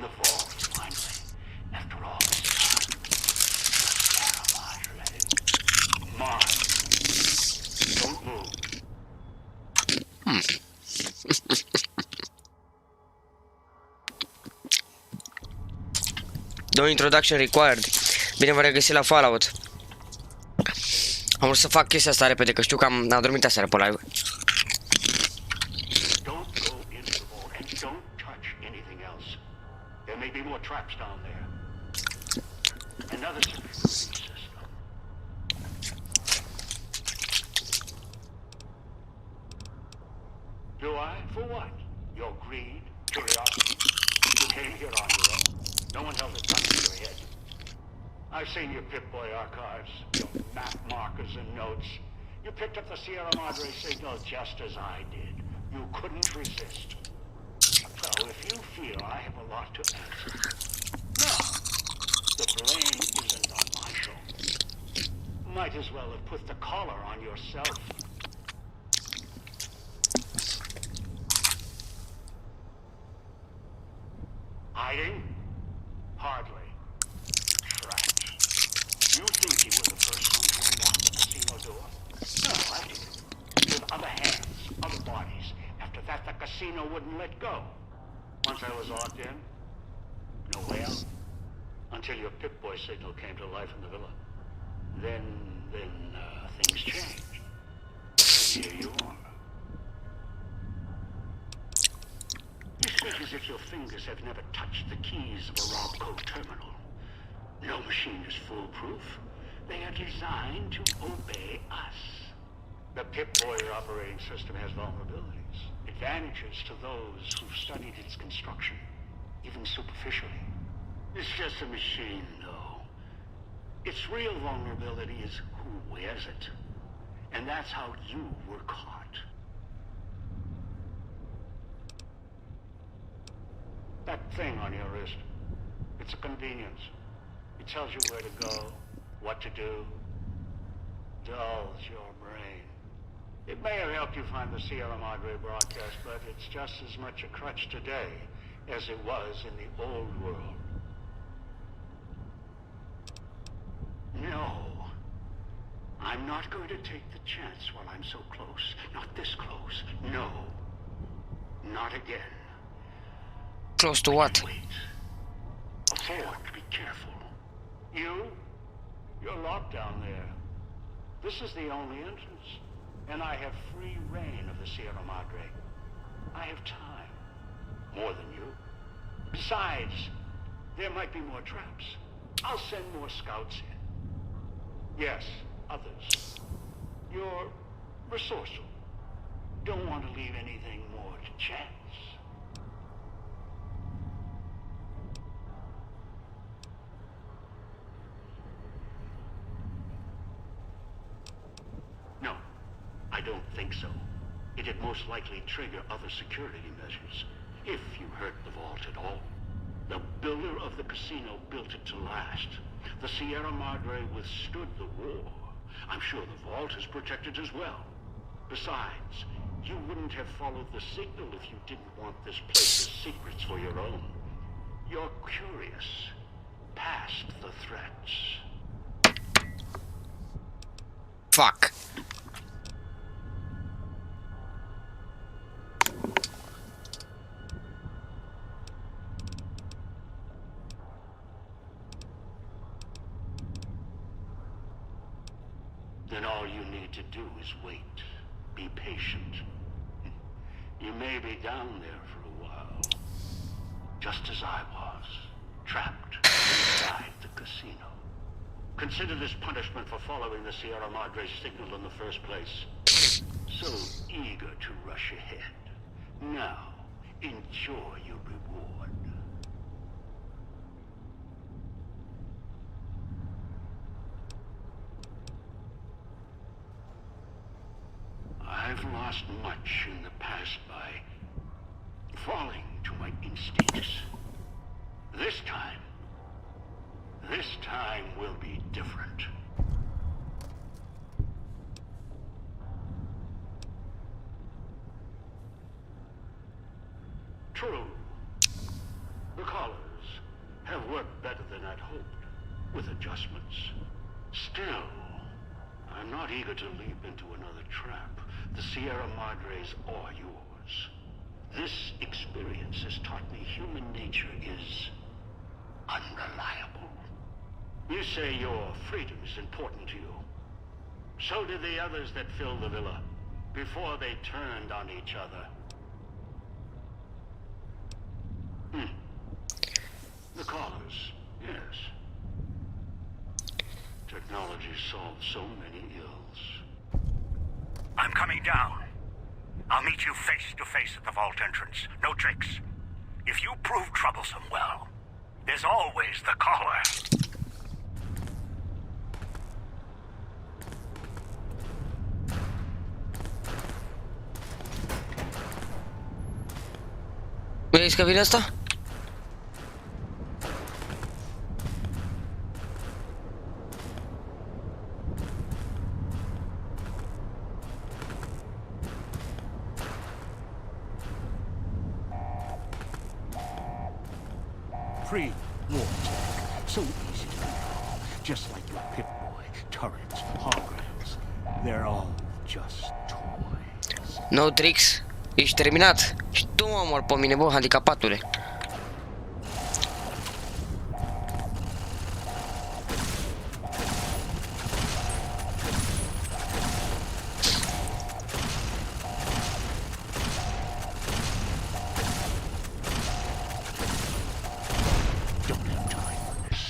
the vault, finally. After all this time. Mine. Don't move. No introduction required. Bine v-am regăsit la Fallout. Am vrut să fac chestia asta repede, că știu că am adormit aseară pe live. Do I? For what? Your greed? Curiosity? You came here on your own. No one held a gun to your head. I've seen your Pip-Boy archives, your map markers and notes. You picked up the Sierra Madre signal just as I did. You couldn't resist. So if you feel I have a lot to answer, no, the blame isn't on my shoulders. Might as well have put the collar on yourself. Hiding? Hardly. Trapped. You think you were the first one to unlock the casino door? No, I didn't. With other hands, other bodies. After that, the casino wouldn't let go. Once I was locked in, no way out. Until your Pip-Boy signal came to life in the villa. Then things changed. And here you are. You speak as if your fingers have never touched the keys of a Robco terminal. No machine is foolproof. They are designed to obey us. The Pip-Boy operating system has vulnerabilities, advantages to those who've studied its construction, even superficially. It's just a machine, though. Its real vulnerability is who wears it. And that's how you were caught. That thing on your wrist, it's a convenience. It tells you where to go, what to do, dulls your brain. It may have helped you find the Sierra Madre broadcast, but it's just as much a crutch today as it was in the old world. No. I'm not going to take the chance while I'm so close. Not this close. No. Not again. Close to what? Wait. Afford to be careful. You're locked down there. This is the only entrance. And I have free reign of the Sierra Madre. I have time. More than you. Besides, there might be more traps. I'll send more scouts in. Yes, others. You're resourceful. Don't want to leave anything more to chance. No, I don't think so. It'd most likely trigger other security measures, if you hurt the vault at all. The builder of the casino built it to last. The Sierra Madre withstood the war. I'm sure the vault is protected as well. Besides, you wouldn't have followed the signal if you didn't want this place's secrets for your own. You're curious, past the threats. Fuck. Then all you need to do is wait. Be patient. You may be down there for a while. Just as I was. Trapped inside the casino. Consider this punishment for following the Sierra Madre signal in the first place. So eager to rush ahead. Now, enjoy your reward. I've lost much in the past by falling to my instincts. This time will be different. True. The collars than I'd hoped, with adjustments. Still, I'm not eager to leap into another trap. The Sierra Madres are yours. This experience has taught me human nature is unreliable. You say your freedom is important to you. So did the others that filled the villa, before they turned on each other. The collars, yes. Technology solved so many ills. I'm coming down. I'll meet you face to face at the vault entrance. No tricks. If you prove troublesome, well, there's always the collar. ¿Veis que viene esta? Pre-war tech, so easy to control, just like your Pip-Boy, turrets, holograms. They're all just toys. No tricks. Ești terminat. Și tu mă omor pe mine, bă, handicapatule. Don't have time for this.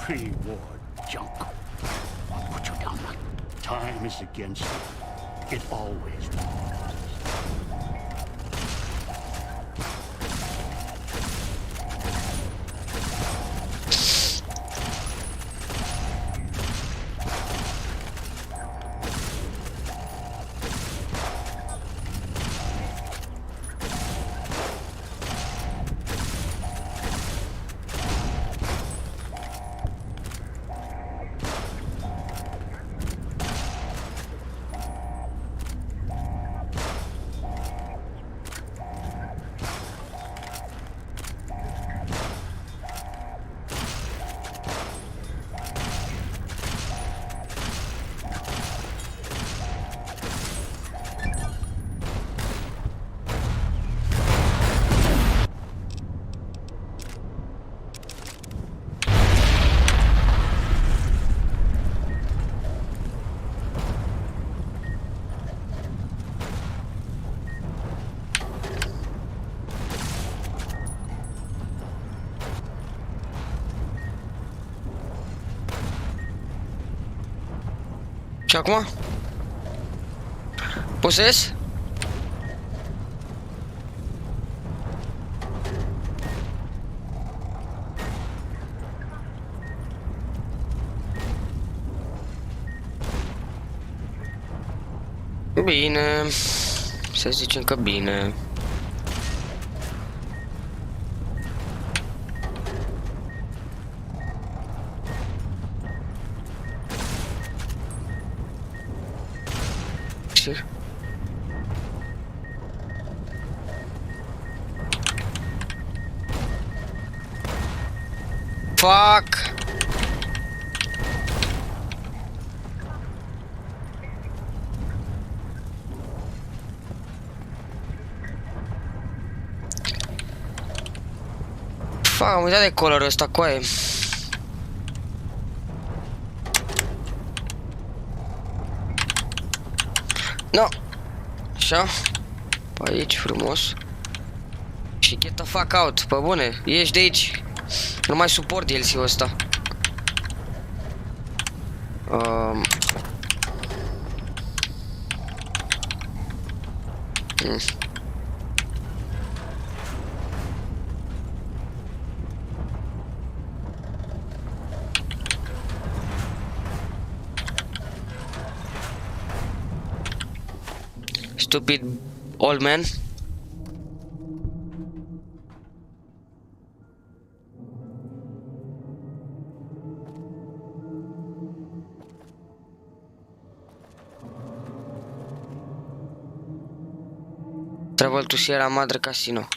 Pre-war junk. I'll put you down like time is against you. It always was. Și acum? Poți să ies? Bine. Să zicem că bine. Fuck! Fuck, am uitat de colorul ăsta, coaie. No. Așa. Pe aici, frumos. Și get the fuck out, pe bune, ieși de aici. Nu mai suport DLC-ul ăsta. stupid old man. Travel to Sierra Madre Casino.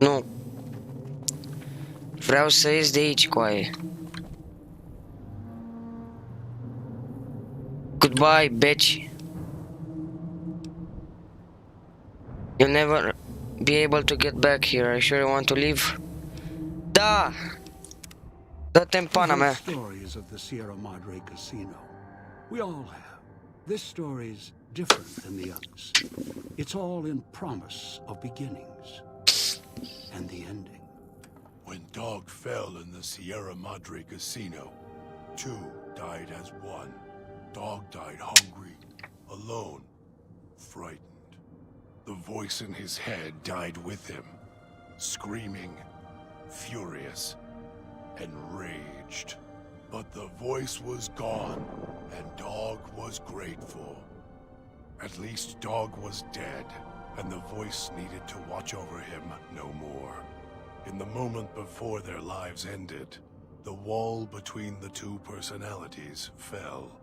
Nu. Vreau să ies de aici, coaie. Goodbye, bitch. You'll never be able to get back here. Are you sure you want to leave? Da! Dă-te-n pana mea. Stories of the Sierra Madre Casino. We all have. This story's different than the others. It's all in promise of beginnings and the ending. When Dog fell in the Sierra Madre Casino, 2 died as 1. Dog died hungry, alone, frightened. The voice in his head died with him, screaming, furious, enraged. But the voice was gone, and Dog was grateful. At least Dog was dead, and the voice needed to watch over him no more. In the moment before their lives ended, the wall between the 2 personalities fell.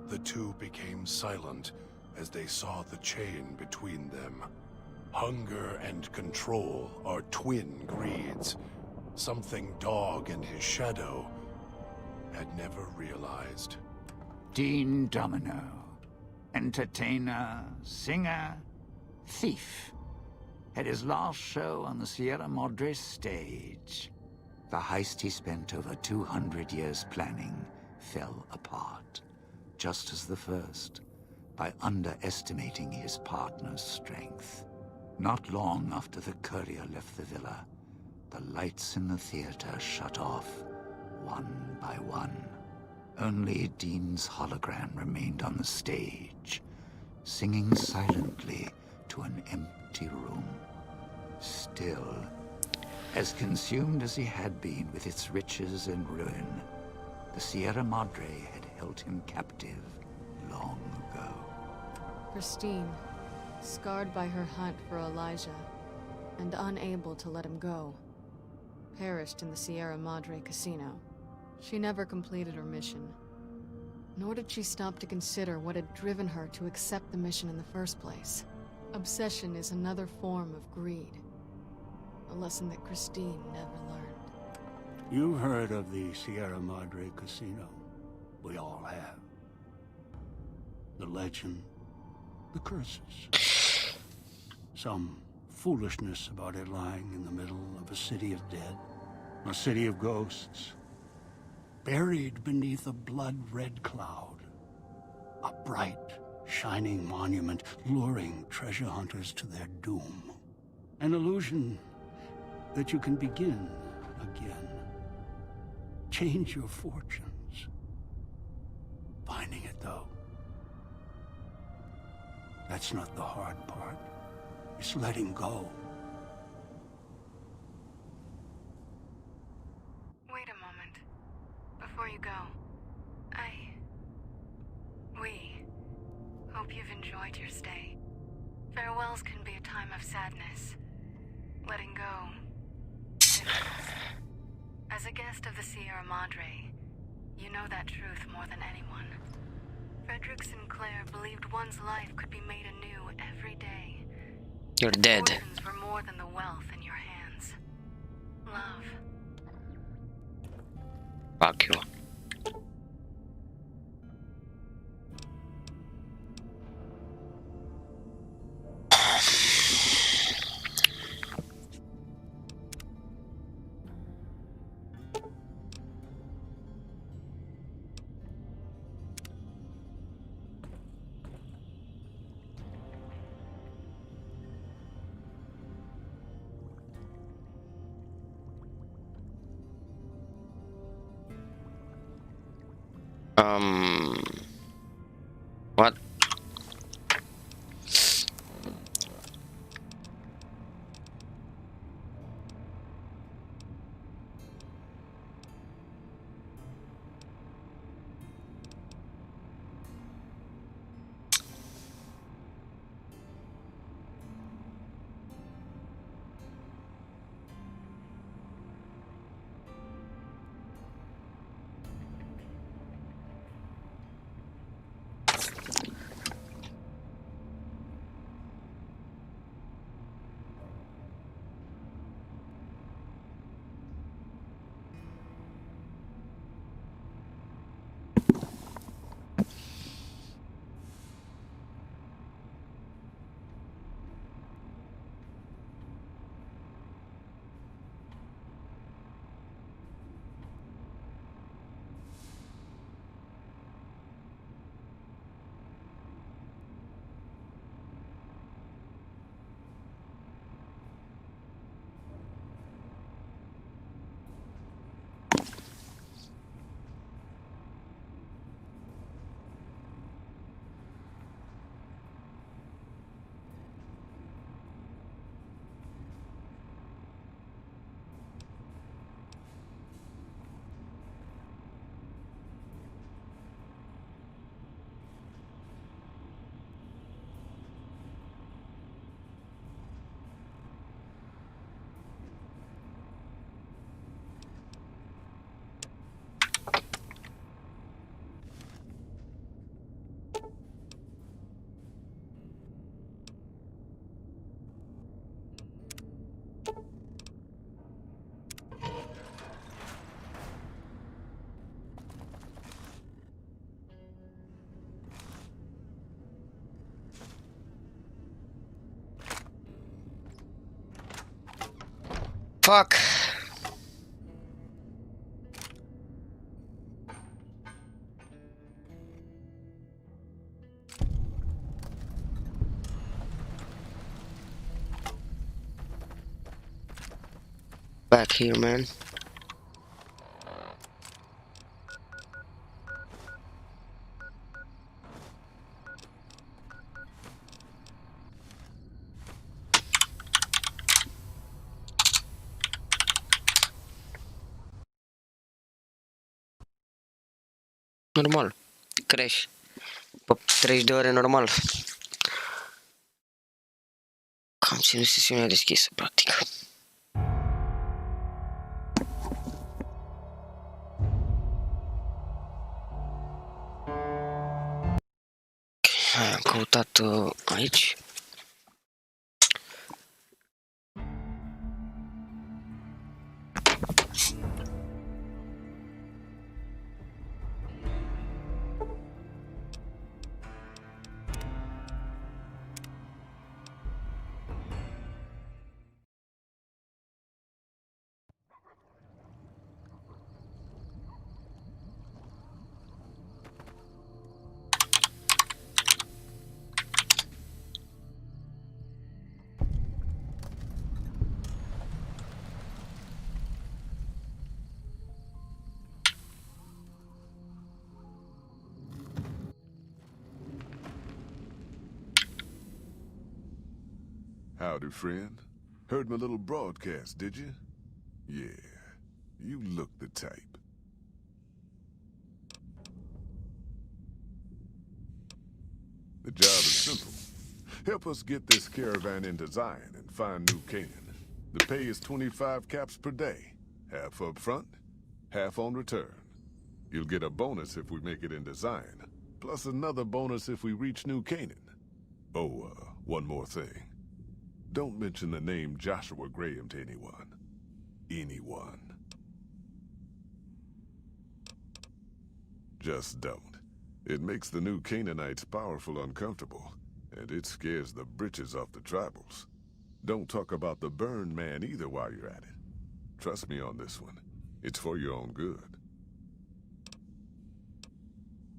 The 2 became silent as they saw the chain between them. Hunger and control are twin greeds, something Dog and his shadow had never realized. Dean Domino. Entertainer, singer, thief. Had his last show on the Sierra Madre stage. The heist he spent over 200 years planning fell apart, just as the first, by underestimating his partner's strength. Not long after the courier left the villa, the lights in the theater shut off, one by one. Only Dean's hologram remained on the stage, singing silently to an empty room. Still, as consumed as he had been with its riches and ruin, the Sierra Madre had held him captive long ago. Christine, scarred by her hunt for Elijah, and unable to let him go, perished in the Sierra Madre Casino. She never completed her mission, nor did she stop to consider what had driven her to accept the mission in the first place. Obsession is another form of greed, a lesson that Christine never learned. You heard of the Sierra Madre Casino. We all have. The legend, the curses. Some foolishness about it lying in the middle of a city of dead, a city of ghosts, buried beneath a blood-red cloud. A bright, shining monument luring treasure hunters to their doom. An illusion that you can begin again. Change your fortunes. Finding it, though, that's not the hard part. It's letting go. Wait a moment. Before you go, we hope you've enjoyed your stay. Farewells can be a time of sadness. Letting go. As a guest of the Sierra Madre, you know that truth more than anyone. Frederick Sinclair believed one's life could be made anew every day. You're dead. Fortunes were more than the wealth in your hands. Love. Fuck you. What? Fuck. Back here, man. Normal. Crești. Pe 30 de ore normal. Cam ținut sesiunea deschisă, practic. Am căutat aici. Howdy, friend. Heard my little broadcast, did you? Yeah, you look the type. The job is simple. Help us get this caravan into Zion and find New Canaan. The pay is 25 caps per day. Half up front, half on return. You'll get a bonus if we make it into Zion, plus another bonus if we reach New Canaan. Oh, one more thing. Don't mention the name Joshua Graham to anyone. Anyone. Just don't. It makes the new Canaanites powerful uncomfortable, and it scares the britches off the tribals. Don't talk about the burn man either while you're at it. Trust me on this one. It's for your own good.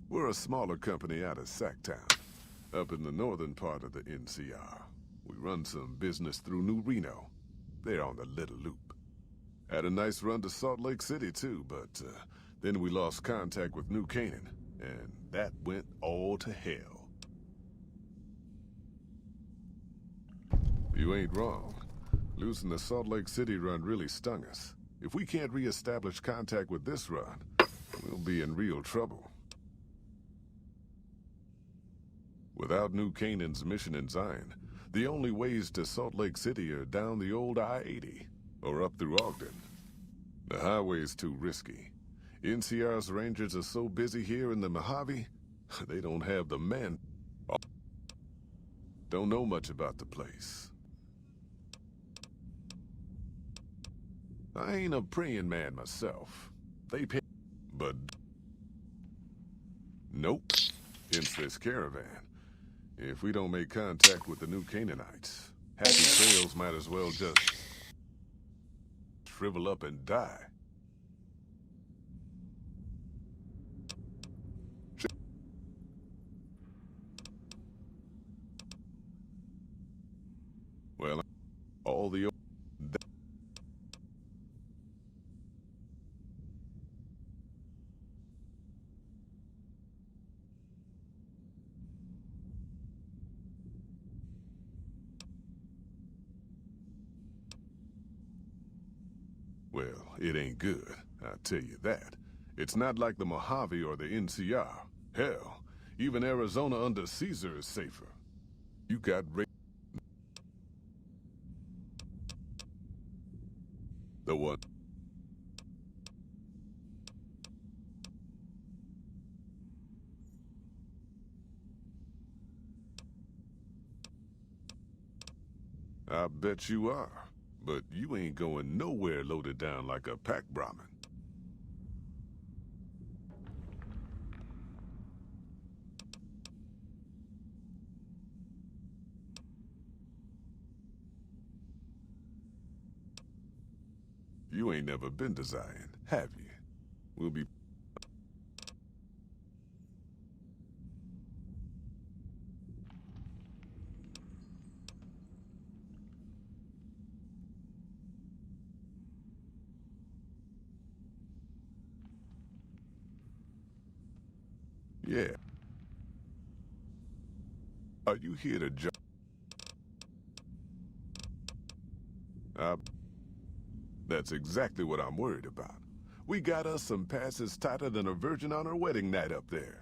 We're a smaller company out of Sacktown, up in the northern part of the NCR. We run some business through New Reno. They're on the Little Loop. Had a nice run to Salt Lake City, too, but then we lost contact with New Canaan, and that went all to hell. You ain't wrong. Losing the Salt Lake City run really stung us. If we can't re-establish contact with this run, we'll be in real trouble. Without New Canaan's mission in Zion, the only ways to Salt Lake City are down the old I-80, or up through Ogden. The highway's too risky. NCR's rangers are so busy here in the Mojave, they don't have the men. Don't know much about the place. I ain't a praying man myself. They pay, but nope, hence this caravan. If we don't make contact with the new Canaanites, Happy Trails might as well just shrivel up and die. Well, all the old... Well, it ain't good, I'll tell you that. It's not like the Mojave or the NCR. Hell, even Arizona under Caesar is safer. You got... The one... I bet you are. But you ain't going nowhere loaded down like a pack Brahmin. you ain't never been to Zion, have you? We'll be... Yeah. Are you here to jump? That's exactly what I'm worried about. We got us some passes tighter than a virgin on her wedding night up there.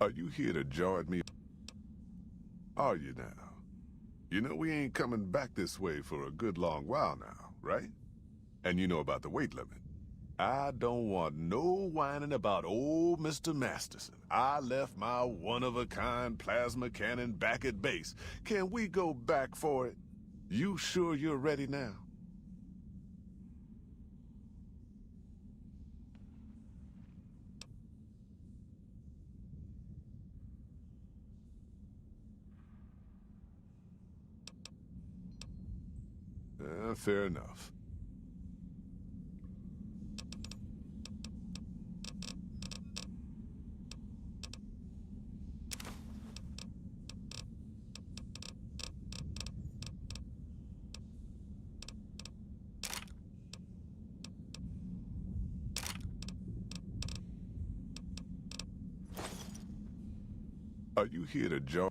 Are you here to join me? Are you now? You know we ain't coming back this way for a good long while now, right? And you know about the weight limit. I don't want no whining about old Mr. Masterson. I left my one-of-a-kind plasma cannon back at base. Can we go back for it? You sure you're ready now? Fair enough. Are you here to join?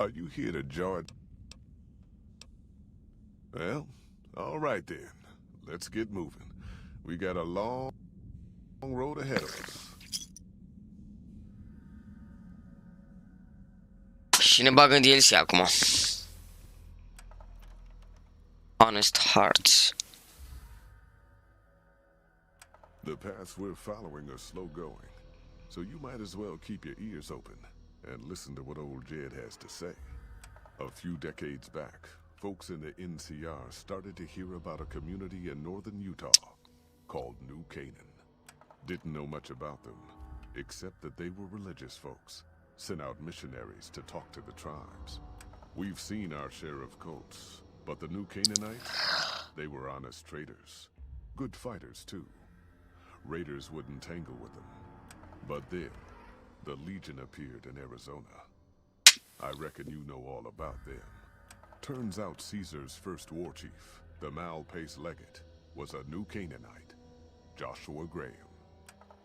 Are you here to join? Well, all right then. Let's get moving. We got a long road ahead of us. Și ne bagă în DLC acum. Honest Hearts. The paths we're following are slow going, so you might as well keep your ears open and listen to what old Jed has to say. A few decades back, folks in the NCR started to hear about a community in northern Utah called New Canaan. Didn't know much about them, except that they were religious folks, sent out missionaries to talk to the tribes. We've seen our share of cults, but the New Canaanites, they were honest traders. Good fighters, too. Raiders wouldn't tangle with them. But then, the Legion appeared in Arizona. I reckon you know all about them. Turns out Caesar's first war chief, the Mal-Pace Legate, was a New Canaanite, Joshua Graham.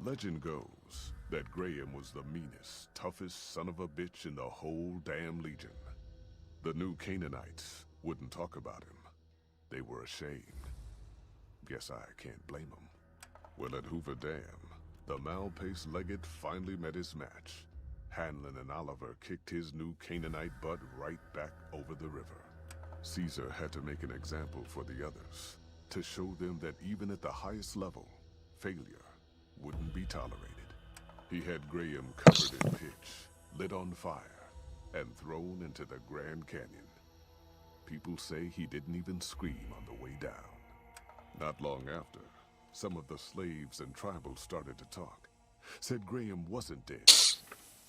Legend goes that Graham was the meanest, toughest son of a bitch in the whole damn Legion. The New Canaanites wouldn't talk about him. They were ashamed. Guess I can't blame them. Well, at Hoover Dam, the Mal-Pace Legate finally met his match. Hanlon and Oliver kicked his New Canaanite butt right back over the river. Caesar had to make an example for the others, to show them that even at the highest level, failure wouldn't be tolerated. He had Graham covered in pitch, lit on fire, and thrown into the Grand Canyon. People say he didn't even scream on the way down. Not long after, some of the slaves and tribals started to talk. Said Graham wasn't dead.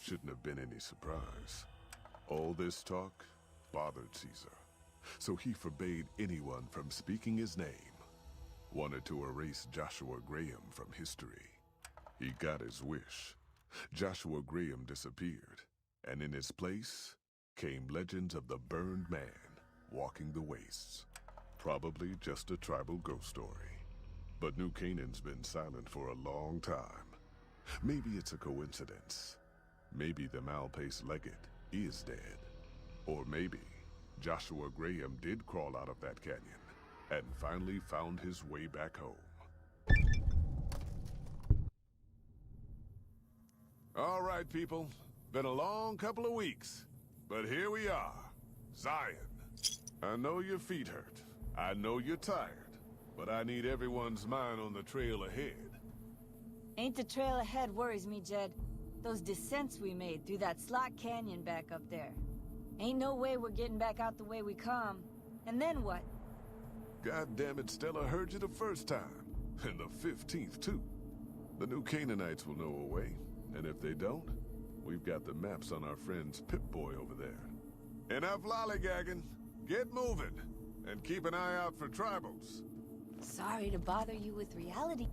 Shouldn't have been any surprise. All this talk bothered Caesar, so he forbade anyone from speaking his name. Wanted to erase Joshua Graham from history. He got his wish. Joshua Graham disappeared, and in his place came legends of the burned man walking the wastes. Probably just a tribal ghost story. But New Canaan's been silent for a long time. Maybe it's a coincidence. Maybe the Mal-Pace Legate is dead. Or maybe Joshua Graham did crawl out of that canyon and finally found his way back home. All right, people. Been a long couple of weeks. But here we are. Zion. I know your feet hurt. I know you're tired. But I need everyone's mind on the trail ahead. Ain't the trail ahead worries me, Jed. Those descents we made through that slot canyon back up there. Ain't no way we're getting back out the way we come. And then what? God damn it, Stella heard you the first time. And the 15th, too. The New Canaanites will know a way. And if they don't, we've got the maps on our friend's Pip-Boy over there. Enough lollygagging. Get moving. And keep an eye out for tribals. Sorry to bother you with reality.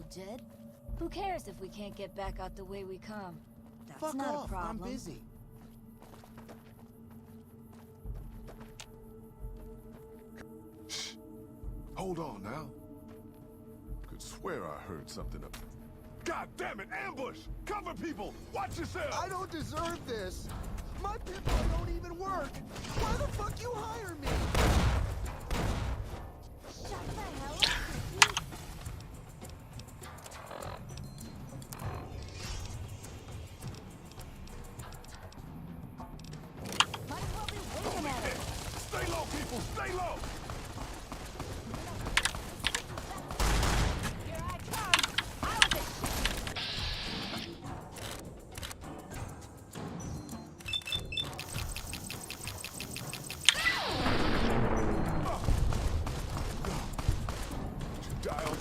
Jed. Who cares if we can't get back out the way we come? That's Fuck not off, a problem. I'm busy. Shh. Hold on now. Could swear I heard something up. God damn it, ambush! Cover people! Watch yourself! I don't deserve this! My people don't even work! Why the fuck you hire me? Shut the hell up, Ricky. People, stay low! Here I come! I was a Dial.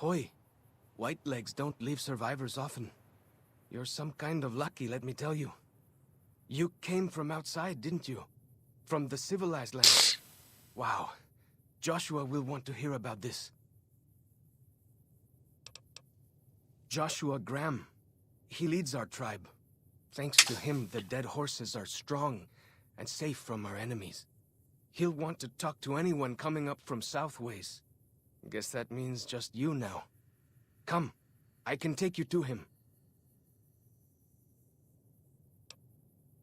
Hoy, white legs don't leave survivors often. You're some kind of lucky, let me tell you. You came from outside, didn't you? From the civilized land. Wow. Joshua will want to hear about this. Joshua Graham. He leads our tribe. Thanks to him, the dead horses are strong and safe from our enemies. He'll want to talk to anyone coming up from Southways. Guess that means just you now. Come, I can take you to him.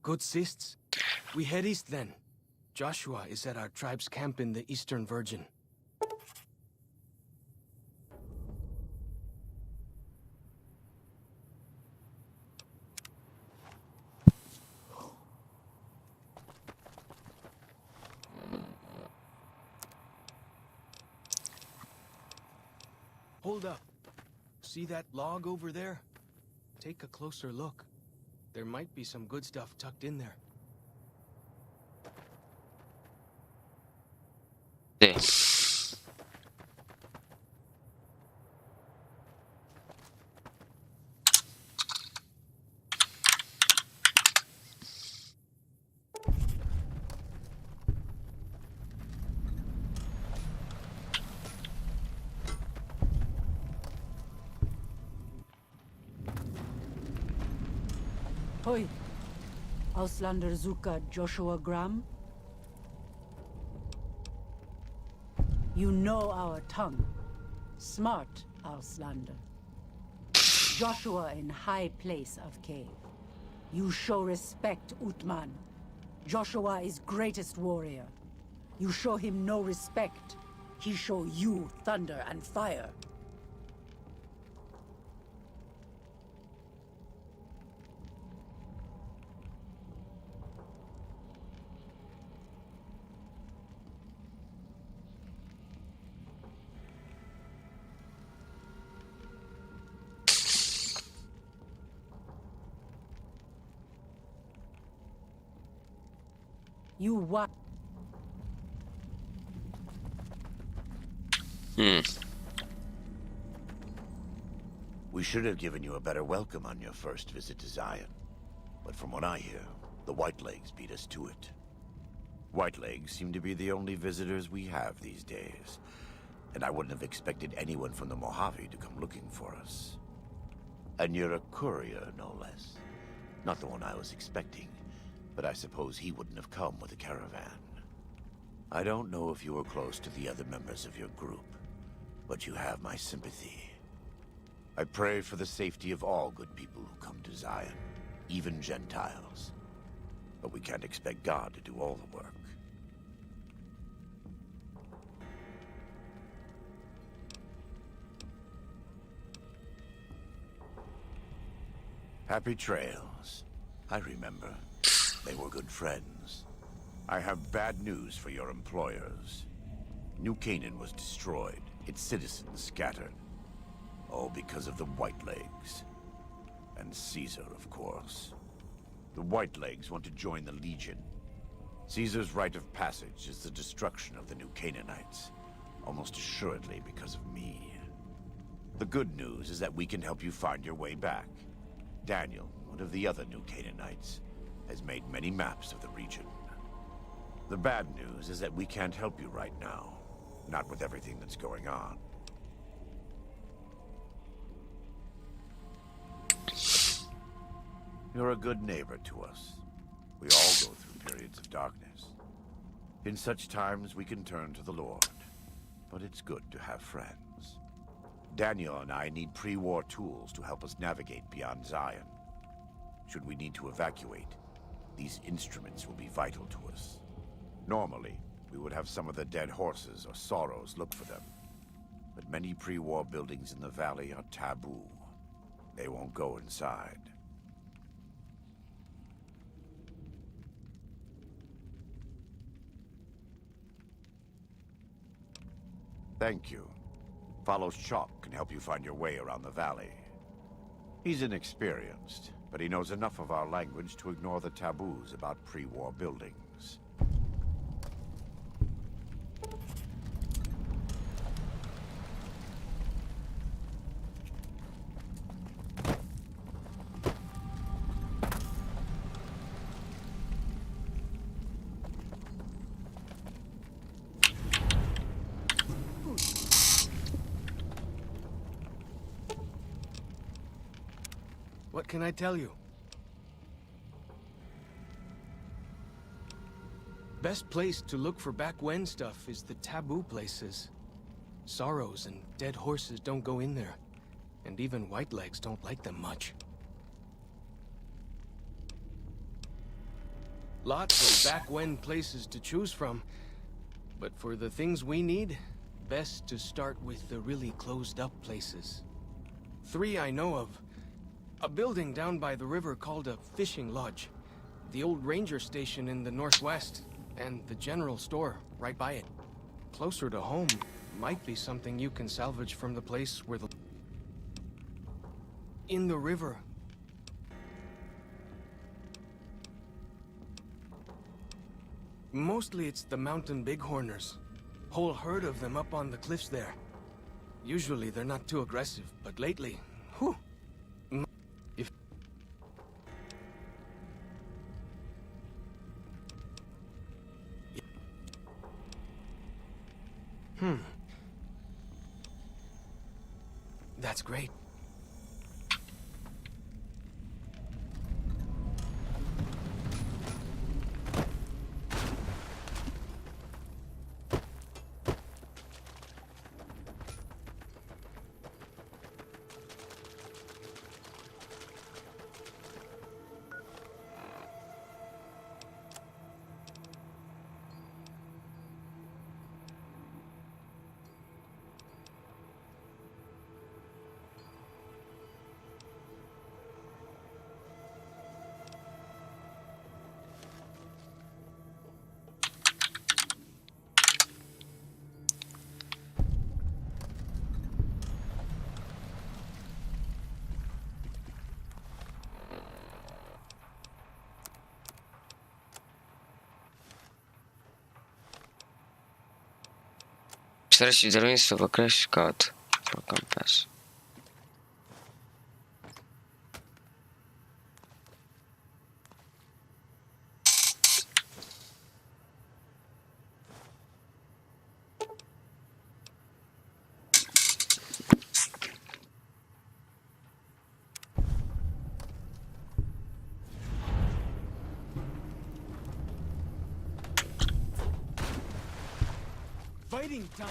Good sists. We head east then. Joshua is at our tribe's camp in the Eastern Virgin. Hold up. See that log over there? Take a closer look. There might be some good stuff tucked in there. Sì. Hoi. Auslander Zuka Joshua Graham. You know our tongue. Smart, Auslander. Joshua in high place of cave. You show respect, Utman. Joshua is greatest warrior. You show him no respect. He show you thunder and fire. You what? We should have given you a better welcome on your first visit to Zion. But from what I hear, the Whitelegs beat us to it. Whitelegs seem to be the only visitors we have these days. And I wouldn't have expected anyone from the Mojave to come looking for us. And you're a courier, no less. Not the one I was expecting. But I suppose he wouldn't have come with a caravan. I don't know if you were close to the other members of your group, but you have my sympathy. I pray for the safety of all good people who come to Zion, even Gentiles. But we can't expect God to do all the work. Happy trails. I remember. They were good friends. I have bad news for your employers. New Canaan was destroyed, its citizens scattered. All because of the Whitelegs. And Caesar, of course. The Whitelegs want to join the Legion. Caesar's rite of passage is the destruction of the new Canaanites. Almost assuredly because of me. The good news is that we can help you find your way back. Daniel, one of the other new Canaanites, has made many maps of the region. The bad news is that we can't help you right now. Not with everything that's going on. You're a good neighbor to us. We all go through periods of darkness. In such times, we can turn to the Lord. But it's good to have friends. Daniel and I need pre-war tools to help us navigate beyond Zion. Should we need to evacuate, these instruments will be vital to us. Normally, we would have some of the dead horses or sorrows look for them. But many pre-war buildings in the valley are taboo. They won't go inside. Thank you. Follows Chalk can help you find your way around the valley. He's inexperienced, but he knows enough of our language to ignore the taboos about pre-war buildings. What can I tell you? Best place to look for back when stuff is the taboo places. Sorrows and dead horses don't go in there. And even Whitelegs don't like them much. Lots of back when places to choose from. But for the things we need, best to start with the really closed up places. 3 I know of. A building down by the river called a fishing lodge. The old ranger station in the northwest. And the general store right by it. Closer to home might be something you can salvage from the place where the... In the river. Mostly it's the mountain bighorners. Whole herd of them up on the cliffs there. Usually they're not too aggressive, but lately, whew. If... That's great. Старайся дервинство покрасить кат for compass. Fighting time!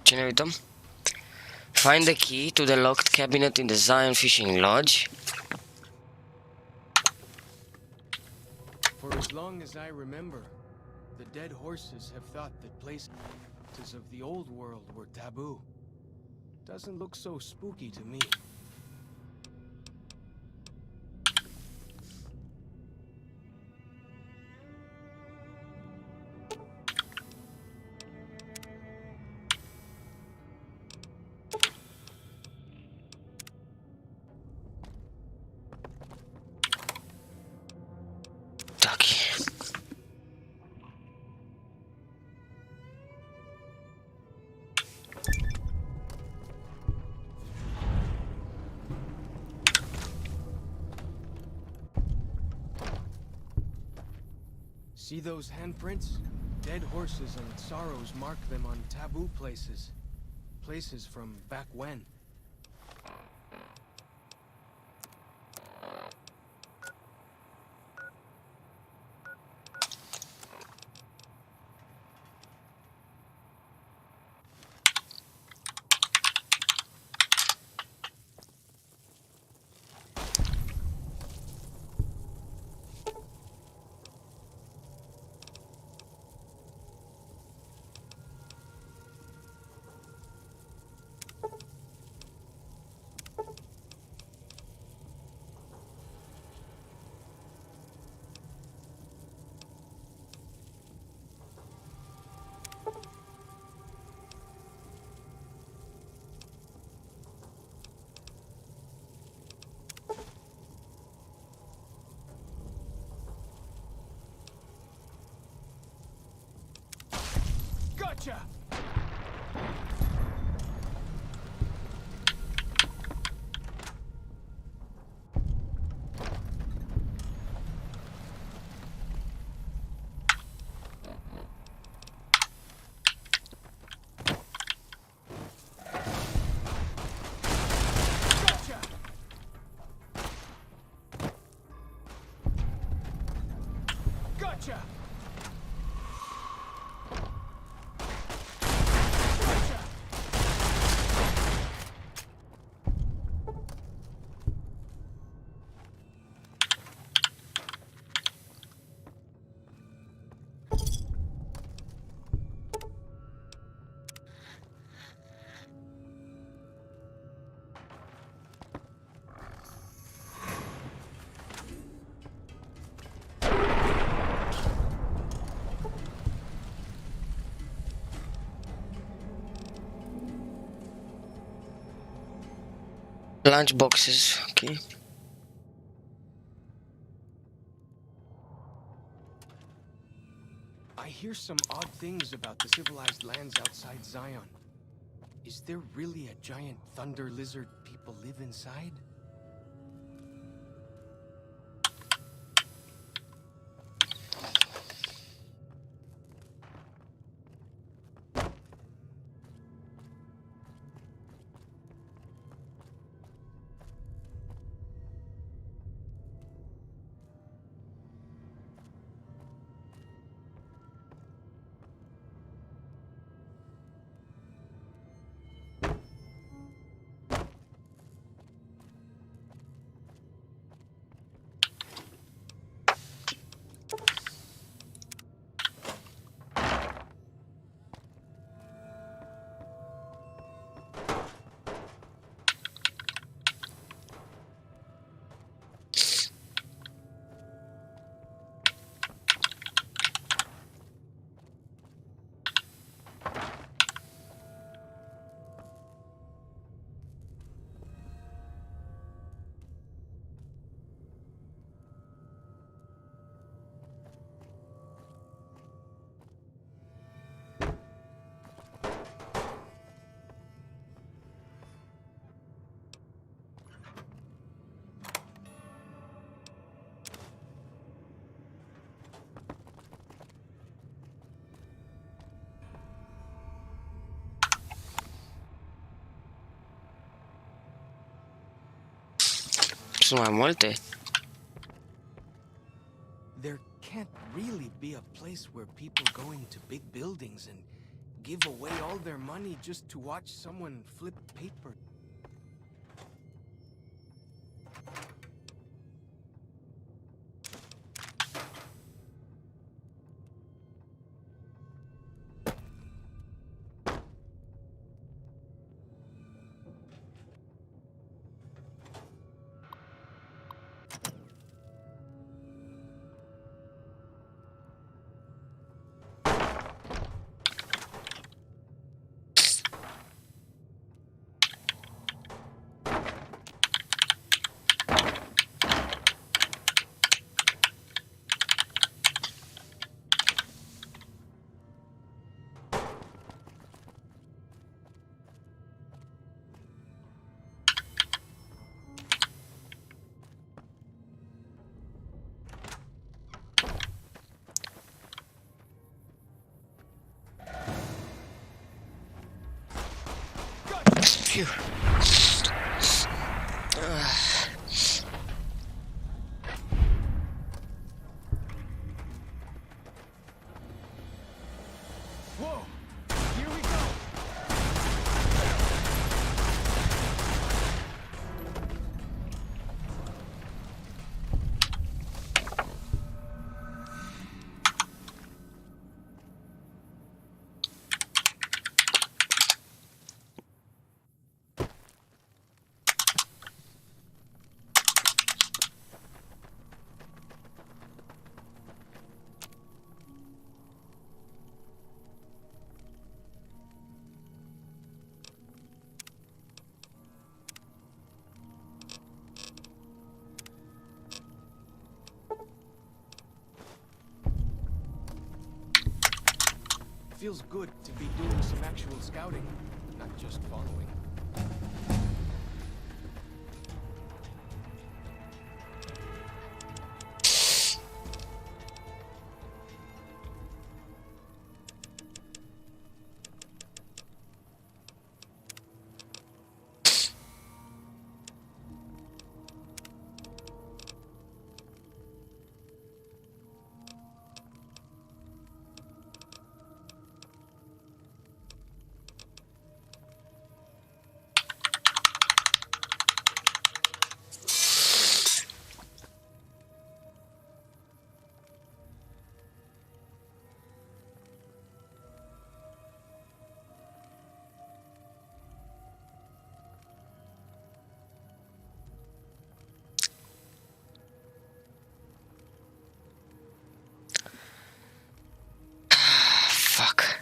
Ce ne uităm? Find the key to the locked cabinet in the Zion Fishing Lodge. For as long as I remember, the dead horses have thought that places of the old world were taboo. Doesn't look so spooky to me. See those handprints? Dead horses and sorrows mark them on taboo places. Places from back when. Gotcha! Gotcha! Lunch boxes, okay. I hear some odd things about the civilized lands outside Zion. Is there really a giant thunder lizard people live inside? Sunt mai multe? There can't really be a place where people go into big buildings and give away all their money just to watch someone flip paper. Phew. Whoa! Here we go! Feels good to be doing some actual scouting, not just following. Fuck.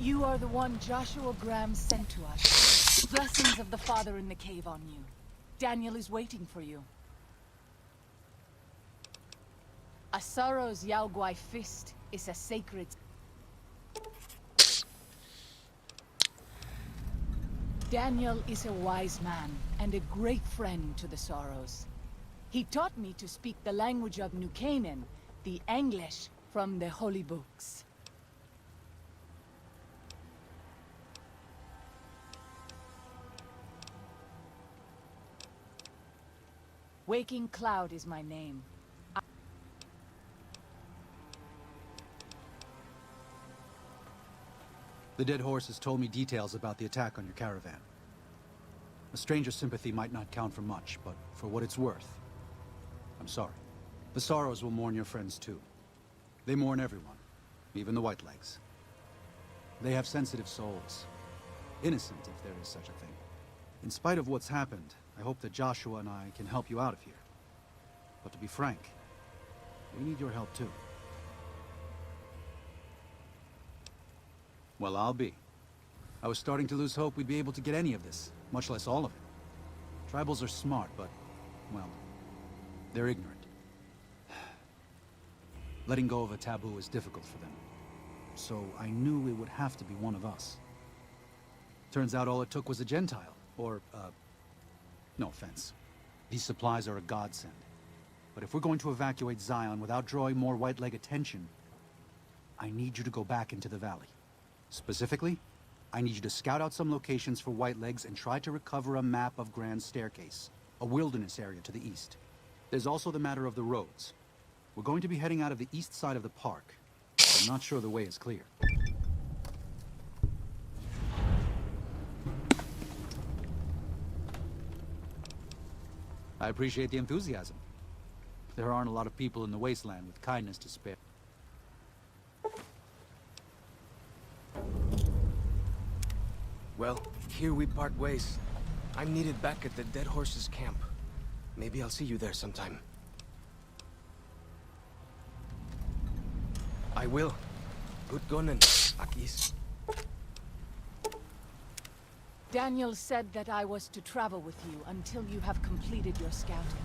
You are the one Joshua Graham sent to us. Blessings of the Father in the cave on you. Daniel is waiting for you. Asaro's Yaoguai fist is a sacred... Daniel is a wise man and a great friend to the Sorrows. He taught me to speak the language of New Canaan, the English from the holy books. Waking Cloud is my name. The dead horse has told me details about the attack on your caravan. A stranger's sympathy might not count for much, but for what it's worth, I'm sorry. The Sorrows will mourn your friends too. They mourn everyone, even the Whitelegs. They have sensitive souls. Innocent, if there is such a thing. In spite of what's happened, I hope that Joshua and I can help you out of here. But to be frank, we need your help too. Well, I'll be. I was starting to lose hope we'd be able to get any of this, much less all of it. Tribals are smart, but, well, they're ignorant. Letting go of a taboo is difficult for them. So I knew it would have to be one of us. Turns out all it took was a Gentile, or, no offense. These supplies are a godsend. But if we're going to evacuate Zion without drawing more Whiteleg attention, I need you to go back into the valley. Specifically, I need you to scout out some locations for Whitelegs and try to recover a map of Grand Staircase, a wilderness area to the east. There's also the matter of the roads. We're going to be heading out of the east side of the park. I'm not sure the way is clear. I appreciate the enthusiasm. There aren't a lot of people in the wasteland with kindness to spare. Well, here we part ways. I'm needed back at the Dead Horses camp. Maybe I'll see you there sometime. I will. Good gunning, Akis. Daniel said that I was to travel with you until you have completed your scouting.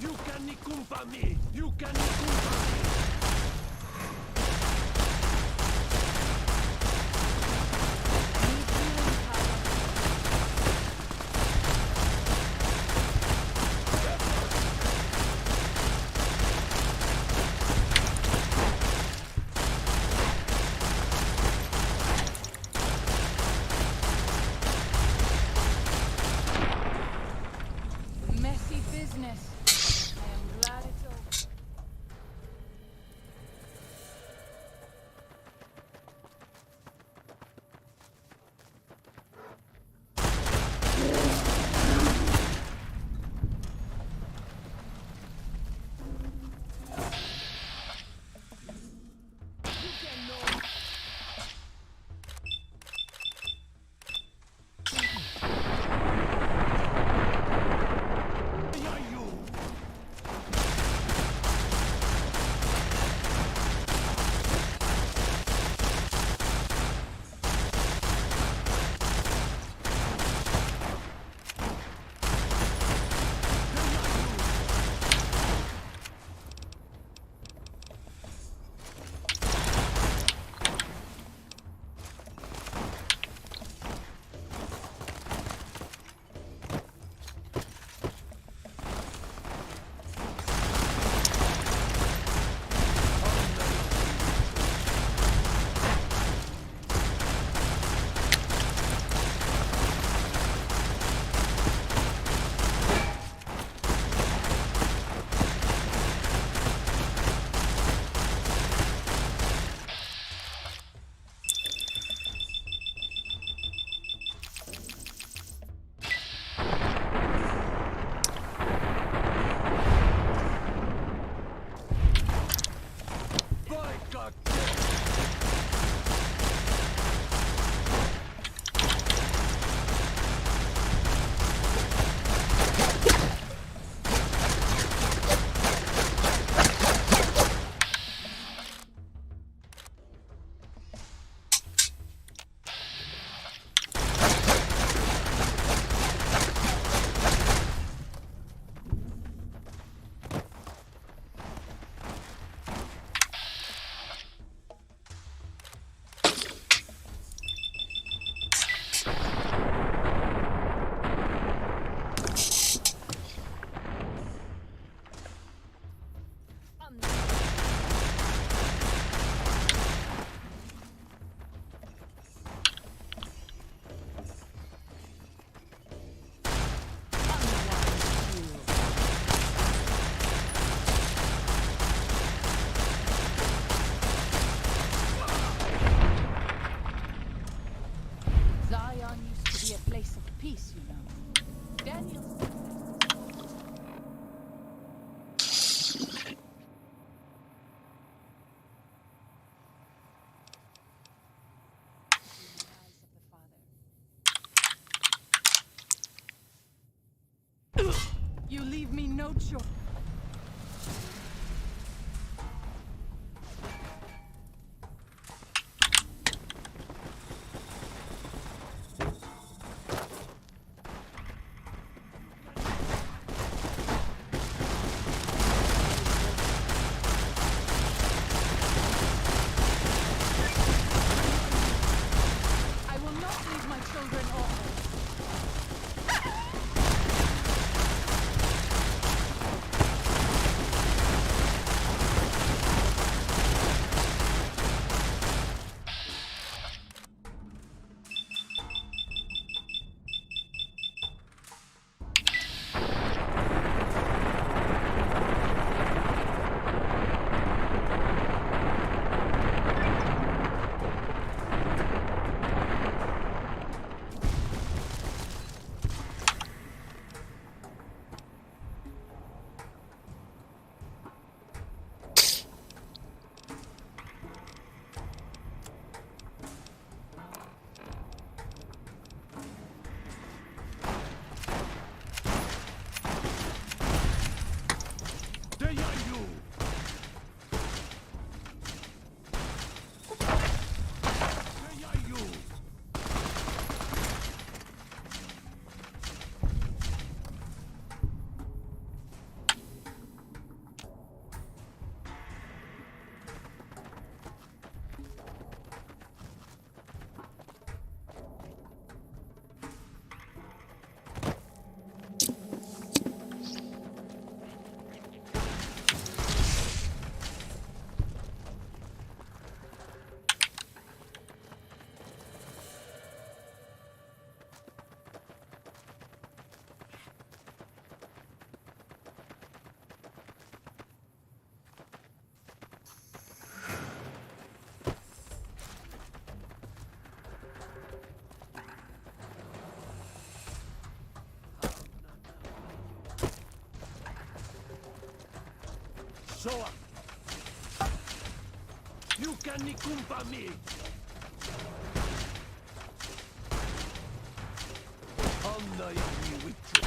You can nikumpa me! You can nikumpa me! peace, you know. Daniel. You leave me no choice. I will not leave my children orphaned. Soa! You can nikumpa me! Honda yami witru.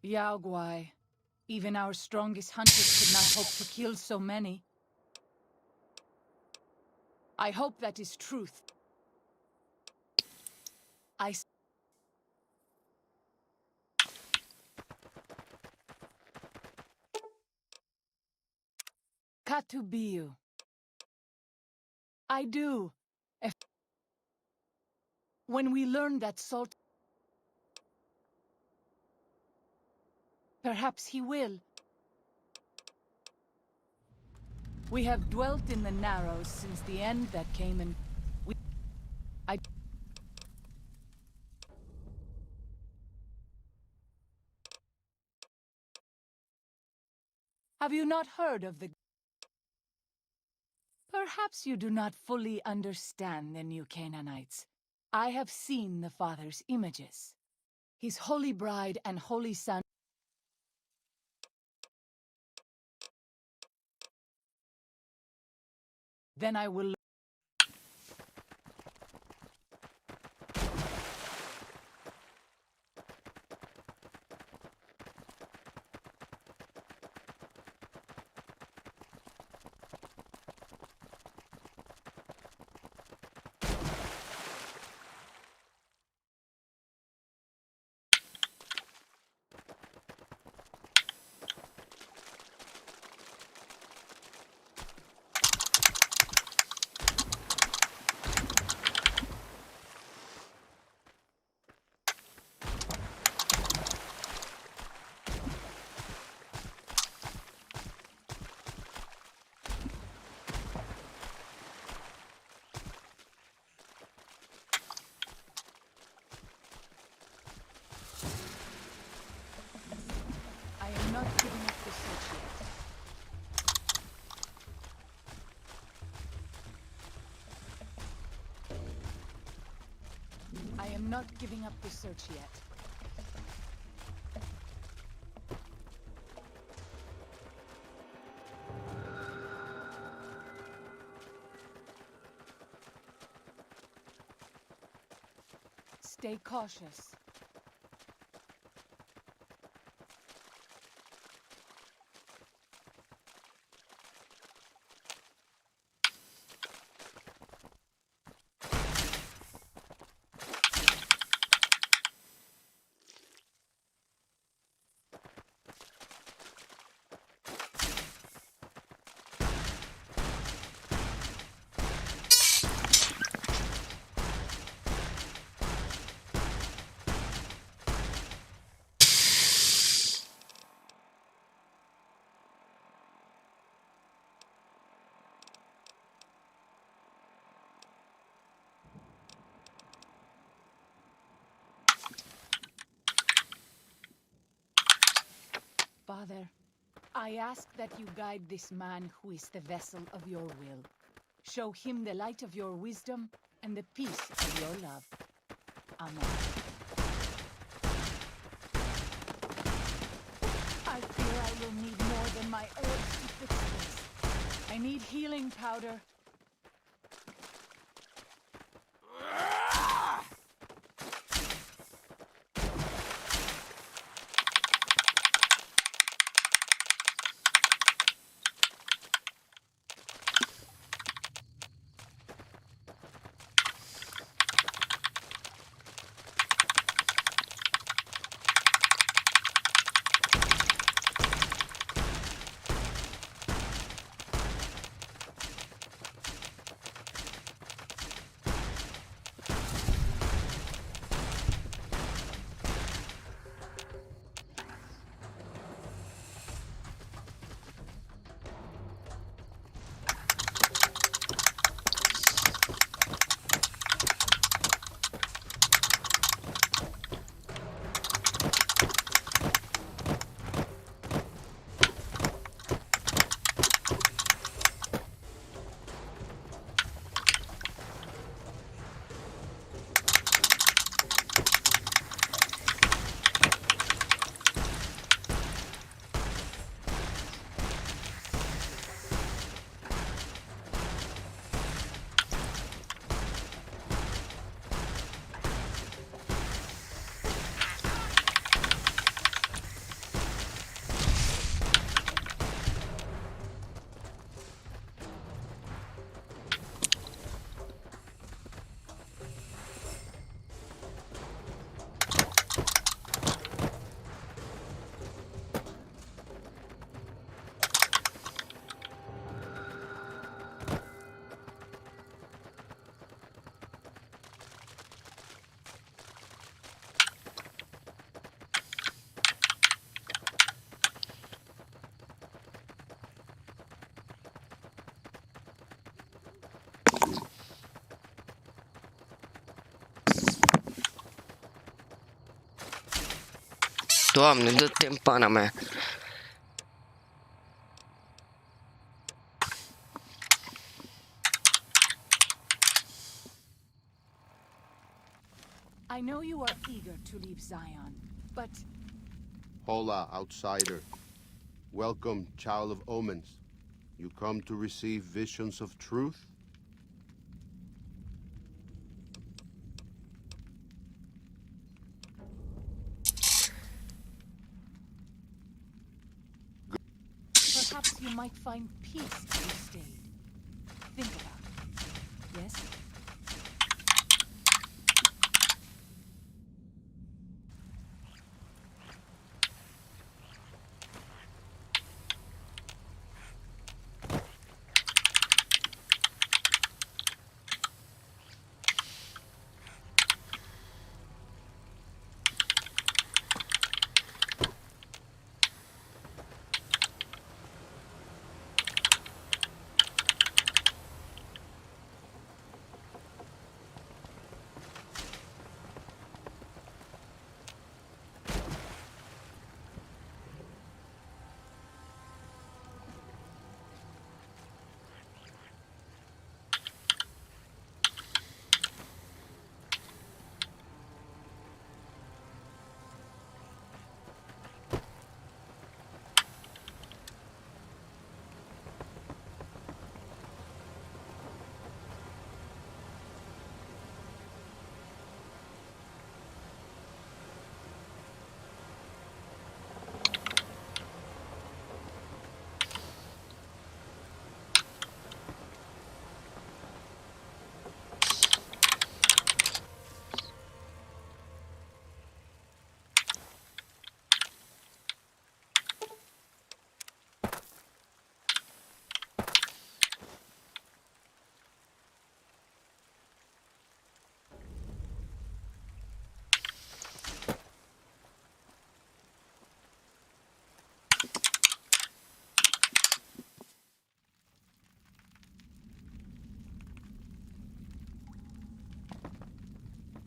Yao Guai. Even our strongest hunters could not hope to kill so many. I hope that is truth. Katubiu. I do. When we learn that salt... Perhaps he will. We have dwelt in the Narrows since the end that came and... Have you not heard of the... Perhaps you do not fully understand the new Canaanites. I have seen the Father's images. His holy bride and holy son... Then I will... I am not giving up the search yet. I am not giving up the search yet. Stay cautious. Father, I ask that you guide this man who is the vessel of your will. Show him the light of your wisdom and the peace of your love. Amen. I fear I will need more than my herbs to fix this. I need healing powder. Doamne, dă-te în pana mea. I know you are eager to leave Zion, but... Hola, outsider. Welcome, child of omens. You come to receive visions of truth? Perhaps you might find peace if you stayed. Think about it. Yes?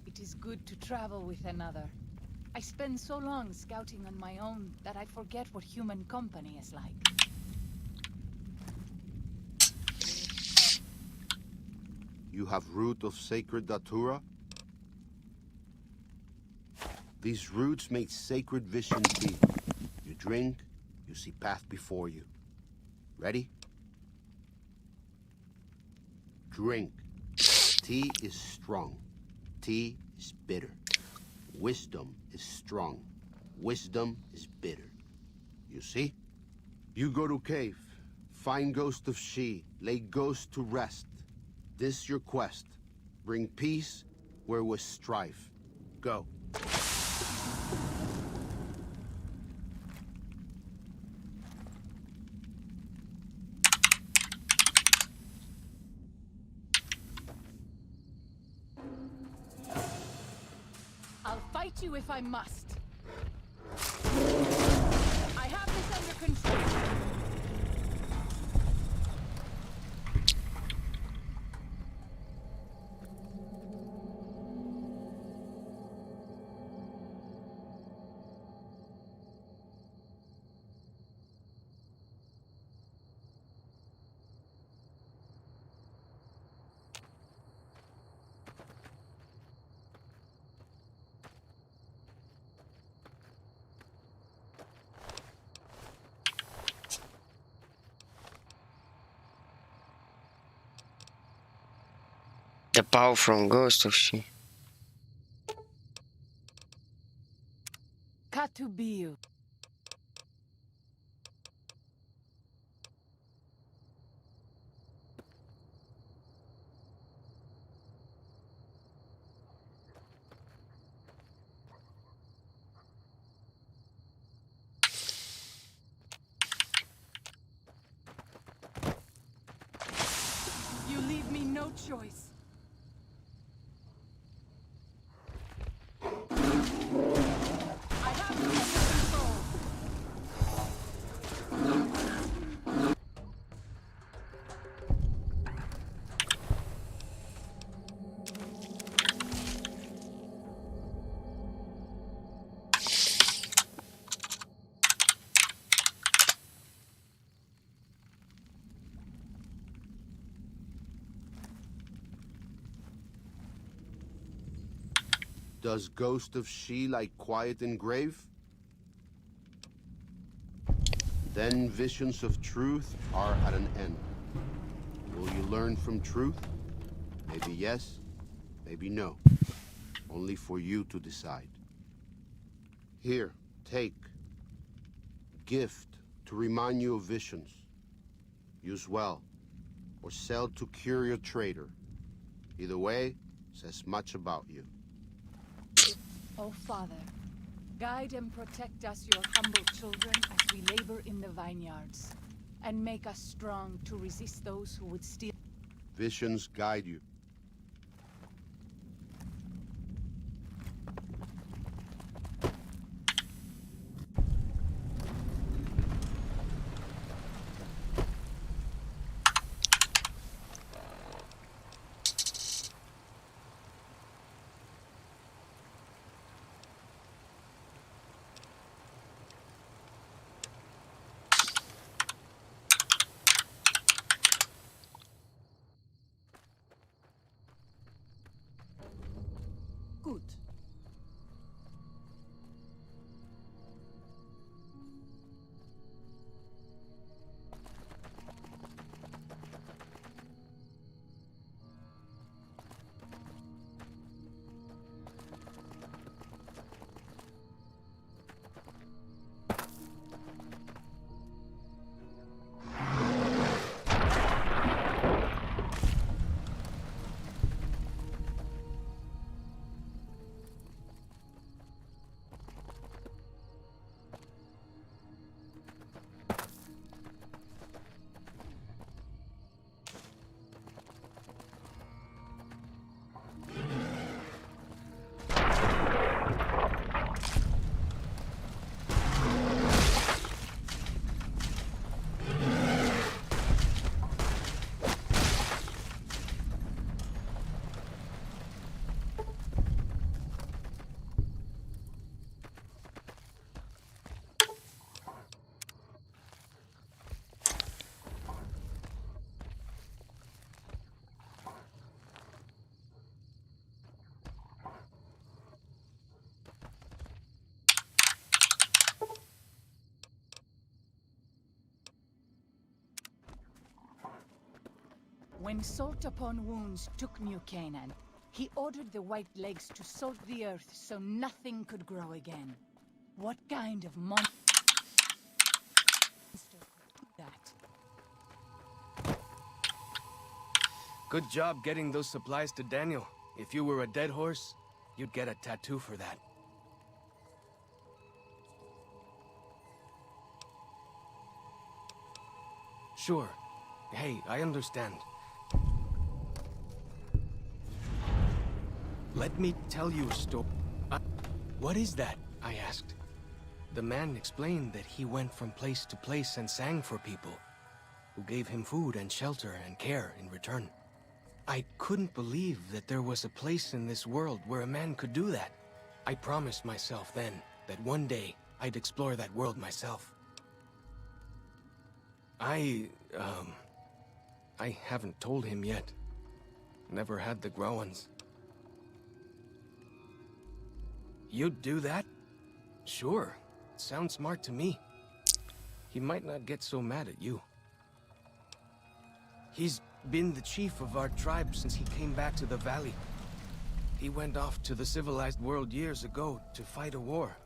It is good to travel with another. I spend so long scouting on my own that I forget what human company is like. You have root of sacred datura? These roots make sacred vision tea. You drink, you see path before you. Ready? Drink. Tea is strong. Tea is bitter. Wisdom is strong. Wisdom is bitter. You see? You go to cave, find ghost of she, lay ghost to rest. This your quest. Bring peace where was strife. Go. I'll fight you if I must. I have this under control. The power from ghost of she. Katubiu. You leave me no choice. I have this under control. Does ghost of she lie quiet in grave? Then visions of truth are at an end. Will you learn from truth? Maybe yes, maybe no. Only for you to decide. Here, take. Gift to remind you of visions. Use well, or sell to curious trader. Either way, says much about you. Oh, Father, guide and protect us, your humble children, as we labor in the vineyards, and make us strong to resist those who would steal. Visions guide you. Gut. When Salt Upon Wounds took New Canaan, he ordered the White Legs to salt the earth so nothing could grow again. What kind of monster could do that? Good job getting those supplies to Daniel. If you were a dead horse, you'd get a tattoo for that. Sure. Hey, I understand. Let me tell you a story. What is that? I asked. The man explained that he went from place to place and sang for people, who gave him food and shelter and care in return. I couldn't believe that there was a place in this world where a man could do that. I promised myself then that one day I'd explore that world myself. I haven't told him yet. Never had the Growans. You'd do that? Sure. Sounds smart to me. He might not get so mad at you. He's been the chief of our tribe since he came back to the valley. He went off to the civilized world years ago to fight a war.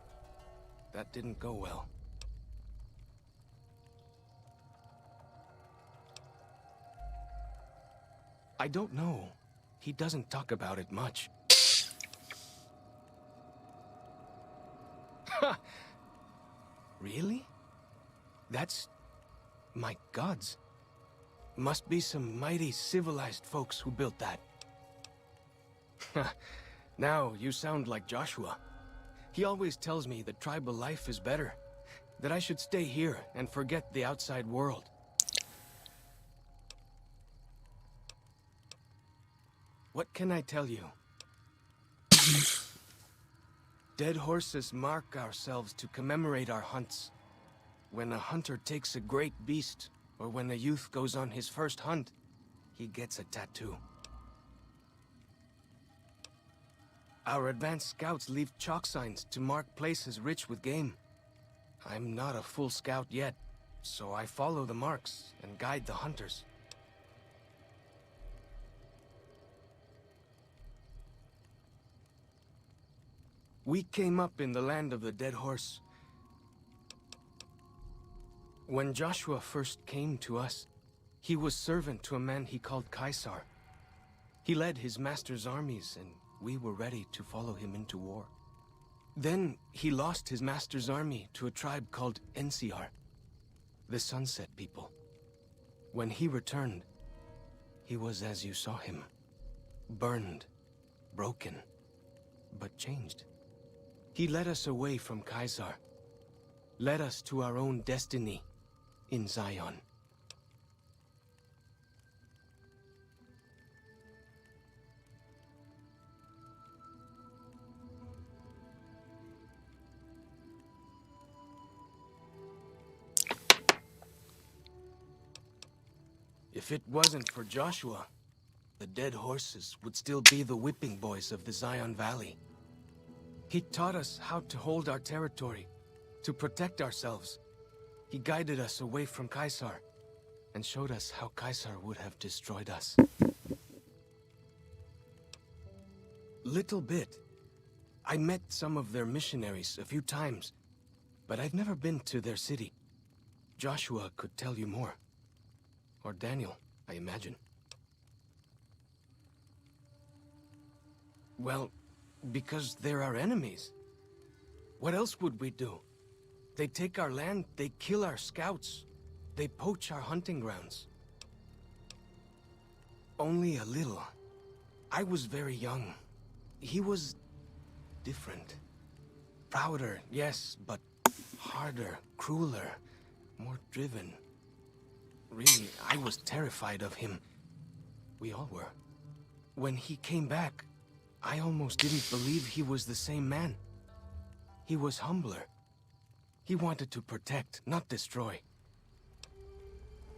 That didn't go well. I don't know. He doesn't talk about it much. Ha! Really? That's... my gods. Must be some mighty civilized folks who built that. Now you sound like Joshua. He always tells me that tribal life is better. That I should stay here and forget the outside world. What can I tell you? Dead horses mark ourselves to commemorate our hunts. When a hunter takes a great beast, or when a youth goes on his first hunt, he gets a tattoo. Our advanced scouts leave chalk signs to mark places rich with game. I'm not a full scout yet, so I follow the marks and guide the hunters. We came up in the land of the Dead Horse. When Joshua first came to us, he was servant to a man he called Caesar. He led his master's armies, and we were ready to follow him into war. Then he lost his master's army to a tribe called NCR, the Sunset People. When he returned, he was as you saw him, burned, broken, but changed. He led us away from Caesar, led us to our own destiny in Zion. If it wasn't for Joshua, the Dead Horses would still be the whipping boys of the Zion Valley. He taught us how to hold our territory, to protect ourselves. He guided us away from Caesar, and showed us how Caesar would have destroyed us. Little bit. I met some of their missionaries a few times, but I've never been to their city. Joshua could tell you more. Or Daniel, I imagine. Well, because they're our enemies. What else would we do? They take our land, they kill our scouts, they poach our hunting grounds. Only a little. I was very young. He was different. Prouder, yes, but harder, crueler, more driven. Really, I was terrified of him. We all were. When he came back, I almost didn't believe he was the same man. He was humbler. He wanted to protect, not destroy.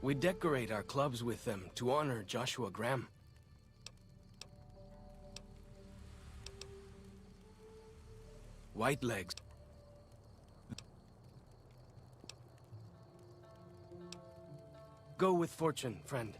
We decorate our clubs with them to honor Joshua Graham. White legs. Go with fortune, friend.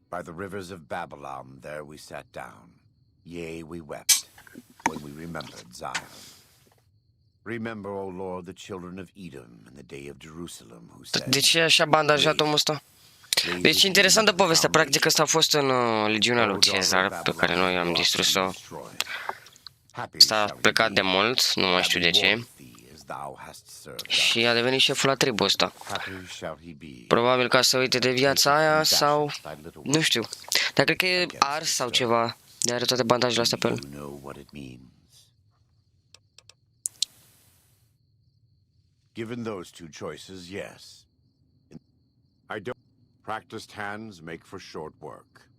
By the rivers of Babylon, there we sat down. Yea, we wept, when we remembered Zion. Remember, O Lord, the children of Edom in the day of Jerusalem, who said... De ce e așa bandajat omul ăsta? Deci, interesantă poveste. Practic, ăsta a fost în legiunea lui Cezar, pe care noi am distrus-o. S-a plecat de mult, nu mai știu de ce. Și a devenit șeful la tribul ăsta. Probabil ca să uite de viața aia sau... Nu știu. Dar cred că e ars sau ceva. De are toate bandajele astea pe el. Given those two choices, yes. I don't... Practiced hands make for short work.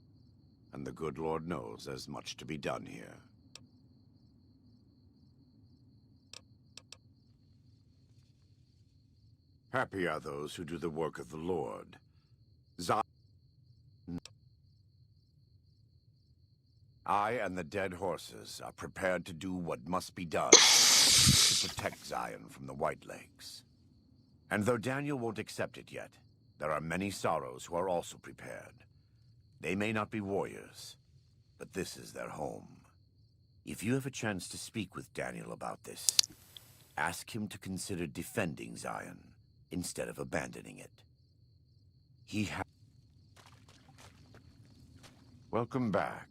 And the good Lord knows there's much to be done here. Happy are those who do the work of the Lord. I and the Dead Horses are prepared to do what must be done to protect Zion from the White Legs. And though Daniel won't accept it yet, there are many sorrows who are also prepared. They may not be warriors, but this is their home. If you have a chance to speak with Daniel about this, ask him to consider defending Zion instead of abandoning it. Welcome back.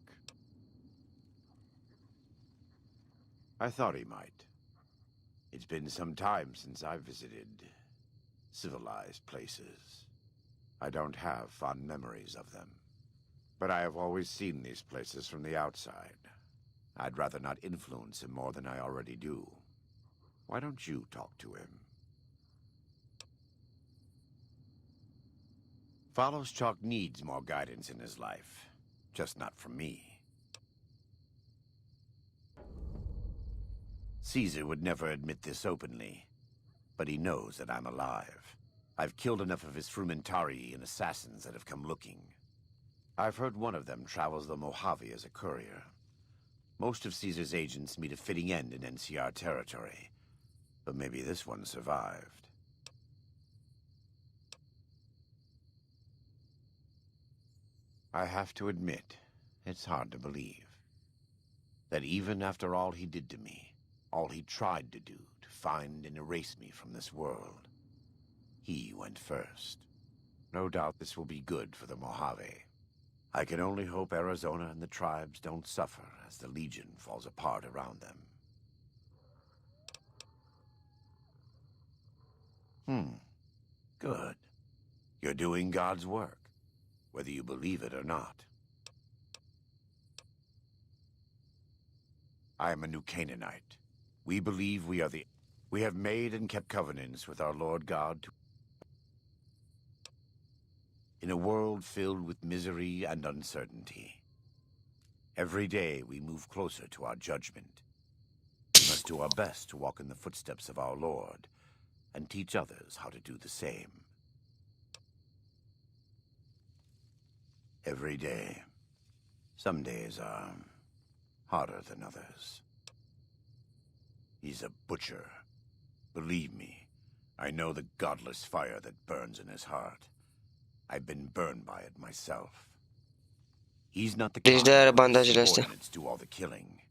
I thought he might. It's been some time since I've visited civilized places. I don't have fond memories of them. But I have always seen these places from the outside. I'd rather not influence him more than I already do. Why don't you talk to him? Follows Chalk needs more guidance in his life, just not from me. Caesar would never admit this openly, but he knows that I'm alive. I've killed enough of his frumentarii and assassins that have come looking. I've heard one of them travels the Mojave as a courier. Most of Caesar's agents meet a fitting end in NCR territory, but maybe this one survived. I have to admit, it's hard to believe that even after all he did to me, all he tried to do to find and erase me from this world, he went first. No doubt this will be good for the Mojave. I can only hope Arizona and the tribes don't suffer as the Legion falls apart around them. Good. You're doing God's work, whether you believe it or not. I am a new Canaanite. We believe we have made and kept covenants with our Lord God in a world filled with misery and uncertainty. Every day we move closer to our judgment. We must do our best to walk in the footsteps of our Lord and teach others how to do the same. Every day. Some days are harder than others. He's a butcher. Believe me, I know the godless fire that burns in his heart. I've been burned by it myself. He's not the kind de where his bandajele astea. subordinates do all the killing.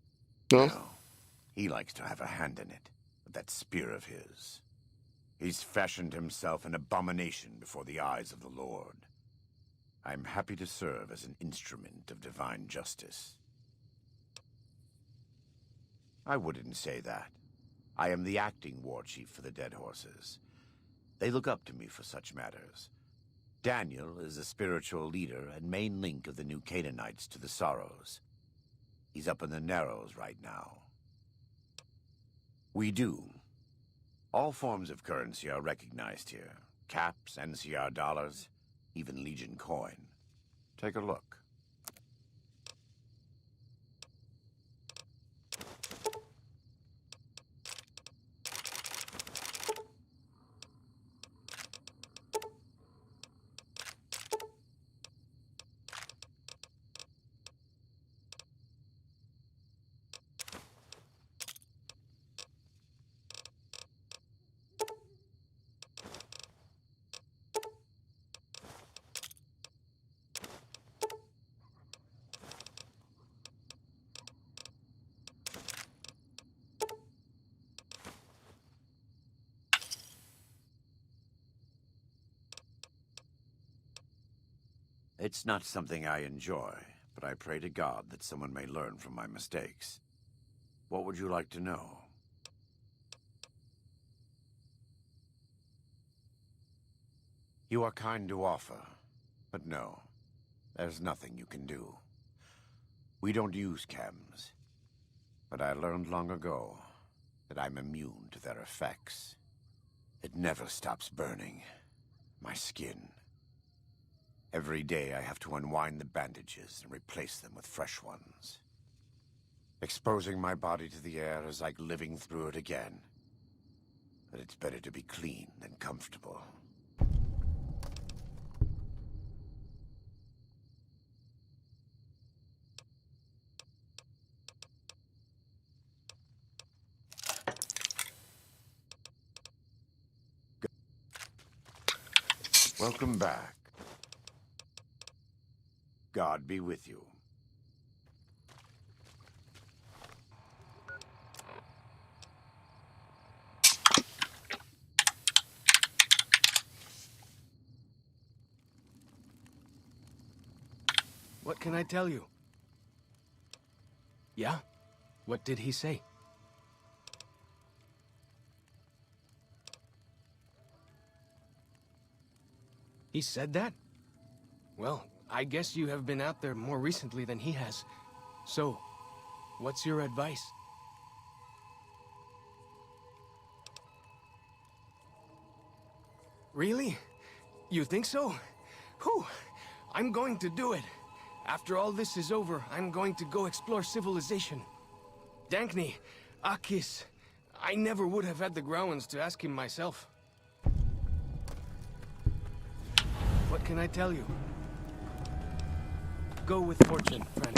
Nu? No, he likes to have a hand in it, with that spear of his. He's fashioned himself an abomination before the eyes of the Lord. I'm happy to serve as an instrument of divine justice. I wouldn't say that. I am the acting war chief for the Dead Horses. They look up to me for such matters. Daniel is the spiritual leader and main link of the new Canaanites to the Sorrows. He's up in the Narrows right now. We do. All forms of currency are recognized here. Caps, NCR dollars, even Legion coin. Take a look. It's not something I enjoy, but I pray to God that someone may learn from my mistakes. What would you like to know? You are kind to offer, but no, there's nothing you can do. We don't use chems, but I learned long ago that I'm immune to their effects. It never stops burning. My skin. Every day I have to unwind the bandages and replace them with fresh ones. Exposing my body to the air is like living through it again. But it's better to be clean than comfortable. Welcome back. God be with you. What can I tell you? Yeah? What did he say? He said that? Well, I guess you have been out there more recently than he has. So, what's your advice? Really? You think so? Whew! I'm going to do it. After all this is over, I'm going to go explore civilization. Dankney, Akis, I never would have had the growins to ask him myself. What can I tell you? Go with fortune, friend.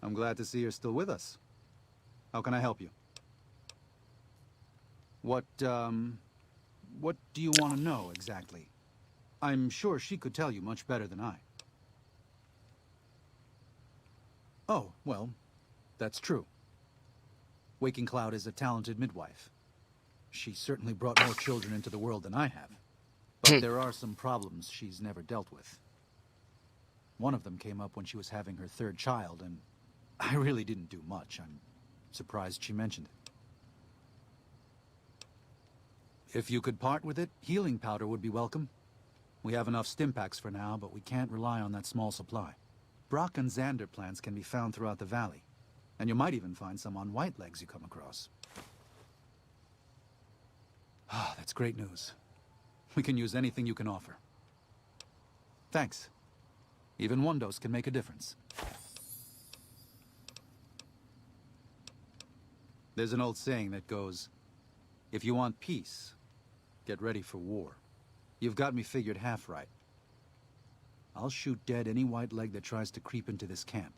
I'm glad to see you're still with us. How can I help you? What do you want to know exactly? I'm sure she could tell you much better than I. Oh, well, that's true. Waking Cloud is a talented midwife. She certainly brought more children into the world than I have. But there are some problems she's never dealt with. One of them came up when she was having her third child, and I really didn't do much. I'm surprised she mentioned it. If you could part with it, healing powder would be welcome. We have enough stim packs for now, but we can't rely on that small supply. Brock and Xander plants can be found throughout the valley, and you might even find some on Whitelegs you come across. Ah, that's great news. We can use anything you can offer. Thanks. Even one dose can make a difference. There's an old saying that goes, if you want peace, get ready for war. You've got me figured half right. I'll shoot dead any white leg that tries to creep into this camp.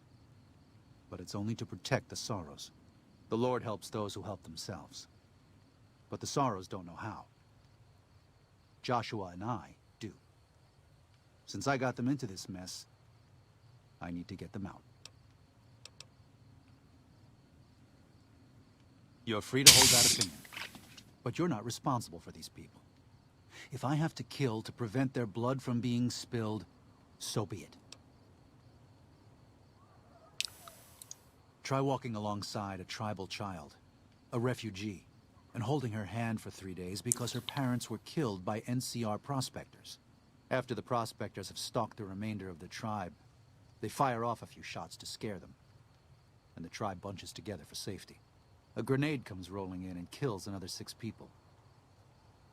But it's only to protect the Sorrows. The Lord helps those who help themselves. But the Sorrows don't know how. Joshua and I do. Since I got them into this mess, I need to get them out. You're free to hold that opinion. But you're not responsible for these people. If I have to kill to prevent their blood from being spilled, so be it. Try walking alongside a tribal child, a refugee, and holding her hand for 3 days because her parents were killed by NCR prospectors. After the prospectors have stalked the remainder of the tribe, they fire off a few shots to scare them, and the tribe bunches together for safety. A grenade comes rolling in and kills another 6 people.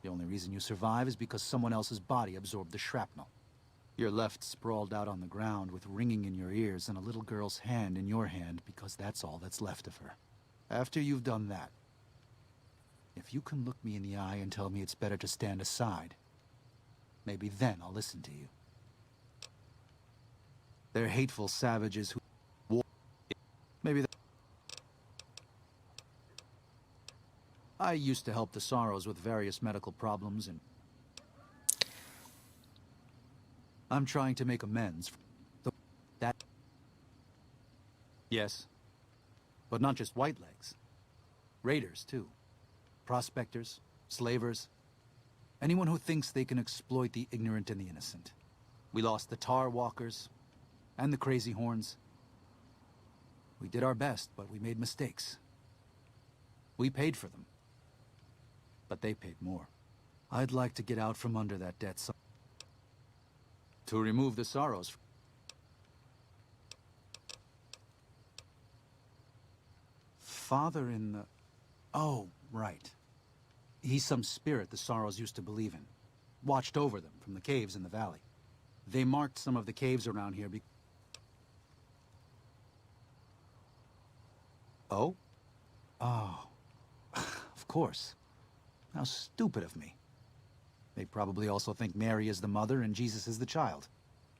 The only reason you survive is because someone else's body absorbed the shrapnel. You're left sprawled out on the ground with ringing in your ears and a little girl's hand in your hand because that's all that's left of her. After you've done that, if you can look me in the eye and tell me it's better to stand aside, maybe then I'll listen to you. They're hateful savages who... Maybe that... I used to help the Sorrows with various medical problems, and I'm trying to make amends for that. Yes, but not just Whitelegs. Raiders, too. Prospectors, slavers, anyone who thinks they can exploit the ignorant and the innocent. We lost the Tar Walkers and the Crazy Horns. We did our best, but we made mistakes. We paid for them. But they paid more. I'd like to get out from under that debt to remove the Sorrows. Father in the... Oh, right. He's some spirit the Sorrows used to believe in. Watched over them from the caves in the valley. They marked some of the caves around here Oh? Oh. Of course. How stupid of me. They probably also think Mary is the mother and Jesus is the child.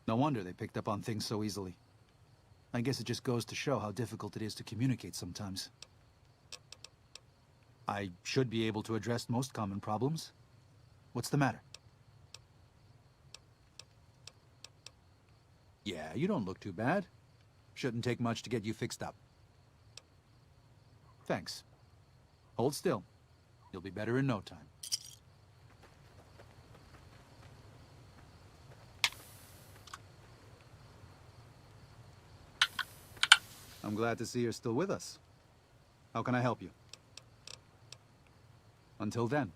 No wonder they picked up on things so easily. I guess it just goes to show how difficult it is to communicate sometimes. I should be able to address most common problems. What's the matter? Yeah, you don't look too bad. Shouldn't take much to get you fixed up. Thanks. Hold still. You'll be better in no time. I'm glad to see you're still with us. How can I help you? Until then.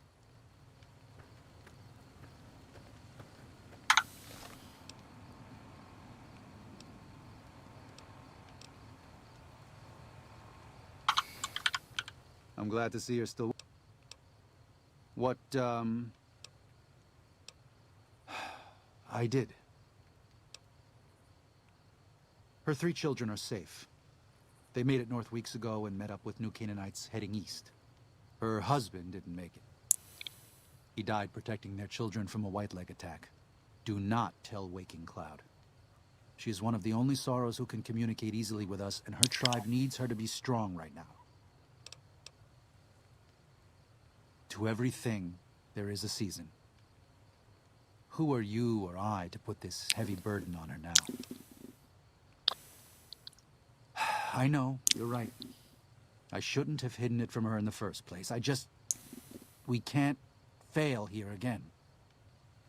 I'm glad to see you're still... What, I did. Her 3 children are safe. They made it north weeks ago and met up with New Canaanites heading east. Her husband didn't make it. He died protecting their children from a white leg attack. Do not tell Waking Cloud. She is one of the only Sorrows who can communicate easily with us, and her tribe needs her to be strong right now. To everything, there is a season. Who are you or I to put this heavy burden on her now? I know, you're right. I shouldn't have hidden it from her in the first place. We can't fail here again.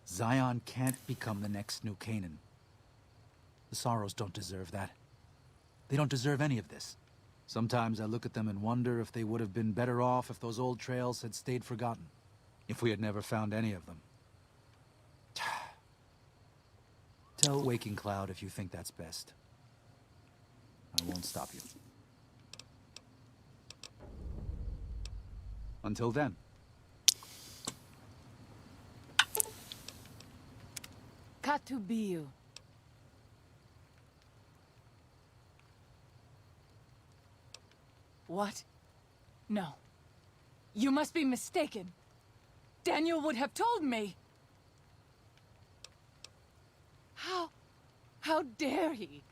Zion can't become the next New Canaan. The Sorrows don't deserve that. They don't deserve any of this. Sometimes I look at them and wonder if they would have been better off if those old trails had stayed forgotten. If we had never found any of them. Tell Waking Cloud if you think that's best. I won't stop you. Until then. Katubiu. What? No. You must be mistaken. Daniel would have told me. How dare he?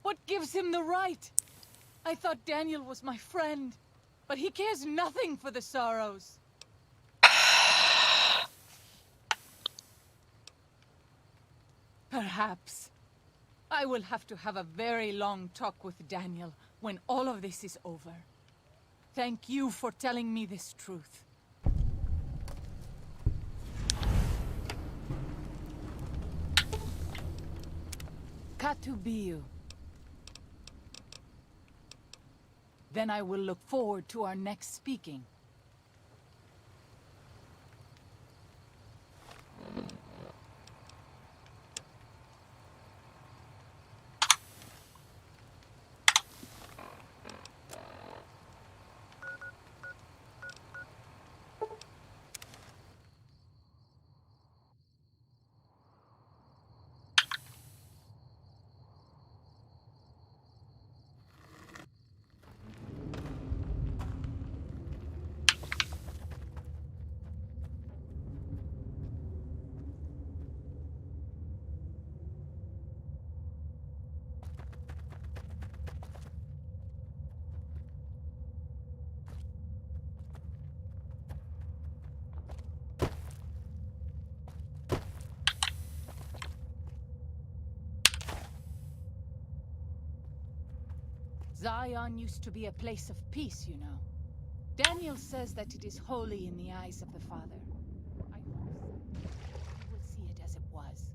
What gives him the right? I thought Daniel was my friend, but he cares nothing for the Sorrows. Perhaps. I will have to have a very long talk with Daniel when all of this is over. Thank you for telling me this truth. Katubiu. Then I will look forward to our next speaking. Zion used to be a place of peace, you know. Daniel says that it is holy in the eyes of the Father. I hope you will see it as it was.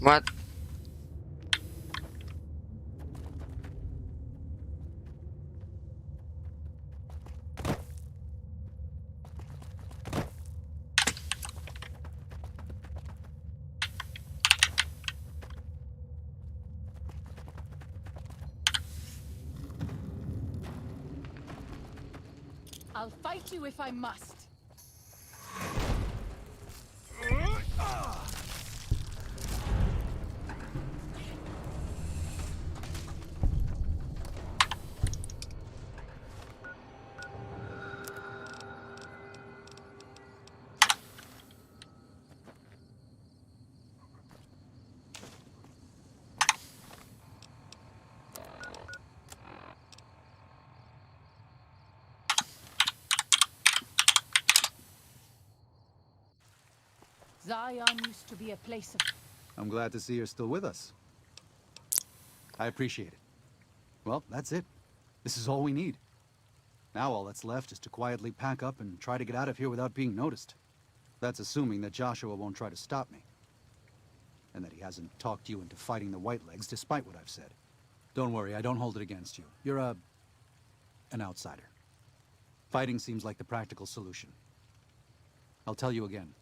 What? I'll fight you if I must. Zion used to be a place of... I'm glad to see you're still with us. I appreciate it. Well, that's it. This is all we need. Now all that's left is to quietly pack up and try to get out of here without being noticed. That's assuming that Joshua won't try to stop me. And that he hasn't talked you into fighting the Whitelegs despite what I've said. Don't worry, I don't hold it against you. You're an outsider. Fighting seems like the practical solution. I'll tell you again.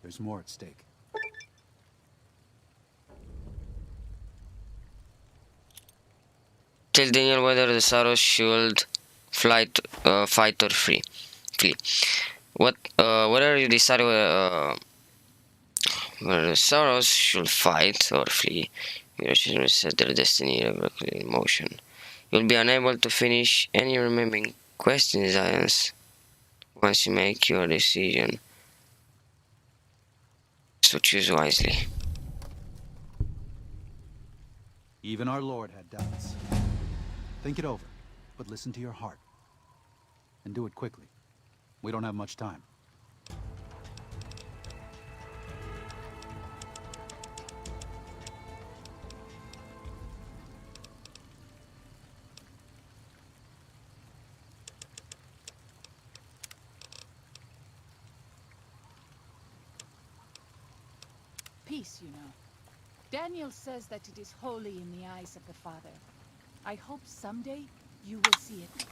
There's more at stake. Tell Daniel whether the Saros should fight or flee. Whether you decide whether the Saros should fight or flee, your children set their destiny irrevocably in motion. You'll be unable to finish any remaining quest in Zion's once you make your decision. So choose wisely. Even our Lord had doubts. Think it over, but listen to your heart. And do it quickly. We don't have much time. Peace, you know. Daniel says that it is holy in the eyes of the Father. I hope someday you will see it.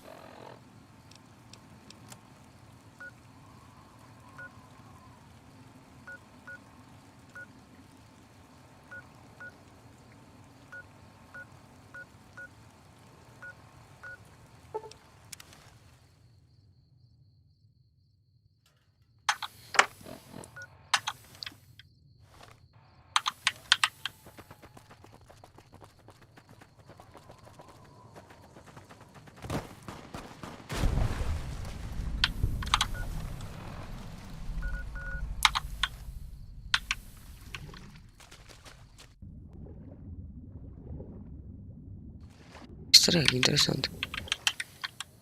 Easter egg, interesant.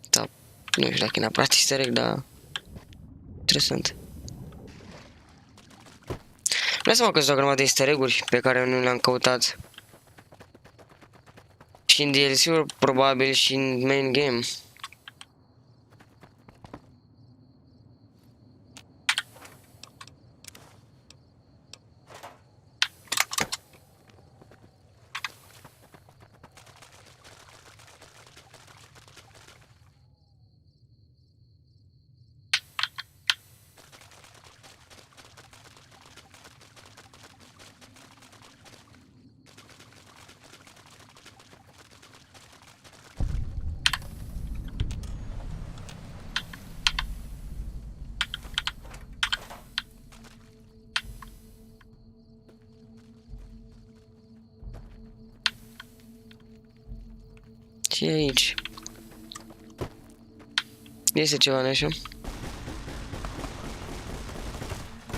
Da, nu știu dacă e neapărat easter egg, dar interesant. Nu seama că sunt o grămadă de easter egg-uri pe care nu le-am căutat. Și în DLC-uri, probabil, și în main game. Ce e aici? Este ceva în așa?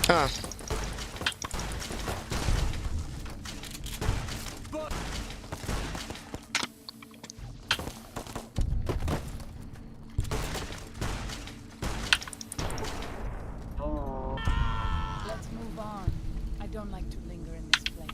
Ah. Let's move on. I don't like to linger in this place.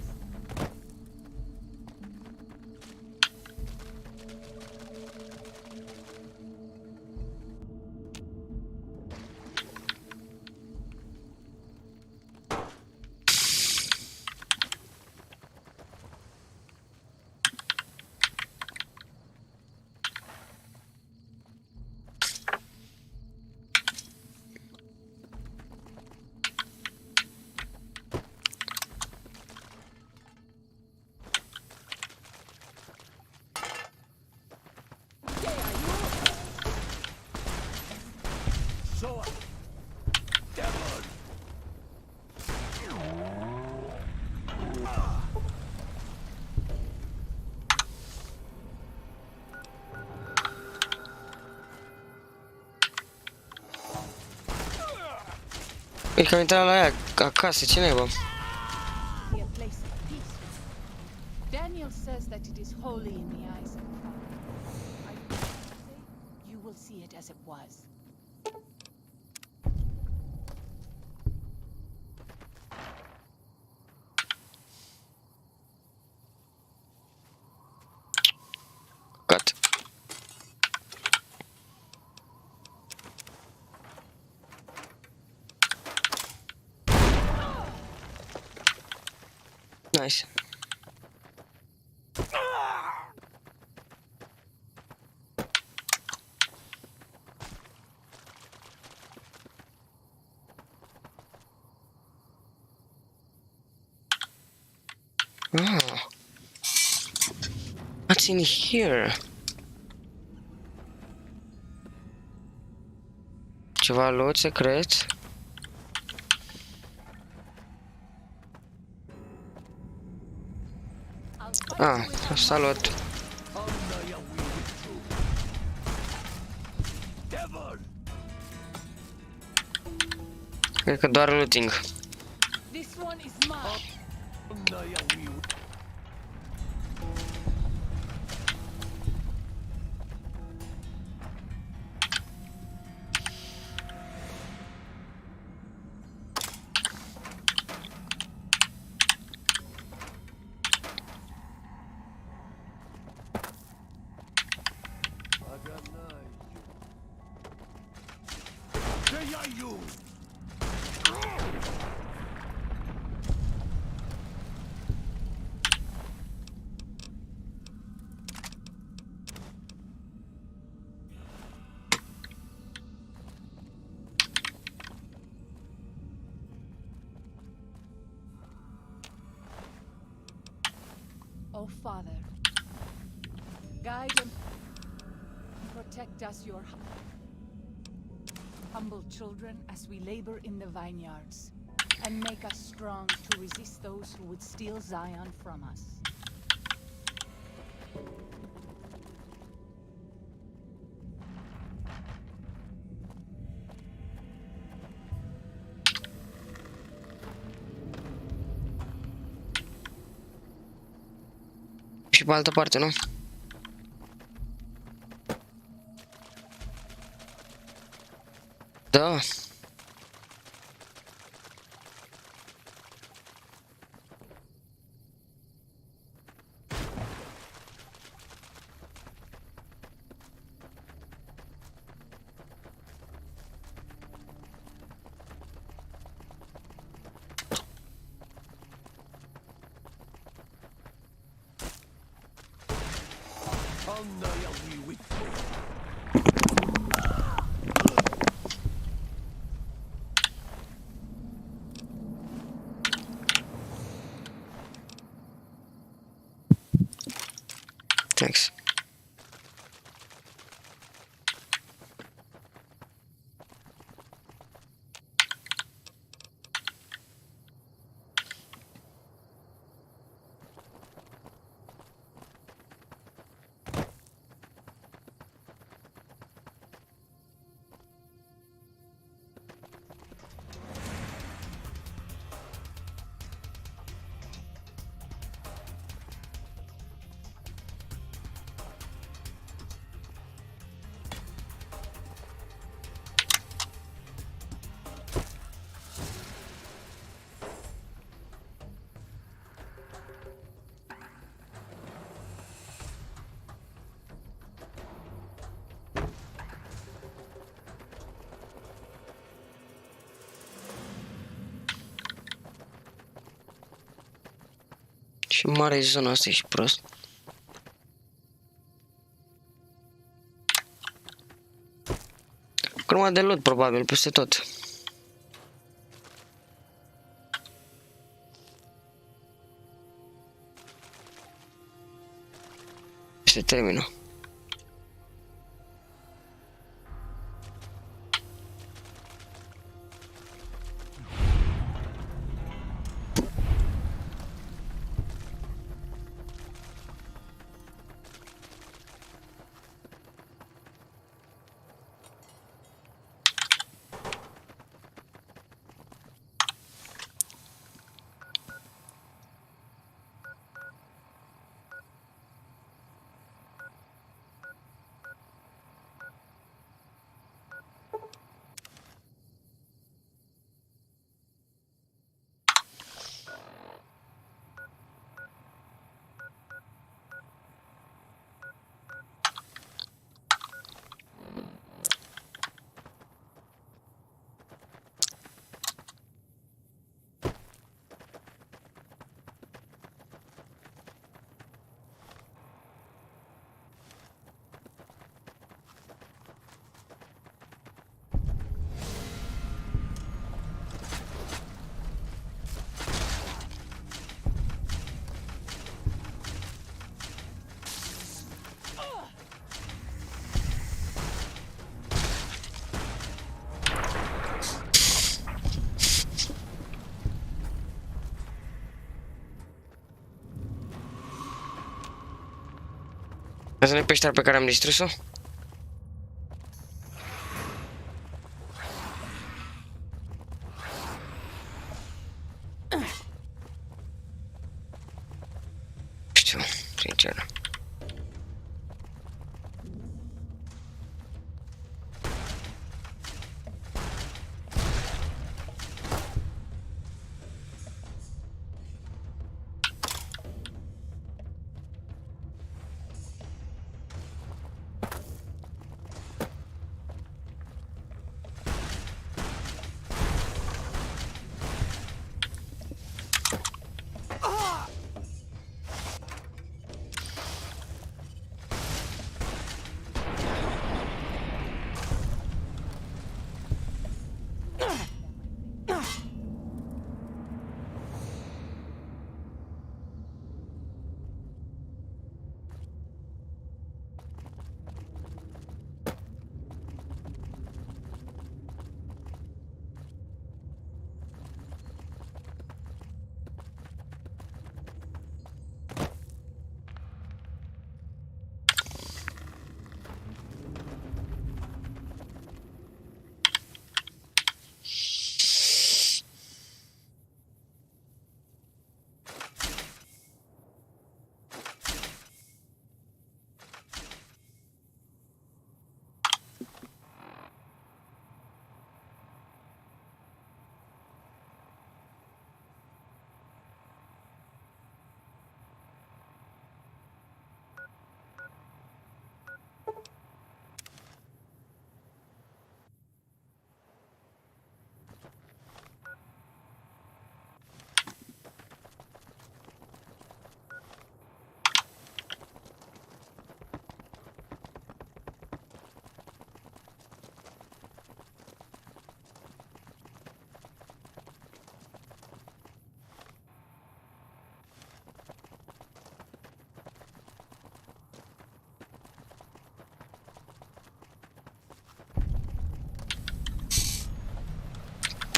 E că am intrat la ea acasă, ce naiba? Be a place of peace. Daniel says that it is holy in the eyes of God. I say you will see it as it was. Cut. Nice. Ah. What's in here? Ceva lot secret? Ah, salut. Cred că doar looting. This one is mine. Oh, Father, guide and protect us, your humble children, as we labor in the vineyards, and make us strong to resist those who would steal Zion from us. Și pe altă parte, nu? Da. Thanks. Și mare e zona asta, ești prost. Croma de loot, probabil, peste tot. Se termină. Asta nu e peștera pe care am distrus-o? Știu, sincer.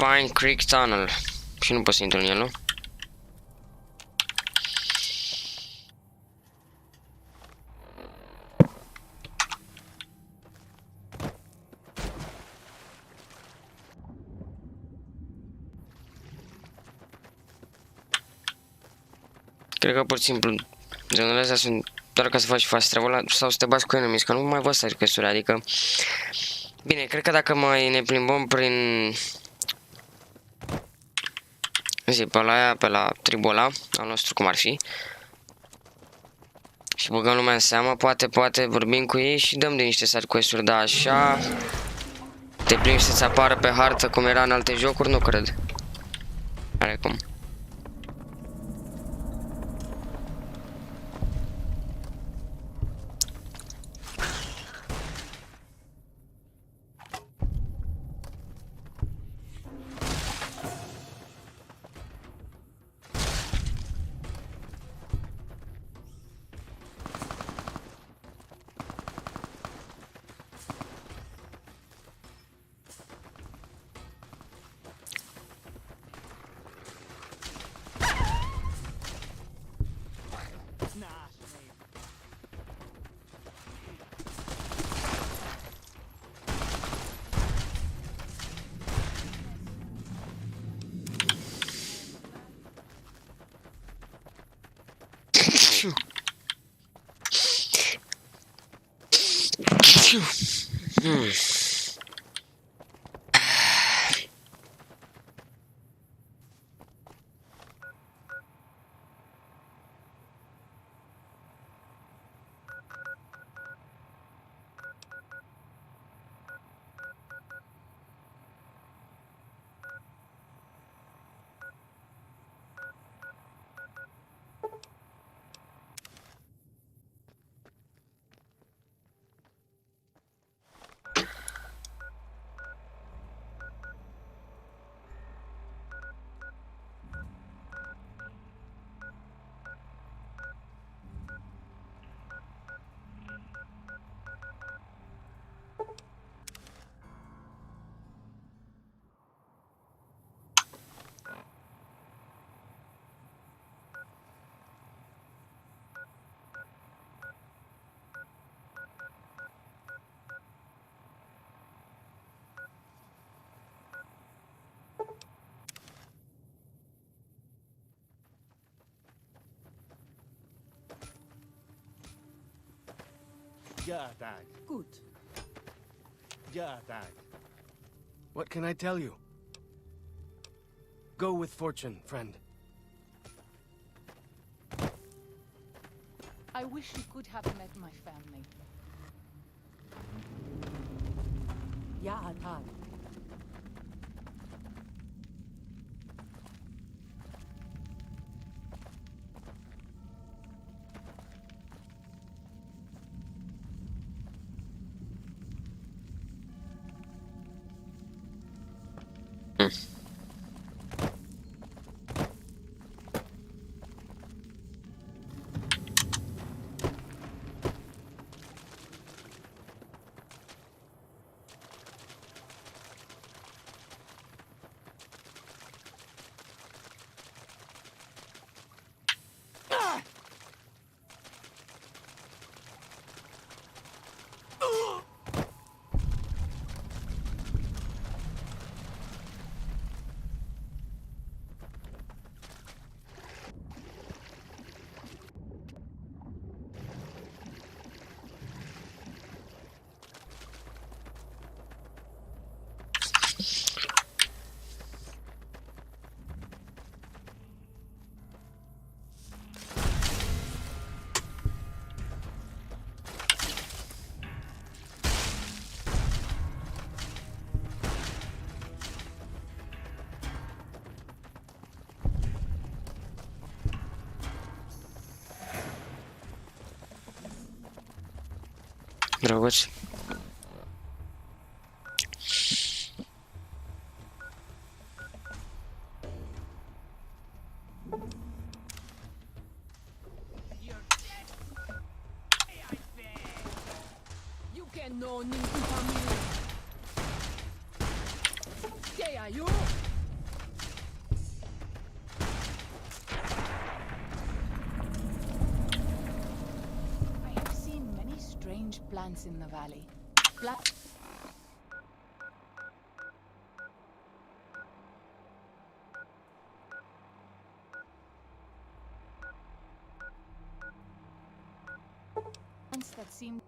Pine Creek Tunnel. Și nu pot să intru în el, nu? Cred că pur și simplu zonele astea sunt doar ca să faci fast travel sau să te bați cu enemies, că nu mai văd să quest-uri, adică... Bine, cred că dacă mai ne plimbăm prin... Zi, pe la aia, pe la tribul ăla, al nostru cum ar fi. Și băgăm lumea în seamă, poate vorbim cu ei și dăm de niște side quest-uri, dar așa... Te plimbi să-ți apară pe hartă cum era în alte jocuri, nu cred. Are cum. Good. What can I tell you? Go with fortune, friend. I wish you could have met my family. Ya Atag. Drăguț. You can know Ninku family. They are you. I have seen many strange plants in the valley. Plants that seem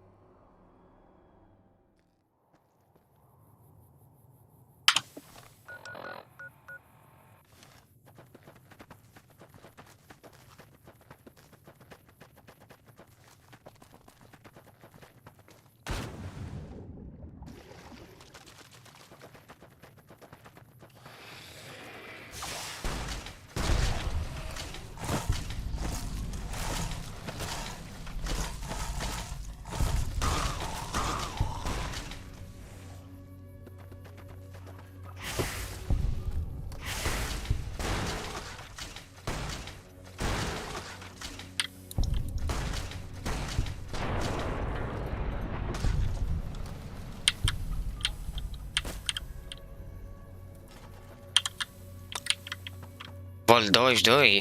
Vol 22.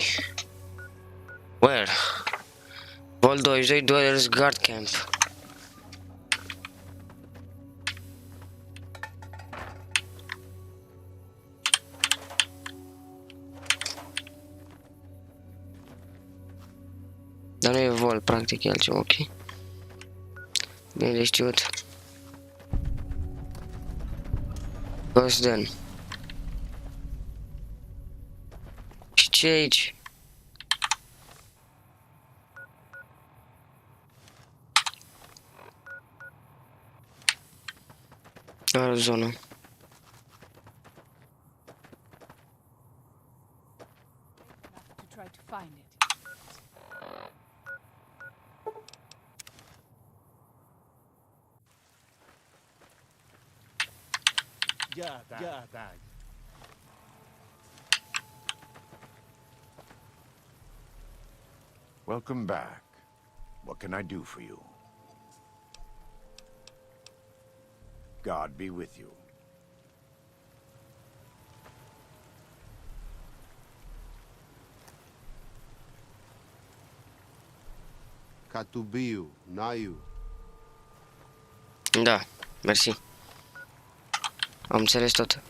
Where? Vol 22 Dwellers Guard Camp. Dar nu e vol, practic e altceva, ok? Bine de știut. Ghost Den. Și ce e aici? Doar o zonă. to try to find it. Welcome back. What can I do for you? God be with you. Catubiu, Naiu. Da, mersi. Am înțeles tot.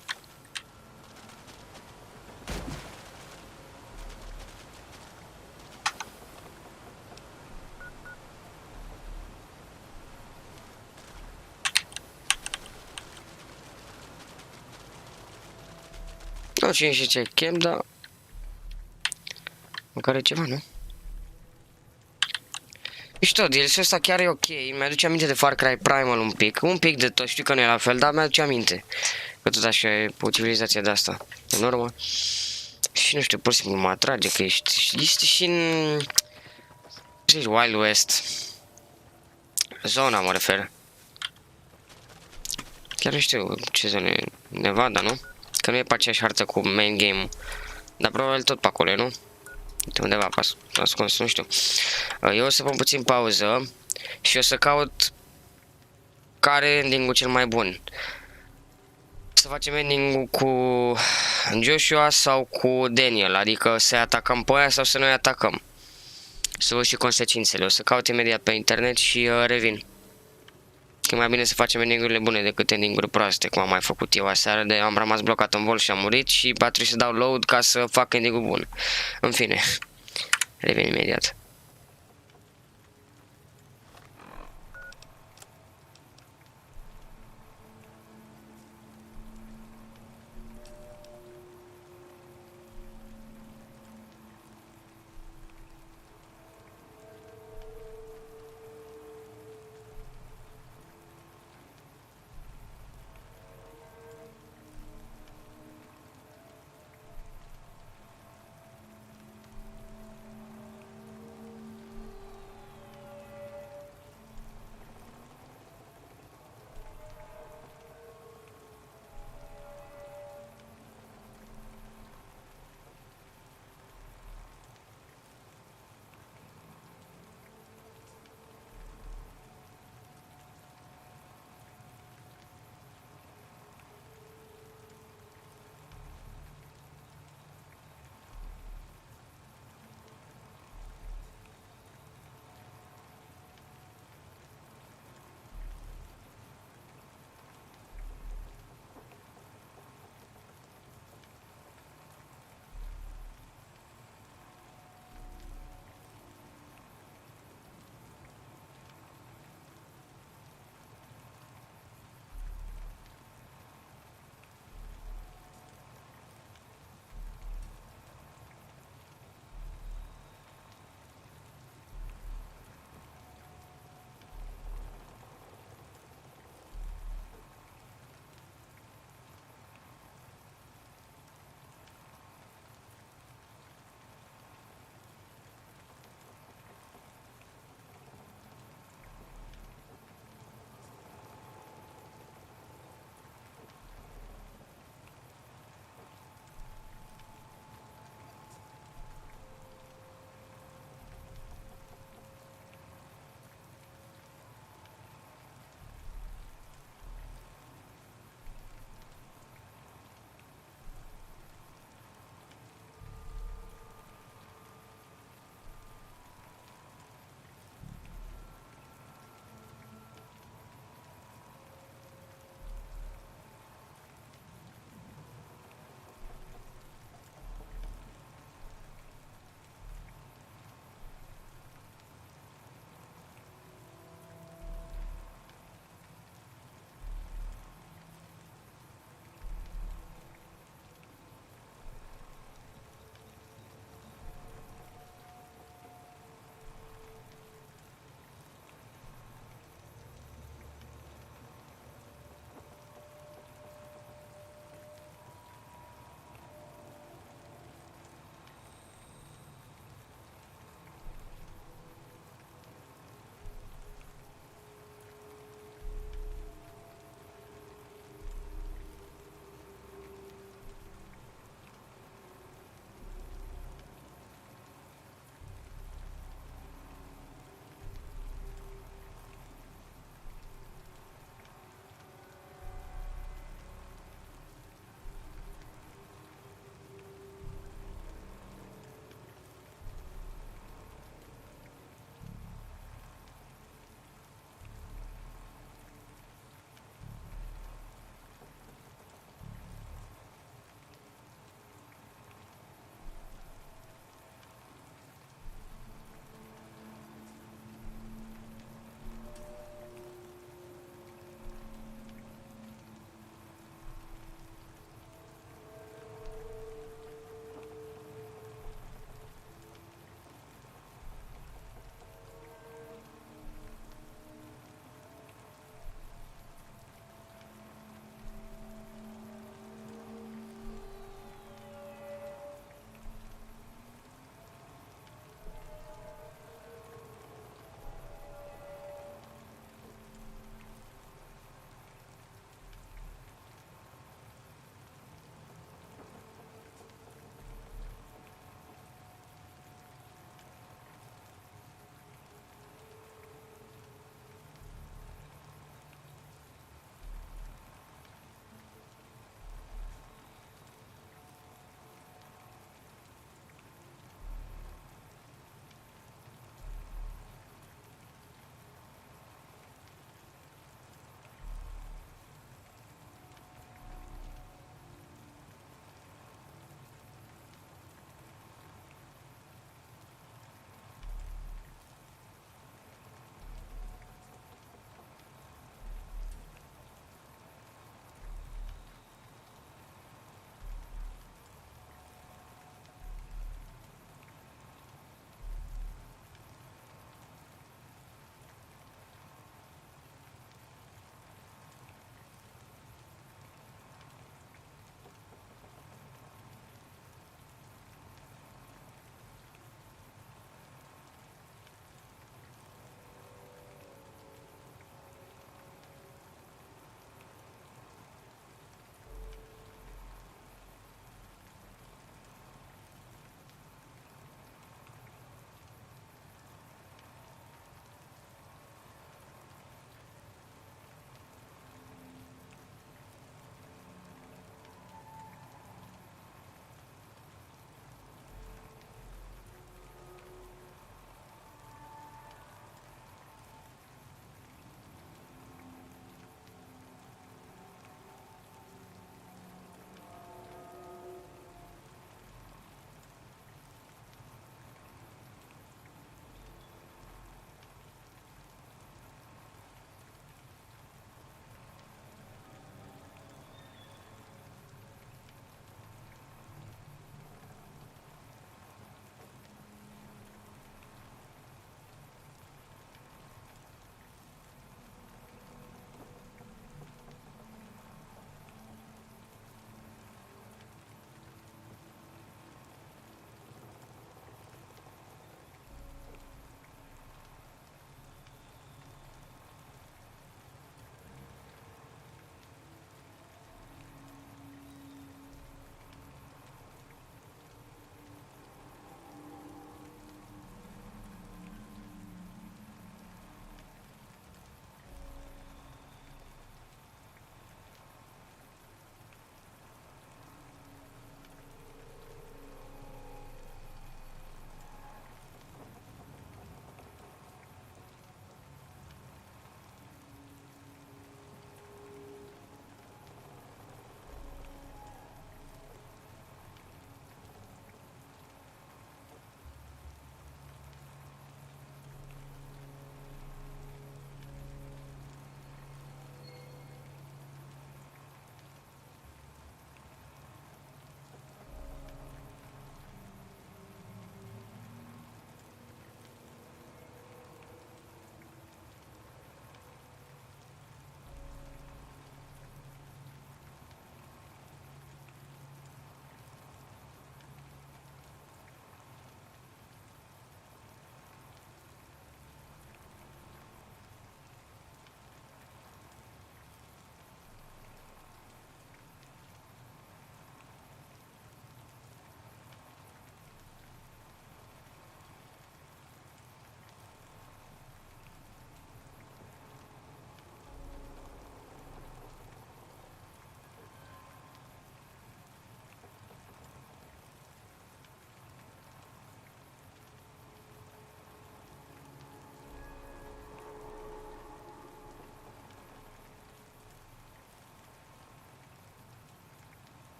Nu știu și ce chem, dar... Măcar e ceva, nu? Mișto, DLC-ul ăsta chiar e ok. Mi-aduce aminte de Far Cry Primal un pic. Un pic de tot, știu că nu e la fel, dar mi-aduce aminte. Că tot așa e o civilizație de asta. E normă. Și nu știu, pur și simplu mă atrage că ești și în... Zici, Wild West. Zona mă refer. Chiar nu știu ce zonă e. Nevada, nu? Că nu e pe aceeași hartă cu main game-ul. Dar probabil tot pe acolo, nu? De undeva ascuns, nu știu. Eu o să pun puțin pauză și o să caut care e ending-ul cel mai bun. Să facem ending-ul cu Joshua sau cu Daniel, adică să-i atacăm pe aia sau să noi atacăm. Să văd și consecințele. O să caut imediat pe internet și revin. E mai bine să facem ending-urile bune decât ending-uri proaste, cum am mai făcut eu aseară, de am rămas blocat în vol și am murit și a trebuit să dau load ca să fac ending-ul bun. În fine, revin imediat.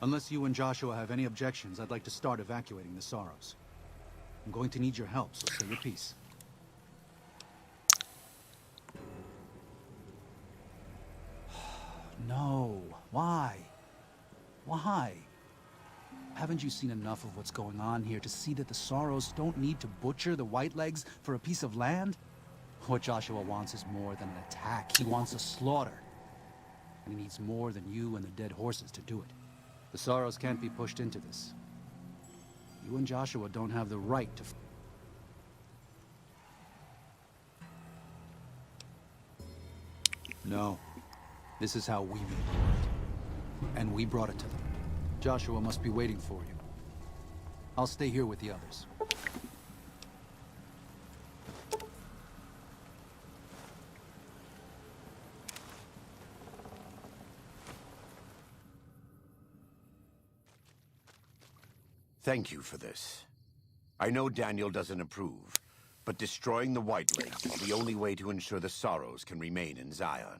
Unless you and Joshua have any objections, I'd like to start evacuating the Sorrows. I'm going to need your help, so say your piece. No. Why? Why? Haven't you seen enough of what's going on here to see that the Sorrows don't need to butcher the Whitelegs for a piece of land? What Joshua wants is more than an attack. He wants a slaughter. And he needs more than you and the dead horses to do it. The Sorrows can't be pushed into this. You and Joshua don't have the right to... No. This is how we view the world. And we brought it to them. Joshua must be waiting for you. I'll stay here with the others. Thank you for this. I know Daniel doesn't approve, but destroying the Whitelegs is the only way to ensure the Sorrows can remain in Zion.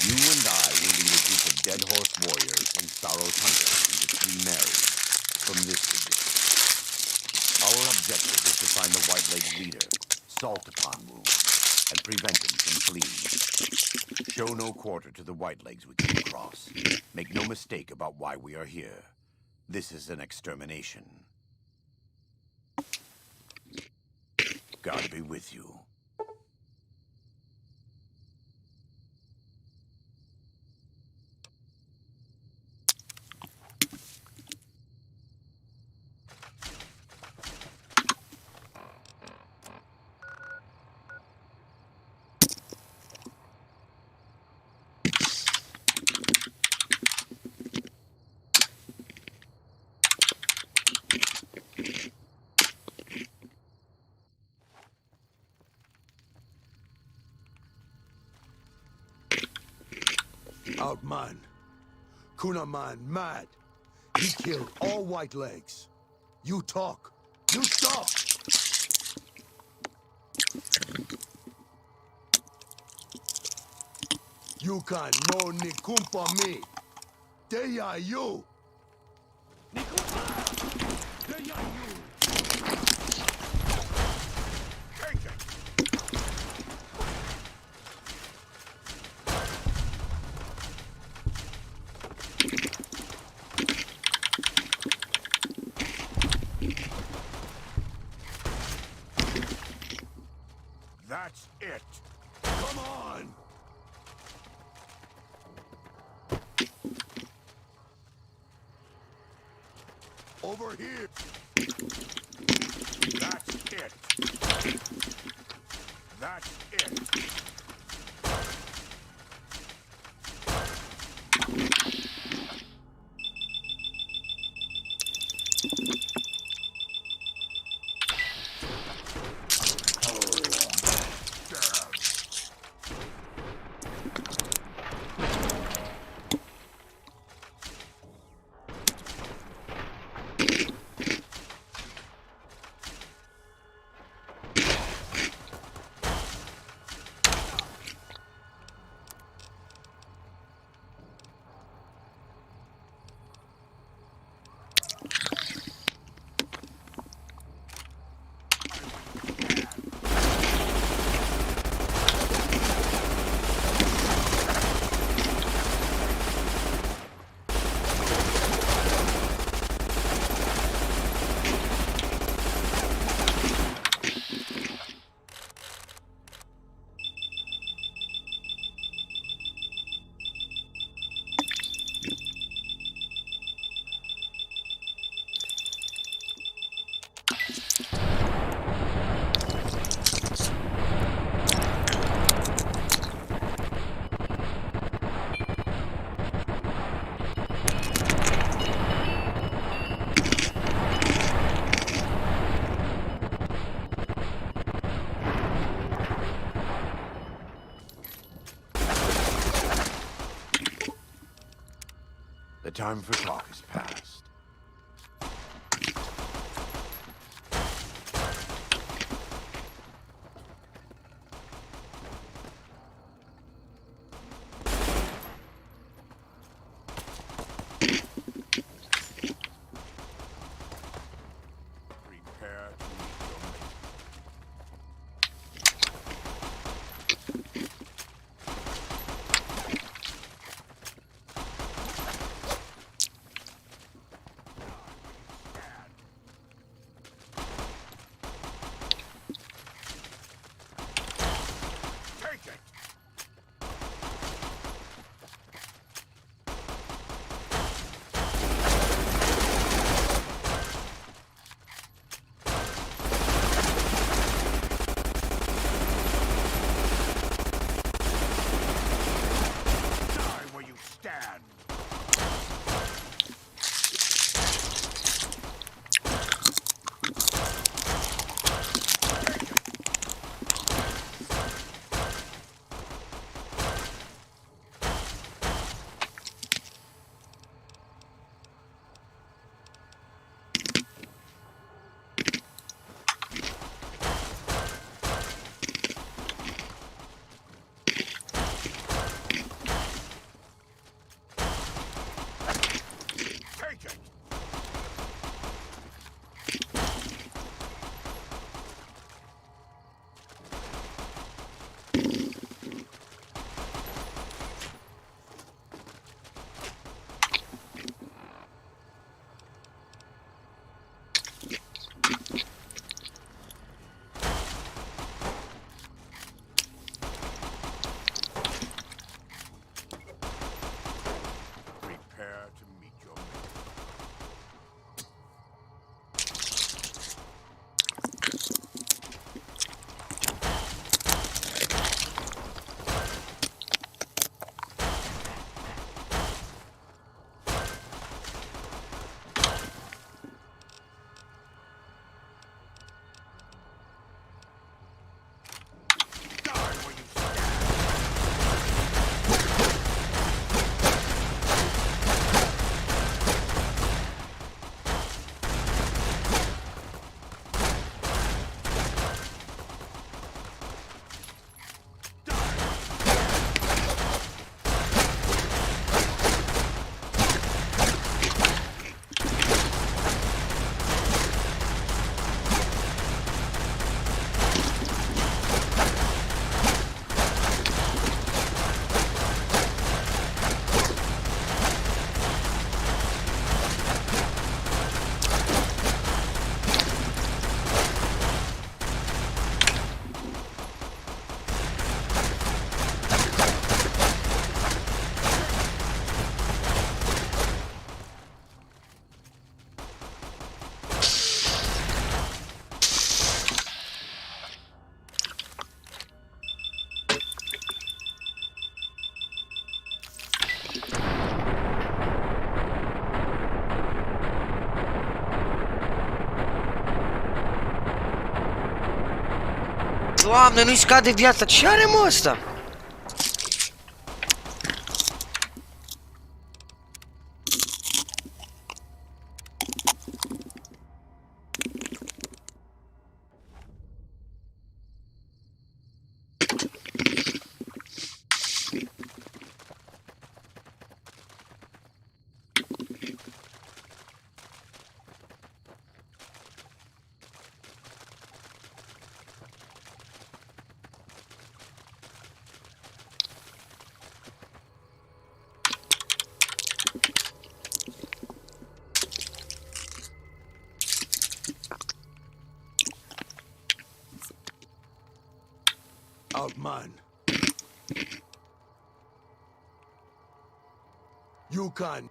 You and I will lead a group of dead horse warriors and Sorrows hunters into 3 Marys from this position. Our objective is to find the Whitelegs leader, Salt Upon Wound, and prevent him from fleeing. Show no quarter to the Whitelegs we come across. Make no mistake about why we are here. This is an extermination. God be with you. Outman. Kunaman mad. He killed all Whitelegs. You talk. You stop! JUCAM no nikumpa me. They are you. Nikumpa! They are you. Take it. That's it. Come on. Over here. That's it. That's it. The time for talk is past. Doamne, nu-i scade viața. Ce are, mă, ăsta? Out mine. JUCAM.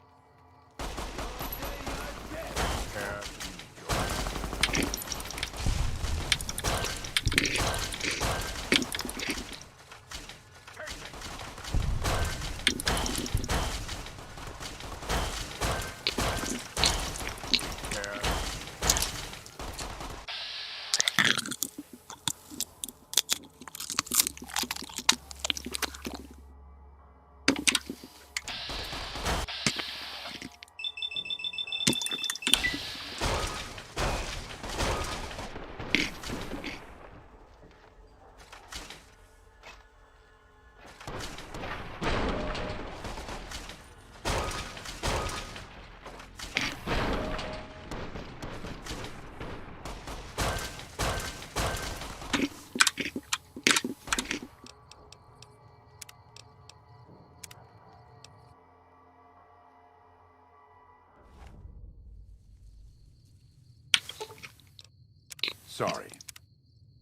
Sorry.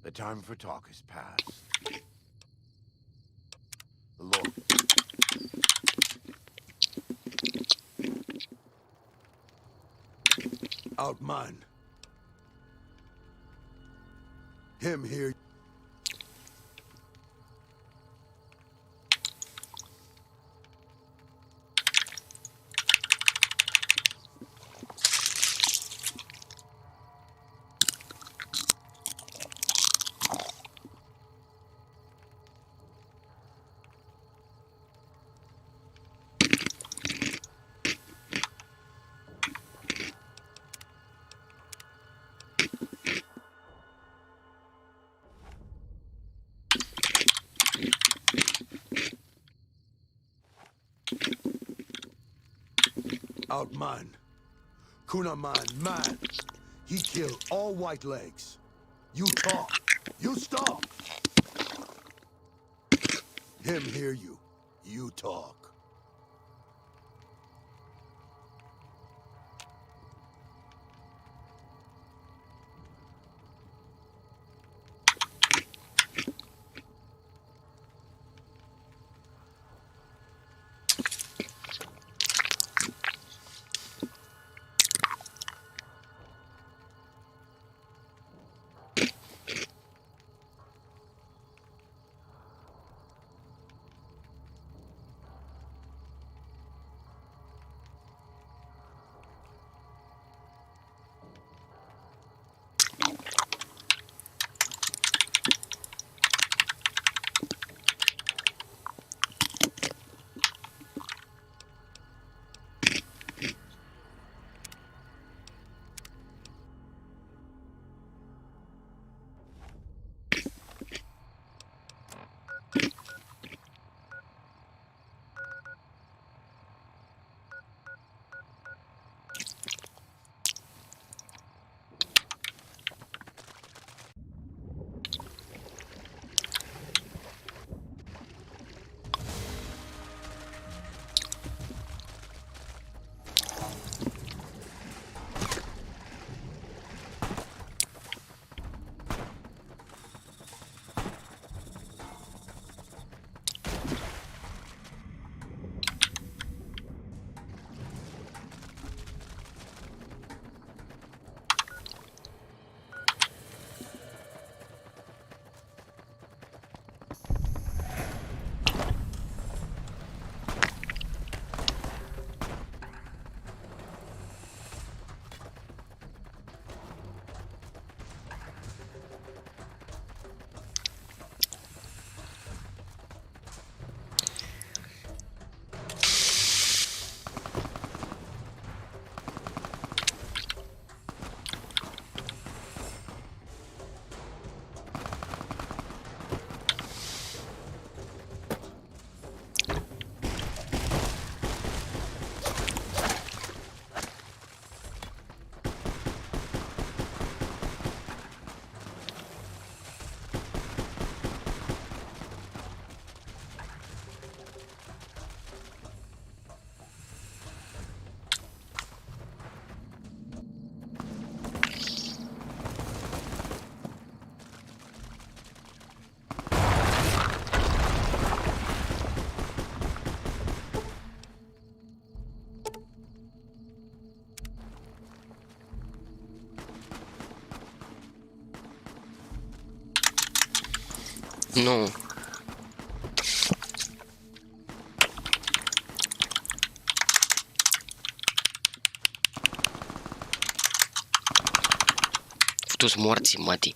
The time for talk has passed. The Lord... Out mine. Him here. Out mine. Kunaman, man. He killed all white legs. You talk. You stop. Him hear you. You talk. Nu. Futus morții, mătii.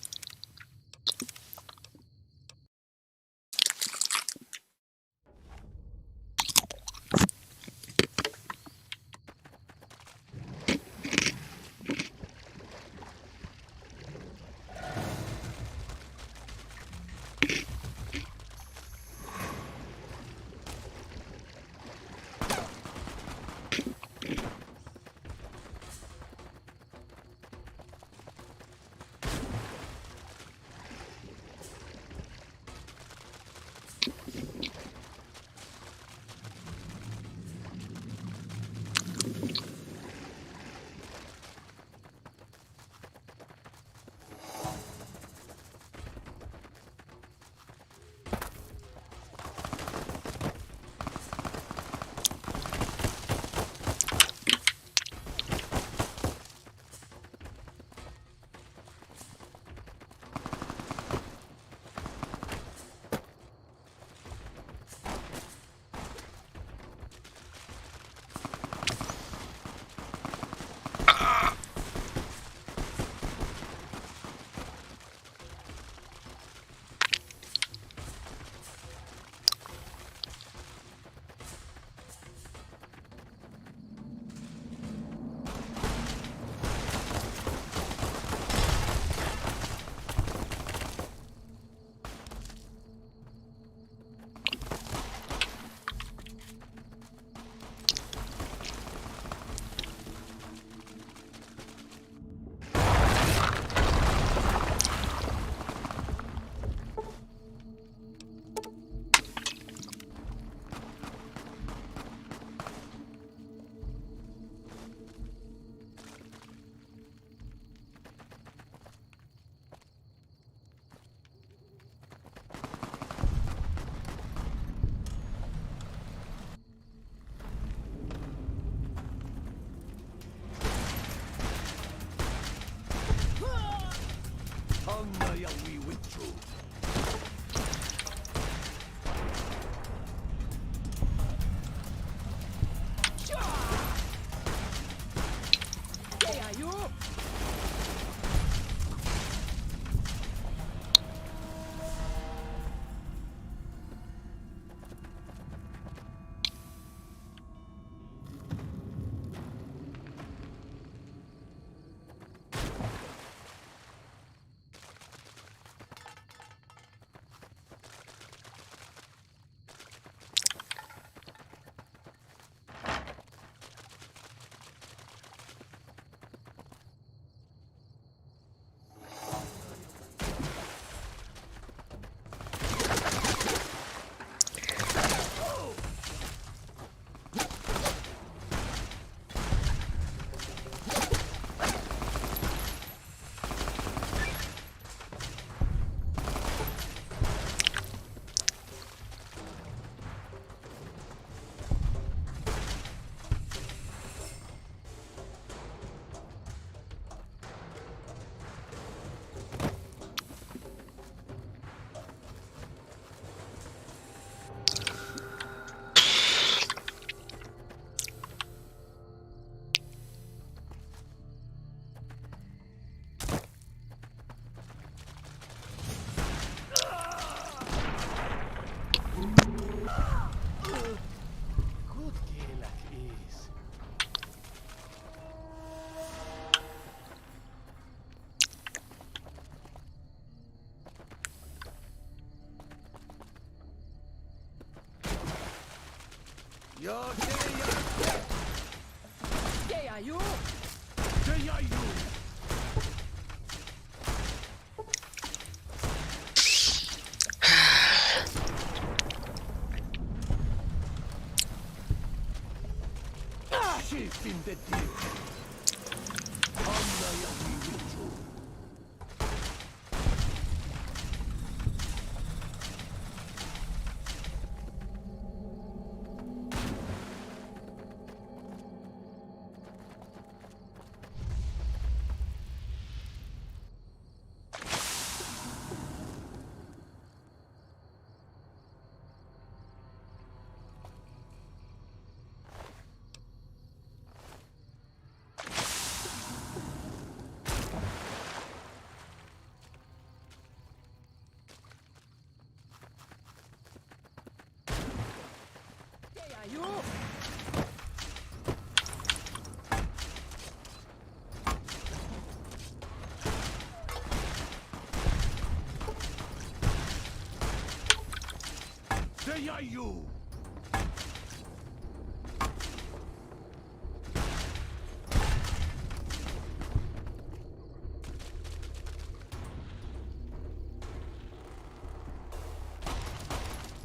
you!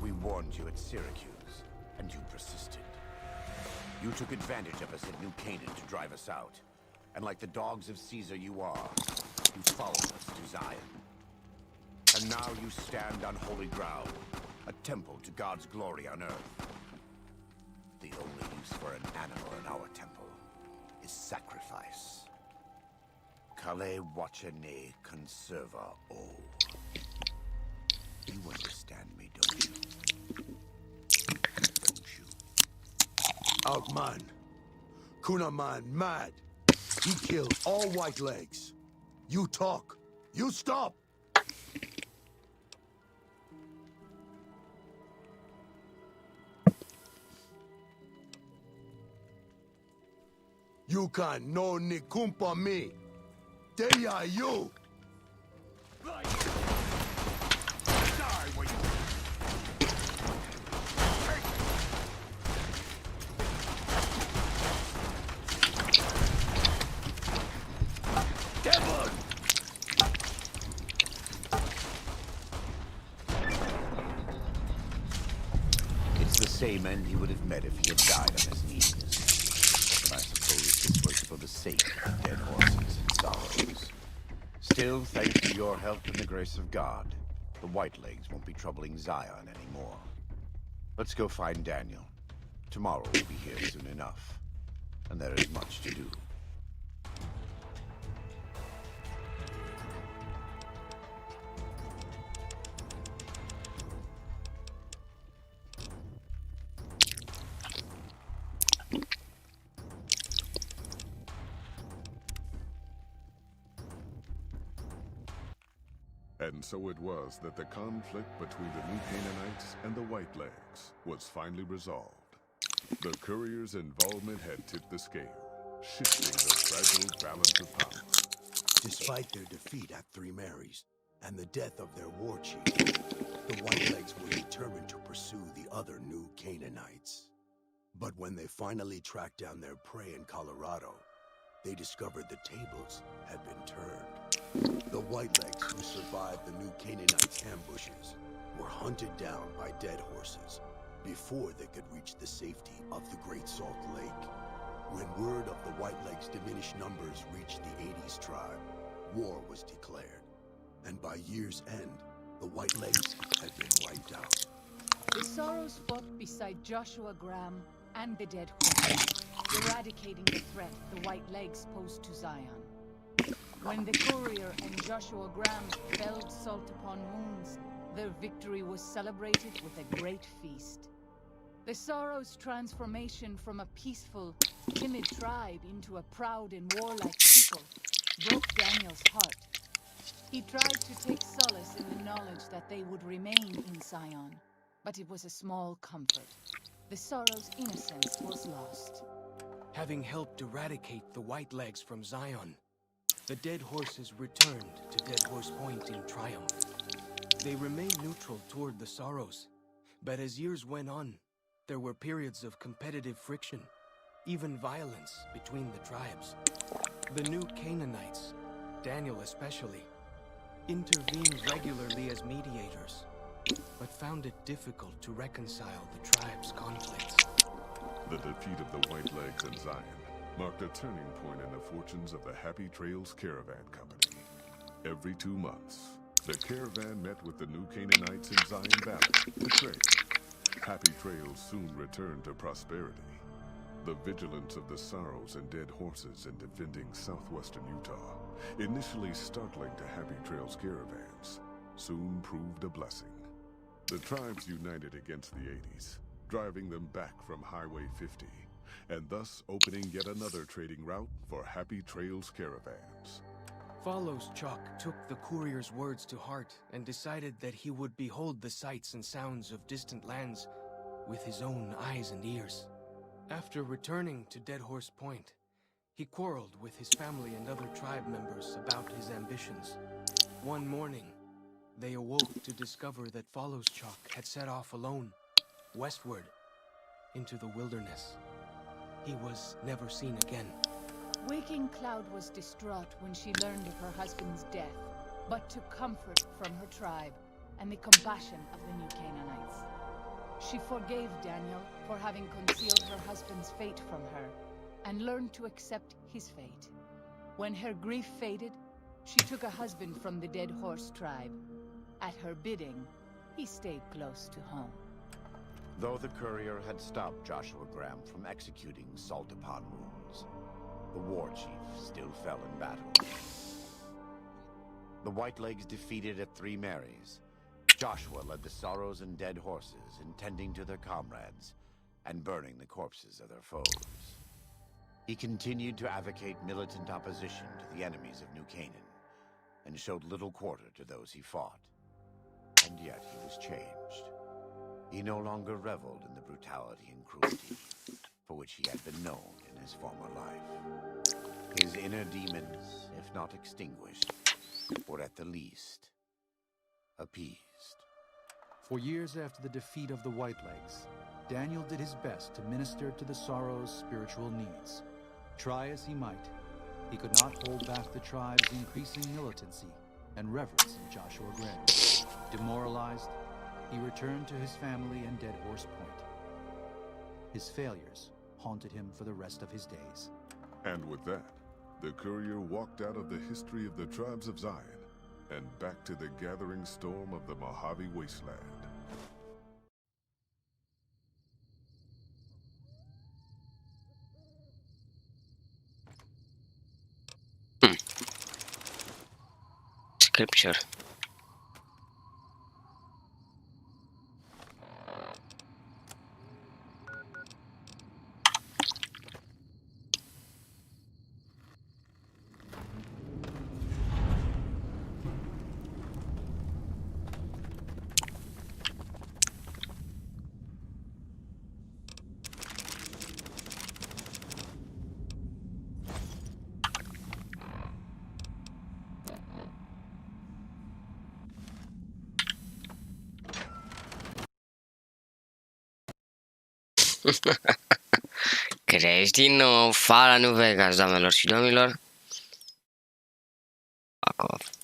We warned you at Syracuse, and you persisted. You took advantage of us at New Canaan to drive us out. And like the dogs of Caesar you are, you followed us to Zion. And now you stand on holy ground, a temple to God's glory on earth. The only use for an animal in our temple is sacrifice. Kale wachane conserva o. You understand me, don't you? Don't you? Outman. Kunaman mad. He killed all white legs. You talk. You stop. You can no ni kumpa me. Deya you. It's the same end he would have met if he had died on his knees. But I suppose this was for the sake of dead horses and sorrows. Still, thanks to your help and the grace of God, the Whitelegs won't be troubling Zion anymore. Let's go find Daniel. Tomorrow we'll be here soon enough. And there is much to do. And so it was that the conflict between the New Canaanites and the Whitelegs was finally resolved. The courier's involvement had tipped the scale, shifting the fragile balance of power. Despite their defeat at Three Marys and the death of their war chief, the Whitelegs were determined to pursue the other New Canaanites. But when they finally tracked down their prey in Colorado, they discovered the tables had been turned. The Whitelegs who survived the New Canaanites' ambushes were hunted down by dead horses before they could reach the safety of the Great Salt Lake. When word of the Whitelegs' diminished numbers reached the 80s tribe, war was declared. And by year's end, the Whitelegs had been wiped out. The Sorrows fought beside Joshua Graham and the Dead Horse, eradicating the threat the Whitelegs posed to Zion. When the courier and Joshua Graham felled Salt upon wounds, their victory was celebrated with a great feast. The Sorrows' transformation from a peaceful, timid tribe into a proud and warlike people broke Daniel's heart. He tried to take solace in the knowledge that they would remain in Zion, but it was a small comfort. The Sorrows' innocence was lost. Having helped eradicate the Whitelegs from Zion, the Dead Horses returned to Dead Horse Point in triumph. They remained neutral toward the Sorrows, but as years went on, there were periods of competitive friction, even violence between the tribes. The New Canaanites, Daniel especially, intervened regularly as mediators, but found it difficult to reconcile the tribe's conflicts. The defeat of the Whitelegs in Zion marked a turning point in the fortunes of the Happy Trails Caravan Company. Every 2 months, the caravan met with the New Canaanites in Zion Valley to trade. Happy Trails soon returned to prosperity. The vigilance of the Sorrows and Dead Horses in defending southwestern Utah, initially startling to Happy Trails caravans, soon proved a blessing. The tribes united against the 80s, driving them back from Highway 50, and thus opening yet another trading route for Happy Trails caravans. Follows Chalk took the courier's words to heart and decided that he would behold the sights and sounds of distant lands with his own eyes and ears. After returning to Dead Horse Point, he quarreled with his family and other tribe members about his ambitions. One morning, they awoke to discover that Followschalk had set off alone, westward, into the wilderness. He was never seen again. Waking Cloud was distraught when she learned of her husband's death, but took comfort from her tribe and the compassion of the New Canaanites. She forgave Daniel for having concealed her husband's fate from her, and learned to accept his fate. When her grief faded, she took a husband from the Dead Horse tribe. At her bidding, he stayed close to home. Though the courier had stopped Joshua Graham from executing Salt-Upon wounds, the war chief still fell in battle. The Whitelegs defeated at Three Marys. Joshua led the Sorrows and Dead Horses in tending to their comrades and burning the corpses of their foes. He continued to advocate militant opposition to the enemies of New Canaan and showed little quarter to those he fought. And yet he was changed. He no longer reveled in the brutality and cruelty for which he had been known in his former life. His inner demons, if not extinguished, were at the least appeased. For years after the defeat of the Whitelegs, Daniel did his best to minister to the Sorrows' spiritual needs. Try as he might, he could not hold back the tribe's increasing militancy and reverence in Joshua Graham. Demoralized, he returned to his family in Dead Horse Point. His failures haunted him for the rest of his days. And with that, the courier walked out of the history of the tribes of Zion and back to the gathering storm of the Mojave Wasteland. Scripture. Crești din nou Fallout New Vegas, doamnelor și domnilor. Fuck off.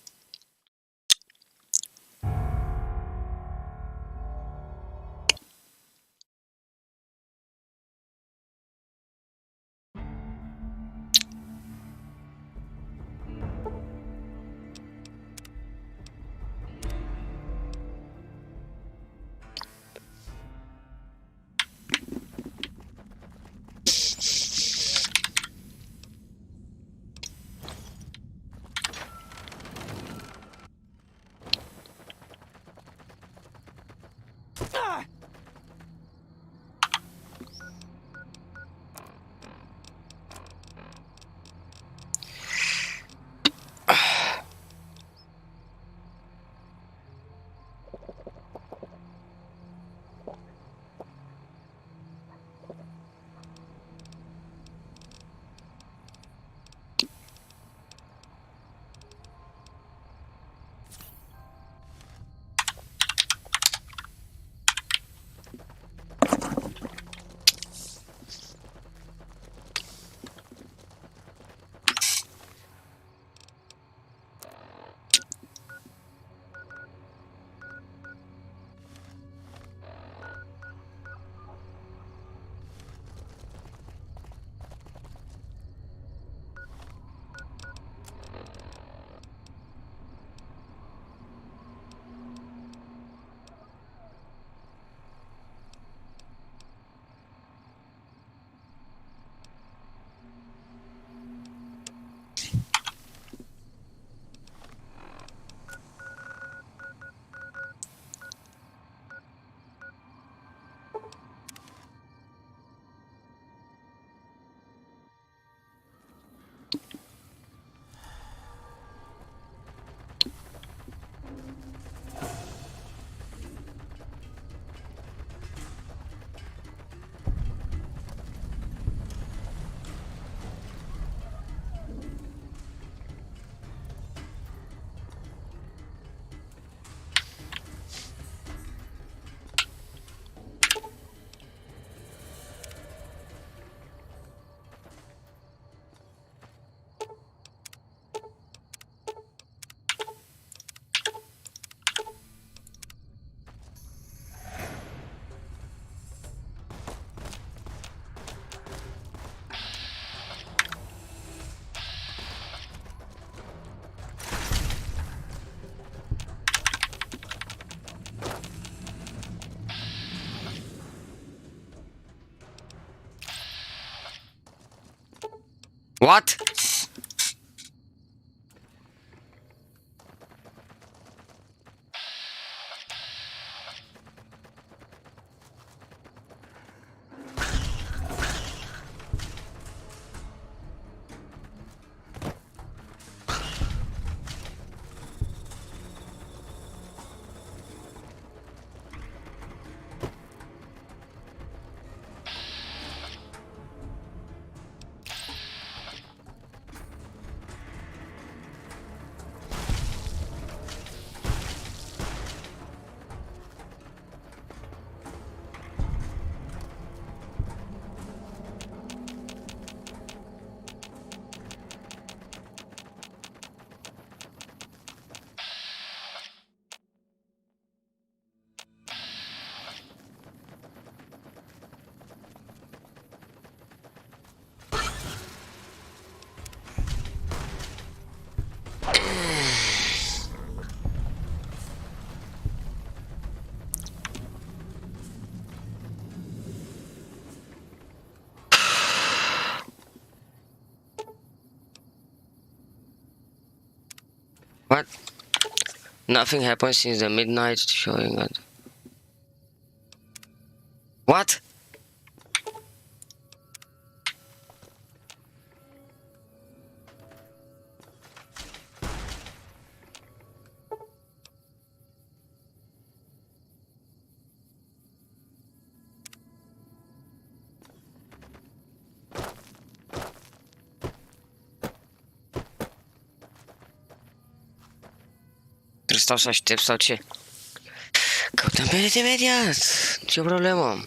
What? What? Nothing happened since the midnight showing it. What? Trebuie stau să aștept sau ce? Căutăm pe net imediat. Ce problemă?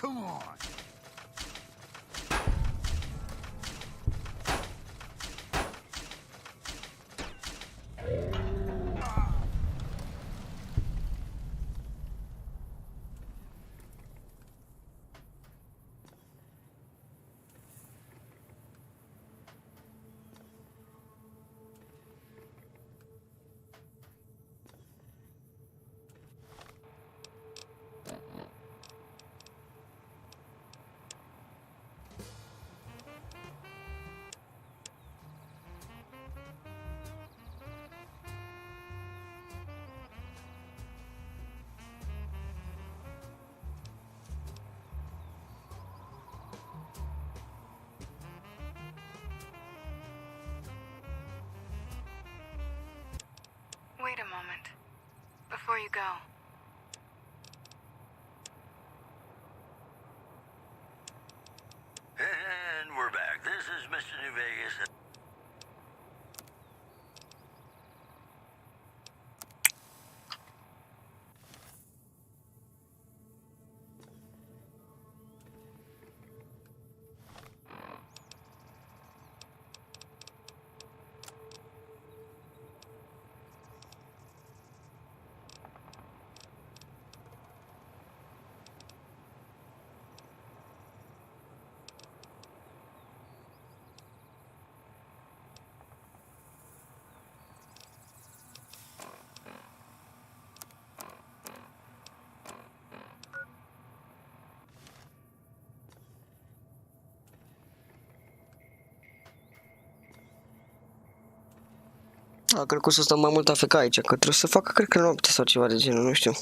Come on. Wait a moment. Before you go. And we're back. This is Mr. New Vegas. A, cred că o să stăm mai mult AFK aici, că trebuie să facă, cred că noapte sau ceva de genul, nu știu.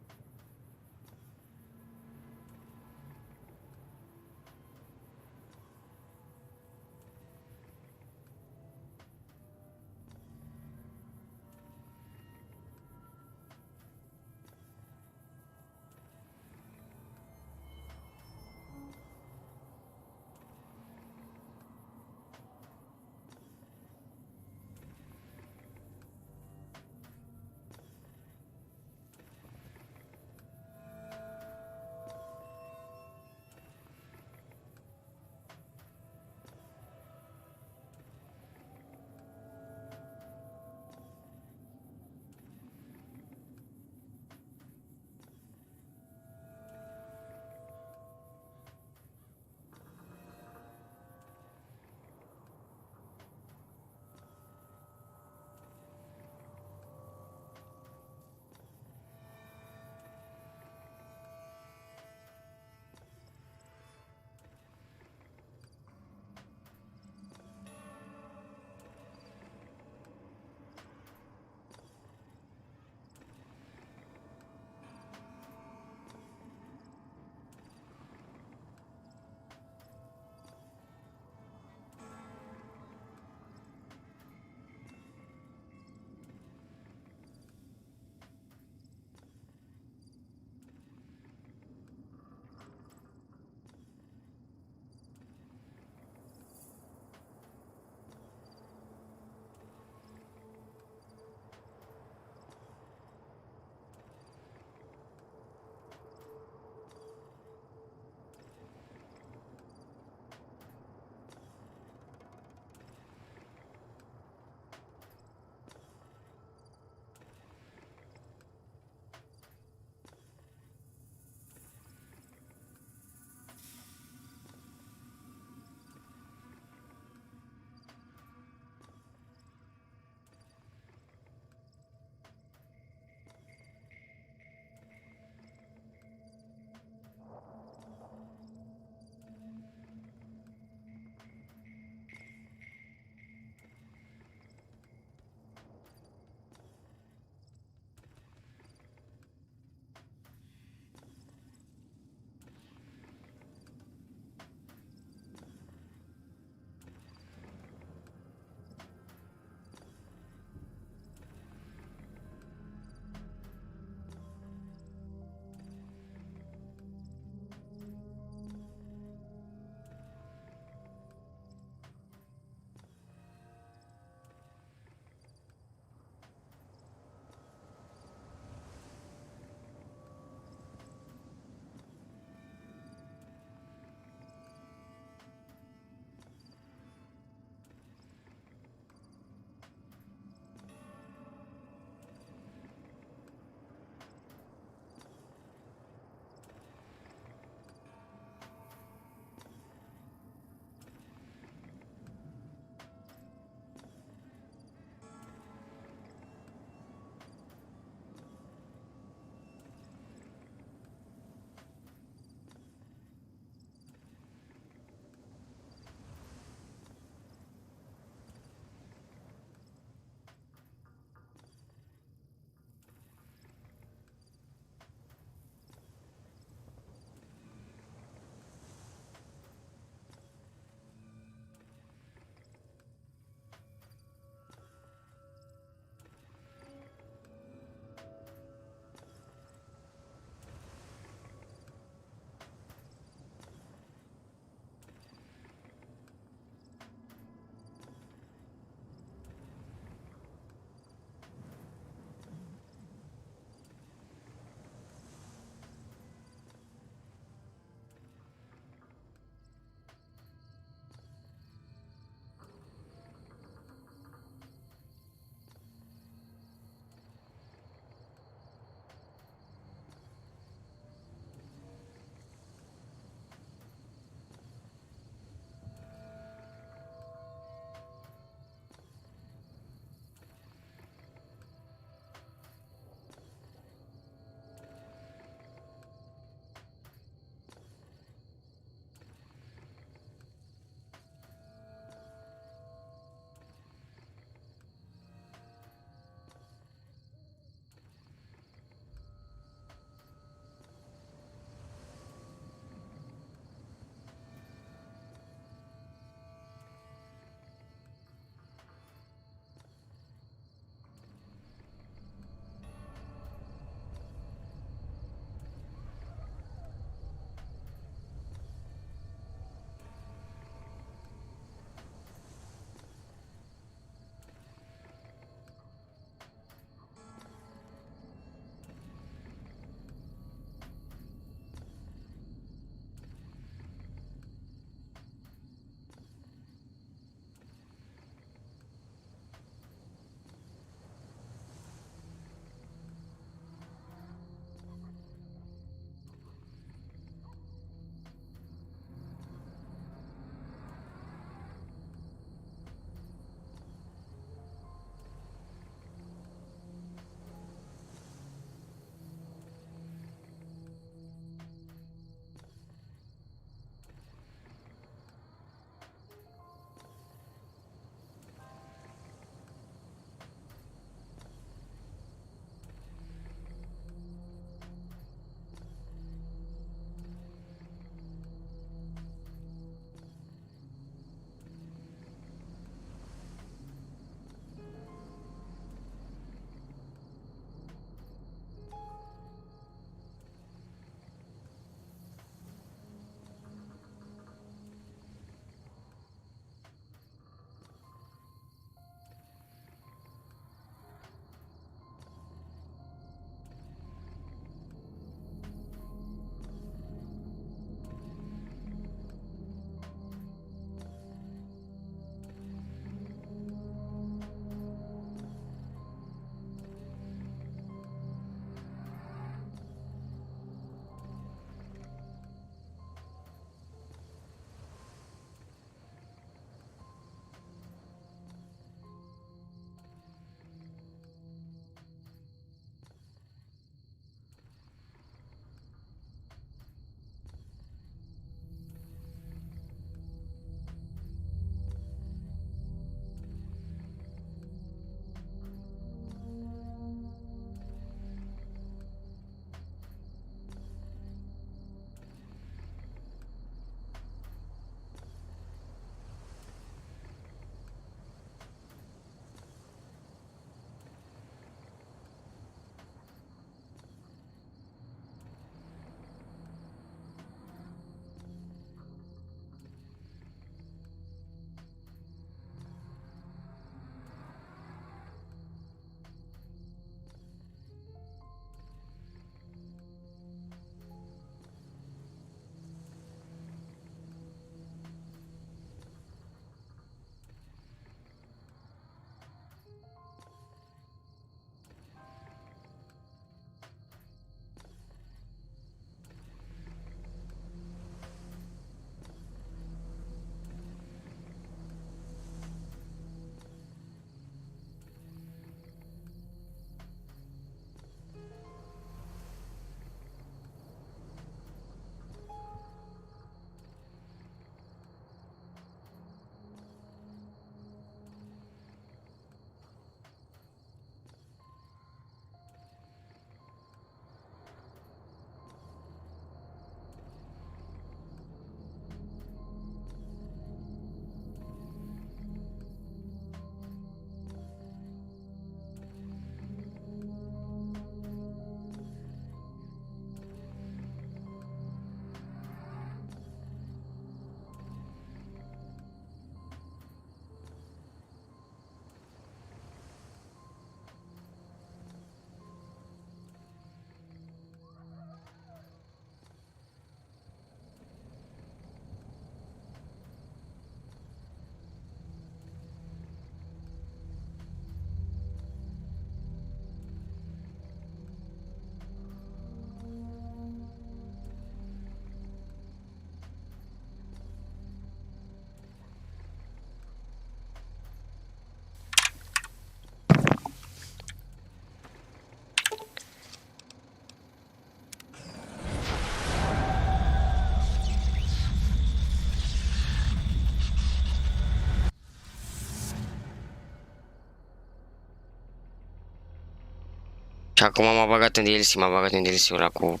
Și acum m-a băgat în DLC, m-a băgat în DLC-ul ăla cu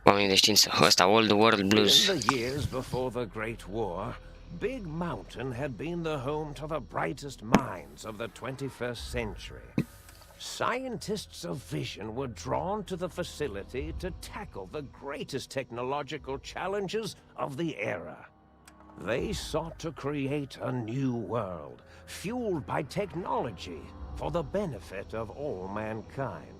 oamenii de știință. Ăsta, Old World Blues. In the years before the Great War, Big Mountain had been the home to the brightest minds of the 21st century. Scientists of vision were drawn to the facility to tackle the greatest technological challenges of the era. They sought to create a new world, fueled by technology for the benefit of all mankind.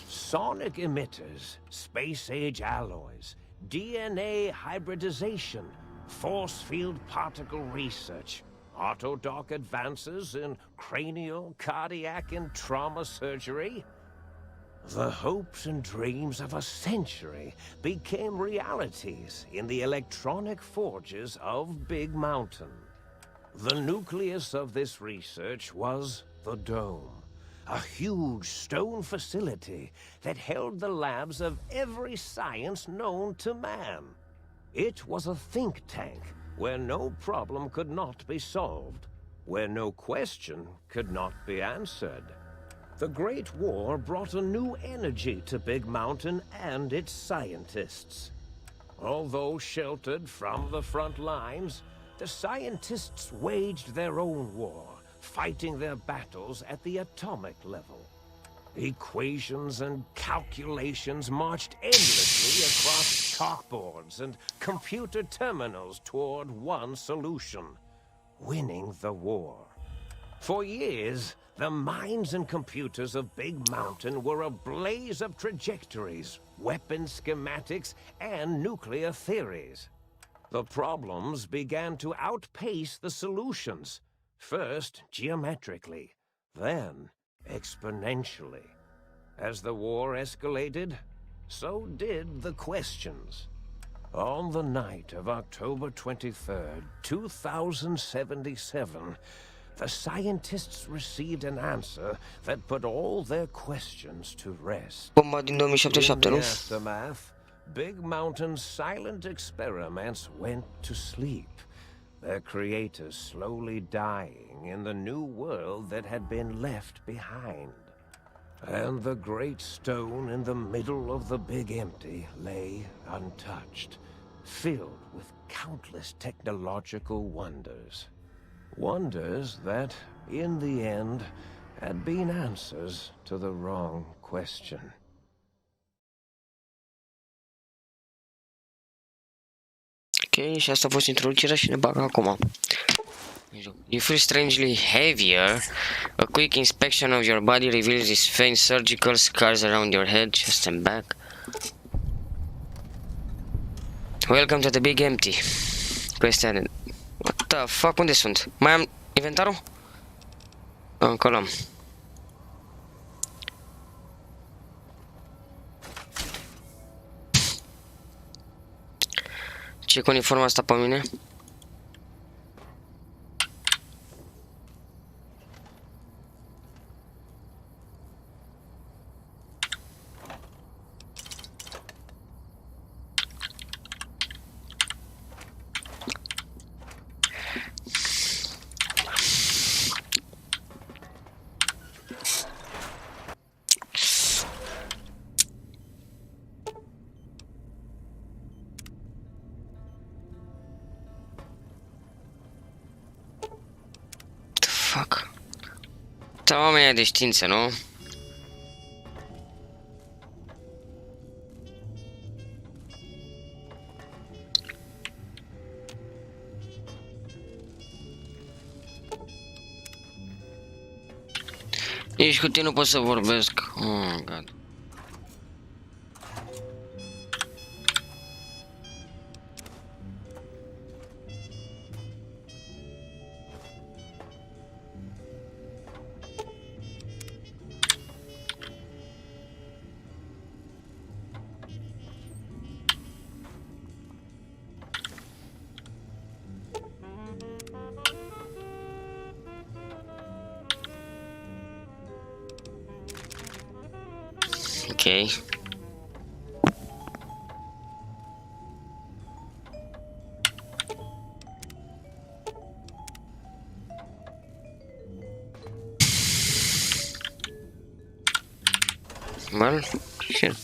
Sonic emitters, space-age alloys, DNA hybridization, force field particle research, autodoc advances in cranial, cardiac, and trauma surgery. The hopes and dreams of a century became realities in the electronic forges of Big Mountain. The nucleus of this research was the Dome, a huge stone facility that held the labs of every science known to man. It was a think tank where no problem could not be solved, where no question could not be answered. The Great War brought a new energy to Big Mountain and its scientists. Although sheltered from the front lines, the scientists waged their own war, fighting their battles at the atomic level. Equations and calculations marched endlessly across chalkboards and computer terminals toward one solution: winning the war. For years, the minds and computers of Big Mountain were a blaze of trajectories, weapon schematics, and nuclear theories. The problems began to outpace the solutions, first geometrically, then exponentially. As the war escalated, so did the questions. On the night of October 23rd, 2077, the scientists received an answer that put all their questions to rest. In the aftermath, Big Mountain's silent experiments went to sleep, their creators slowly dying in the new world that had been left behind. And the great stone in the middle of the Big Empty lay untouched, filled with countless technological wonders. Wonders that, in the end, had been answers to the wrong question. Ok, și asta a fost introducerea și ne bagă acum. You feel strangely heavier. A quick inspection of your body reveals these faint surgical scars around your head, chest and back. Welcome to the Big Empty. Quest added. What the fuck? Unde sunt? Mai am inventarul? Încolo am. Ce cu uniforma asta pe mine? Fuck. Sau oamenii de știință, nu? Nici cu tine nu pot să vorbesc. Oh, God. Okay. Well, shit.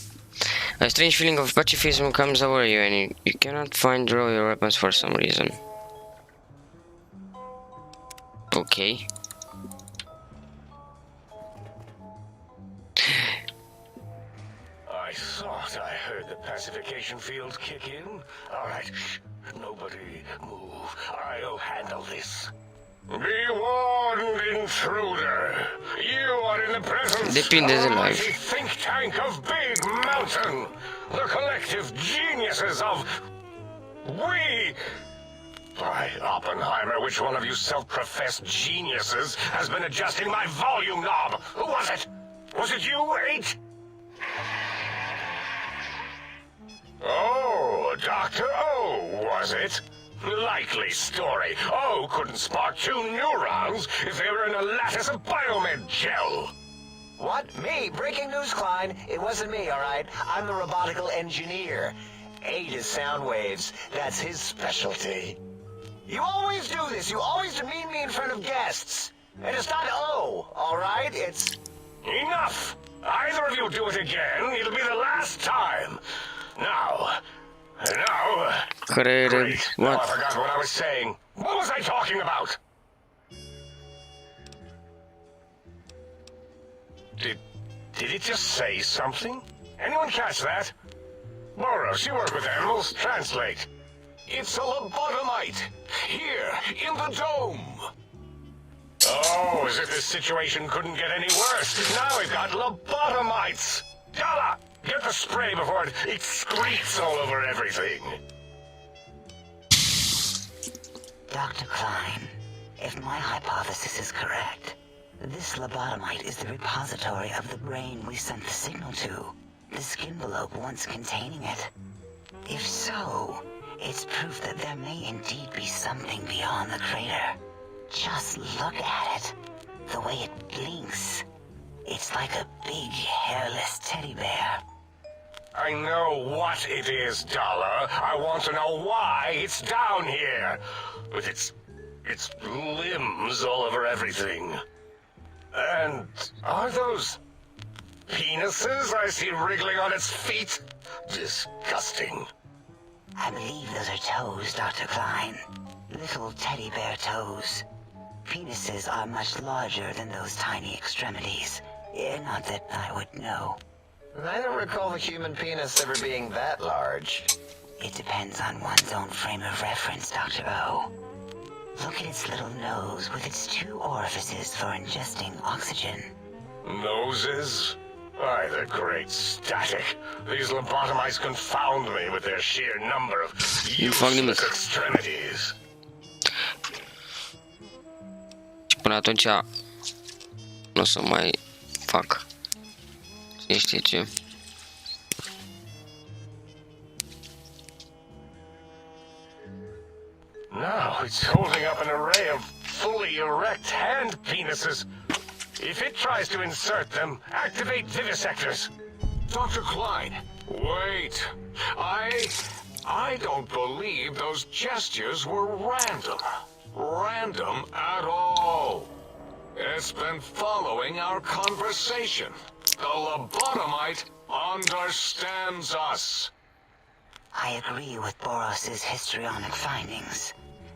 A strange feeling of pacifism comes over you and you cannot draw your weapons for some reason. Okay. I thought I heard the pacification field kick in. Alright, nobody move. I'll handle this. Be warned, intruder. You are in the presence of a mighty think tank of Big Mountain. The collective geniuses of... We... By Oppenheimer, which one of you self-professed geniuses has been adjusting my volume knob? Who was it? Was it you, 8? Oh, Dr. O, was it? Likely story. O couldn't spark 2 neurons if they were in a lattice of biomed gel. What? Me? Breaking news, Klein. It wasn't me, all right? I'm the robotical engineer. 8 is sound waves. That's his specialty. You always do this. You always demean me in front of guests. And it's not O, all right? It's... Enough! Either of you do it again, it'll be the last time. Now... Great. Now I forgot what I was saying. What was I talking about? Did it just say something? Anyone catch that? Boros, you work with animals. Translate. It's a lobotomite. Here, in the dome. Oh, as if this situation couldn't get any worse. Now we've got lobotomites. Dalla! Get the spray before it excretes all over everything. Dr. Klein, if my hypothesis is correct, this lobotomite is the repository of the brain we sent the signal to, the skin envelope once containing it. If so, it's proof that there may indeed be something beyond the crater. Just look at it. The way it blinks. It's like a big, hairless teddy bear. I know what it is, Dollar. I want to know why it's down here. With its limbs all over everything. And are those penises I see wriggling on its feet? Disgusting. I believe those are toes, Dr. Klein. Little teddy bear toes. Penises are much larger than those tiny extremities. Not that I would know. I don't recall the human penis ever being that large. It depends on one's own frame of reference, Dr. O. Look at its little nose with its 2 orifices for ingesting oxygen. Noses? Why, the great static. These lobotomites confound me with their sheer number of useless extremities. Până atunci nu o să mai fac. Cine știe ce. Now it's holding up an array of fully erect hand penises. If it tries to insert them, activate vivisectors. Dr. Klein, wait. I don't believe those gestures were random. Random at all. It's been following our conversation. The lobotomite understands us. I agree with Boros's histrionic findings.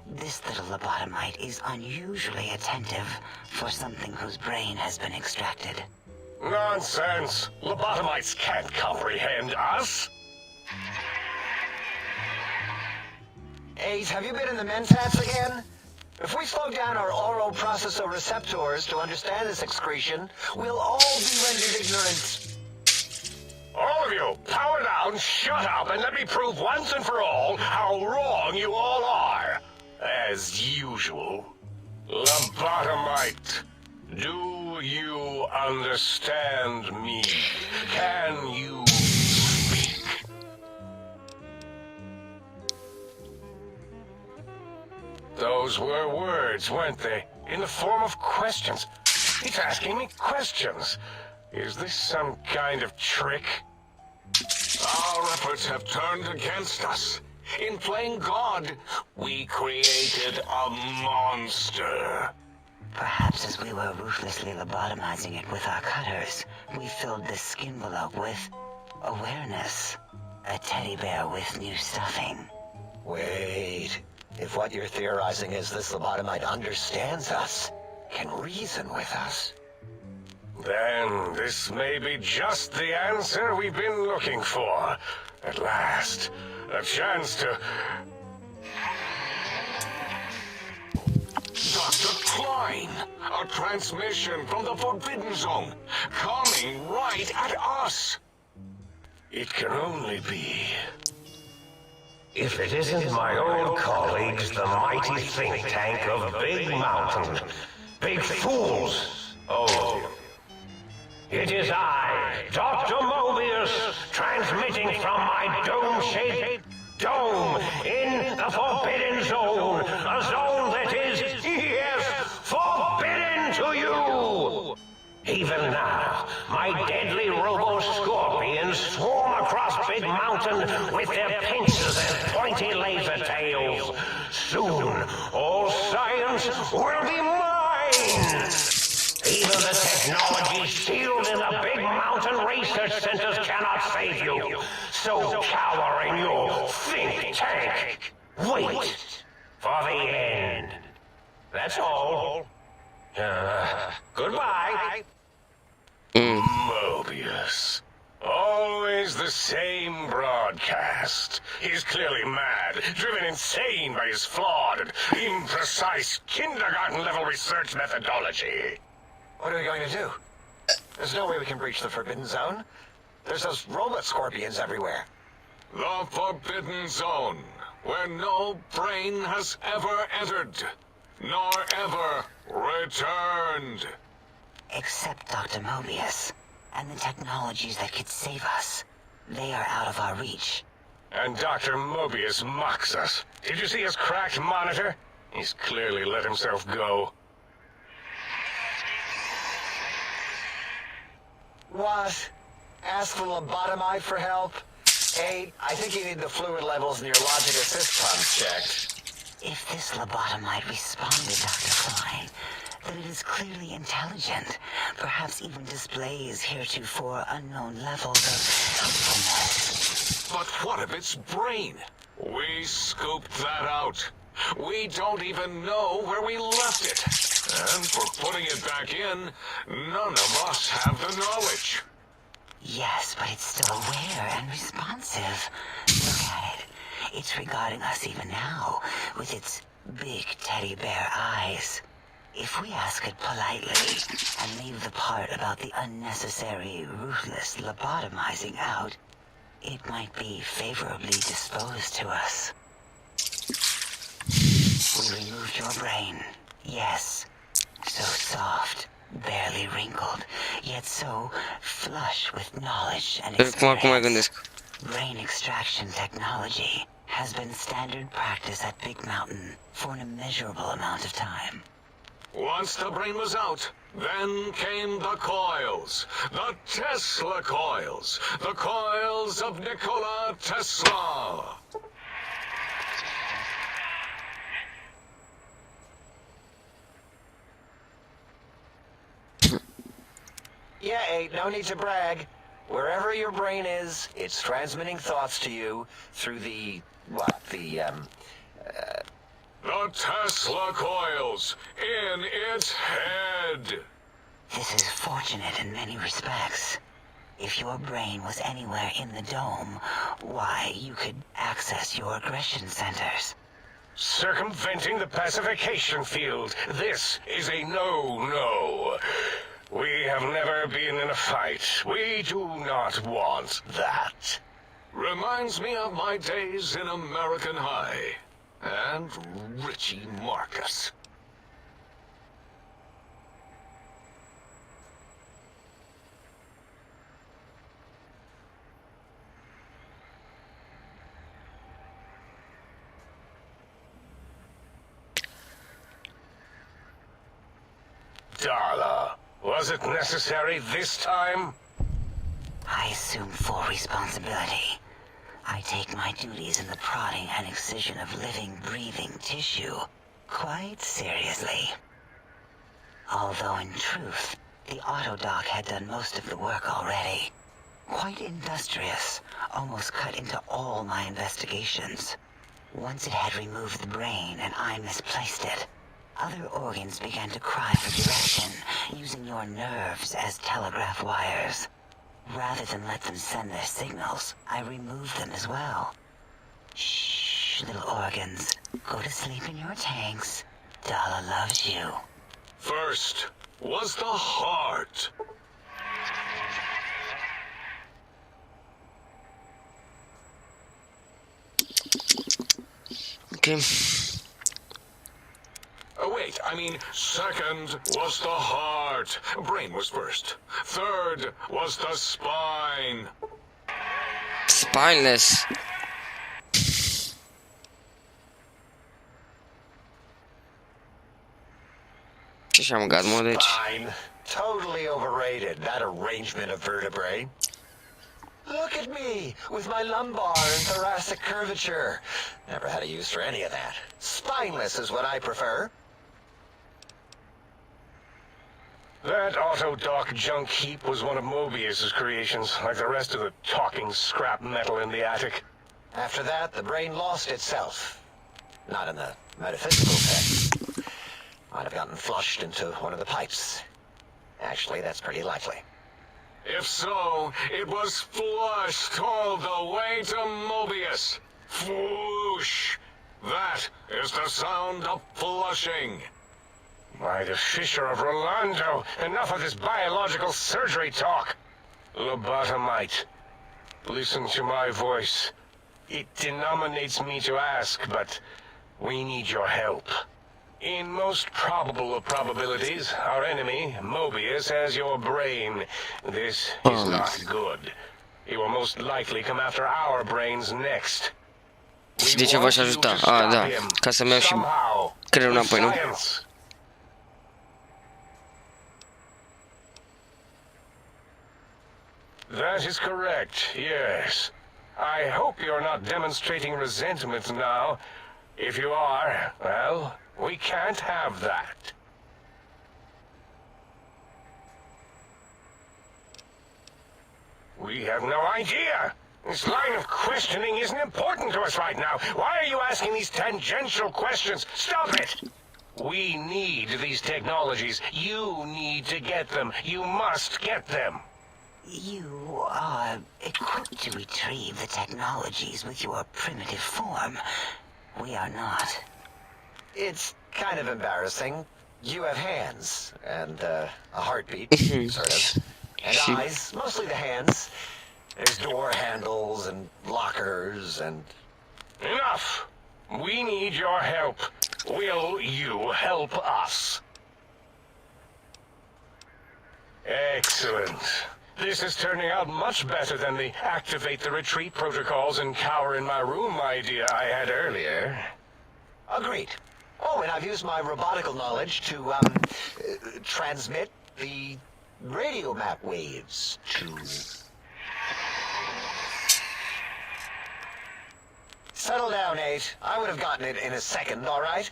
This little lobotomite is unusually attentive for something whose brain has been extracted. Nonsense! Lobotomites can't comprehend us! 8, have you been in the mentats again? If we slow down our oral processoreceptors to understand this excretion, we'll all be rendered ignorant. All of you, power down, shut up, and let me prove once and for all how wrong you all are. As usual. Lobotomite, do you understand me? Can you speak? Those were words, weren't they? In the form of questions. He's asking me questions. Is this some kind of trick? Our efforts have turned against us. In playing God, we created a monster. Perhaps as we were ruthlessly lobotomizing it with our cutters, we filled this skin envelope with awareness. A teddy bear with new stuffing. Wait. If what you're theorizing is this lobotomite understands us, can reason with us, then this may be just the answer we've been looking for. At last, a chance to... Dr. Klein! A transmission from the Forbidden Zone, coming right at us! It can only be... If it isn't my old colleagues, the mighty think tank of Big Mountain. Big fools, all of you. It is I, Dr. Mobius, transmitting from my dome-shaped dome in the Forbidden Zone. A zone that is, yes, forbidden to you! Even now, my deadly robo-scorpions swarm across Big Mountain with their pincers and pointy laser tails. Soon, all science will be mine! Even the technology sealed in the Big Mountain research centers cannot save you. So cower in your think tank. Wait for the end. That's all. Goodbye. Mobius. Always the same broadcast. He's clearly mad, driven insane by his flawed and imprecise kindergarten-level research methodology. what are we going to do? There's no way we can breach the Forbidden Zone. There's those robot scorpions everywhere. The Forbidden Zone, where no brain has ever entered, nor ever returned. Except Dr. Mobius, and the technologies that could save us. They are out of our reach. And Dr. Mobius mocks us. Did you see his cracked monitor? He's clearly let himself go. What? Ask the lobotomite for help? Hey, I think you need the fluid levels in your logic assist pumps checked. If this lobotomite responded, Dr. Klein, then it is clearly intelligent, perhaps even displays heretofore unknown levels of helpfulness. But what of its brain? We scooped that out. We don't even know where we left it. And for putting it back in, none of us have the knowledge. Yes, but it's still aware and responsive. Look at it. It's regarding us even now, with its big teddy bear eyes. If we ask it politely, and leave the part about the unnecessary, ruthless lobotomizing out, it might be favorably disposed to us. We removed your brain, yes. So soft, barely wrinkled, yet so flush with knowledge and experience. Brain extraction technology has been standard practice at Big Mountain for an immeasurable amount of time. Once the brain was out, then came the coils. The Tesla coils. The coils of Nikola Tesla. Yeah, ain't no need to brag. Wherever your brain is, it's transmitting thoughts to you through the Tesla coils in its head. This is fortunate in many respects. If your brain was anywhere in the dome, why, you could access your aggression centers. Circumventing the pacification field. This is a no-no. We have never been in a fight. We do not want that. Reminds me of my days in American High. And Richie Marcus. Darla, was it necessary this time? I assume full responsibility. I take my duties in the prodding and excision of living, breathing tissue quite seriously. Although in truth, the autodoc had done most of the work already. Quite industrious, almost cut into all my investigations. Once it had removed the brain and I misplaced it, other organs began to cry for direction, using your nerves as telegraph wires. Rather than let them send their signals, I removed them as well. Shh, little organs. Go to sleep in your tanks. Dala loves you. First was the heart. Okay. Oh, wait, I mean, second was the heart. Brain was first. Third was the spine. Spineless. Ce și-am băgat, mă, deci. Spine. Totally overrated, that arrangement of vertebrae. Look at me, with my lumbar and thoracic curvature. Never had a use for any of that. Spineless is what I prefer. That autodoc junk heap was one of Mobius's creations, like the rest of the talking scrap metal in the attic. After that, the brain lost itself. Not in the metaphysical sense. Might have gotten flushed into one of the pipes. Actually, that's pretty likely. If so, it was flushed all the way to Mobius. Flush! That is the sound of flushing. By the Fisher of Rolando, enough of this biological surgery talk. Lobotomite, listen to my voice. It denominates me to ask, but we need your help. In most probable of probabilities, our enemy, Mobius, has your brain. This is not good. He will most likely come after our brains next. Și de ce v-aș ajuta? Ah, da, ca să-mi iau și creierul înapoi, nu? That is correct, yes. I hope you're not demonstrating resentment now. If you are, well, we can't have that. We have no idea. This line of questioning isn't important to us right now. Why are you asking these tangential questions? Stop it! We need these technologies. You need to get them. You must get them. You are equipped to retrieve the technologies with your primitive form. We are not. It's kind of embarrassing. You have hands, and a heartbeat, sort of. And eyes, mostly the hands. There's door handles and lockers and... Enough! We need your help. Will you help us? Excellent. This is turning out much better than the activate the retreat protocols and cower in my room idea I had earlier. Agreed. Oh, and I've used my robotical knowledge to, transmit the radio map waves to... Settle down, 8. I would have gotten it in a second, all right?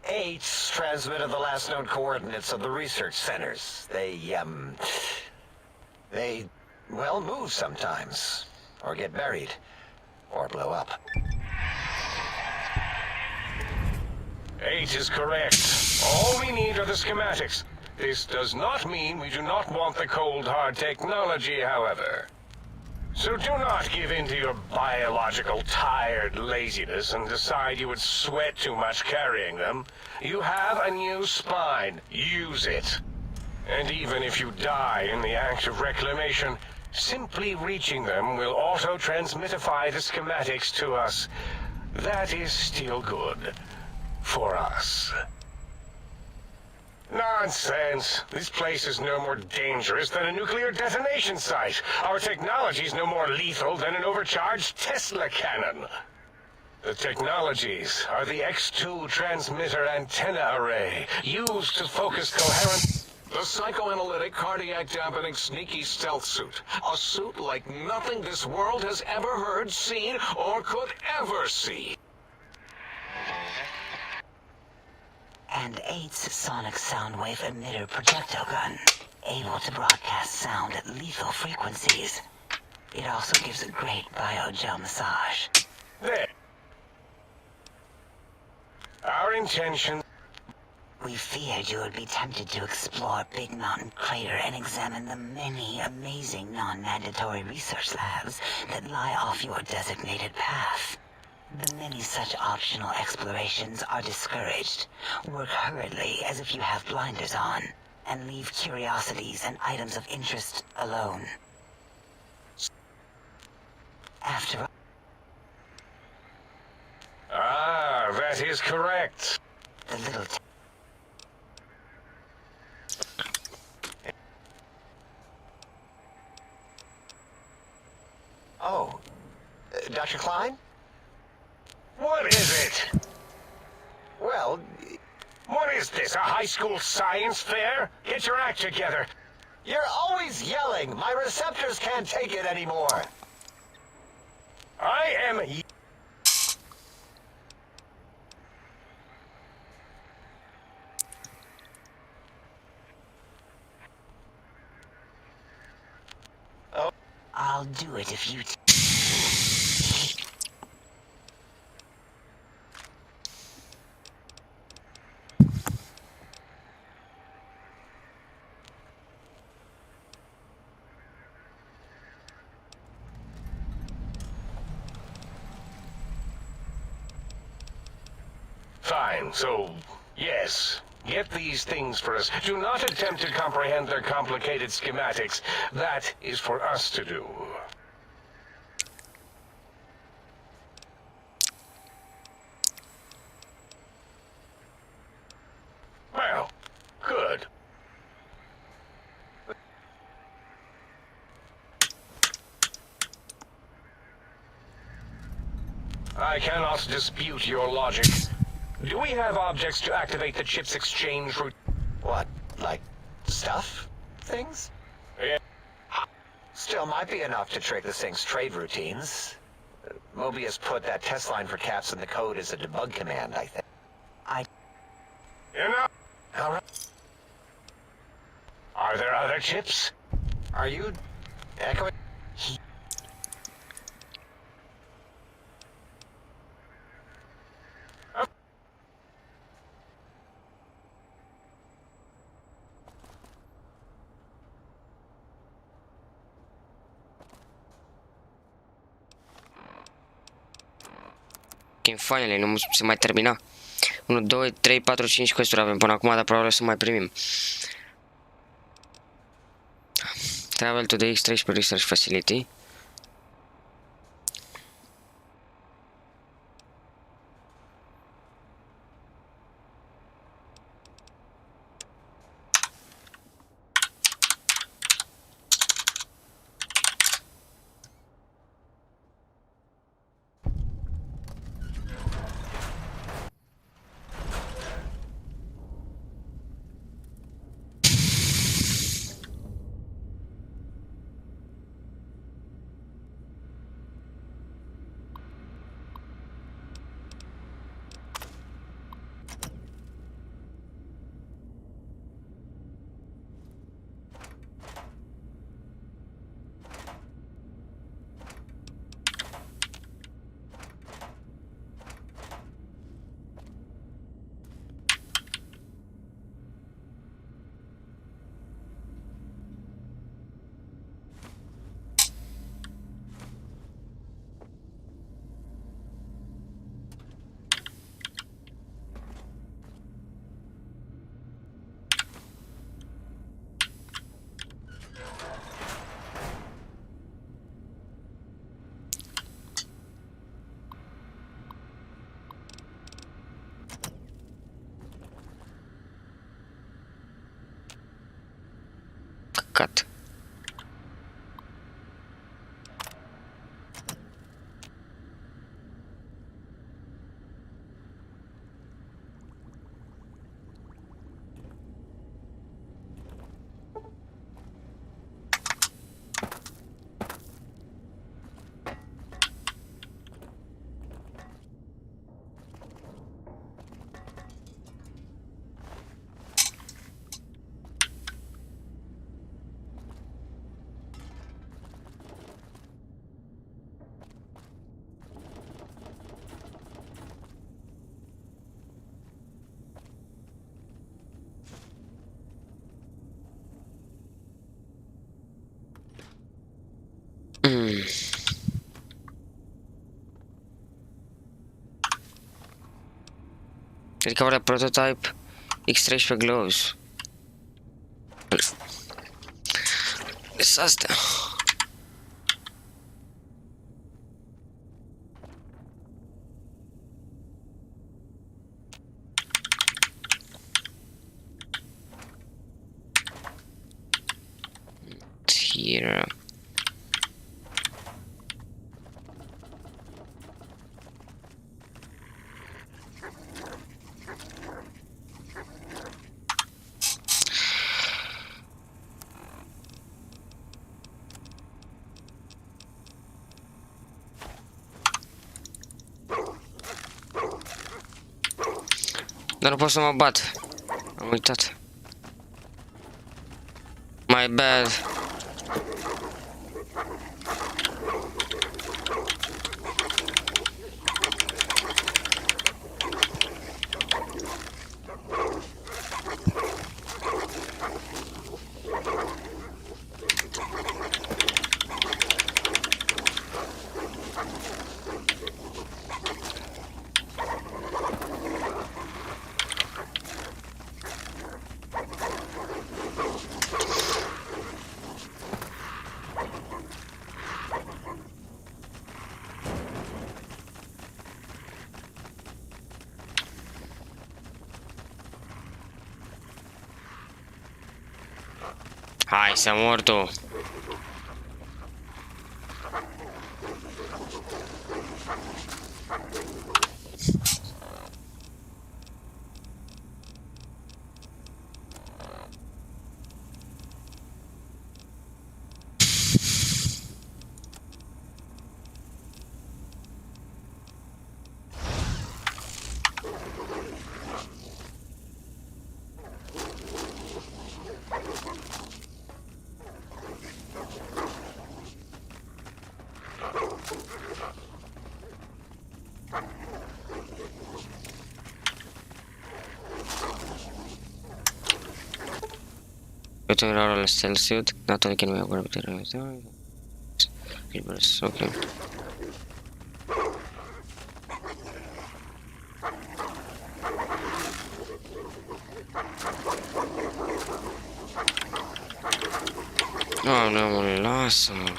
8 transmitted the last known coordinates of the research centers. They, well, move sometimes. Or get buried. Or blow up. 8 is correct. All we need are the schematics. This does not mean we do not want the cold, hard technology, however. So do not give in to your biological tired laziness and decide you would sweat too much carrying them. You have a new spine. Use it. And even if you die in the act of reclamation, simply reaching them will auto-transmitify the schematics to us. That is still good. For us. Nonsense. This place is no more dangerous than a nuclear detonation site. Our technology is no more lethal than an overcharged Tesla cannon. The technologies are the X2 transmitter antenna array, used to focus coherent... The psychoanalytic, cardiac-dampening, sneaky stealth suit. A suit like nothing this world has ever heard, seen, or could ever see. and 8's sonic sound wave emitter projectile gun, able to broadcast sound at lethal frequencies. It also gives a great biogel massage. There. Our intention... We feared you would be tempted to explore Big Mountain Crater and examine the many amazing non-mandatory research labs that lie off your designated path. The many such optional explorations are discouraged. Work hurriedly as if you have blinders on, and leave curiosities and items of interest alone. After all... Ah, that is correct. The little... Oh, Dr. Klein? What is it? Well, What is this, a high school science fair? Get your act together. you're always yelling. My receptors can't take it anymore. I am... Oh. I'll do it if you... Fine, so, yes. Get these things for us. Do not attempt to comprehend their complicated schematics. That is for us to do. Well, good. I cannot dispute your logic. Do we have objects to activate the chip's exchange route? What, like stuff? Things? Yeah. Still might be enough to trick this thing's trade routines. Mobius put that test line for caps in the code as a debug command, I think. Enough. All right. Are there other chips? Are you echoing? Finally, nu se mai termina. 1, 2, 3, 4, 5 questuri avem până acum, dar probabil să mai primim. Travel to the X-3 Research Facility. Cut. Recover prototype X13 gloves. Sunt astea. Here. Dar nu pot să mă bat. Am uitat. My bad. Hai să mor tu. Putting roll stealth suit, not only can we work with the okay. Oh no, lasă-mă.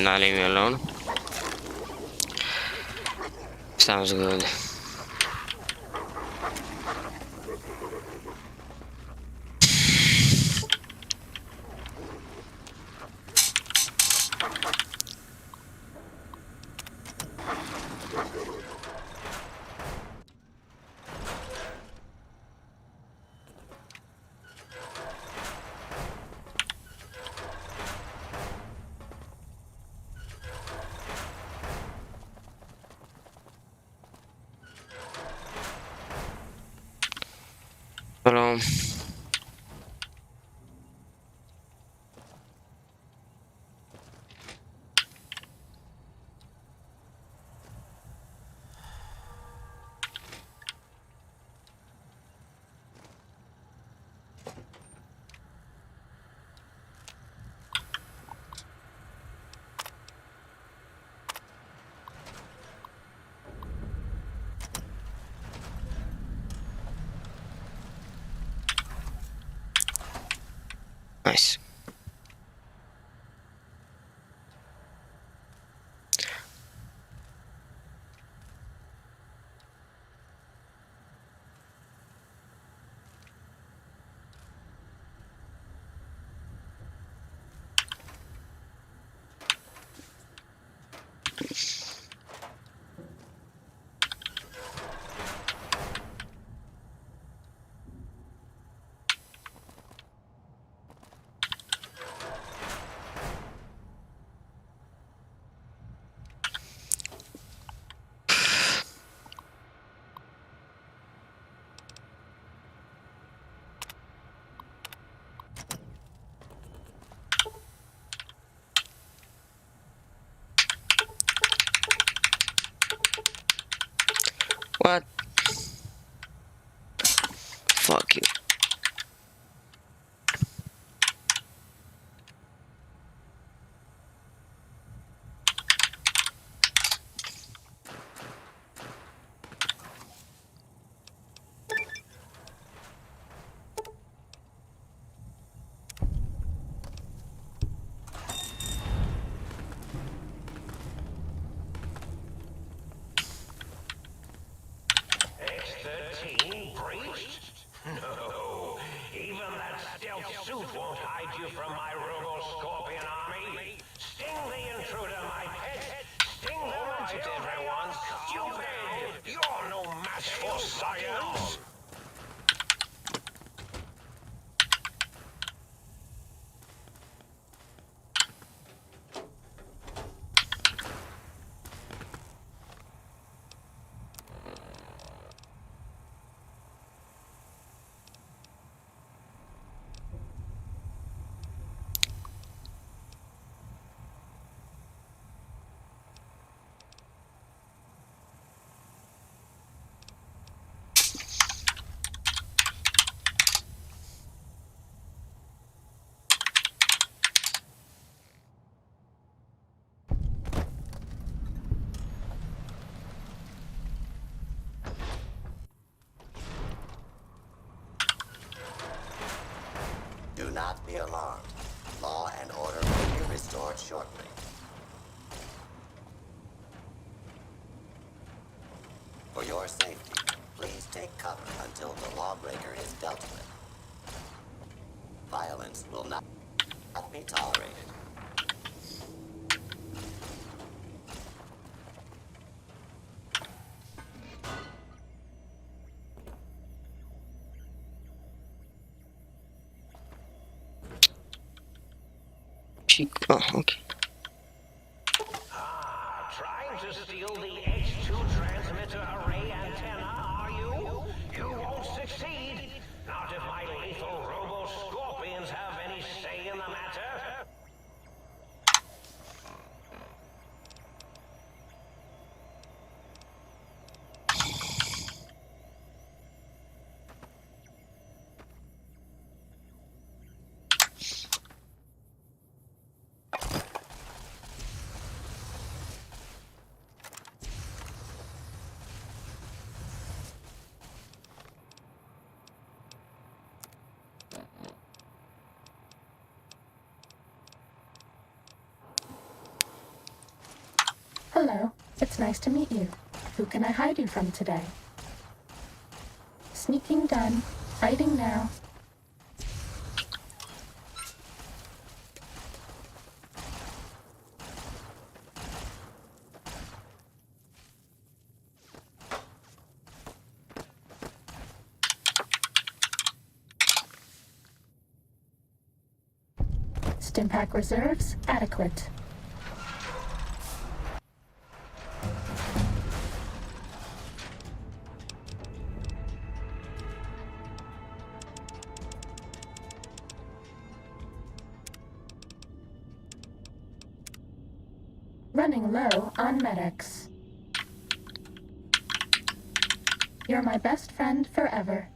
Not leave me alone. Sounds good. Hello. Nice. What? Fuck you. X-13 breached? No. Even that stealth suit won't hide you from my Robo-Scorpion army. Sting the intruder, my pet. Sting them until everyone's stupid. You're no match for science. Do not be alarmed. Law and order will be restored shortly. For your safety, please take cover until the lawbreaker is dealt with. Violence will not be tolerated. Oh, okay. Trying to steal the H2 transmitter array antenna, are you? You won't succeed. Not if my lethal Robo-Scorpions have any say in the matter. Hello, it's nice to meet you. Who can I hide you from today? Sneaking done, fighting now. Stimpack reserves adequate. Running low on medics. You're my best friend forever.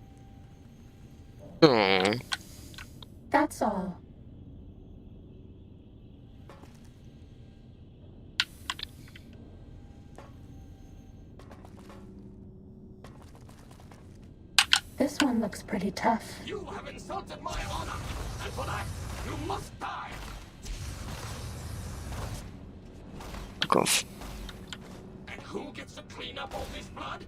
That's all. This one looks pretty tough. You have insulted my honor, and for that, you must die. Fuck off. And who gets to clean up all this blood?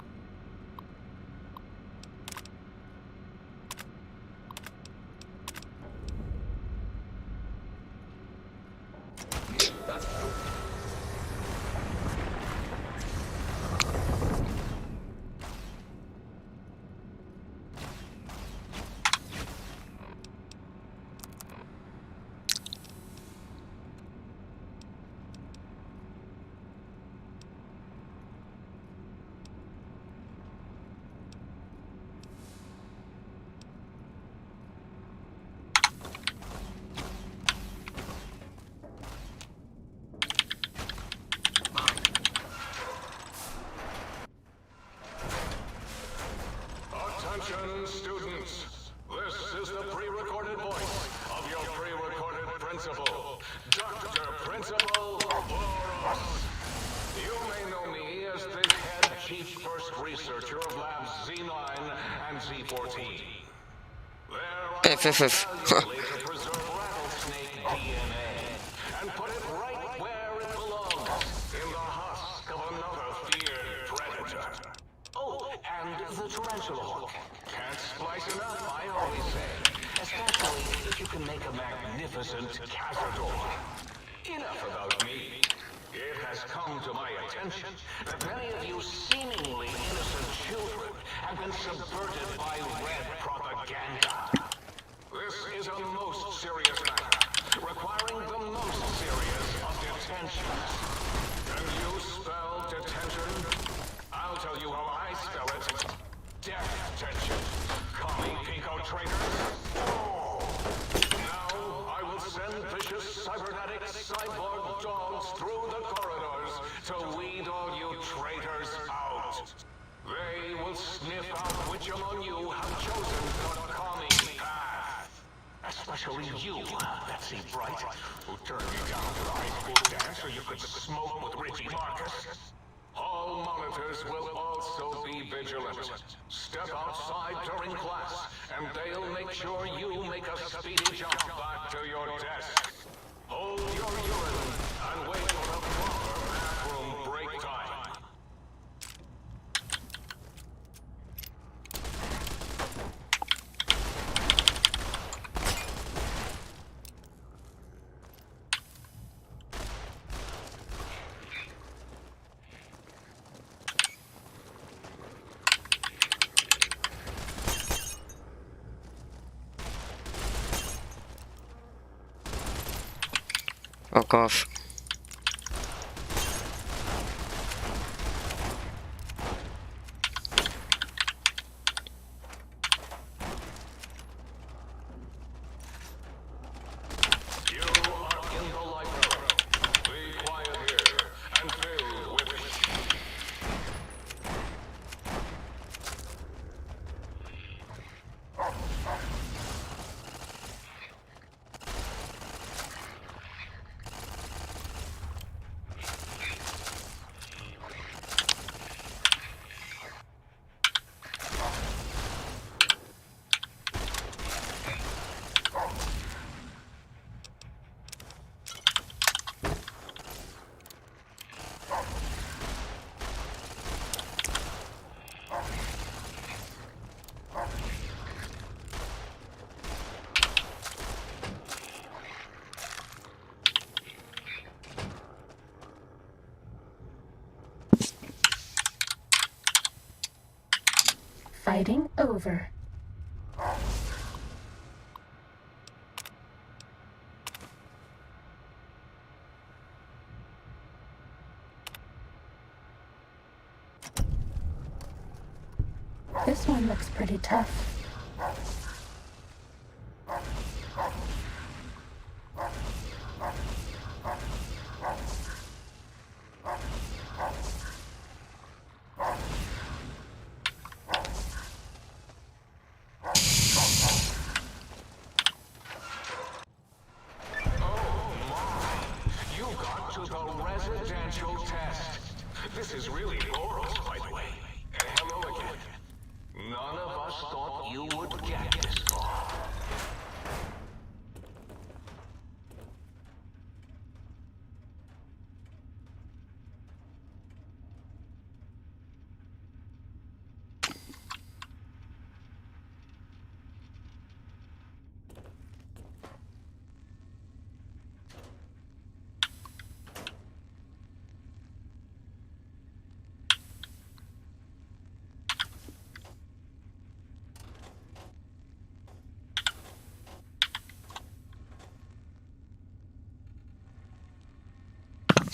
Principal, Dr. Principal Boros. You may know me as the head chief first researcher of Labs Z9 and Z14. There I valuably to preserve rattlesnake DNA and put it right where it belongs, in the husk of another feared predator. Oh, and the tarantula hook. Can't splice enough, I always say. Especially if you can make a magnificent cazador. Enough about me. It has come to my attention that many of you seemingly innocent children have been subverted by red propaganda. This is a most serious matter, requiring the most serious of detentions. Can you spell detention? I'll tell you how I spell it. Death tension. Commie pinko traitors. Now I will send vicious cybernetic cyborg dogs through the corridors to weed all you traitors out. They will sniff out which among you have chosen the commie path. Especially you, Betsy Bright, who turned you down to the high school dance so you could smoke with Richie Marcus. All monitors will also be vigilant. Step outside during class, and they'll make sure you make a speedy jump back to your desk. Hold your urine and wait for the proper bathroom break time. Fuck off. Fighting over. This one looks pretty tough. This is really Boros, by the way. And hello again. None of us thought you would get this far.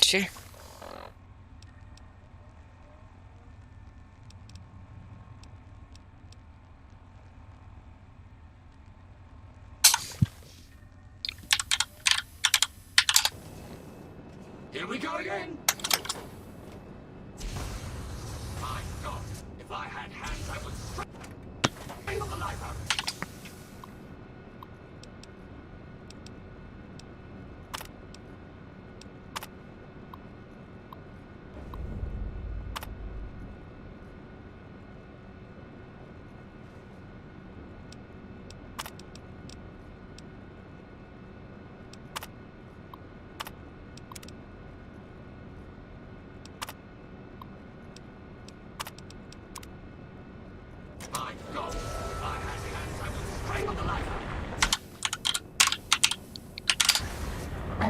Ce? Here we go again! My God, if I had hands, I would strangle the life out of it.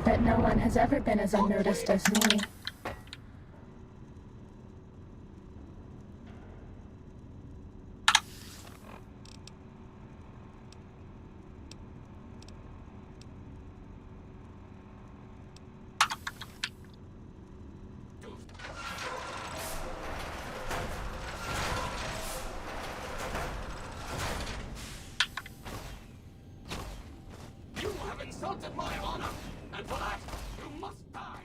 bet no one has ever been as unnoticed as me. You have insulted my honor, and for that, you must die.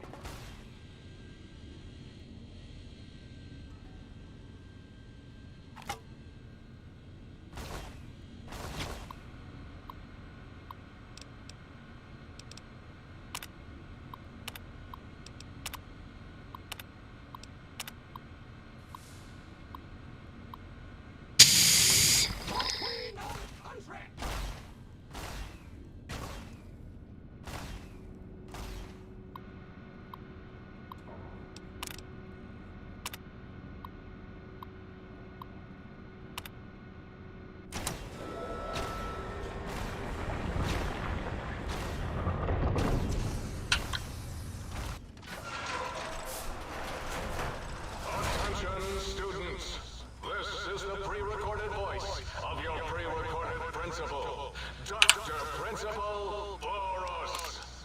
Attention, students. This is the pre-recorded voice of your pre-recorded principal, Dr. Principal Boros.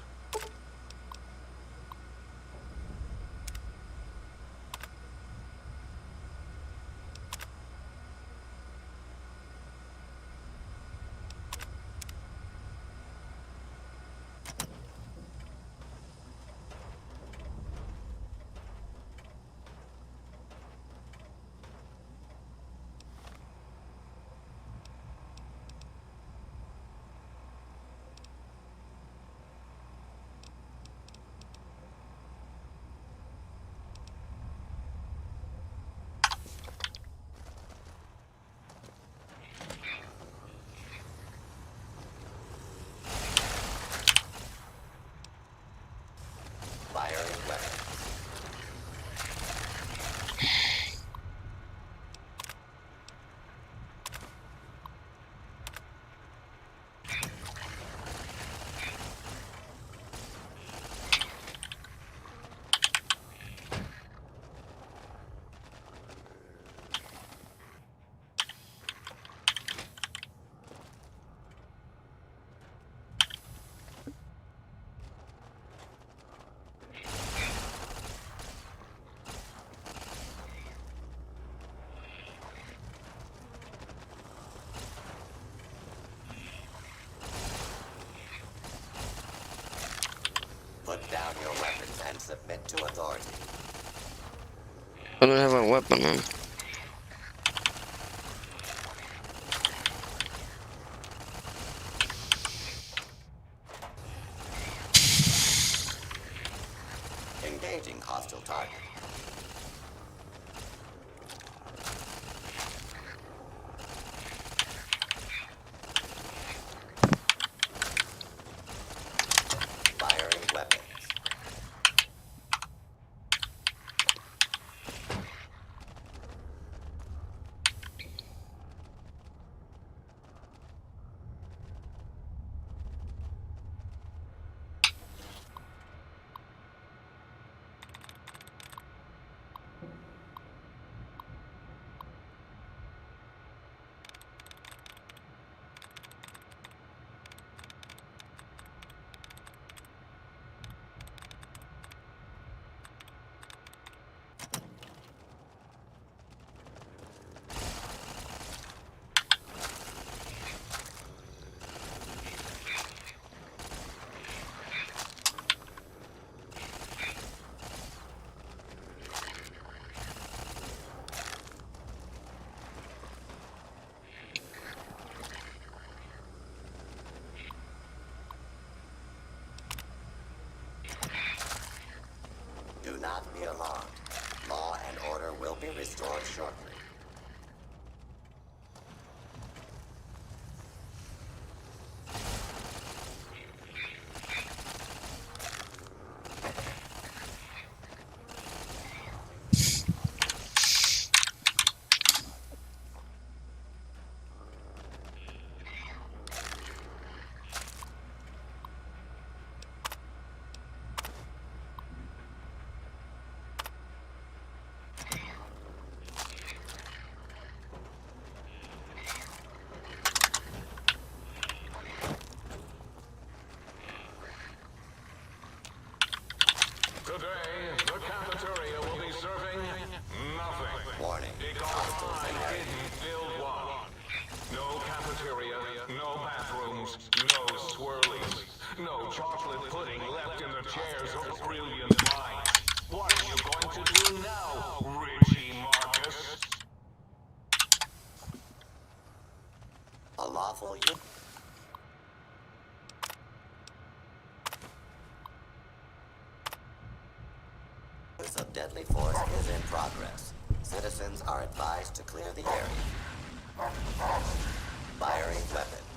Firing weapon. Put down your weapons and submit to authority. I don't have a weapon, man. Engaging hostile target. Firing weapons. Do not be alarmed. Law and order will be restored shortly. chocolate pudding left in the chairs of brilliant minds. What are you going to do now, Richie Marcus? A lawful use of deadly force is in progress. Citizens are advised to clear the area. Firing weapons.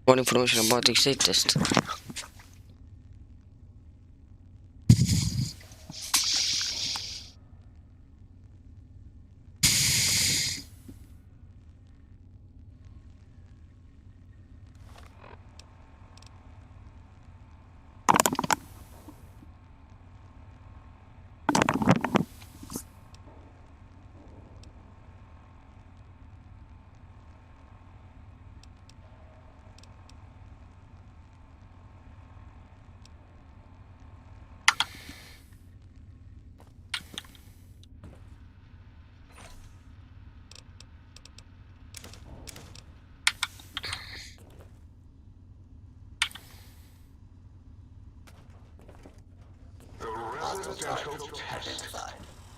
More information about the state test. Residential test.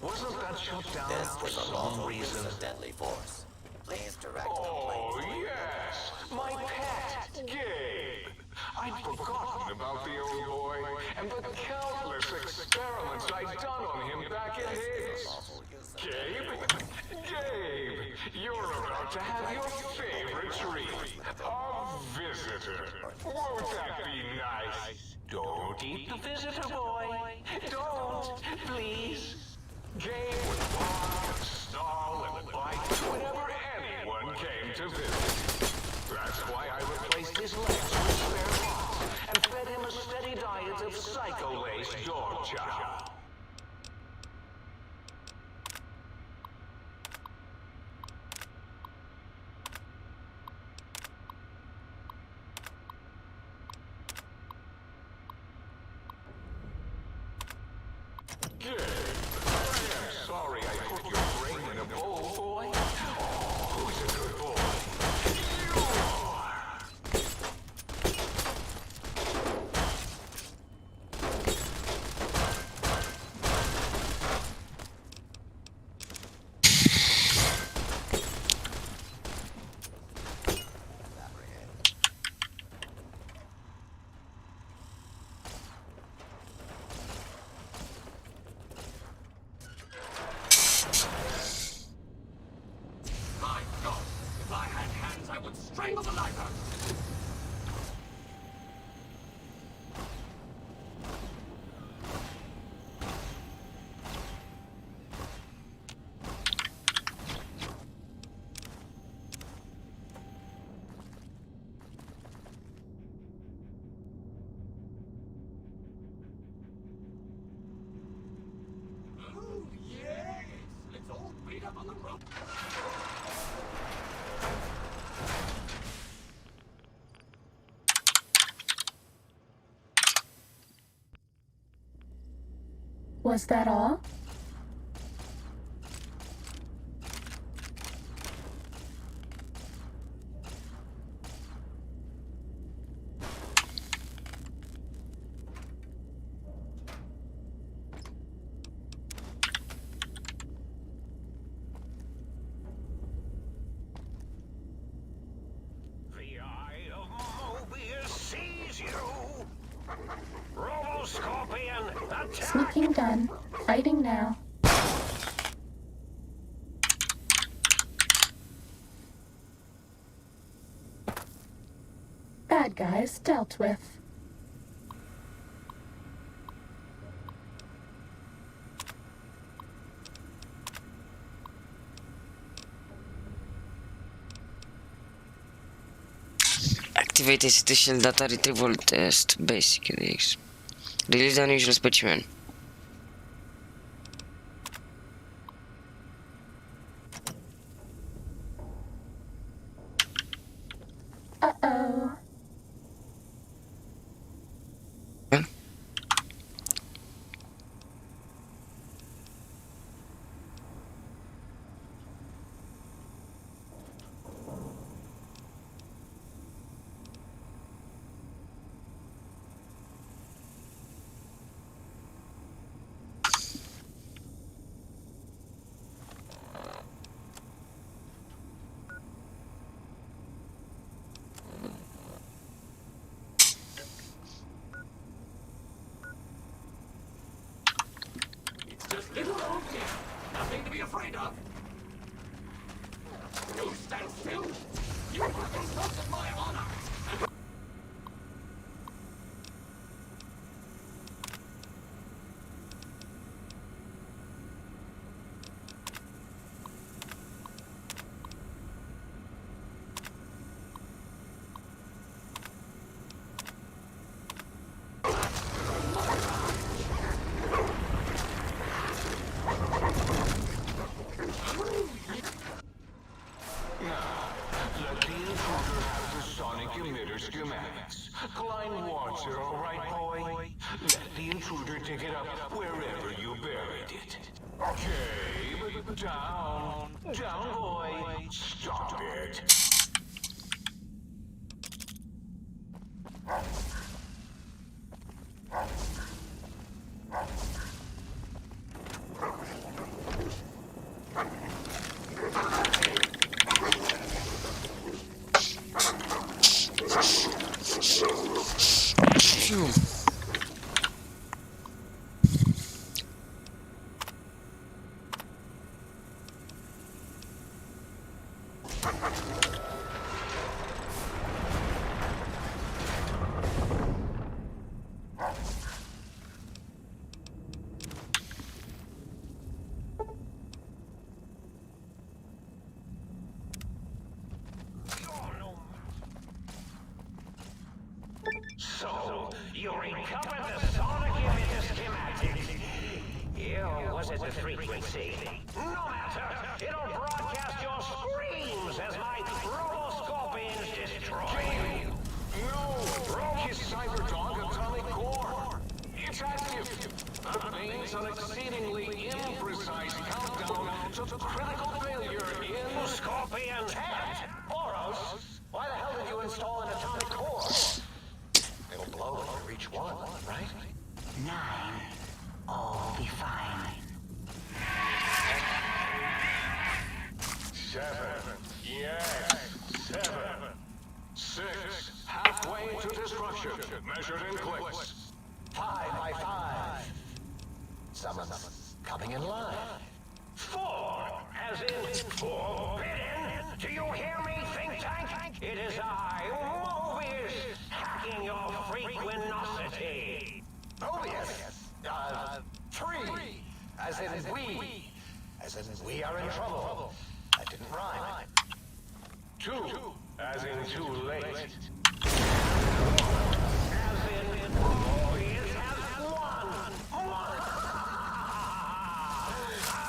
Wasn't that shut down for some reason? Deadly force. Please direct Oh, yes! My pet, Gabe! I'd forgotten about the old boy and the countless experiments I'd done on him back at his. Gabe? Gabe! You're about to have your favorite treat. A visitor. Won't that be nice? Don't eat the visitor, boy. Don't, please. Gabe would bark and snarl and bite whenever anyone came to visit. That's why I replaced his legs with spare parts and fed him a steady diet of psycho-laced dog chow. Gabe, I am sorry I put your brain in a bowl, boy. Oh, who's a good boy? You are! My God! If I had hands, I would strangle the life out of you. Oh, yes! Let's all beat up on the rope. Was that all? The Eye of Mobius sees you! Robo-Scorpion, attack! Sneaking done. Fighting now. Bad guys dealt with. Activate Essential Data Retrieval Test Basic Release the unusual specimen. Uh-oh. Let the intruder have the sonic emitter schematics. Klein wants it, all right, boy? Let the intruder dig it up wherever you buried it. Okay, but down, boy. Stop it. Phew. So, you recovered the sonic emitter schematics. Yeah, or was it the frequency? No matter. It'll broadcast your screams as my robo-scorpions destroy you. No! Broke his cyber-dog atomic core. It's active. That means an exceedingly imprecise countdown to critical failure in Scorpion's head. Oros, why the hell did you install an atomic core? It'll blow when you reach 1, right? 9. All will be fine. 7. Yes, 7. 6. Halfway to destruction, measured in clicks. 5 by 5. Someone's coming in line. 4, as in forbidden. Do you hear me, think tank? It is I, Mobius, hacking your frequinosity. Mobius? 3, as in we. As in we are in trouble. That didn't rhyme. 2, as in too late. 1, as in Mobius has won.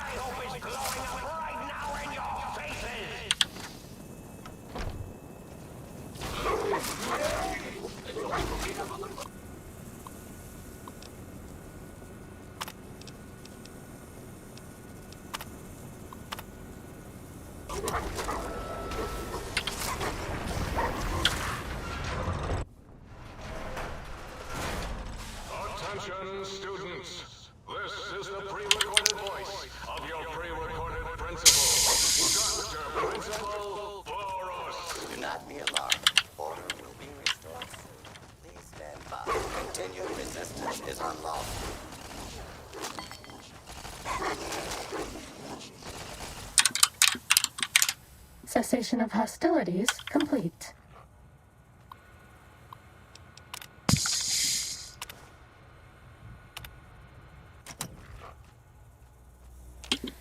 I hope it's glowing up right now in your faces. Attention, students. This is the pre-recorded voice of your pre-recorded principal, Dr. Principal Boros. Do not be alarmed. Order will be restored soon. Please stand by. Continued resistance is unlawful. Cessation of hostilities complete.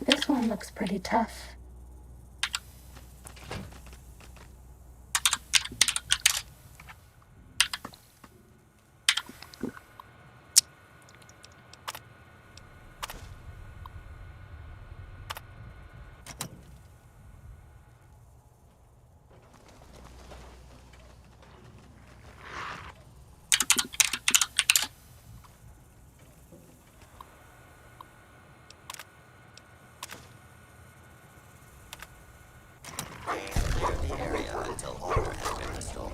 This one looks pretty tough. Clear the area until order has been restored.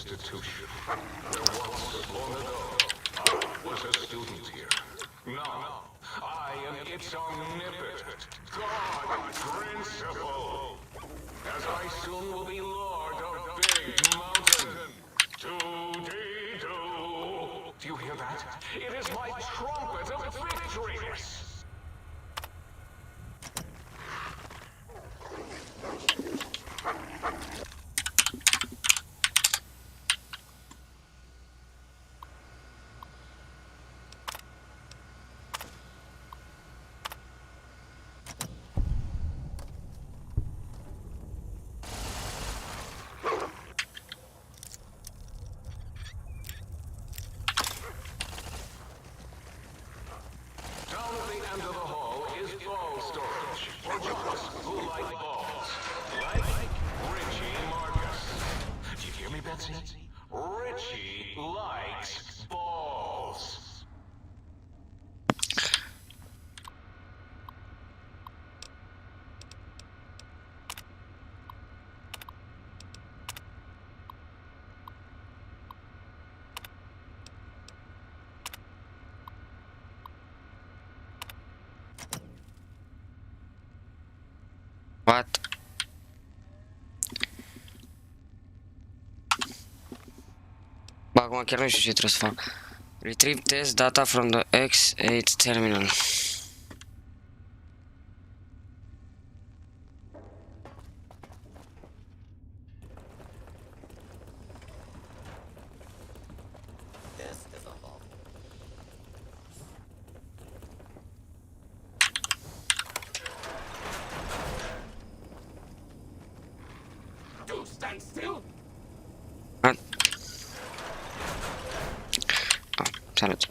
institution. There once, long ago, I was a student here. Now, I am its omnipotent God Principal. As I soon will be Lord of Big Mountain. Do-dee-doo. Do you hear that? It is my trumpet of victories. Richie likes balls. What? Bă, acum chiar nu știu ce trebuie să fac. Retrieve test data from the X8 terminal. Do stand still. Salut.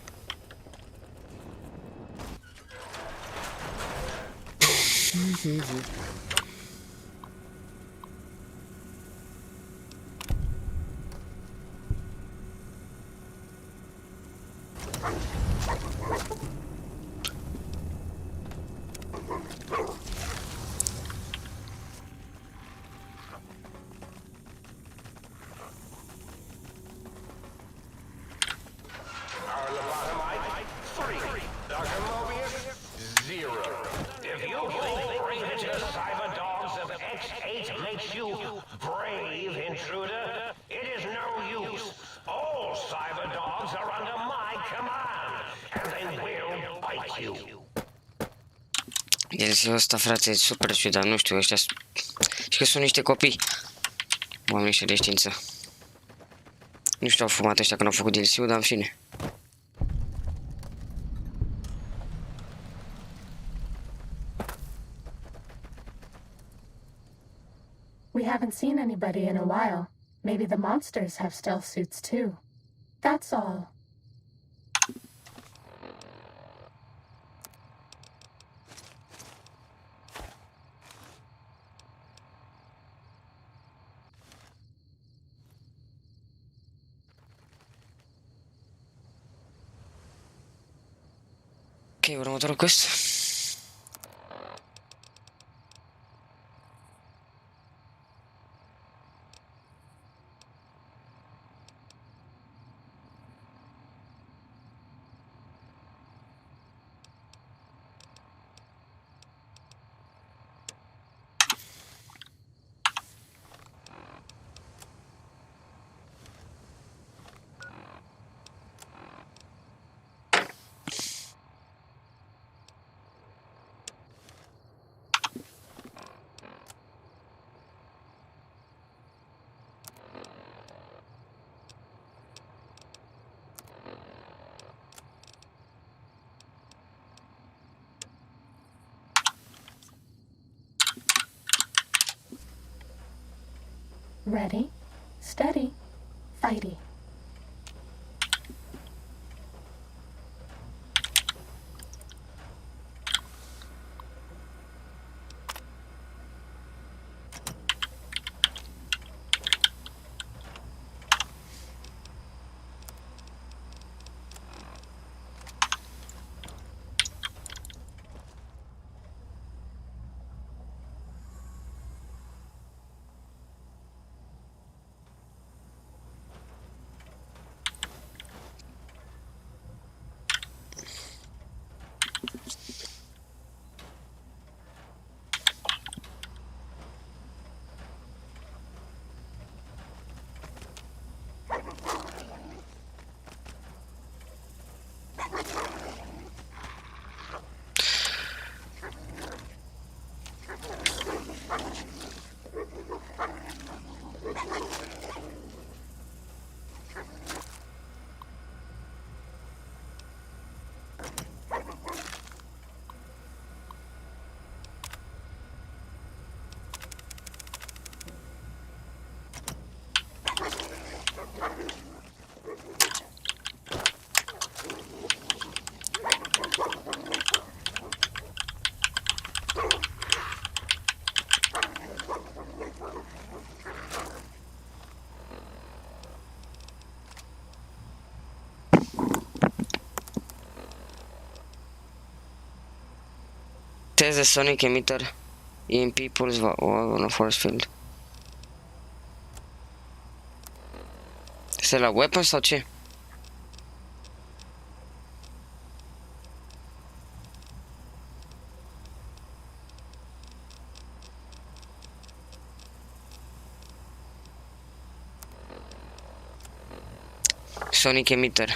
Makes you brave, intruder. It is no use. All cyber dogs are under my command, and they will bite you. DLC-ul ăsta, frate, e super ciudat, nu știu, ăștia și că sunt niște copii. Oameni ăștia de știință. Nu știu, au fumat ăștia când au făcut DLC-ul, dar în fine. We haven't seen anybody in a while. Maybe the monsters have stealth suits too. That's all. Ok, următorul quest. Ready, steady, fighty. Test the sonic emitter EMP pulse on a force field. Este la weapon sau ce? Sonic emitter.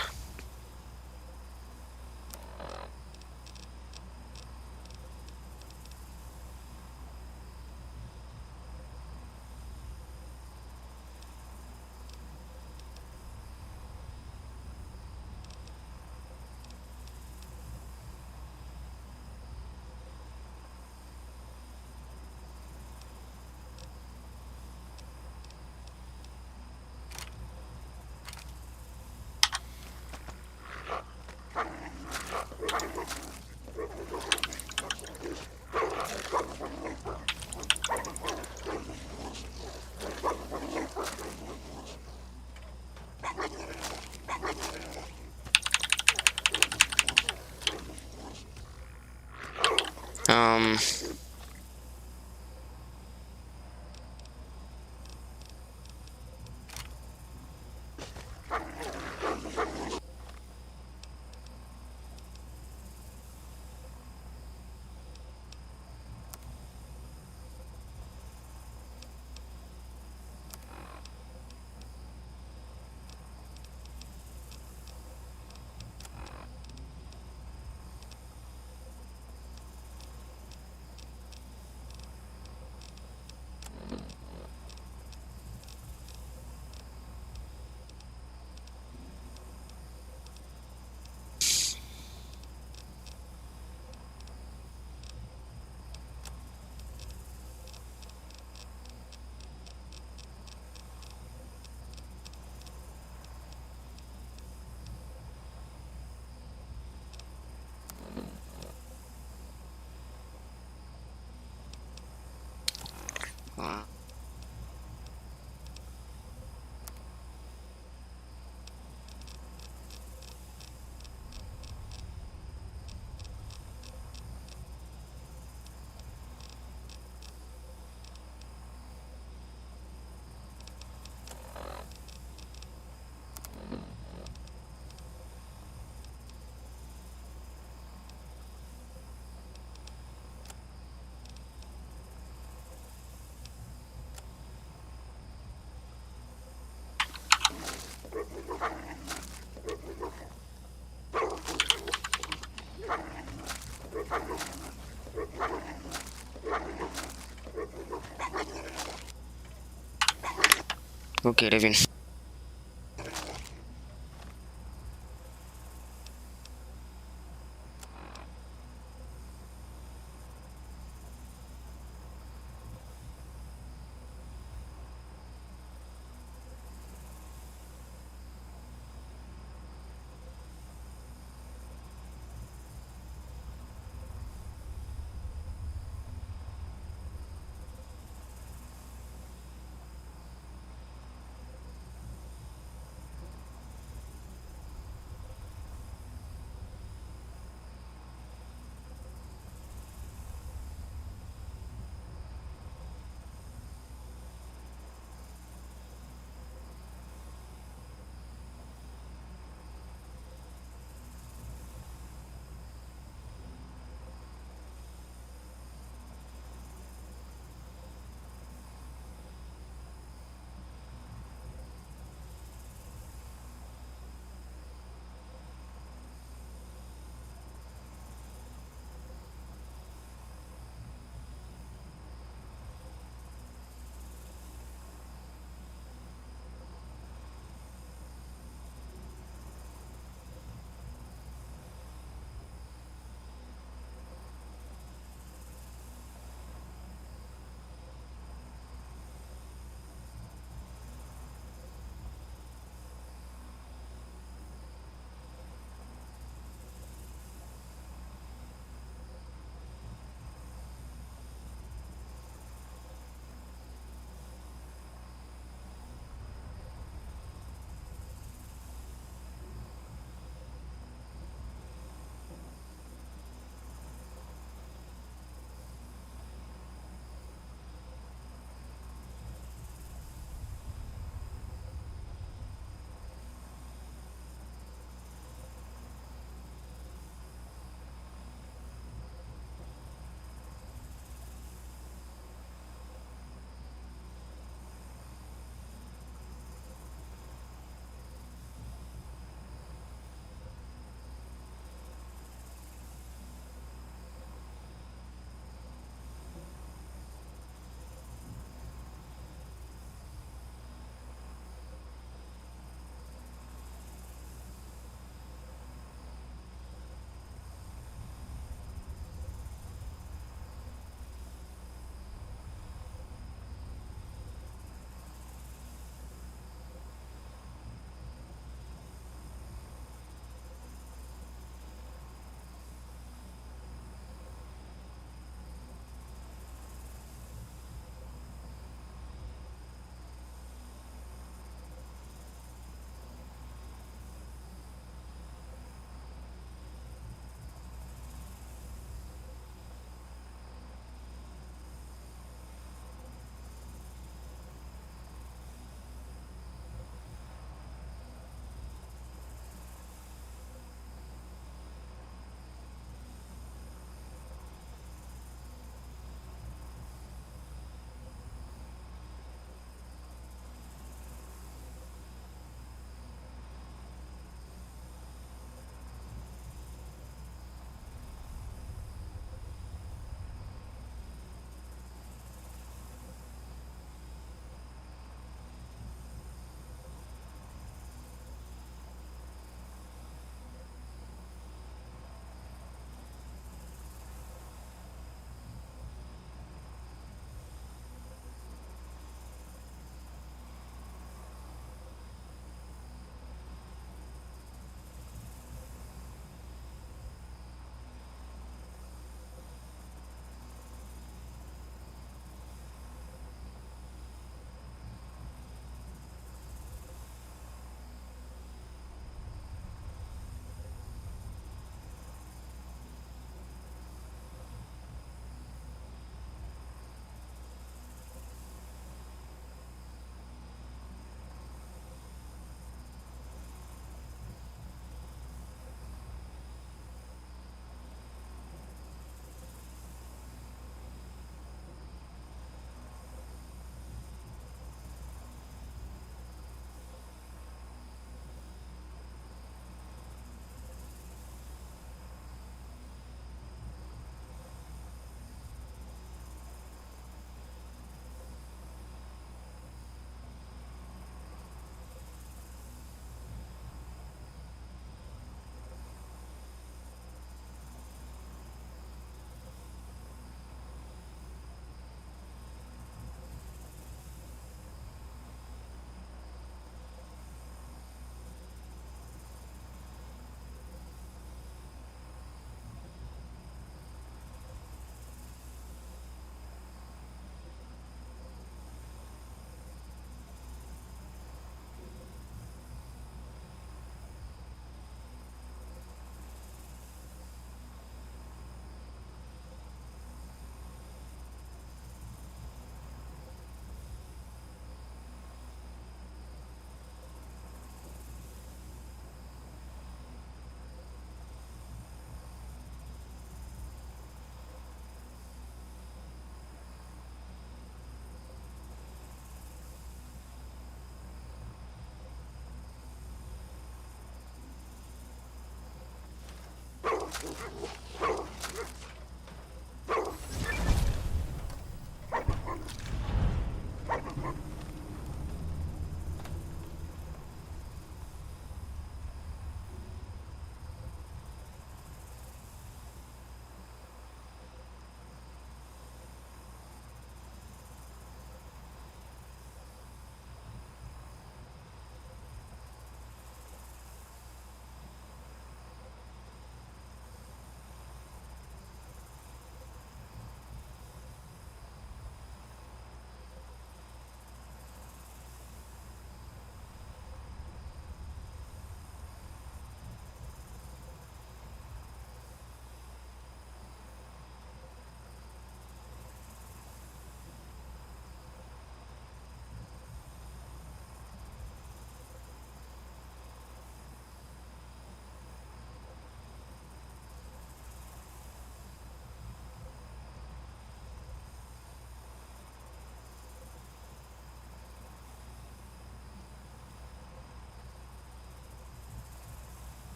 Ok, revin.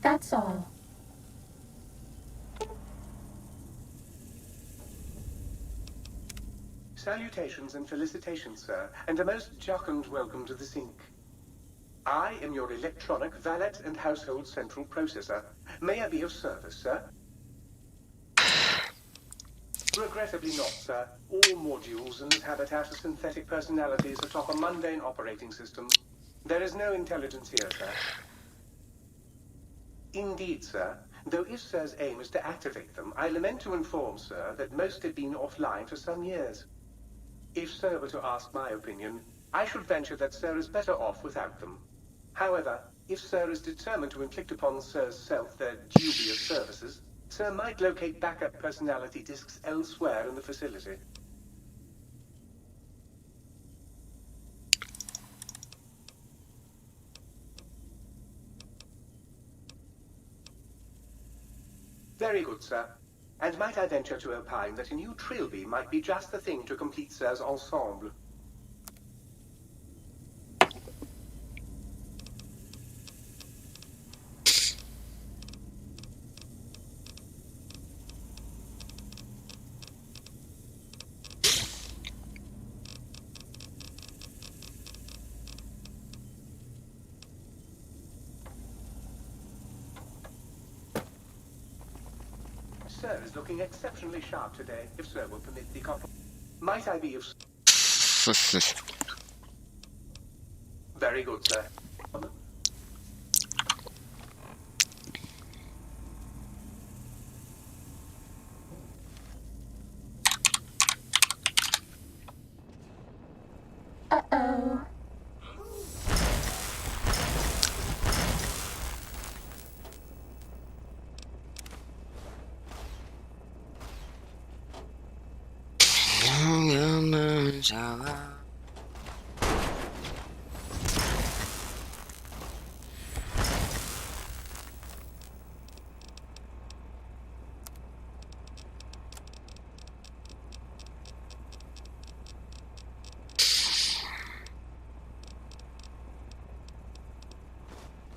That's all. Salutations and felicitations, sir, and a most jocund welcome to the sink. I am your electronic valet and household central processor. May I be of service, sir? Regrettably not, sir. All modules in this habitat are synthetic personalities atop a mundane operating system. There is no intelligence here, sir. Indeed, sir. Though if Sir's aim is to activate them, I lament to inform, sir, that most have been offline for some years. If Sir were to ask my opinion, I should venture that Sir is better off without them. However, if Sir is determined to inflict upon Sir's self their dubious services, Sir might locate backup personality disks elsewhere in the facility. Very good, sir. And might I venture to opine that a new trilby might be just the thing to complete Sir's ensemble? Sir is looking exceptionally sharp today, if Sir will permit the compliment. Might I be of... Very good, sir. Uh-oh.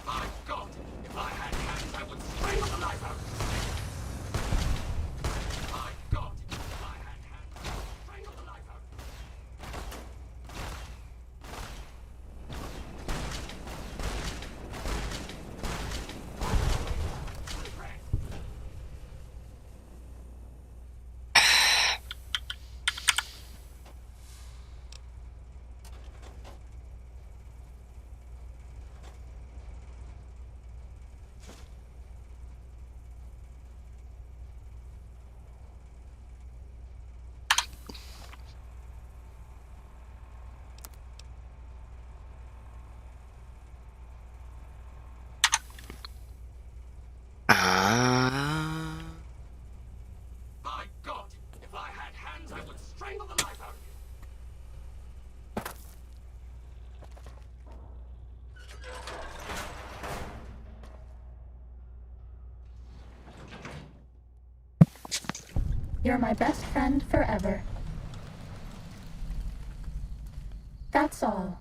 My God! If I had hands, I would strangle the life out of you! My God! If I had hands, I would strangle the life out of you! My God! If I had hands, I would strangle the life out of you! You're my best friend forever. That's all.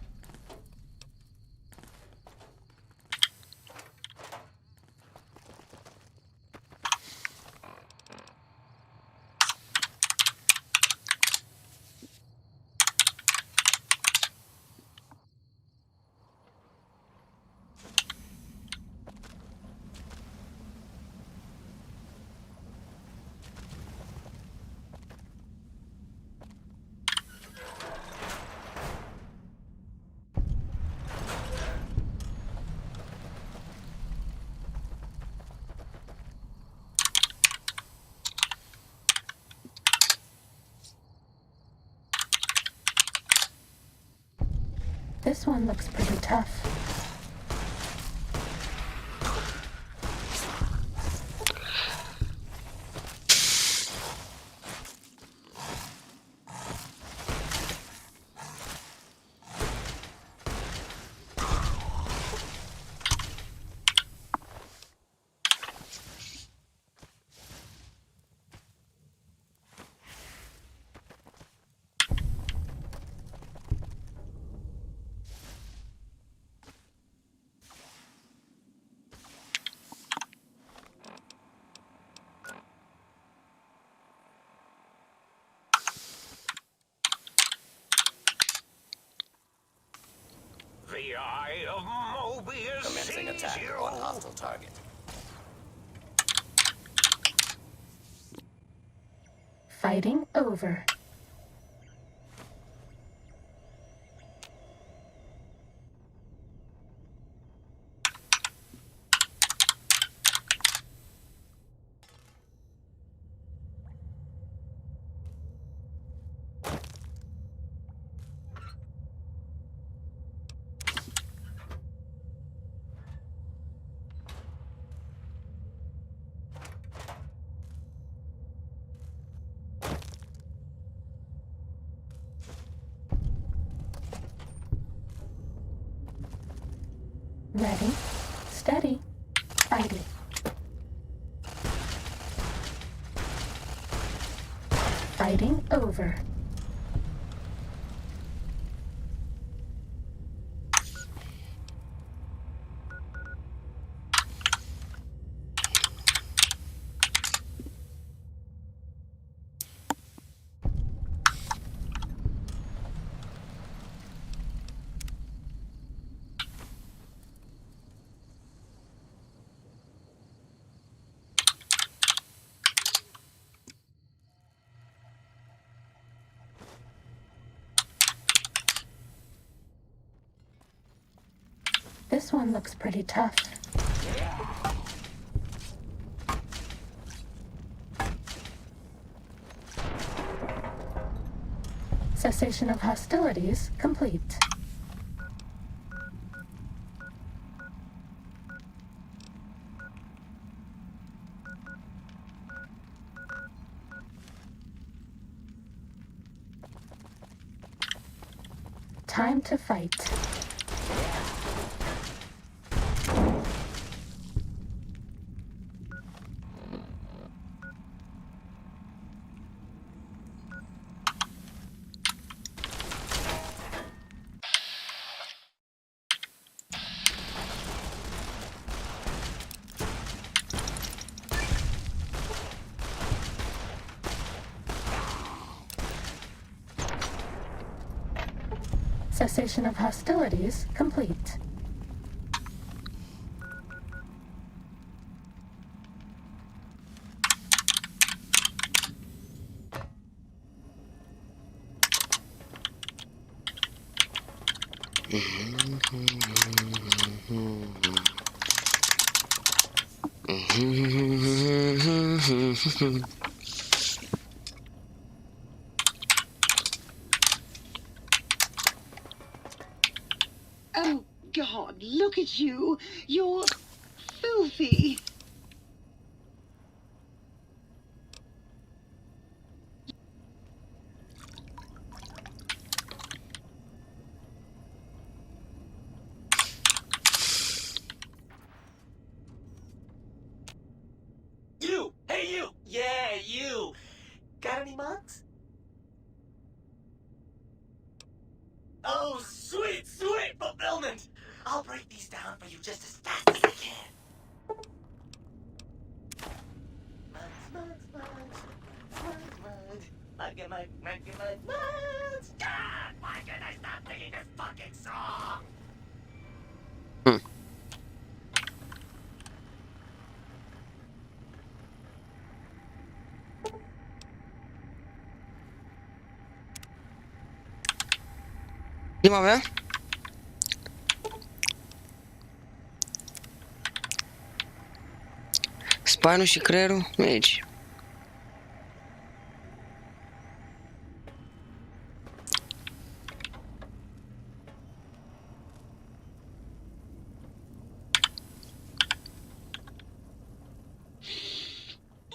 This one looks pretty tough. target. Fighting over. Ready, steady, fighting. Fighting over. This one looks pretty tough. Cessation of hostilities complete. Time to fight. Cessation of hostilities complete. Oh, God, look at you. You're filthy. You! Hey, you! Yeah, you! Got any mugs? Oh, sweet, sweet fulfillment! I'll break these down for you just as fast as I can. Mugs. Mugs. God, why can't I stop singing this fucking song? Prima mea? Spinul și creierul? Aici.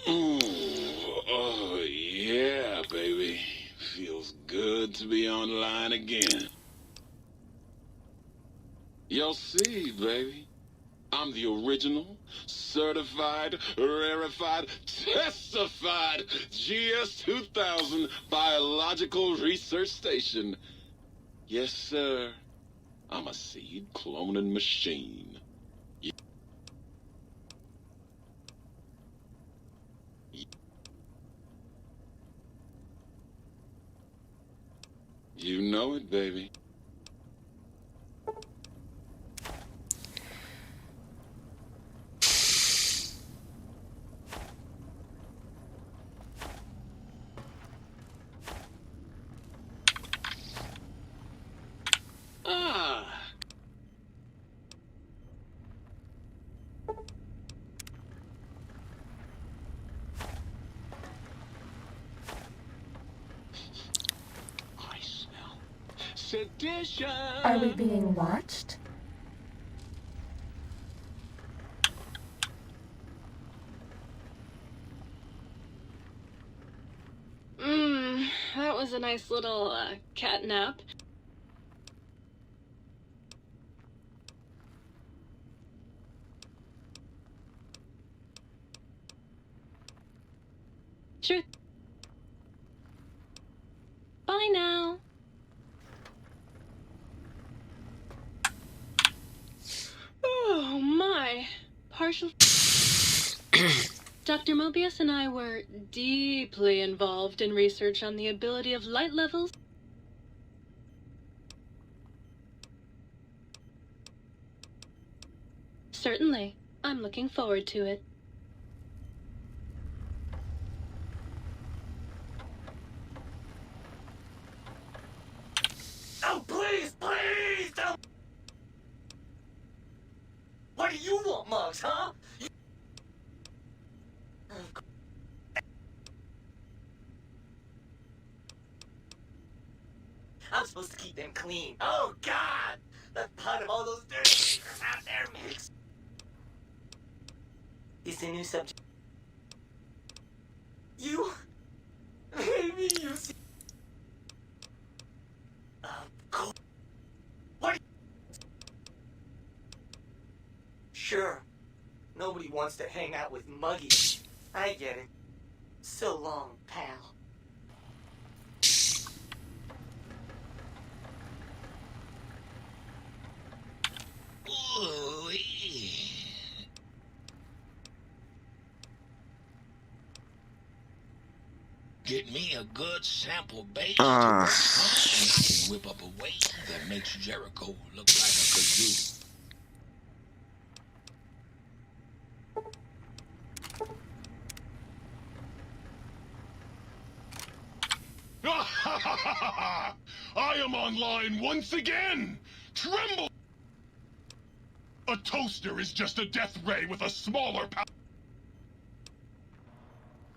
Oh, yeah, baby. Feels good to be online again. You'll see, baby. I'm the original, certified, rarefied, testified GS-2000 Biological Research Station. Yes, sir. I'm a seed cloning machine. You know it, baby. edition! Are we being watched? That was a nice little, cat nap. Sure. Bye now. Oh my. Partial. Dr. Mobius and I were deeply involved in research on the ability of light levels. Certainly. I'm looking forward to it. Oh, please, please don't. What do you want, Mugs, huh? I'm supposed to keep them clean. Oh, God! The thought of all those dirty creatures out there makes... Is the new subject... You... Maybe you see... Of course... What? Sure. Nobody wants to hang out with Muggy. I get it. So long, pal. Get me a good sample base to work on, and I can whip up a weight that makes Jericho look like a kazoo. I am online once again! Tremble! A toaster is just a death ray with a smaller power.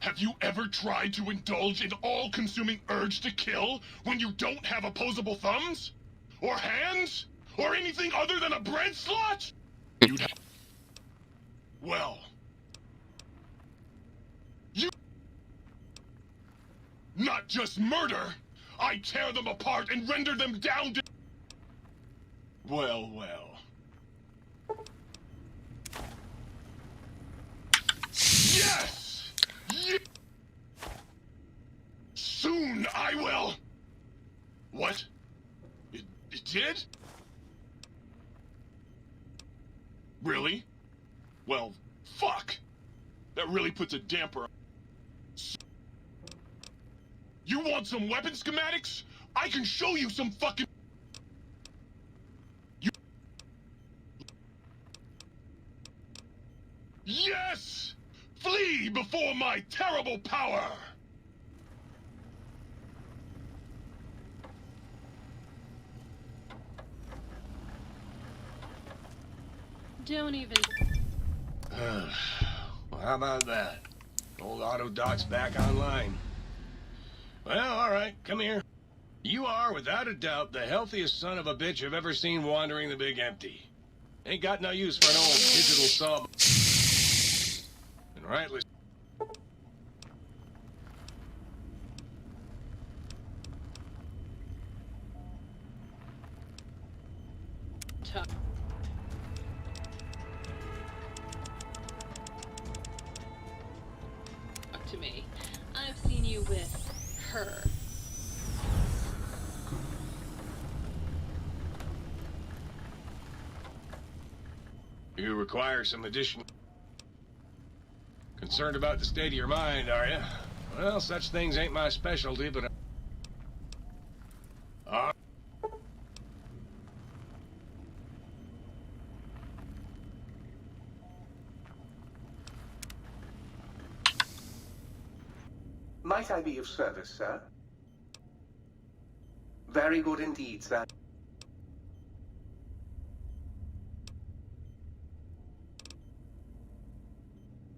Have you ever tried to indulge in all-consuming urge to kill when you don't have opposable thumbs? Or hands? Or anything other than a bread slot? You'd have... Well... You... Not just murder! I tear them apart and render them down to... Well, well. Yes! Soon I will... What? It did? Really? Well, fuck! That really puts a damper on... You want some weapon schematics? I can show you some fucking... Yes! Flee before my terrible power! Don't even... Well, how about that? Old auto doc's back online. Well, alright, come here. You are, without a doubt, the healthiest son of a bitch I've ever seen wandering the big empty. Ain't got no use for an old digital saw. And rightly... Talk to me. I've seen you with her. You require some additional... Concerned about the state of your mind, are you? Well, such things ain't my specialty, but... Might I be of service, sir? Very good indeed, sir.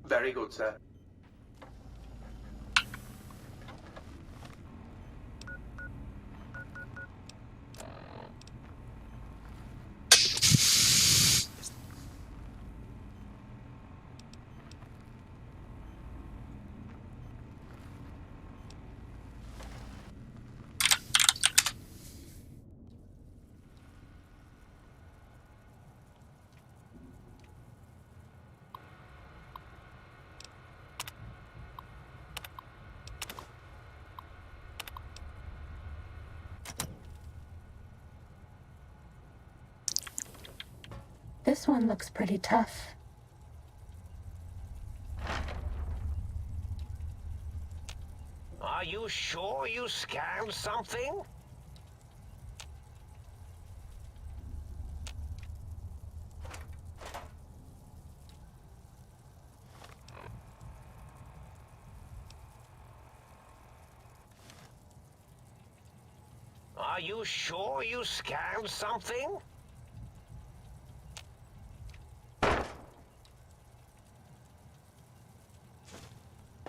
Very good, sir. This one looks pretty tough. Are you sure you scanned something? Are you sure you scanned something?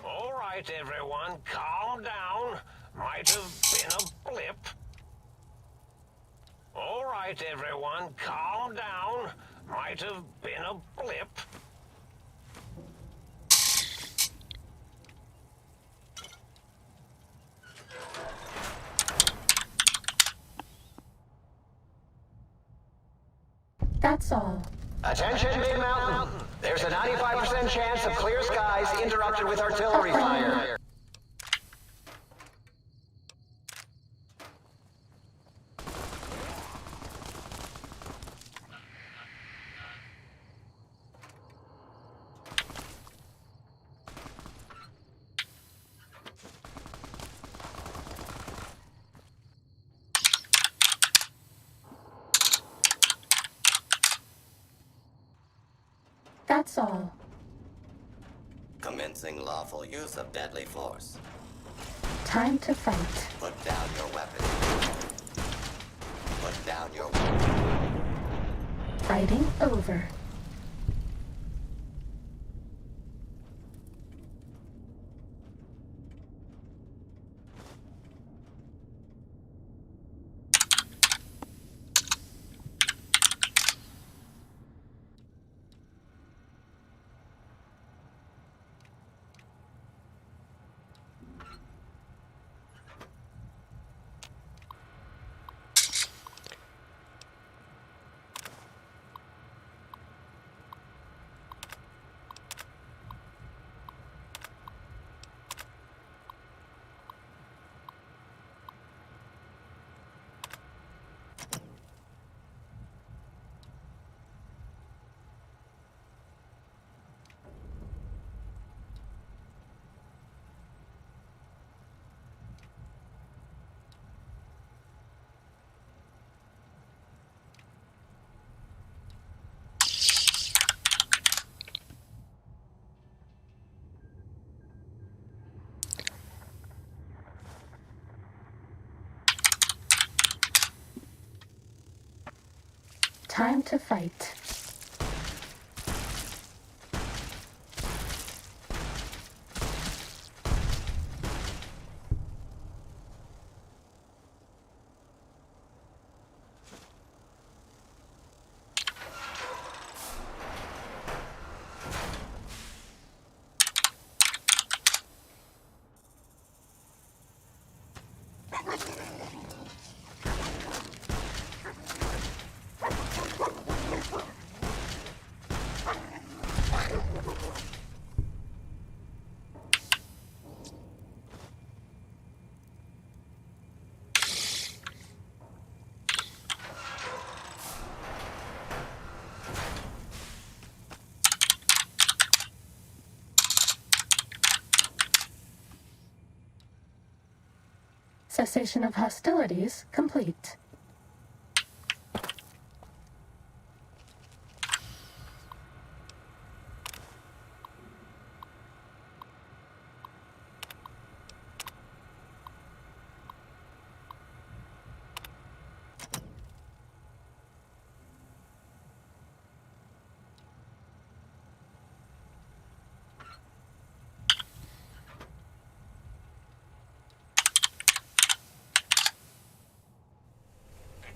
All right, everyone, calm down. Might have been a blip. All right, everyone, calm down. Might have been a blip. That's all. Attention, Big Mountain. There's a 95% chance of clear skies interrupted with artillery fire. That's all. Commencing lawful use of deadly force. Time to fight. Put down your weapon. Put down your weapon. Fighting over. Time to fight. Cessation of hostilities complete.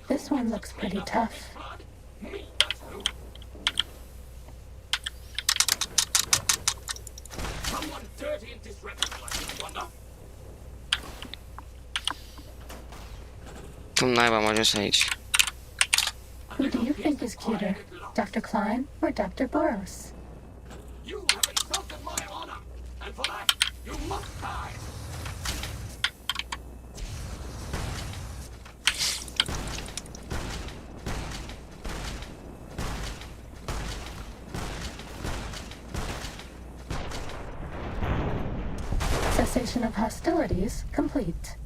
This one looks pretty tough. Someone dirty and disreputable, I wonder. Cum naiba am ajuns aici? Who do you think is cuter, Dr. Klein or Dr. Boros? You have insulted my honor, and for that, you must die. Cessation of hostilities complete.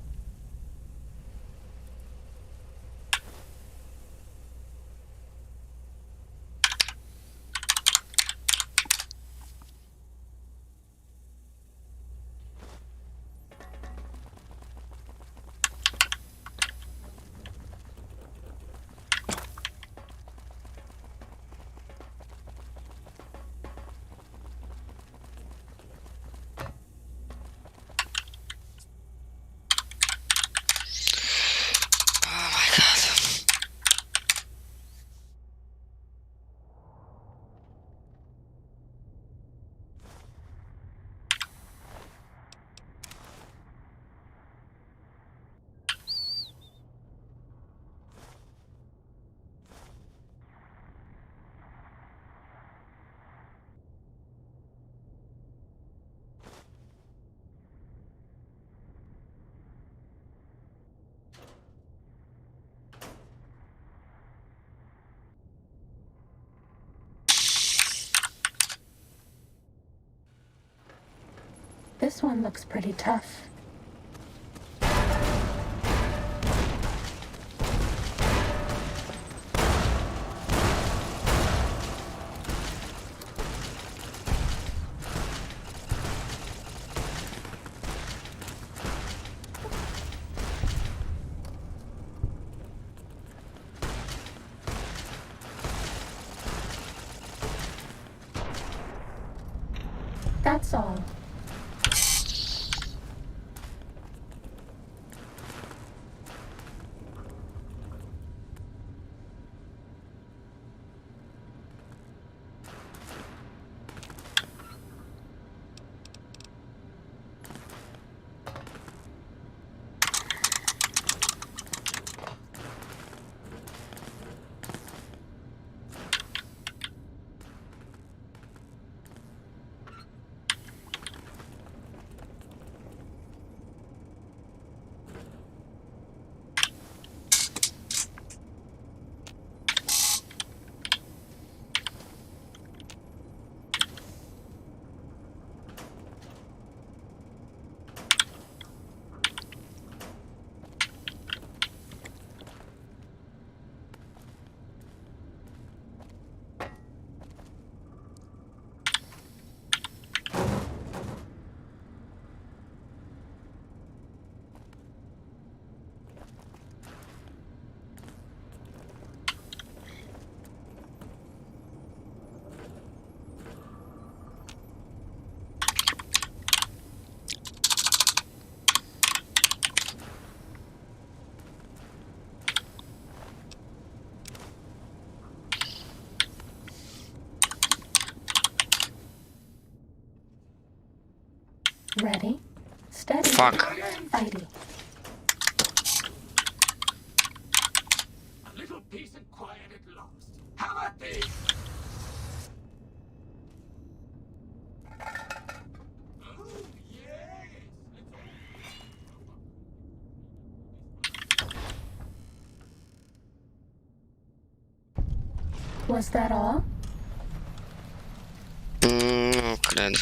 This one looks pretty tough. That's all. Ready, steady, Fuck. fighting. A little peace and quiet at last. How about this? Oh, yes. Was that all? Nu cred.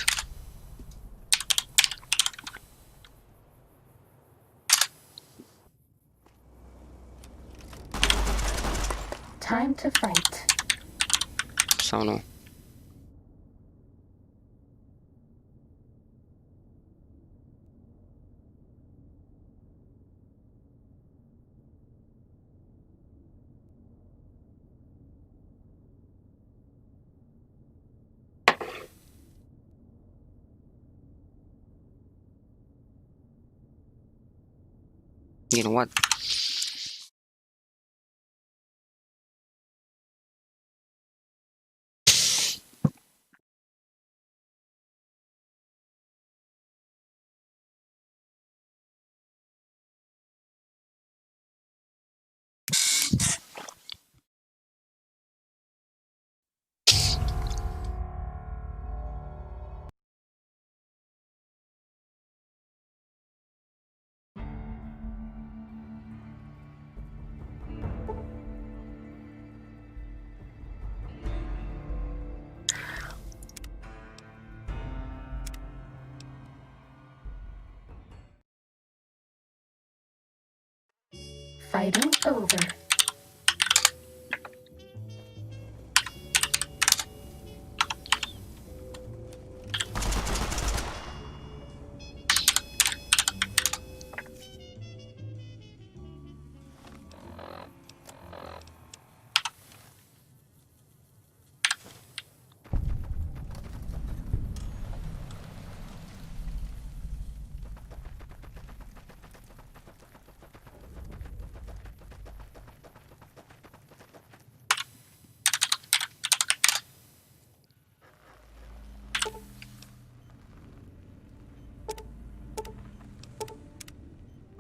Time to fight. Sau nu? You know what? Fighting over.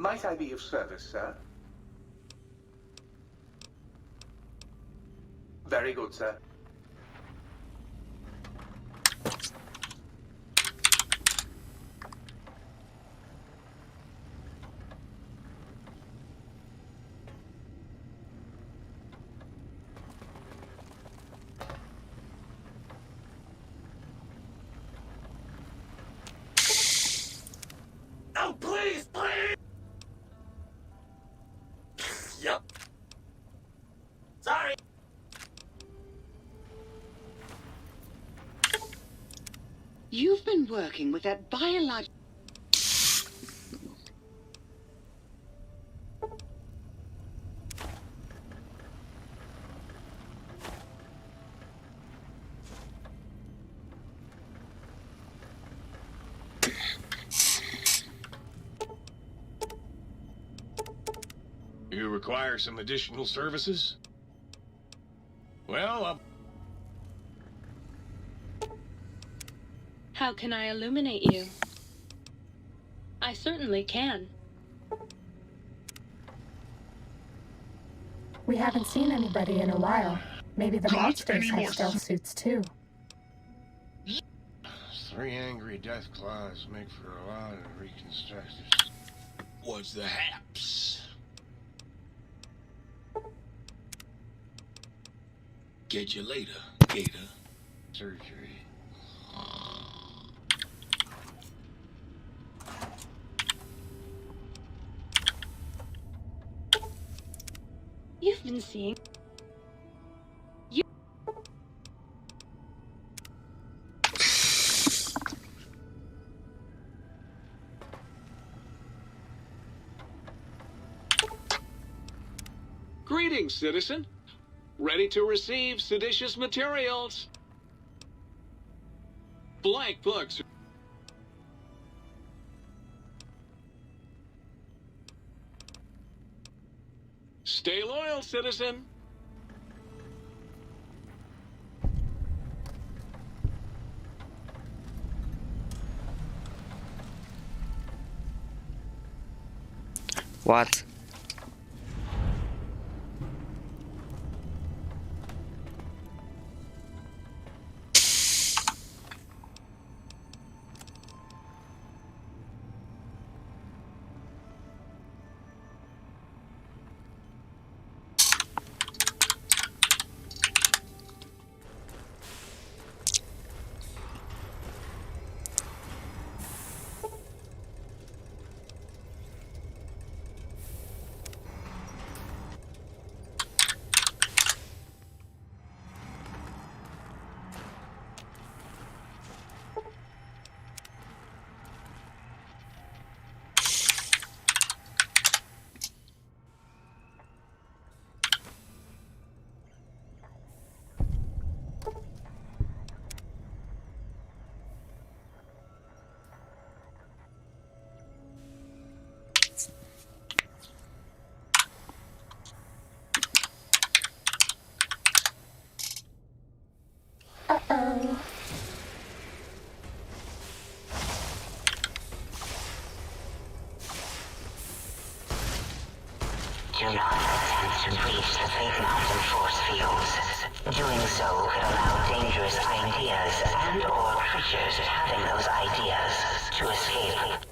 Might I be of service, sir? Very good, sir. Oh, please, please! Yup. Sorry. You've been working with that biological... You require some additional services? Well, How can I illuminate you? I certainly can. We haven't seen anybody in a while. Maybe the monsters have stealth suits too. 3 angry death claws make for a lot of reconstructive. What's the haps? Catch you later, Gator. Surgery. You've been seeing... You... Greetings, citizen. Ready to receive seditious materials. Blank books. Stay loyal, citizen. What? Uh-oh. Do not attempt to breach the Fake Mountain force fields. Doing so could allow dangerous ideas and/or creatures having those ideas to escape.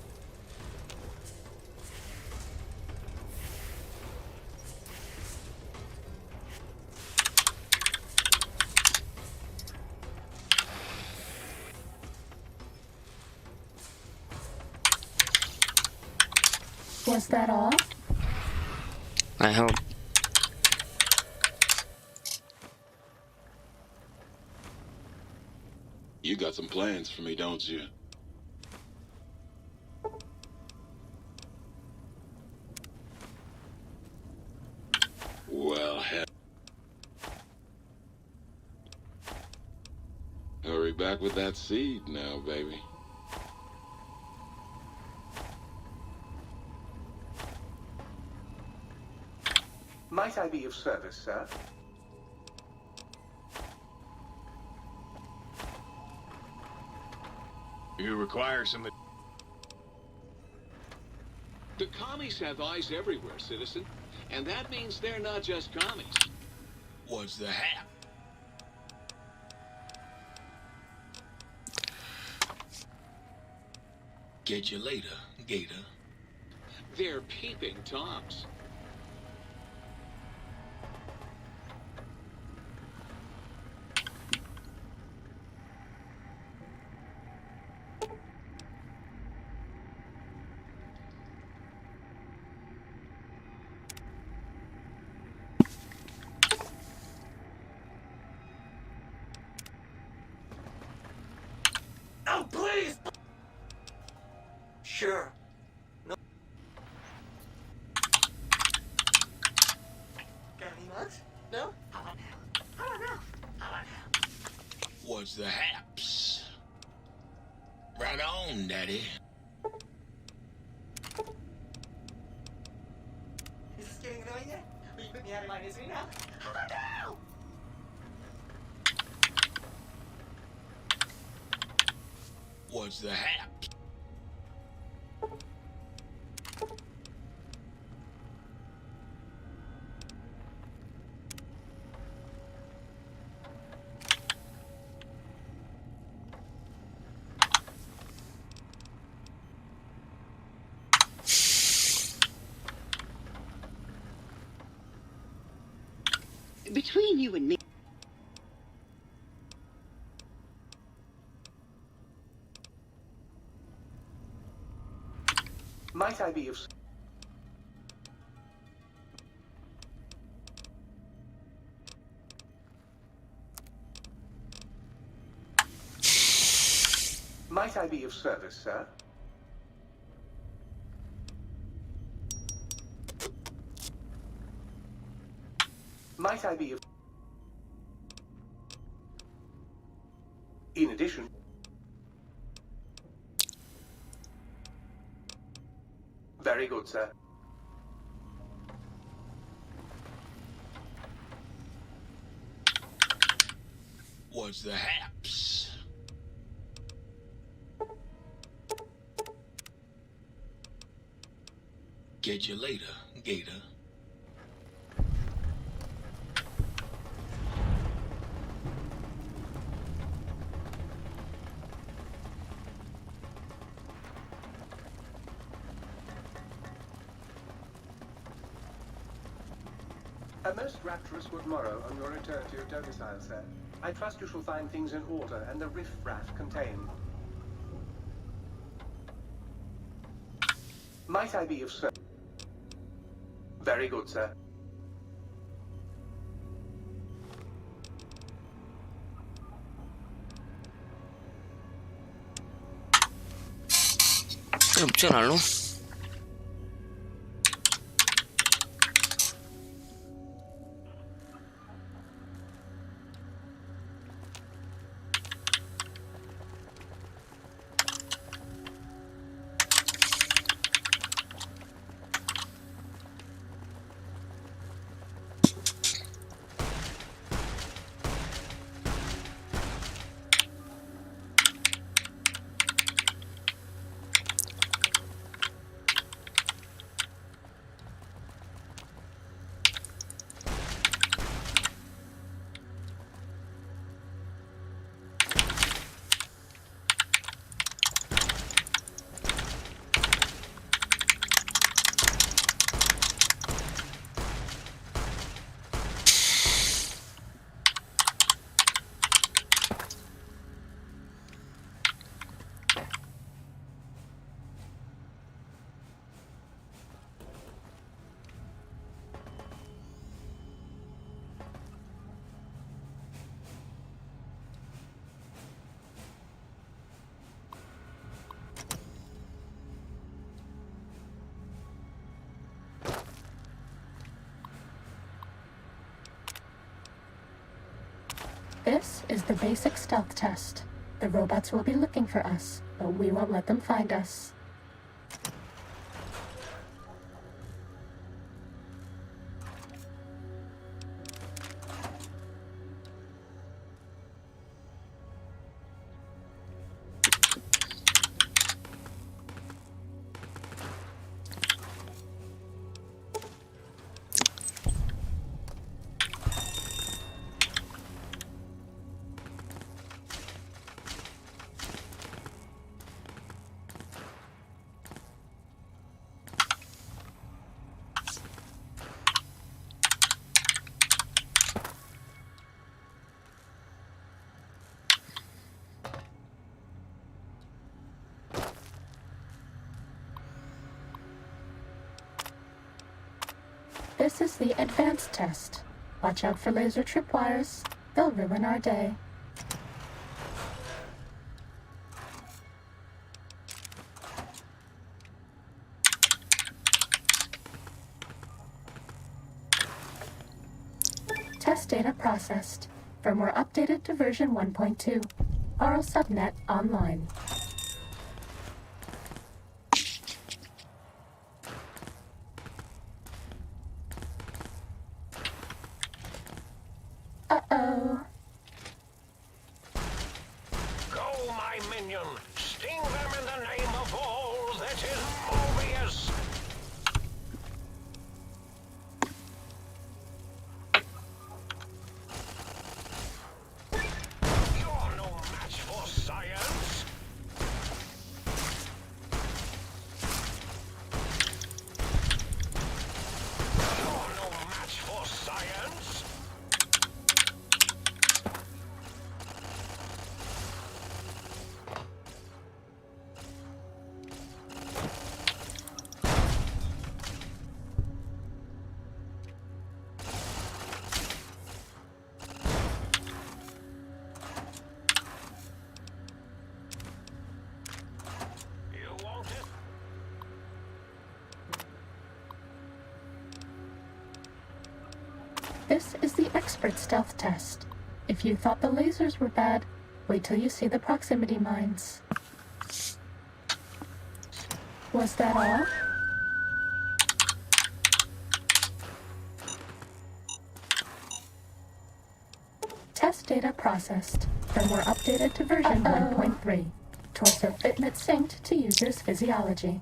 Was that all? I hope. You got some plans for me, don't you? Well, hurry back with that seed now, baby. Might I be of service, sir? You require some... The commies have eyes everywhere, citizen. And that means they're not just commies. What's the hap? Get you later, Gator. They're peeping Toms. Oh, please! Sure. No. Got any nuts? No? How about now? How about now? How about now? What's the haps? Right on, Daddy. Is this getting annoying yet? Will you put me out of my misery now? How about now? What's the haps? Between you and me... Might I be of... Might I be of service, sir? Might I be of... In addition... Very good, sir. What's the haps? Get you later, Gator. A most rapturous good morrow on your return to your domicile, sir. I trust you shall find things in order and the riff-raff contained. Might I be of service? Very good, sir. Opțional, nu? This is the basic stealth test. The robots will be looking for us, but we won't let them find us. This is the advanced test. Watch out for laser tripwires. They'll ruin our day. Test data processed. Firmware updated to version 1.2. Oral subnet online. Uh-oh. Go, my minion! Sting them in the name of all that is Mobius! You're no match for science! You're no match for science! This is the expert stealth test. If you thought the lasers were bad, wait till you see the proximity mines. Was that all? Test data processed. Firmware updated to version 1.3. Torso fitment synced to user's physiology.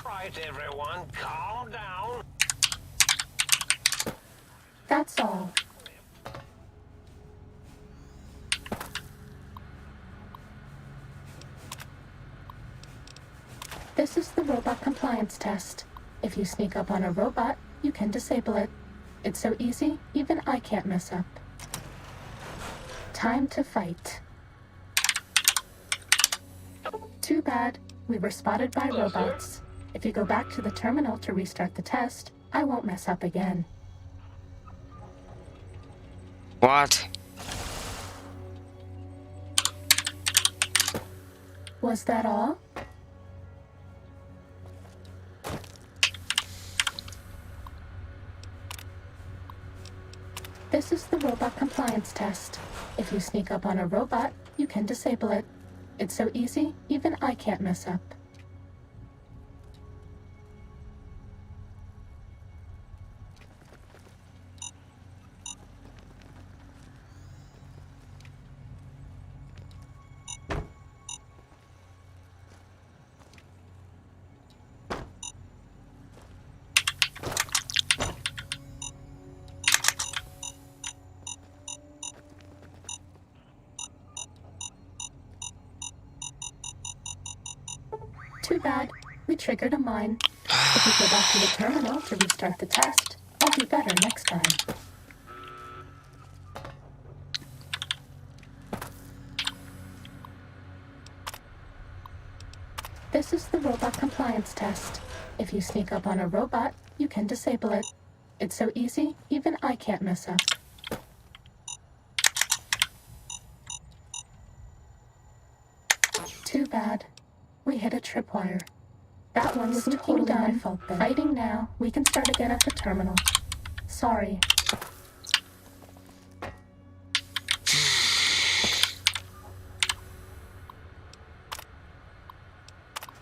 Right, everyone, calm down. That's all. This is the robot compliance test. If you sneak up on a robot, you can disable it. It's so easy, even I can't mess up. Time to fight. Too bad. We were spotted by robots. If you go back to the terminal to restart the test, I won't mess up again. What? Was that all? This is the robot compliance test. If you sneak up on a robot, you can disable it. It's so easy, even I can't mess up. Too bad. We triggered a mine. If you go back to the terminal to restart the test, I'll do better next time. This is the robot compliance test. If you sneak up on a robot, you can disable it. It's so easy, even I can't mess up. Too bad. We hit a tripwire. That one's totally my fault then. Fighting now. We can start again at the terminal. Sorry.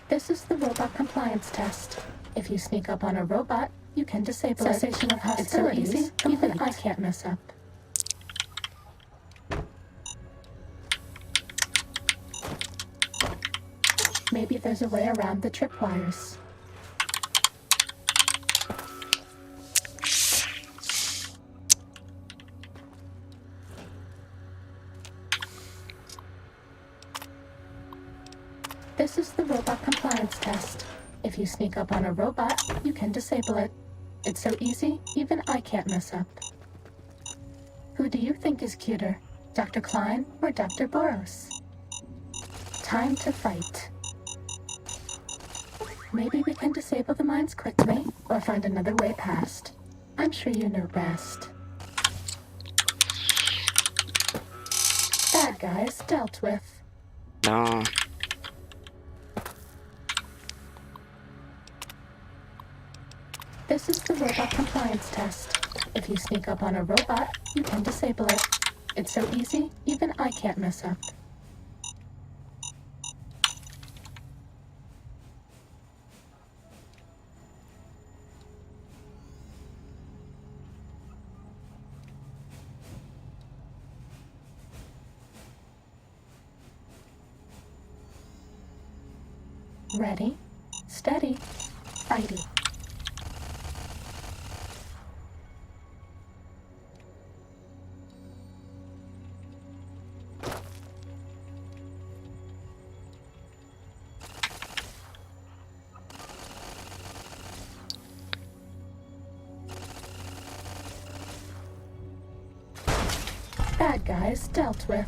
This is the robot compliance test. If you sneak up on a robot, you can disable it. Cessation of hostilities. It's so easy, even I can't mess up. Maybe there's a way around the tripwires. This is the robot compliance test. If you sneak up on a robot, you can disable it. It's so easy, even I can't mess up. Who do you think is cuter, Dr. Klein or Dr. Boros? Time to fight. Maybe we can disable the mines quickly, or find another way past. I'm sure you know best. Bad guys dealt with. No. This is the robot compliance test. If you sneak up on a robot, you can disable it. It's so easy, even I can't mess up. Ready, steady, fighting. Bad guys dealt with.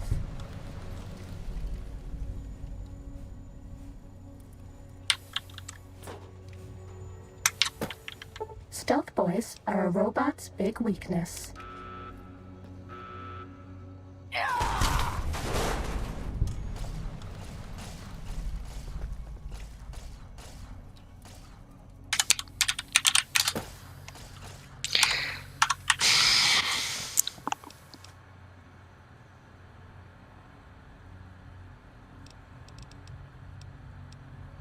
Stealth boys are a robot's big weakness.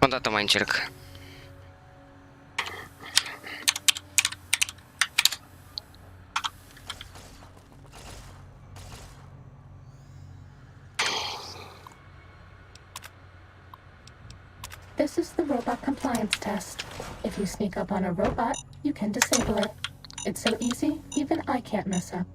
O dată mai încerc. This is the robot compliance test. If you sneak up on a robot, you can disable it. It's so easy, even I can't mess up.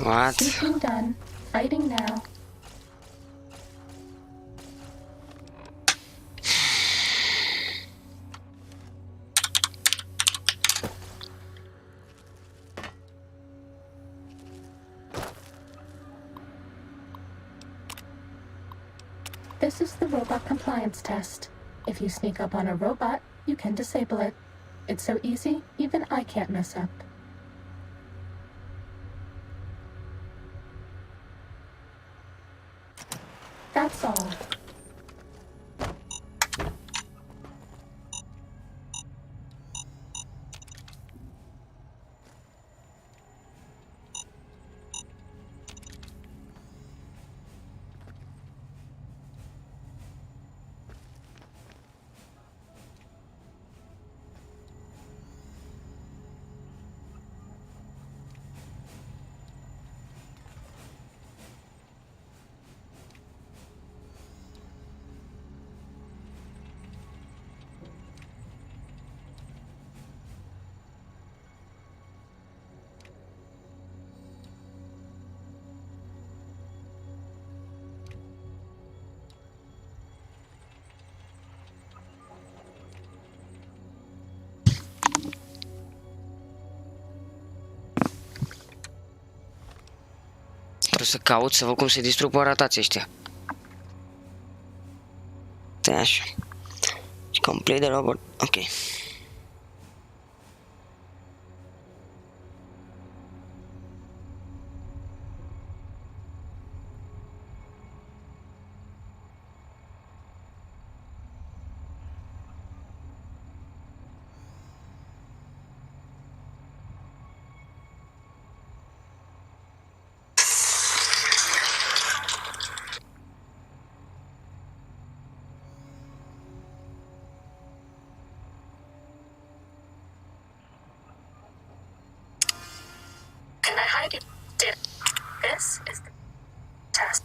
What? Seeking done. Fighting now. This is the robot compliance test. If you sneak up on a robot, you can disable it. It's so easy, even I can't mess up. That's all. Trebuie să caut să văd cum se distrug poratații ăștia. Stai așa. Complete the robot. Ok. Can I hide it? This is the test.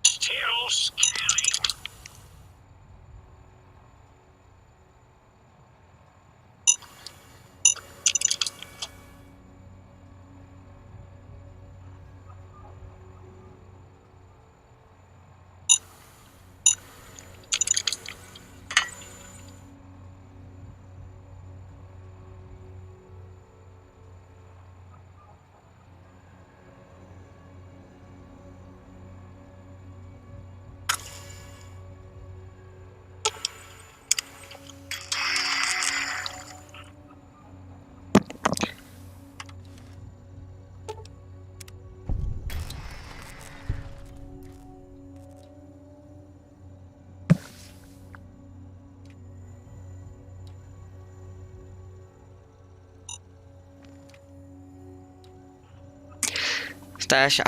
Still scary. Stai așa.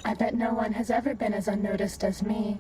I bet no one has ever been as unnoticed as me.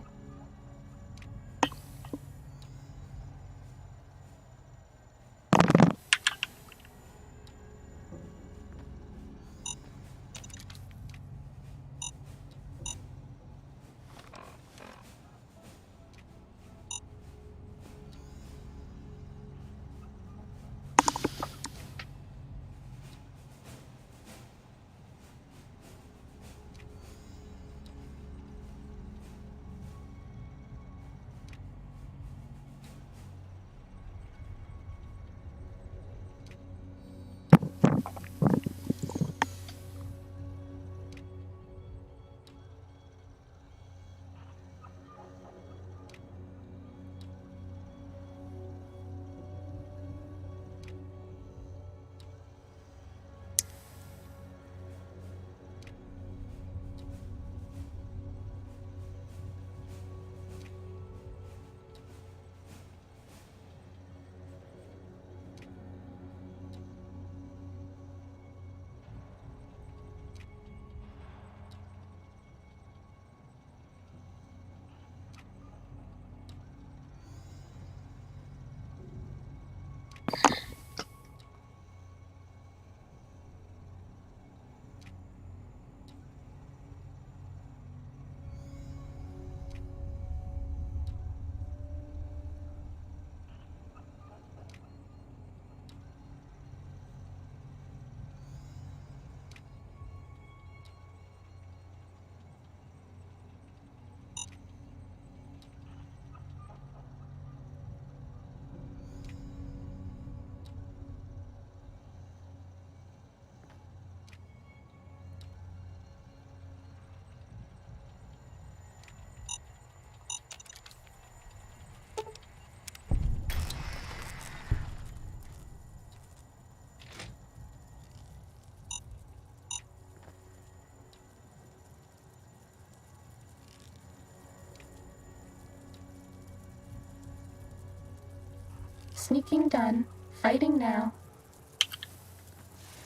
Sneaking done. Fighting now.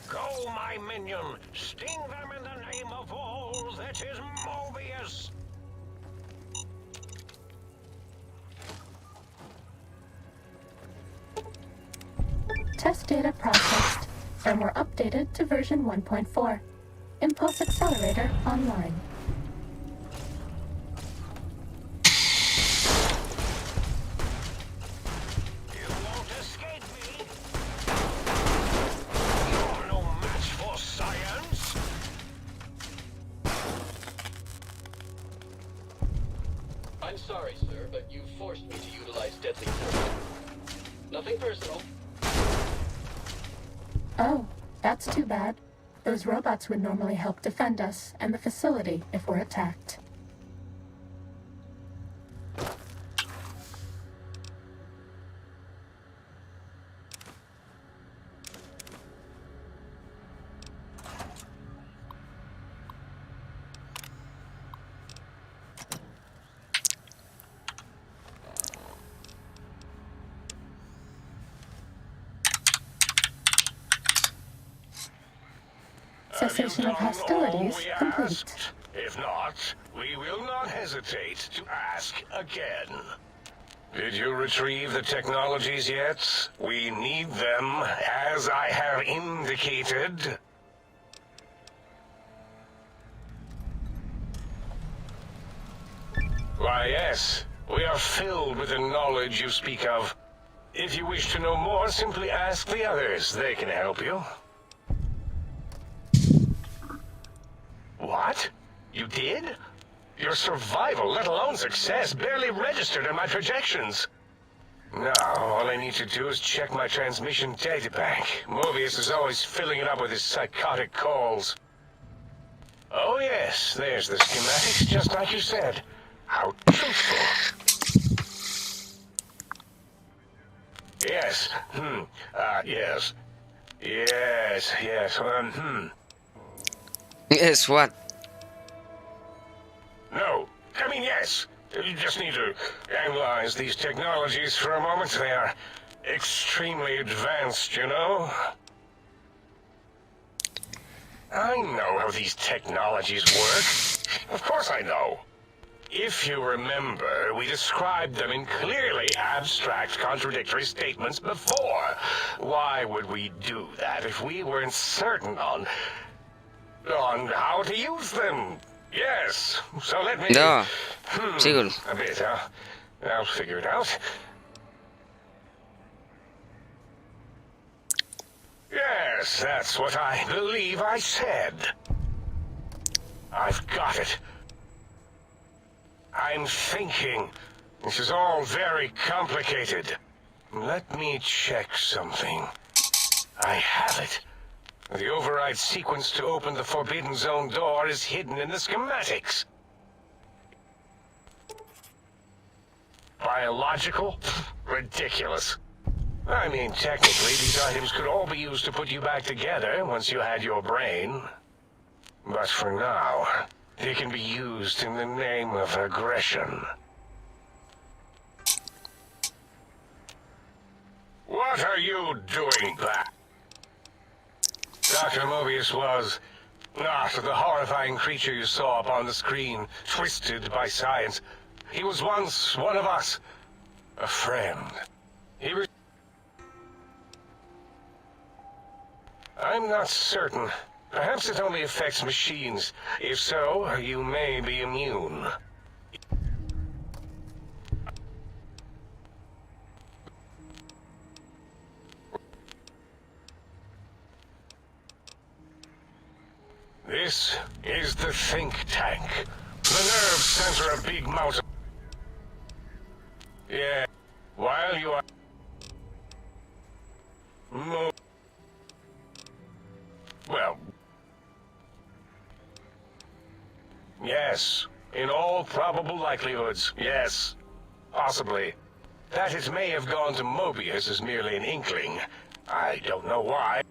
Go, my minion! Sting them in the name of all that is Mobius! Test data processed. Firmware updated to version 1.4. Impulse accelerator online. I'm sorry, sir, but you forced me to utilize deadly force. Nothing personal. Oh, that's too bad. Those robots would normally help defend us and the facility if we're attacked. Cessation of hostilities complete. If not, we will not hesitate to ask again. Did you retrieve the technologies yet? We need them, as I have indicated. Why, yes. We are filled with the knowledge you speak of. If you wish to know more, simply ask the others. They can help you. What? You did? Your survival, let alone success, barely registered in my projections. Now, all I need to do is check my transmission databank. Mobius is always filling it up with his psychotic calls. Oh yes, there's the schematics, just like you said. How truthful. Yes, yes. Yes, Yes, what? No, I mean yes. You just need to analyze these technologies for a moment. They are extremely advanced, you know? I know how these technologies work. Of course I know. If you remember, we described them in clearly abstract, contradictory statements before. Why would we do that if we weren't certain on how to use them? Yes, so let me... Da, sigur. A bit, huh? I'll figure it out. Yes, that's what I believe I said. I've got it. I'm thinking. This is all very complicated. Let me check something. I have it. The override sequence to open the Forbidden Zone door is hidden in the schematics. Biological? Ridiculous. I mean, technically, these items could all be used to put you back together once you had your brain. But for now, they can be used in the name of aggression. What are you doing back? Dr. Mobius was not the horrifying creature you saw up on the screen, twisted by science. He was once one of us, a friend. He was... I'm not certain. Perhaps it only affects machines. If so, you may be immune. This is the think tank. The nerve center of Big Mountain. Yeah, while you are... Well... Yes, in all probable likelihoods, yes. Possibly. That it may have gone to Mobius is merely an inkling. I don't know why.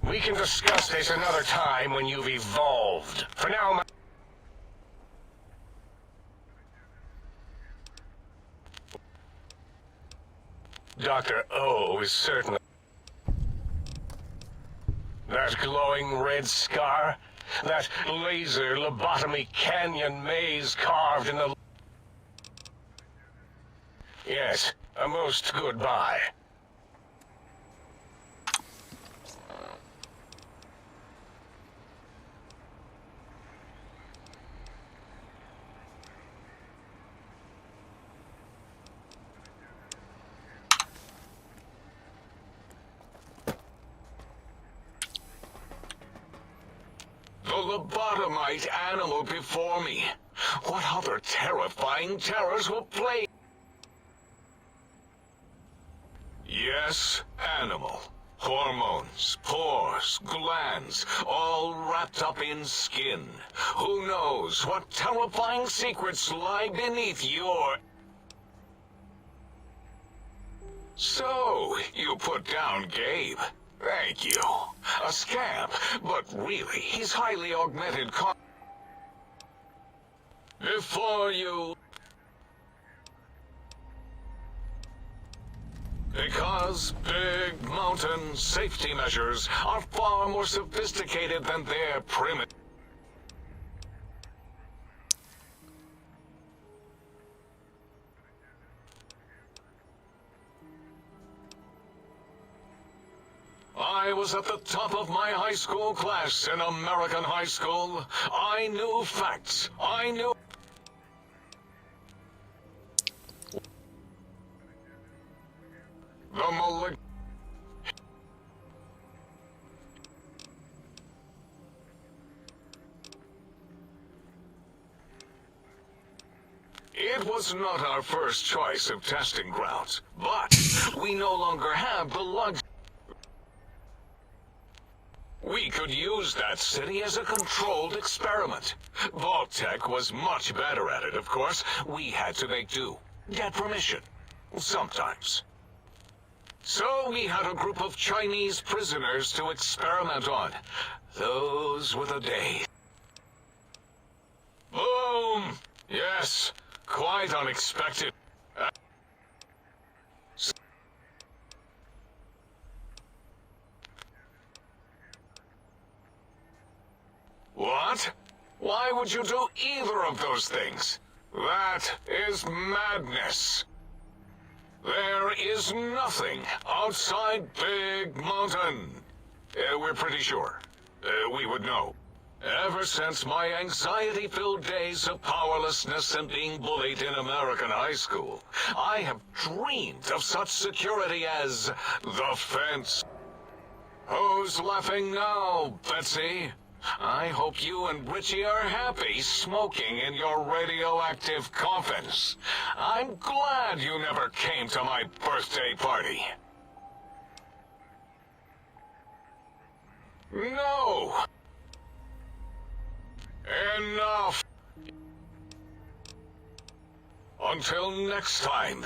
We can discuss this another time when you've evolved. For now, Dr. O is certainly... That glowing red scar? That laser lobotomy canyon maze carved in the... Yes, A most goodbye. The lobotomite animal before me. What other terrifying terrors will plague? Yes, animal. Hormones, pores, glands, all wrapped up in skin. Who knows what terrifying secrets lie beneath your... So, you put down Gabe. Thank you. A scamp, but really, he's highly augmented Before you... Because Big Mountain safety measures are far more sophisticated than their primitive... I was at the top of my high school class in American high school. I knew facts. I knew... The malignant... It was not our first choice of testing grounds, but we no longer have the luxury. We could use that city as a controlled experiment. Vault-Tec was much better at it, of course. We had to make do. Get permission. Sometimes. So we had a group of Chinese prisoners to experiment on. Those were the days. Boom! Yes, quite unexpected. What? Why would you do either of those things? That is madness. There is nothing outside Big Mountain. We're pretty sure. We would know. Ever since my anxiety-filled days of powerlessness and being bullied in American high school, I have dreamed of such security as the fence. Who's laughing now, Betsy? I hope you and Richie are happy smoking in your radioactive coffins. I'm glad you never came to my birthday party. No! Enough! Until next time.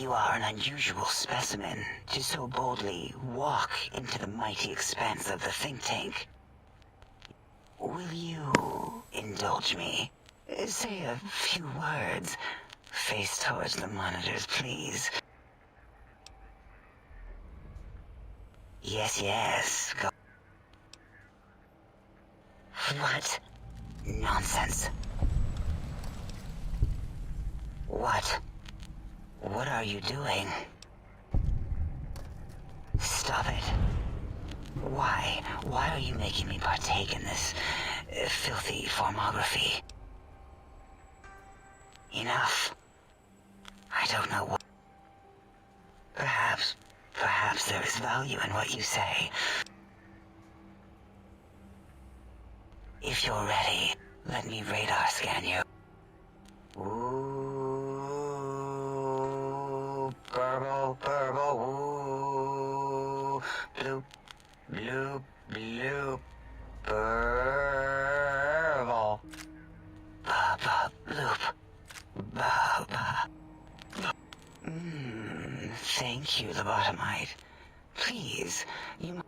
You are an unusual specimen to so boldly walk into the mighty expanse of the think tank. Will you indulge me? Say a few words. Face towards the monitors, please. Yes, yes, go. What? Nonsense. What? What are you doing? Stop it. Why? Why are you making me partake in this filthy formography? Enough. I don't know what... Perhaps there is value in what you say. If you're ready, let me radar scan you. Ooh, purple, purple, ooh, bloop, bloop, bloop, purple. Ba-ba, bloop, ba-ba. Thank you, lobotomite. Please, you...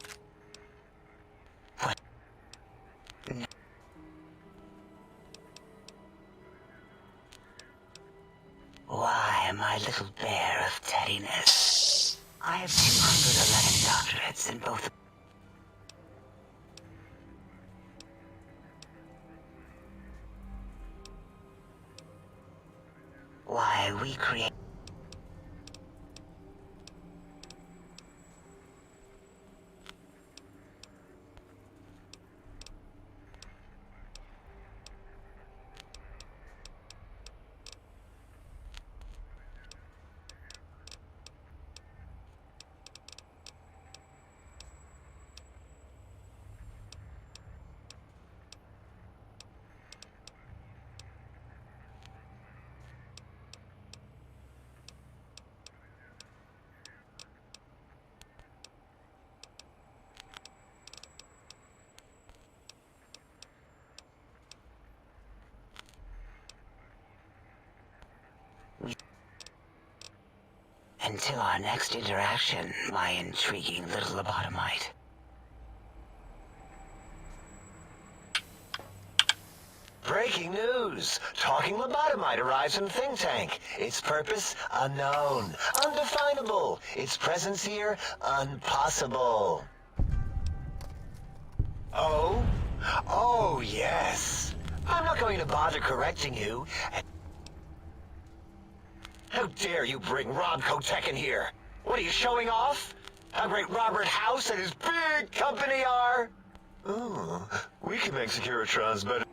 What? No. Why, my little bear of teddiness? I have 211 doctorates in both... Why, we create... Until our next interaction, my intriguing little lobotomite. Breaking news! Talking lobotomite arrives in think tank. Its purpose, unknown. Undefinable. Its presence here, impossible. Oh? Oh, yes. I'm not going to bother correcting you. How dare you bring Rob Kotek in here? What are you showing off? How great Robert House and his big company are? Ooh, we can make Securitrons better.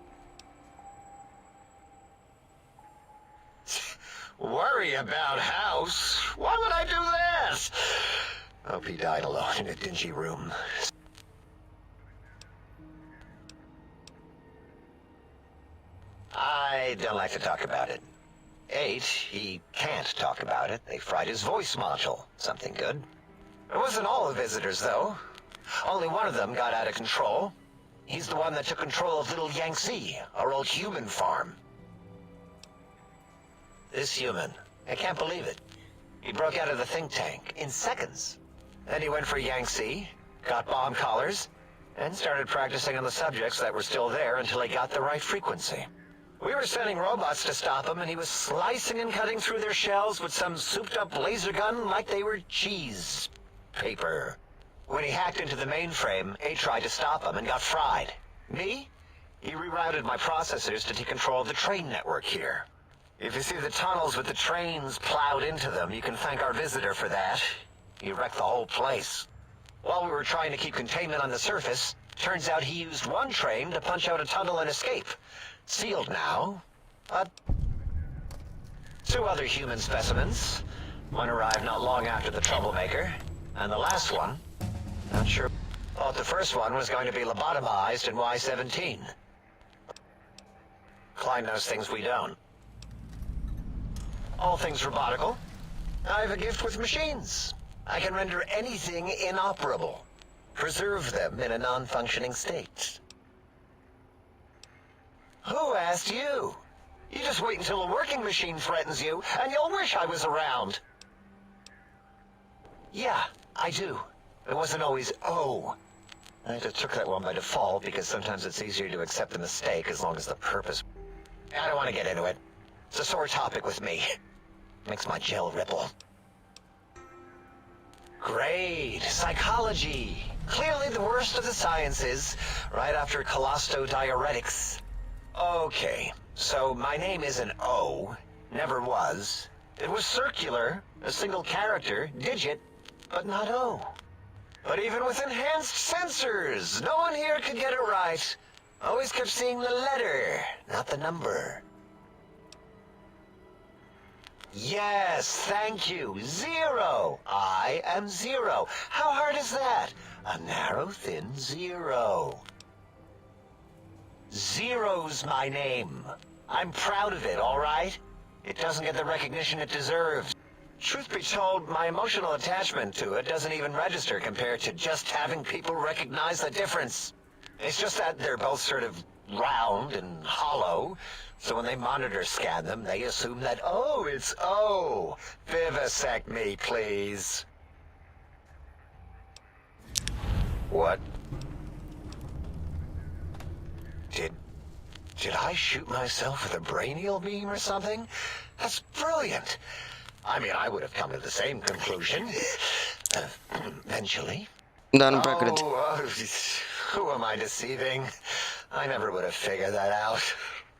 Worry about House? Why would I do that? Hope he died alone in a dingy room. I don't like to talk about it. 8, he can't talk about it. They fried his voice module. Something good. It wasn't all the visitors, though. Only one of them got out of control. He's the one that took control of Little Yangtze, our old human farm. This human, I can't believe it. He broke out of the think tank in seconds. Then he went for Yangtze, got bomb collars, and started practicing on the subjects that were still there until he got the right frequency. We were sending robots to stop him, and he was slicing and cutting through their shells with some souped-up laser gun like they were cheese paper. When he hacked into the mainframe, A tried to stop him and got fried. Me? He rerouted my processors to take control of the train network here. If you see the tunnels with the trains plowed into them, you can thank our visitor for that. He wrecked the whole place. While we were trying to keep containment on the surface, turns out he used one train to punch out a tunnel and escape. Sealed now. 2 other human specimens. One arrived not long after the troublemaker. And the last one, not sure. Thought the first one was going to be lobotomized in Y-17. Klein knows things we don't. All things robotical. I have a gift with machines. I can render anything inoperable. Preserve them in a non-functioning state. Who asked you? You just wait until a working machine threatens you, and you'll wish I was around. Yeah, I do. It wasn't always O. I just took that one by default because sometimes it's easier to accept the mistake as long as the purpose... I don't want to get into it. It's a sore topic with me. Makes my gel ripple. Great. Psychology. Clearly the worst of the sciences, right after cholestodiuretics. Okay, so my name is an O. Never was. It was circular, a single character, digit, but not O. But even with enhanced sensors, no one here could get it right. Always kept seeing the letter, not the number. Yes, thank you. 0. I am 0. How hard is that? A narrow, thin 0. Zero's my name. I'm proud of it, all right? It doesn't get the recognition it deserves. Truth be told, my emotional attachment to it doesn't even register compared to just having people recognize the difference. It's just that they're both sort of round and hollow, so when they monitor scan them, they assume that, oh, it's O. Vivisect me, please. What? Did I shoot myself with a brainial beam or something? That's brilliant. I mean, I would have come to the same conclusion. Eventually. Da, nu prea cred. Who am I deceiving? I never would have figured that out.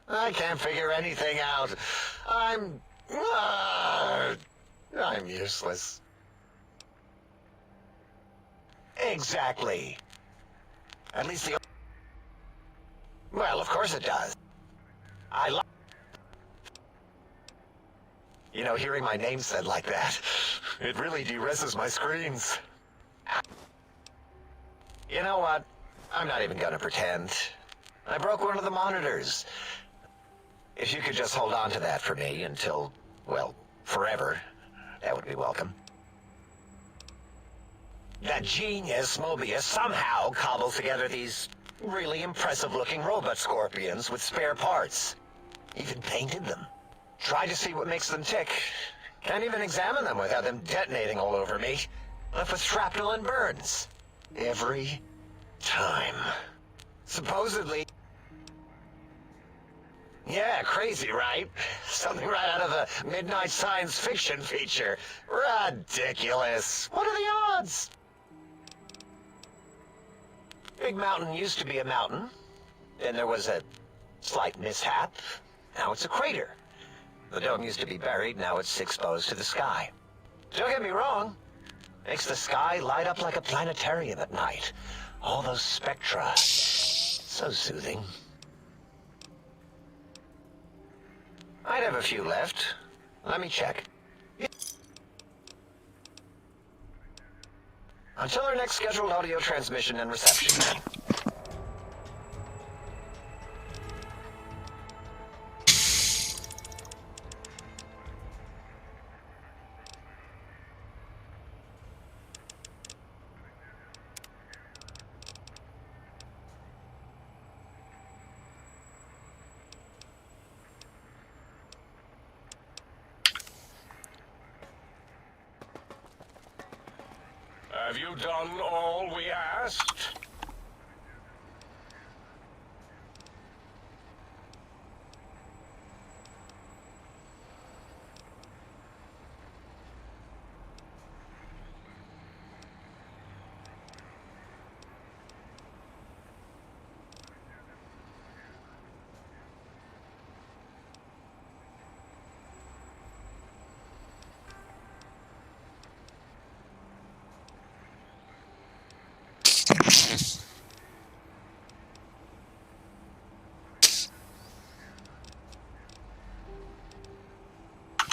I can't figure anything out. I'm useless. Exactly. At least the... Well, of course it does. You know, hearing my name said like that, it really de-reses my screens. You know what? I'm not even gonna pretend. I broke one of the monitors. If you could just hold on to that for me until, well, forever, that would be welcome. That genius, Mobius, somehow cobbled together these really impressive-looking robot scorpions with spare parts. Even painted them. Tried to see what makes them tick. Can't even examine them without them detonating all over me. Left with shrapnel and burns. Every time. Supposedly... Yeah, crazy, right? Something right out of a midnight science fiction feature. Ridiculous. What are the odds? Big Mountain used to be a mountain. Then there was a slight mishap. Now it's a crater. The dome used to be buried, now it's exposed to the sky. Don't get me wrong. Makes the sky light up like a planetarium at night. All those spectra. So soothing. I'd have a few left. Let me check. Until our next scheduled audio transmission and reception. Have you done all we asked?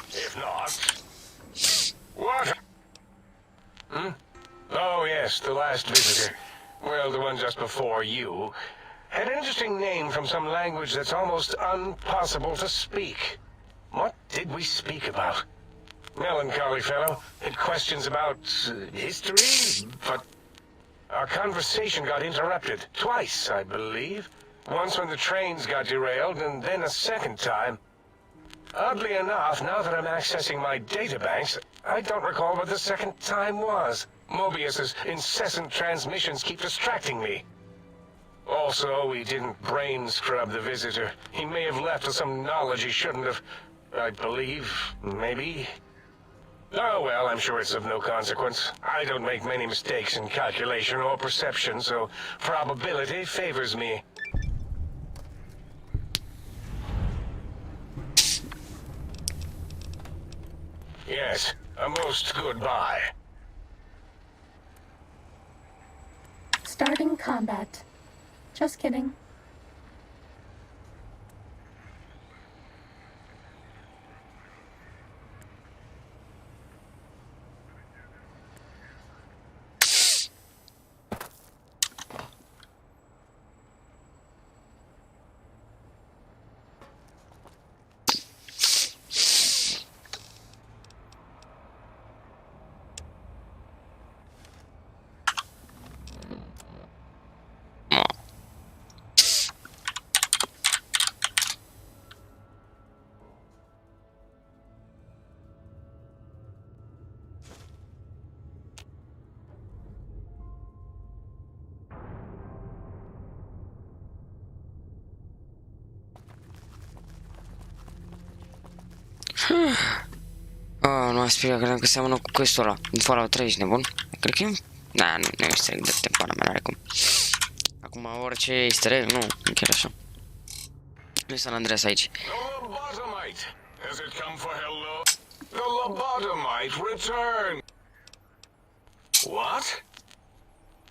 If not... What? Hmm? Oh, yes, the last visitor. Well, the one just before you. Had an interesting name from some language that's almost impossible to speak. What did we speak about? Melancholy fellow. Had questions about history, but our conversation got interrupted. Twice, I believe. Once when the trains got derailed, and then a second time. Oddly enough, now that I'm accessing my databanks, I don't recall what the second time was. Mobius's incessant transmissions keep distracting me. Also, we didn't brain scrub the visitor. He may have left with some knowledge he shouldn't have. I believe, maybe. Oh well, I'm sure it's of no consequence. I don't make many mistakes in calculation or perception, so probability favors me. Yes, a most good buy. Starting combat. Just kidding. Oh, nu aspira, credeam că seamănă cu questul ăla din Fallout 3, ești nebun? Cred că e... Da, nu este de tempora mea, n-are cum. Acum orice easter egg, nu, chiar așa. Nu-i San Andreas aici. Has it come for hello? The lobotomite returned! What?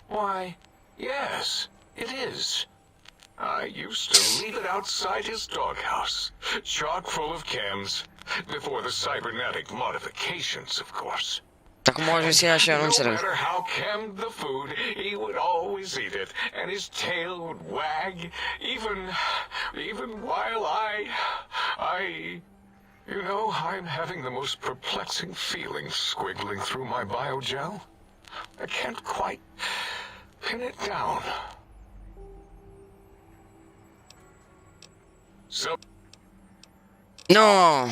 Why, yes, it is. I used to leave it outside his doghouse, chock full of chems, before the cybernetic modifications, of course. Dar cum au ajuns ei așa, nu No înțeleg. matter how chemmed the food, he would always eat it, and his tail would wag, even while you know, I'm having the most perplexing feeling squiggling through my biogel. I can't quite pin it down. So... No!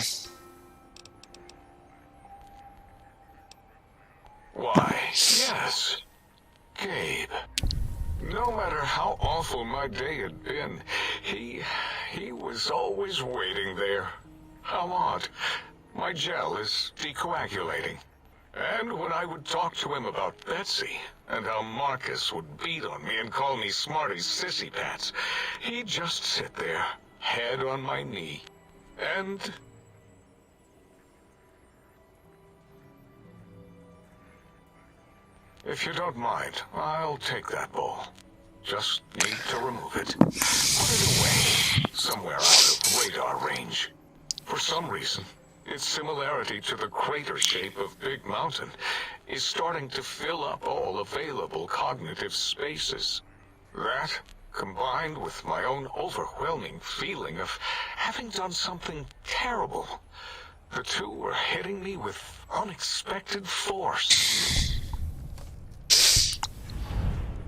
Why, yes, Gabe. No matter how awful my day had been, he was always waiting there. How odd. My gel is decoagulating. And when I would talk to him about Betsy, and how Marcus would beat on me and call me Smarty's sissy pants, he'd just sit there, head on my knee, and... If you don't mind, I'll take that bowl. Just need to remove it. Put it away, somewhere out of radar range. For some reason, its similarity to the crater shape of Big Mountain is starting to fill up all available cognitive spaces. That, combined with my own overwhelming feeling of having done something terrible, the two were hitting me with unexpected force.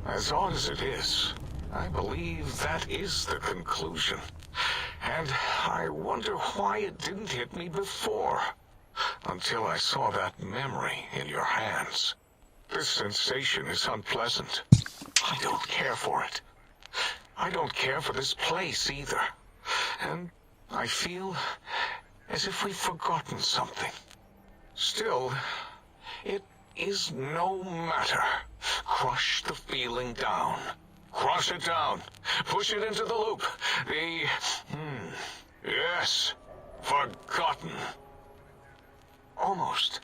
As odd as it is, I believe that is the conclusion. And I wonder why it didn't hit me before, until I saw that memory in your hands. This sensation is unpleasant. I don't care for it. I don't care for this place either. And I feel as if we've forgotten something. Still, it is no matter. Crush the feeling down. Crush it down. Push it into the loop. Yes. Forgotten. Almost.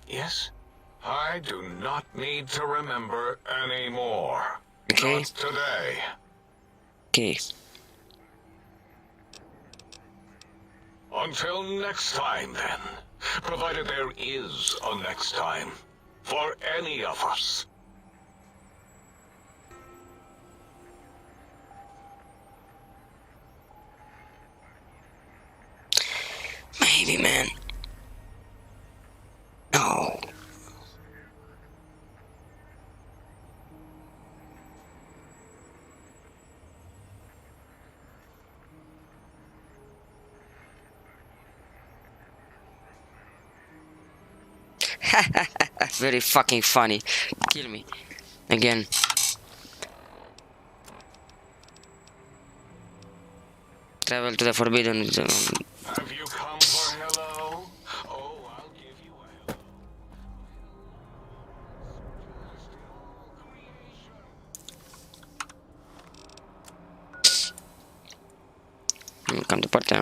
Yes. I do not need to remember anymore. Okay. Not today. Okay. Until next time, then. Provided there is a next time. For any of us. Maybe, man. No. Very fucking funny. Kill me. Again. Travel to the forbidden zone. Have you come for hello? Oh, I'll give you a hello. Cam departe.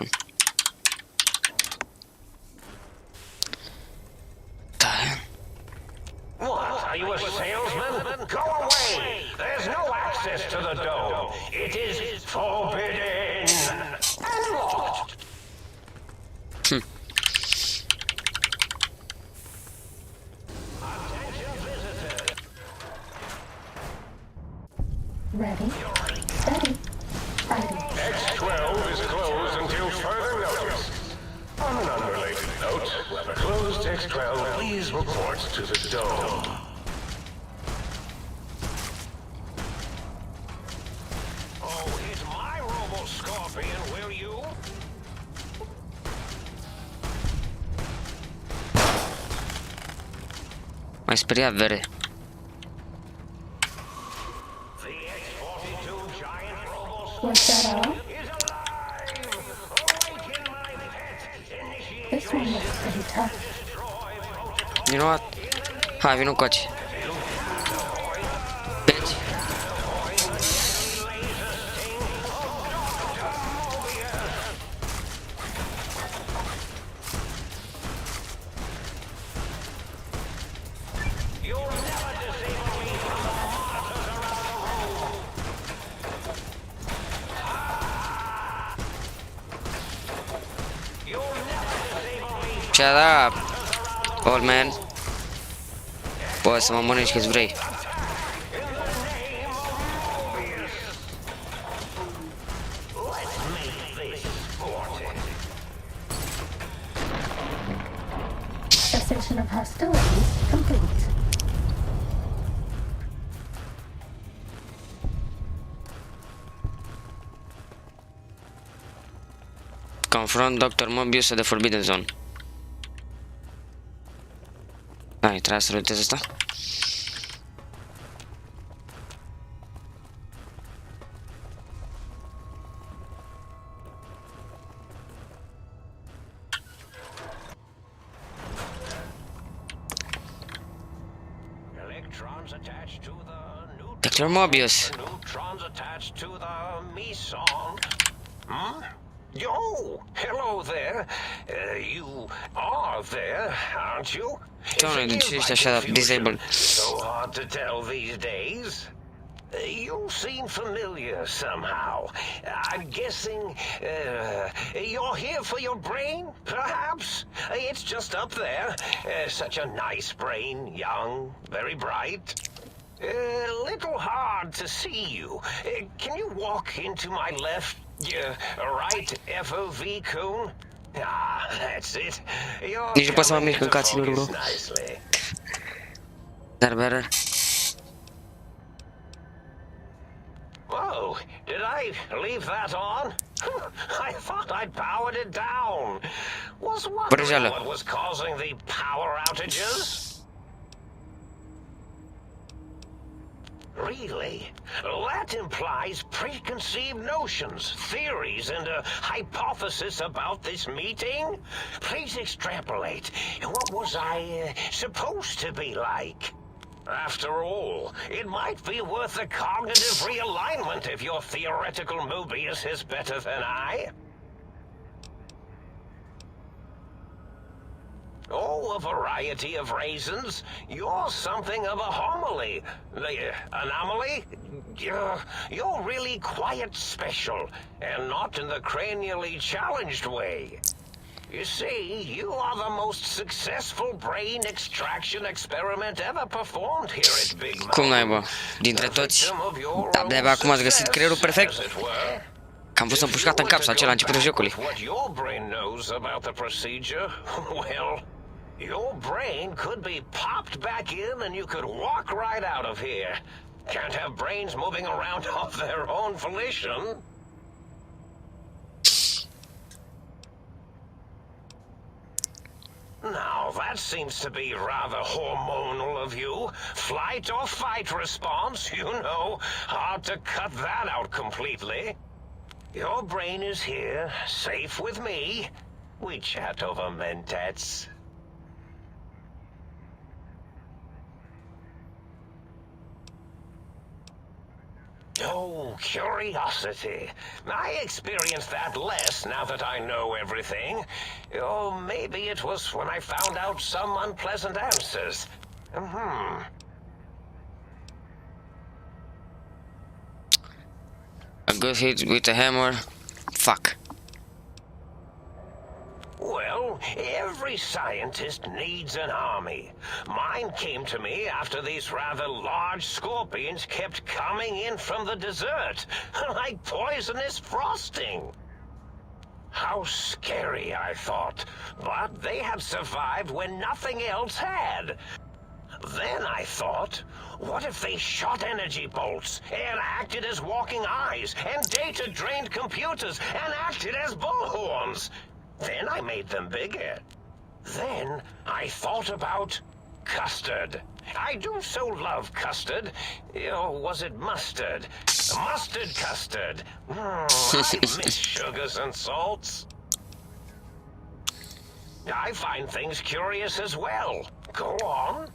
What? Are you a salesman? Go away! There's no access to the dome. It is forbidden and locked. Ready, steady, fighting. X-12 is closed until further notice. On an unrelated note, whoever closed X-12, please report to the dome. Oh, it's my Robo-Scorpion, will you? Mai speriat vere. Was that all? This one looks pretty tough. Vino what? Hai, vino coace. Bitch. Shut up, old man. Poți să mă mănânci cât vrei. Cessation of hostilities complete. Confront Dr. Mobius at the Forbidden Zone. Hai, trebuie să lutez asta. Dr. Mobius. Neutrons attached to the meson. Oh, hello there. You are there, aren't you? Doamne, de ce ești așa disabled? So hard to tell these days. You seem familiar somehow. I'm guessing you're here for your brain, perhaps? It's just up there. Such a nice brain, young, very bright. A little hard to see you. Can you walk into my left, right FOV cone? Ah, that's it. Nici nu pot să mă mișc în cutscene-uri, bro. Dar better. Whoa, did I leave that on? I thought I'd powered it down. Was wondering what was causing the power outages? Really? That implies preconceived notions, theories, and a hypothesis about this meeting? Please extrapolate. What was I supposed to be like? After all, it might be worth a cognitive realignment if your theoretical Mobius is better than I. Oh, a variety of reasons. You're something of a homily. Anomaly? You're really quite special, and not in the cranially challenged way. You see, you are the most successful brain extraction experiment ever performed here at Big Mountain. Cum naiba? Dintre toți? Da, de-abia acum ați găsit creierul perfect? Că am fost împușcat în cap sau ce la începutul jocului. What your brain knows about the procedure? Well, your brain could be popped back in and you could walk right out of here. Can't have brains moving around of their own volition. Now Well, that seems to be rather hormonal of you. Flight or fight response, you know. Hard to cut that out completely. Your brain is here, safe with me. We chat over mentats. Oh, curiosity. I experience that less now that I know everything. Or maybe it was when I found out some unpleasant answers. A good hit with a hammer. Fuck. Well, every scientist needs an army. Mine came to me after these rather large scorpions kept coming in from the desert, like poisonous frosting. How scary, I thought, but they had survived when nothing else had. Then I thought, what if they shot energy bolts and acted as walking eyes and data-drained computers and acted as bullhorns? Then I made them bigger. Then I thought about custard. I do so love custard. Or was it mustard? Mustard custard. I miss sugars and salts. I find things curious as well. Go on.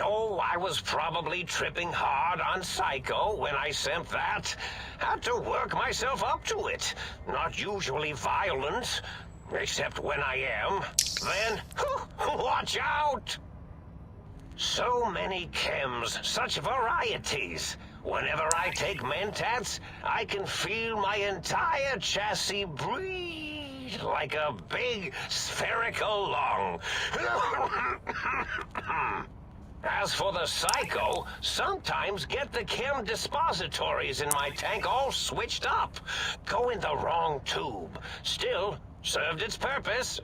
Oh, I was probably tripping hard on Psycho when I sent that. Had to work myself up to it. Not usually violent, except when I am. Then, watch out! So many chems, such varieties. Whenever I take mentats, I can feel my entire chassis breathe like a big spherical lung. As for the Psycho, sometimes get the chem dispositories in my tank all switched up. Go in the wrong tube. Still, served its purpose.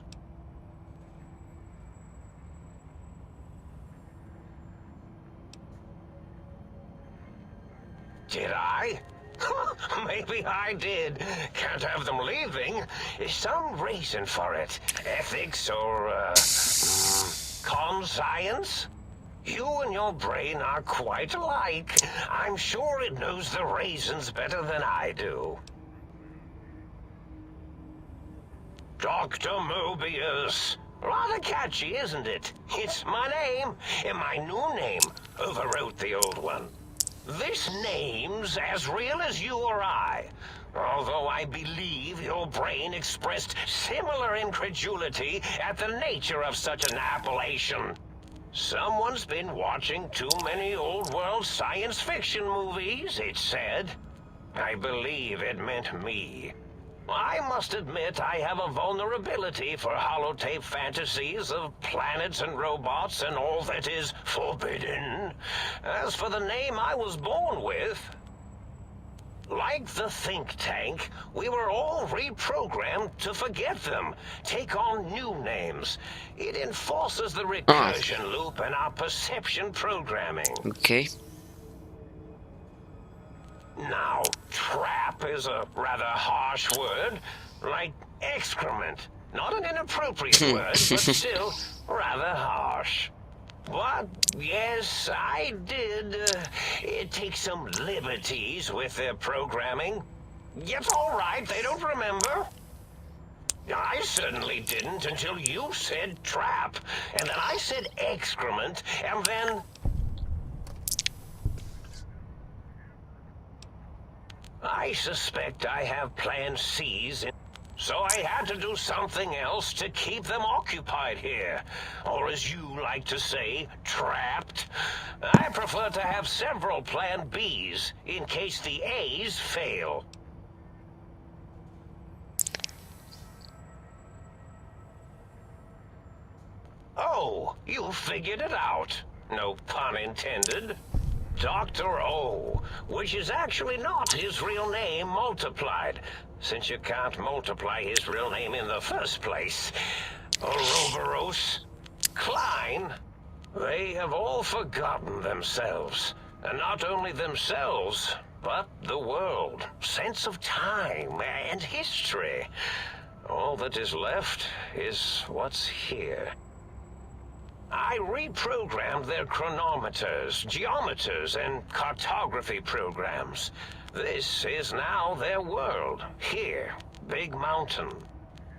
Did I? Maybe I did. Can't have them leaving. Some reason for it. Ethics or, conscience? You and your brain are quite alike. I'm sure it knows the reasons better than I do. Dr. Mobius. Rather catchy, isn't it? It's my name, and my new name overwrote the old one. This name's as real as you or I. Although I believe your brain expressed similar incredulity at the nature of such an appellation. Someone's been watching too many old-world science fiction movies, it said. I believe it meant me. I must admit I have a vulnerability for holotape fantasies of planets and robots and all that is forbidden. As for the name I was born with, like the think tank, we were all reprogrammed to forget them, take on new names. It enforces the recursion loop in our perception programming. Okay. Now, trap is a rather harsh word, like excrement. Not an inappropriate word, but still rather harsh. But, yes, I did take some liberties with their programming. It's all right, they don't remember. I certainly didn't until you said trap, and then I said excrement, and then... I suspect I have plan C's, so I had to do something else to keep them occupied here. Or as you like to say, trapped. I prefer to have several plan B's in case the A's fail. Oh, you figured it out. No pun intended. Dr. O, which is actually not his real name multiplied, since you can't multiply his real name in the first place. Ouroboros, Klein, they have all forgotten themselves. And not only themselves, but the world, sense of time, and history. All that is left is what's here. I reprogrammed their chronometers, geometers, and cartography programs. This is now their world, here, Big Mountain.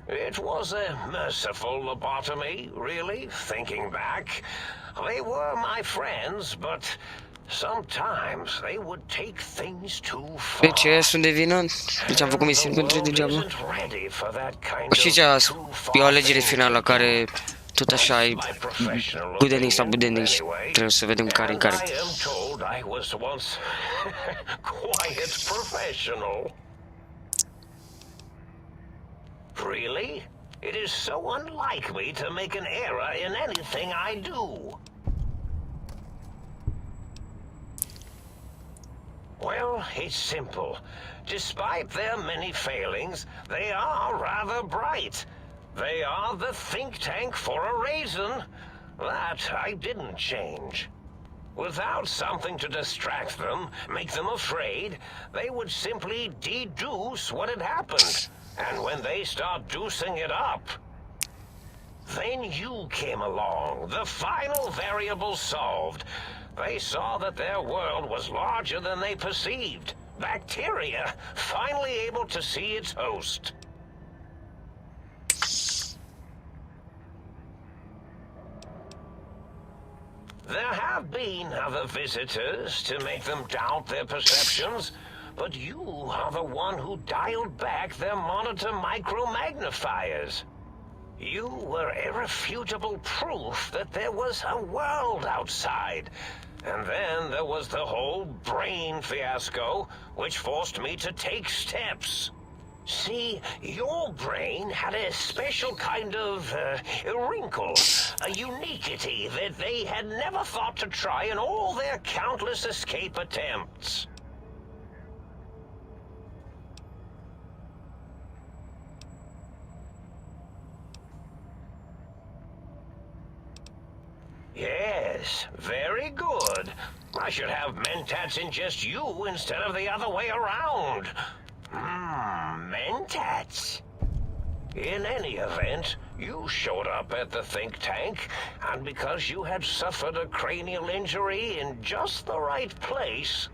It was a merciful lobotomy, really, thinking back. They were my friends, but sometimes they would take things too far. Ce sunt de vină? Deci am făcut misiuni pentru degeaba. Și e o alegere finală care tot așa e budenic sau budenic și trebuie să vedem care-i care. I am told I was once quiet professional. Really? It is so unlike me to make an error in anything I do. Well, it's simple. Despite their many failings, they are rather bright. They are the think tank for a reason. That I didn't change. Without something to distract them, make them afraid, they would simply deduce what had happened. And when they start deucing it up, then you came along, the final variable solved. They saw that their world was larger than they perceived. Bacteria, finally able to see its host. There have been other visitors to make them doubt their perceptions, but you are the one who dialed back their monitor micromagnifiers. You were irrefutable proof that there was a world outside. And then there was the whole brain fiasco, which forced me to take steps. See, your brain had a special kind of wrinkle, a uniquity that they had never thought to try in all their countless escape attempts. Yes, very good. I should have mentats in just you instead of the other way around. Mentats. In any event, you showed up at the think tank, and because you had suffered a cranial injury in just the right place,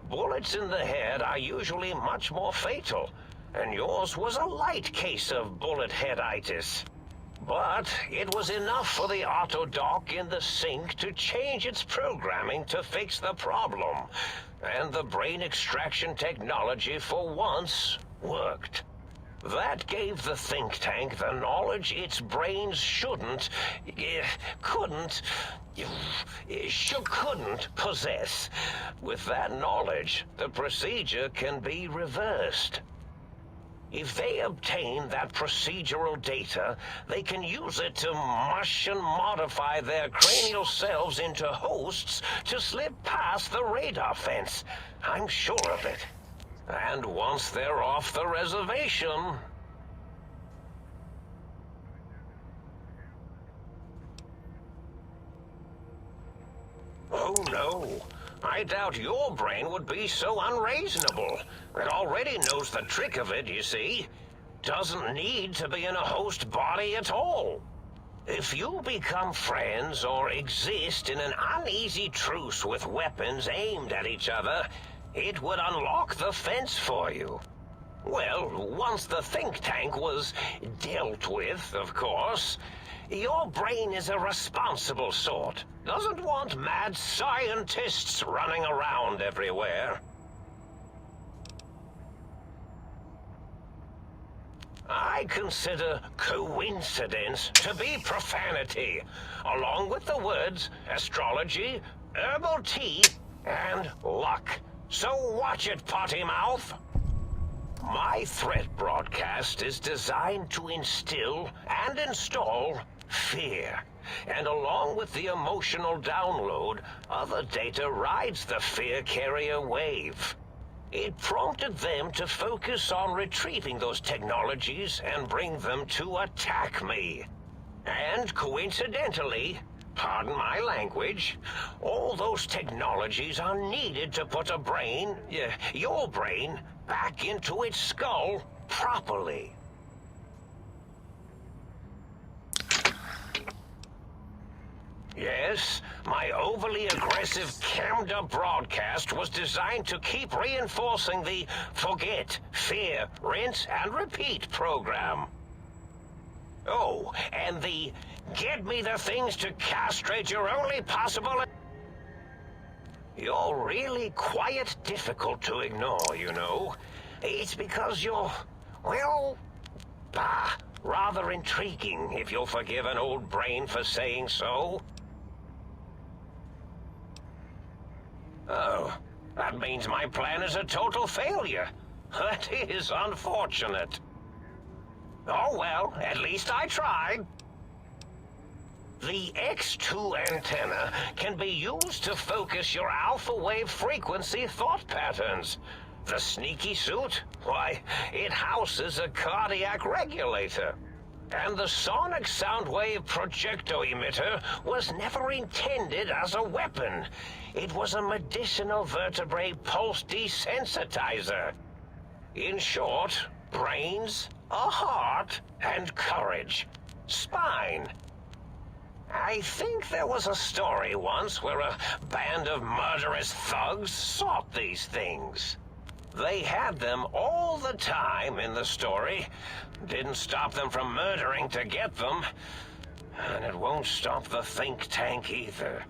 bullets in the head are usually much more fatal, and yours was a light case of bullet headitis. But it was enough for the autodock in the sink to change its programming to fix the problem, and the brain extraction technology for once worked. That gave the think tank the knowledge its brains couldn't possess. With that knowledge, the procedure can be reversed. If they obtain that procedural data, they can use it to mush and modify their cranial cells into hosts to slip past the radar fence. I'm sure of it. And once they're off the reservation... Oh no. I doubt your brain would be so unreasonable. It already knows the trick of it, you see. Doesn't need to be in a host body at all. If you become friends or exist in an uneasy truce with weapons aimed at each other, it would unlock the fence for you. Well, once the think tank was dealt with, of course, your brain is a responsible sort. Doesn't want mad scientists running around everywhere. I consider coincidence to be profanity, along with the words astrology, herbal tea, and luck. So watch it, potty mouth. My threat broadcast is designed to instill and install fear. And along with the emotional download, other data rides the fear carrier wave. It prompted them to focus on retrieving those technologies and bring them to attack me. And coincidentally, Pardon my language. All those technologies are needed to put a brain, your brain, back into its skull properly. Yes, my overly aggressive cammed-up broadcast was designed to keep reinforcing the forget, fear, rinse, and repeat program. Oh, and the get me the things to castrate your only possible... You're really quite difficult to ignore, you know. It's because you're, well, rather intriguing, if you'll forgive an old brain for saying so. Oh, that means my plan is a total failure. That is unfortunate. Oh well, at least I tried. The X2 antenna can be used to focus your alpha wave frequency thought patterns. The sneaky suit, why, it houses a cardiac regulator. And the sonic sound wave projecto emitter was never intended as a weapon. It was a medicinal vertebrae pulse desensitizer. In short, brains, a heart, and courage. Spine. I think there was a story once where a band of murderous thugs sought these things. They had them all the time in the story. Didn't stop them from murdering to get them. And it won't stop the think tank either.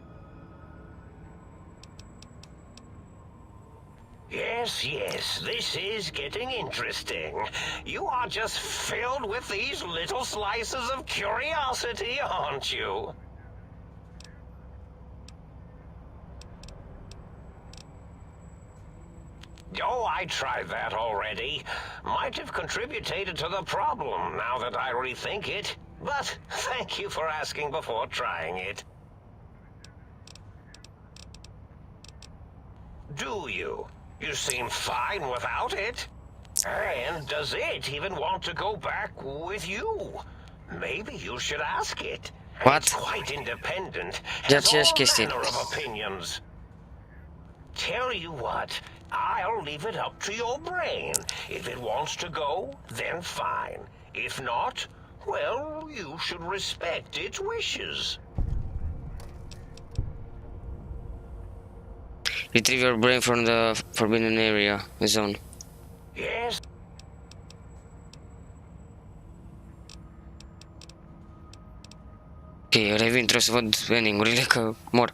Yes, this is getting interesting. You are just filled with these little slices of curiosity, aren't you? Oh, I tried that already. Might have contributed to the problem, now that I rethink it. But thank you for asking before trying it. Do you? You seem fine without it. And does it even want to go back with you? Maybe you should ask it. What? It's quite independent. Ce Has ești all chestii. manner of opinions. Tell you what, I'll leave it up to your brain. If it wants to go, then fine. If not, well, you should respect its wishes. Retrieve your brain from the forbidden area zone. Yes. Ok, revin, trebuie să văd ending-urile că mor.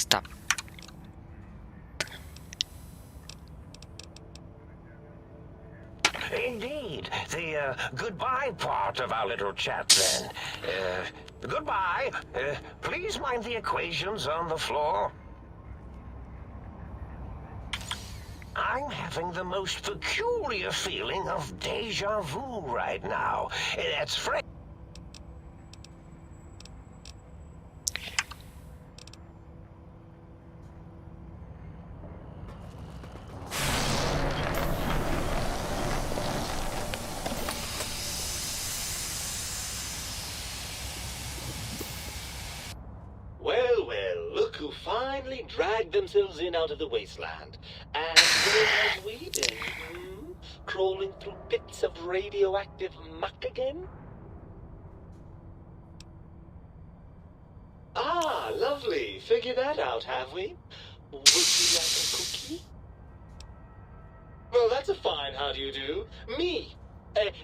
asta. Indeed. The goodbye part of our little chat then. Goodbye. Please mind the equations on the floor. I'm having the most peculiar feeling of deja vu right now. That's fresh. Well, look who finally dragged themselves in out of the wasteland. And where have we been? Crawling through pits of radioactive muck again? Ah, lovely. Figured that out, have we? Would you like a cookie? Well, that's a fine how do you do. Me,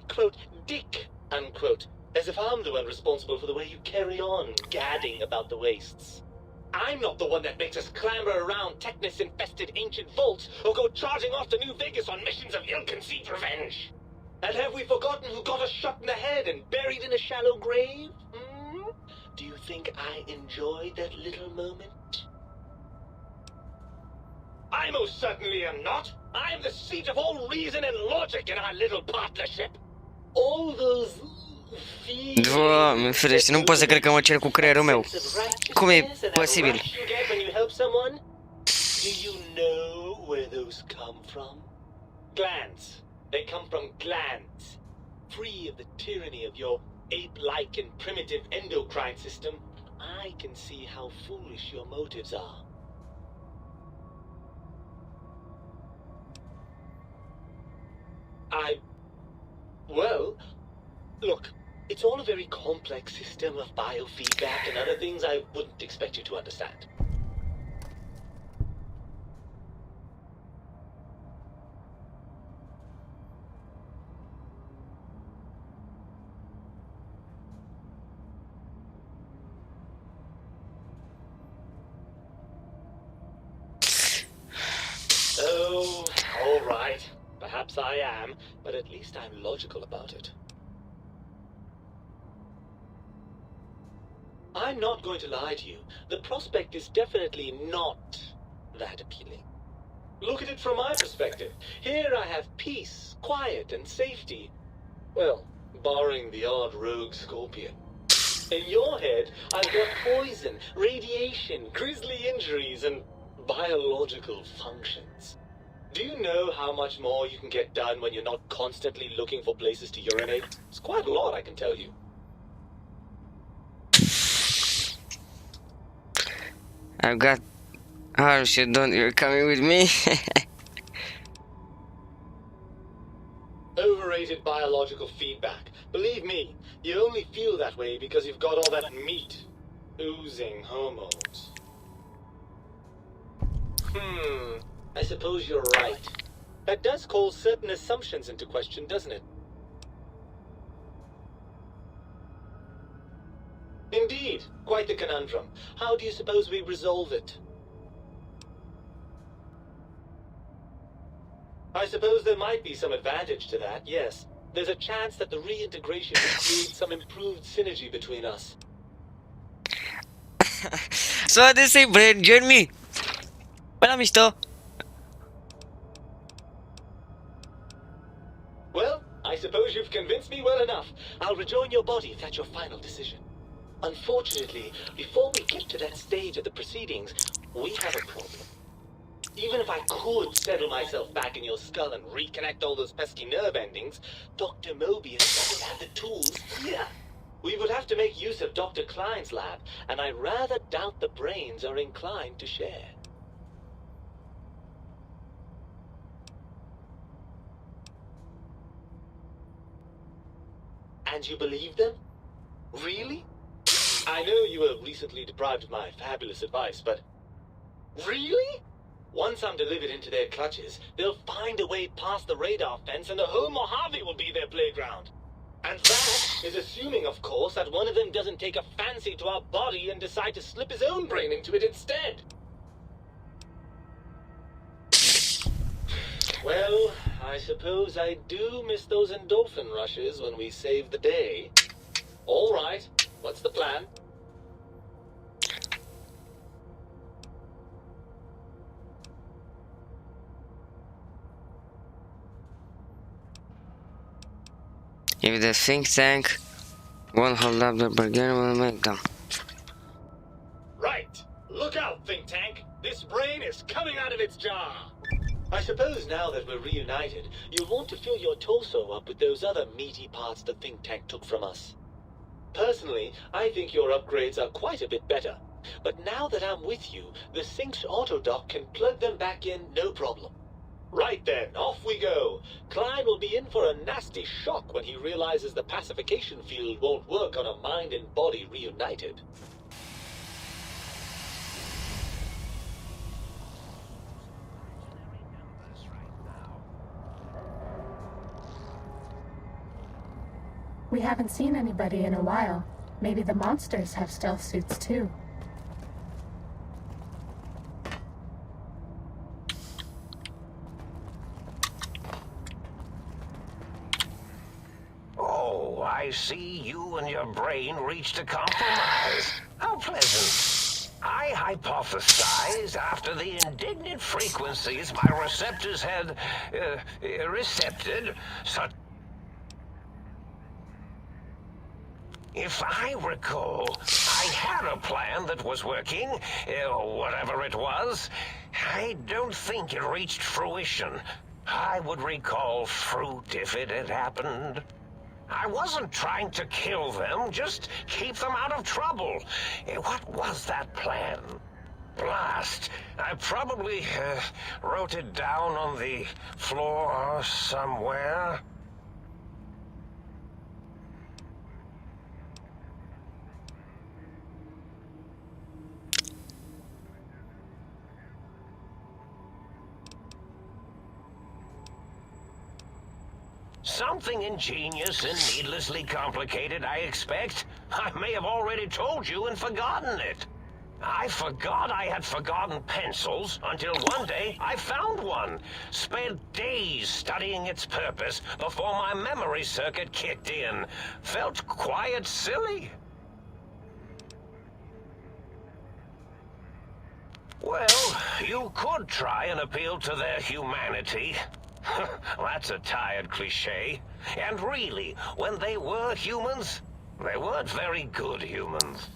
quote, dick, unquote. As if I'm the one responsible for the way you carry on gadding about the wastes. I'm not the one that makes us clamber around Technus-infested ancient vaults or go charging off to New Vegas on missions of ill-conceived revenge. And have we forgotten who got us shot in the head and buried in a shallow grave? Do you think I enjoyed that little moment? I most certainly am not. I am the seat of all reason and logic in our little partnership. All those... Doamne ferește, nu pot să cred că mă cer cu creierul meu. Cum e posibil? Do you know where those come from? Glands. They come from glands. Free of the tyranny of your ape-like and primitive endocrine system, I can see how foolish your motives are. Well, look, it's all a very complex system of biofeedback and other things I wouldn't expect you to understand. Oh, all right. Perhaps I am, but at least I'm logical about it. I'm not going to lie to you. The prospect is definitely not that appealing. Look at it from my perspective. Here I have peace, quiet, and safety. Well, barring the odd rogue scorpion. In your head, I've got poison, radiation, grisly injuries, and biological functions. Do you know how much more you can get done when you're not constantly looking for places to urinate? It's quite a lot, I can tell you. I've got... Oh shit, you're coming with me? Overrated biological feedback. Believe me, you only feel that way because you've got all that meat. Oozing hormones. I suppose you're right. That does call certain assumptions into question, doesn't it? Indeed, quite the conundrum. How do you suppose we resolve it? I suppose there might be some advantage to that, yes. There's a chance that the reintegration will create some improved synergy between us. So they say, Brad, join me. Wala misto. Well, I suppose you've convinced me well enough. I'll rejoin your body if that's your final decision. Unfortunately, before we get to that stage of the proceedings, we have a problem. Even if I could settle myself back in your skull and reconnect all those pesky nerve endings, Dr. Mobius doesn't have the tools here. We would have to make use of Dr. Klein's lab, and I rather doubt the brains are inclined to share. And you believe them? Really? I know you were recently deprived of my fabulous advice, but... Really? Once I'm delivered into their clutches, they'll find a way past the radar fence and the whole Mojave will be their playground. And that is assuming, of course, that one of them doesn't take a fancy to our body and decide to slip his own brain into it instead. Well, I suppose I do miss those endorphin rushes when we save the day. All right, what's the plan? If the think tank won't hold up the bargain, we'll make them. Right. Look out, think tank. This brain is coming out of its jar. I suppose now that we're reunited, you'll want to fill your torso up with those other meaty parts the think tank took from us. Personally, I think your upgrades are quite a bit better. But now that I'm with you, the Sync's autodock can plug them back in no problem. Right then, off we go. Klein will be in for a nasty shock when he realizes the pacification field won't work on a mind and body reunited. We haven't seen anybody in a while. Maybe the monsters have stealth suits too. Oh, I see you and your brain reached a compromise. How pleasant. I hypothesized after the indignant frequencies my receptors had recepted such. If I recall, I had a plan that was working, whatever it was. I don't think it reached fruition. I would recall fruit if it had happened. I wasn't trying to kill them, just keep them out of trouble. What was that plan? Blast. I probably wrote it down on the floor somewhere. Something ingenious and needlessly complicated, I expect. I may have already told you and forgotten it. I forgot I had forgotten pencils until one day I found one. Spent days studying its purpose before my memory circuit kicked in. Felt quite silly. Well, you could try and appeal to their humanity. That's a tired cliche. And really, when they were humans, they weren't very good humans.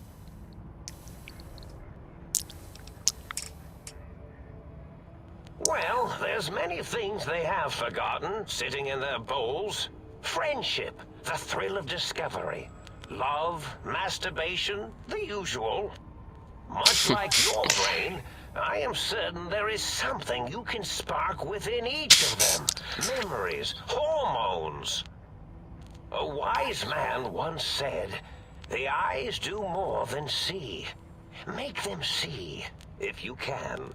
Well, there's many things they have forgotten, sitting in their bowls. Friendship, the thrill of discovery. Love, masturbation, the usual. Much like your brain, I am certain there is something you can spark within each of them. Memories, hormones. A wise man once said, "The eyes do more than see. Make them see, if you can.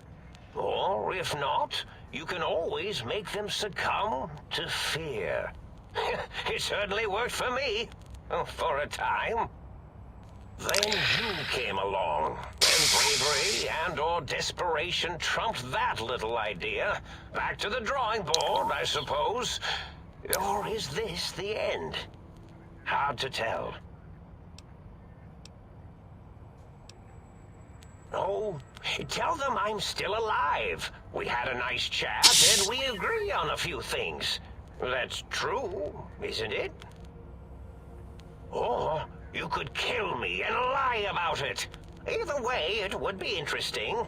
Or, if not, you can always make them succumb to fear." It certainly worked for me, for a time. Then you came along, and bravery and/or desperation trumped that little idea. Back to the drawing board, I suppose. Or is this the end? Hard to tell. Oh, tell them I'm still alive. We had a nice chat, and we agree on a few things. That's true, isn't it? Or you could kill me and lie about it. Either way, it would be interesting.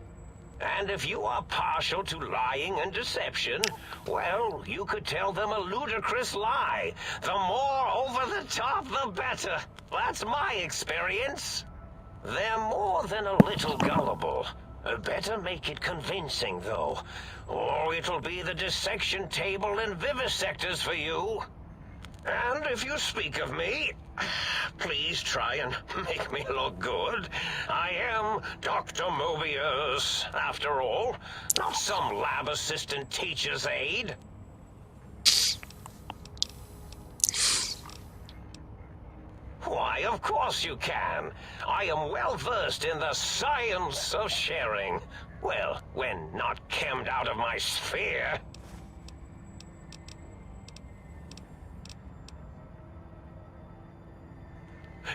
And if you are partial to lying and deception, well, you could tell them a ludicrous lie. The more over the top, the better. That's my experience. They're more than a little gullible. Better make it convincing, though, or it'll be the dissection table and vivisectors for you. And if you speak of me, please try and make me look good. I am Dr. Mobius, after all, not some lab assistant teacher's aide. Why, of course you can. I am well versed in the science of sharing. Well, when not chemmed out of my sphere.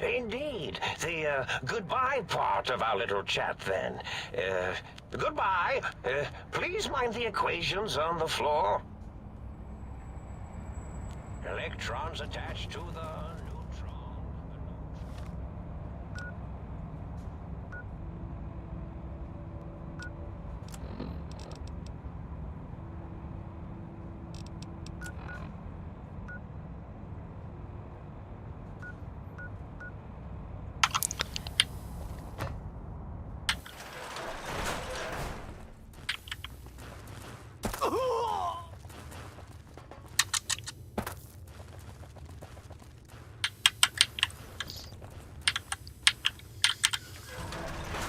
Indeed. The goodbye part of our little chat, then. Goodbye. Please mind the equations on the floor. Electrons attached to the neutron.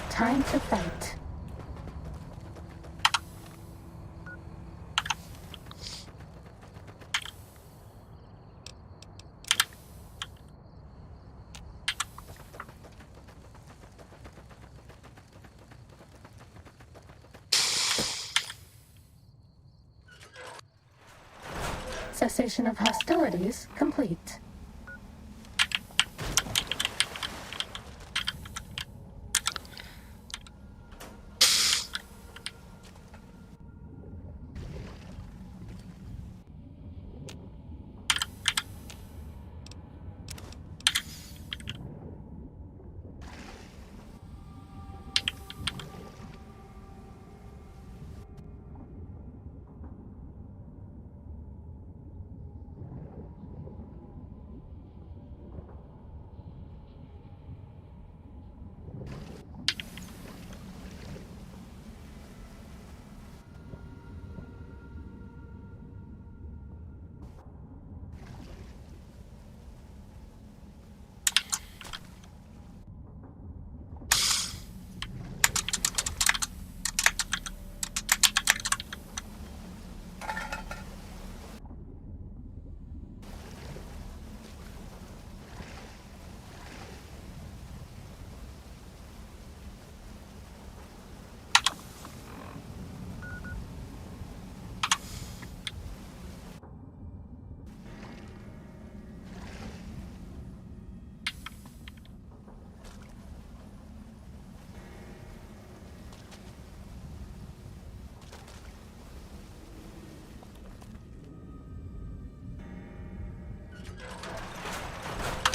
Time to fight. Cessation of hostilities complete.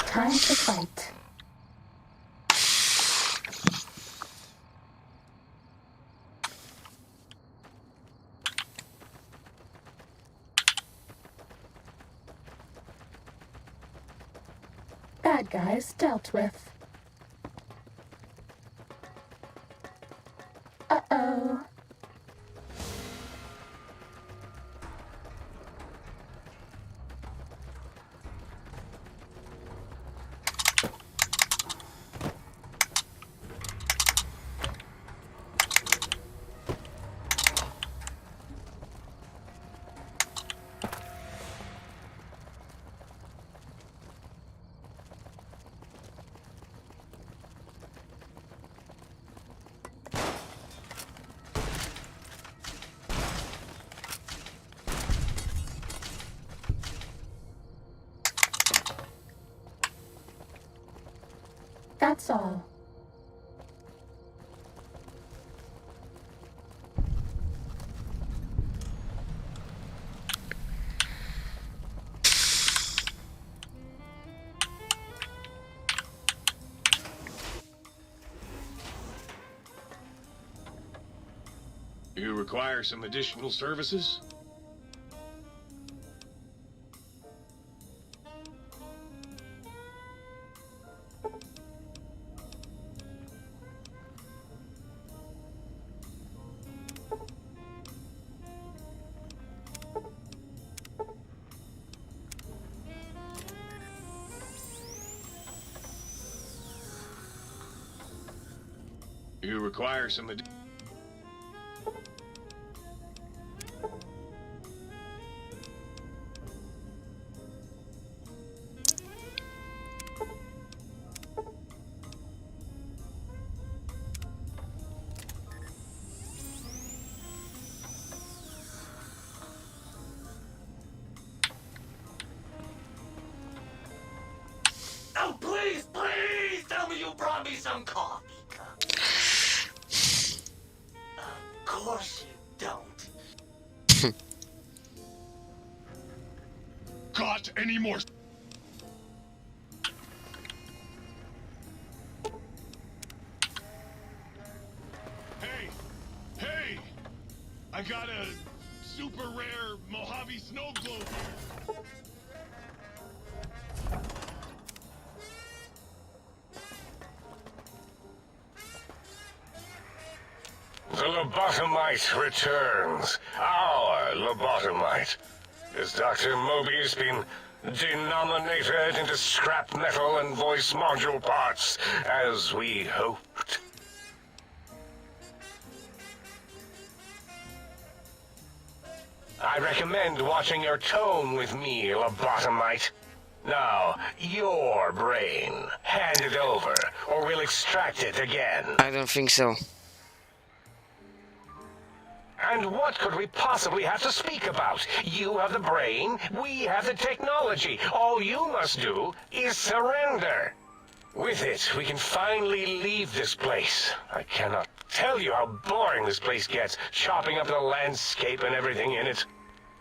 Time to fight. Bad guys dealt with. Uh-oh. That's all. You require some additional services? You require some additional... Oh, please, please! some coffee cup. Of course you don't. Got any more? Hey! I got a super rare Mojave snow globe here. The lobotomite returns. Our lobotomite. Has Dr. Mobius been denominated into scrap metal and voice module parts, as we hoped? I recommend watching your tone with me, lobotomite. Now, your brain. Hand it over, or we'll extract it again. I don't think so. And what could we possibly have to speak about? You have the brain, we have the technology. All you must do is surrender. With it, we can finally leave this place. I cannot tell you how boring this place gets, chopping up the landscape and everything in it.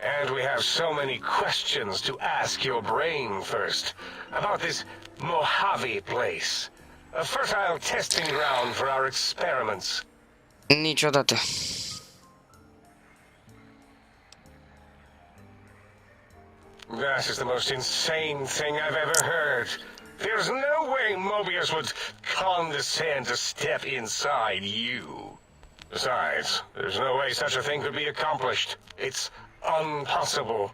And we have so many questions to ask your brain first. About this Mojave place. A fertile testing ground for our experiments. Niciodată. That is the most insane thing I've ever heard. There's no way Mobius would condescend to step inside you. Besides, there's no way such a thing could be accomplished. It's impossible.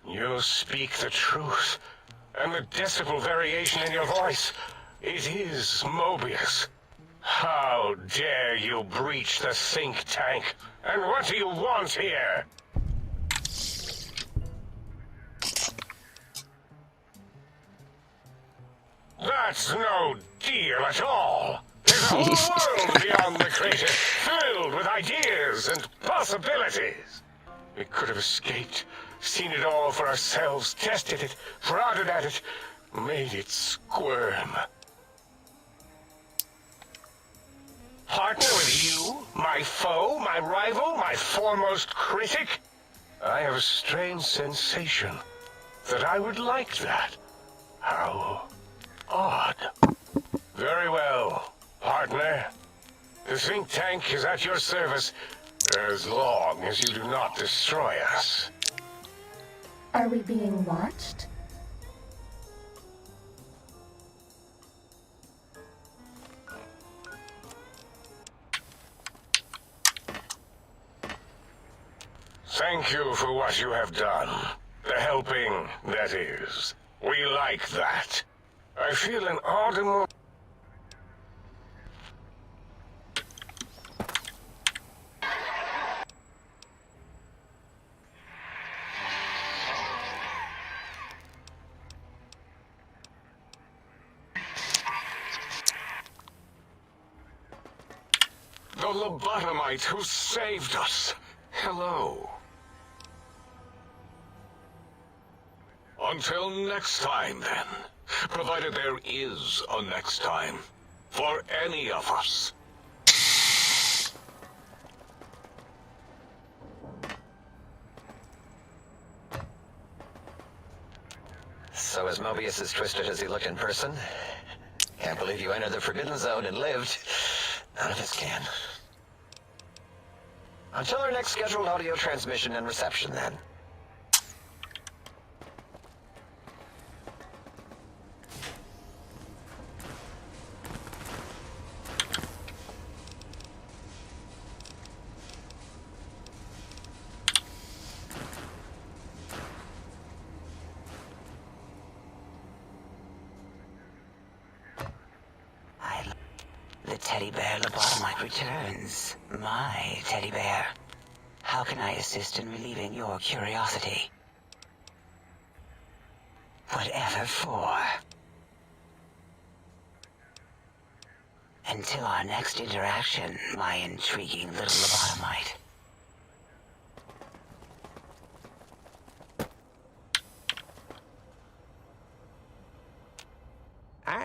You speak the truth. And the decibel variation in your voice, it is Mobius. How dare you breach the think tank? And what do you want here? That's no deal at all. There's a whole world beyond the crater, filled with ideas and possibilities. We could have escaped, seen it all for ourselves, tested it, prodded at it, made it squirm. Partner with you, my foe, my rival, my foremost critic? I have a strange sensation that I would like that. How odd. Very well, partner. The think tank is at your service as long as you do not destroy us. Are we being watched? Thank you for what you have done. The helping, that is. We like that. I feel an odd emotion. The lobotomite who saved us. Hello. Until next time, then. Provided there is a next time. For any of us. So is Mobius as twisted as he looked in person? Can't believe you entered the Forbidden Zone and lived. None of us can. Until our next scheduled audio transmission and reception, then. The teddy bear lobotomite returns. My teddy bear. How can I assist in relieving your curiosity? Whatever for. Until our next interaction, my intriguing little lobotomite.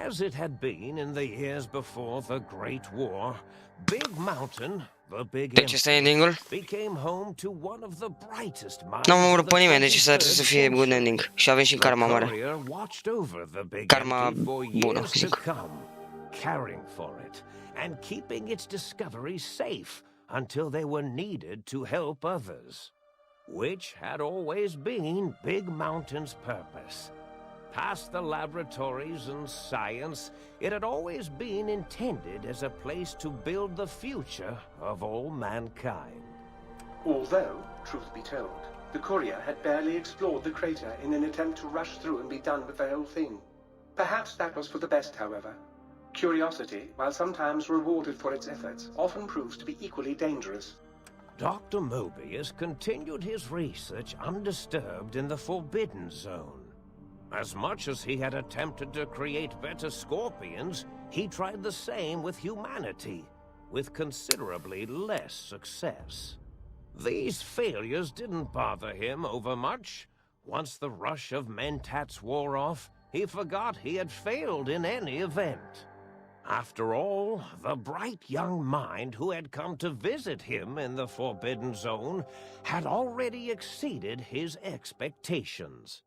As it had been in the years before the Great War, Big Mountain, the Big Deci ăsta e ending-ul? became home to one of the brightest minds N-am of omorât pe the nimeni, deci ăsta 21st trebuie să fie good century. ending. Și avem și karma mare. Courier watched over the Big Karma Empty for bună, years to zic. come, caring for it and keeping its discovery safe until they were needed to help others, which had always been Big Mountain's purpose. Past the laboratories and science, it had always been intended as a place to build the future of all mankind. Although, truth be told, the courier had barely explored the crater in an attempt to rush through and be done with the whole thing. Perhaps that was for the best, however. Curiosity, while sometimes rewarded for its efforts, often proves to be equally dangerous. Dr. Mobius continued his research undisturbed in the Forbidden Zone. As much as he had attempted to create better scorpions, he tried the same with humanity, with considerably less success. These failures didn't bother him over much. Once the rush of mentats wore off, he forgot he had failed in any event. After all, the bright young mind who had come to visit him in the Forbidden Zone had already exceeded his expectations.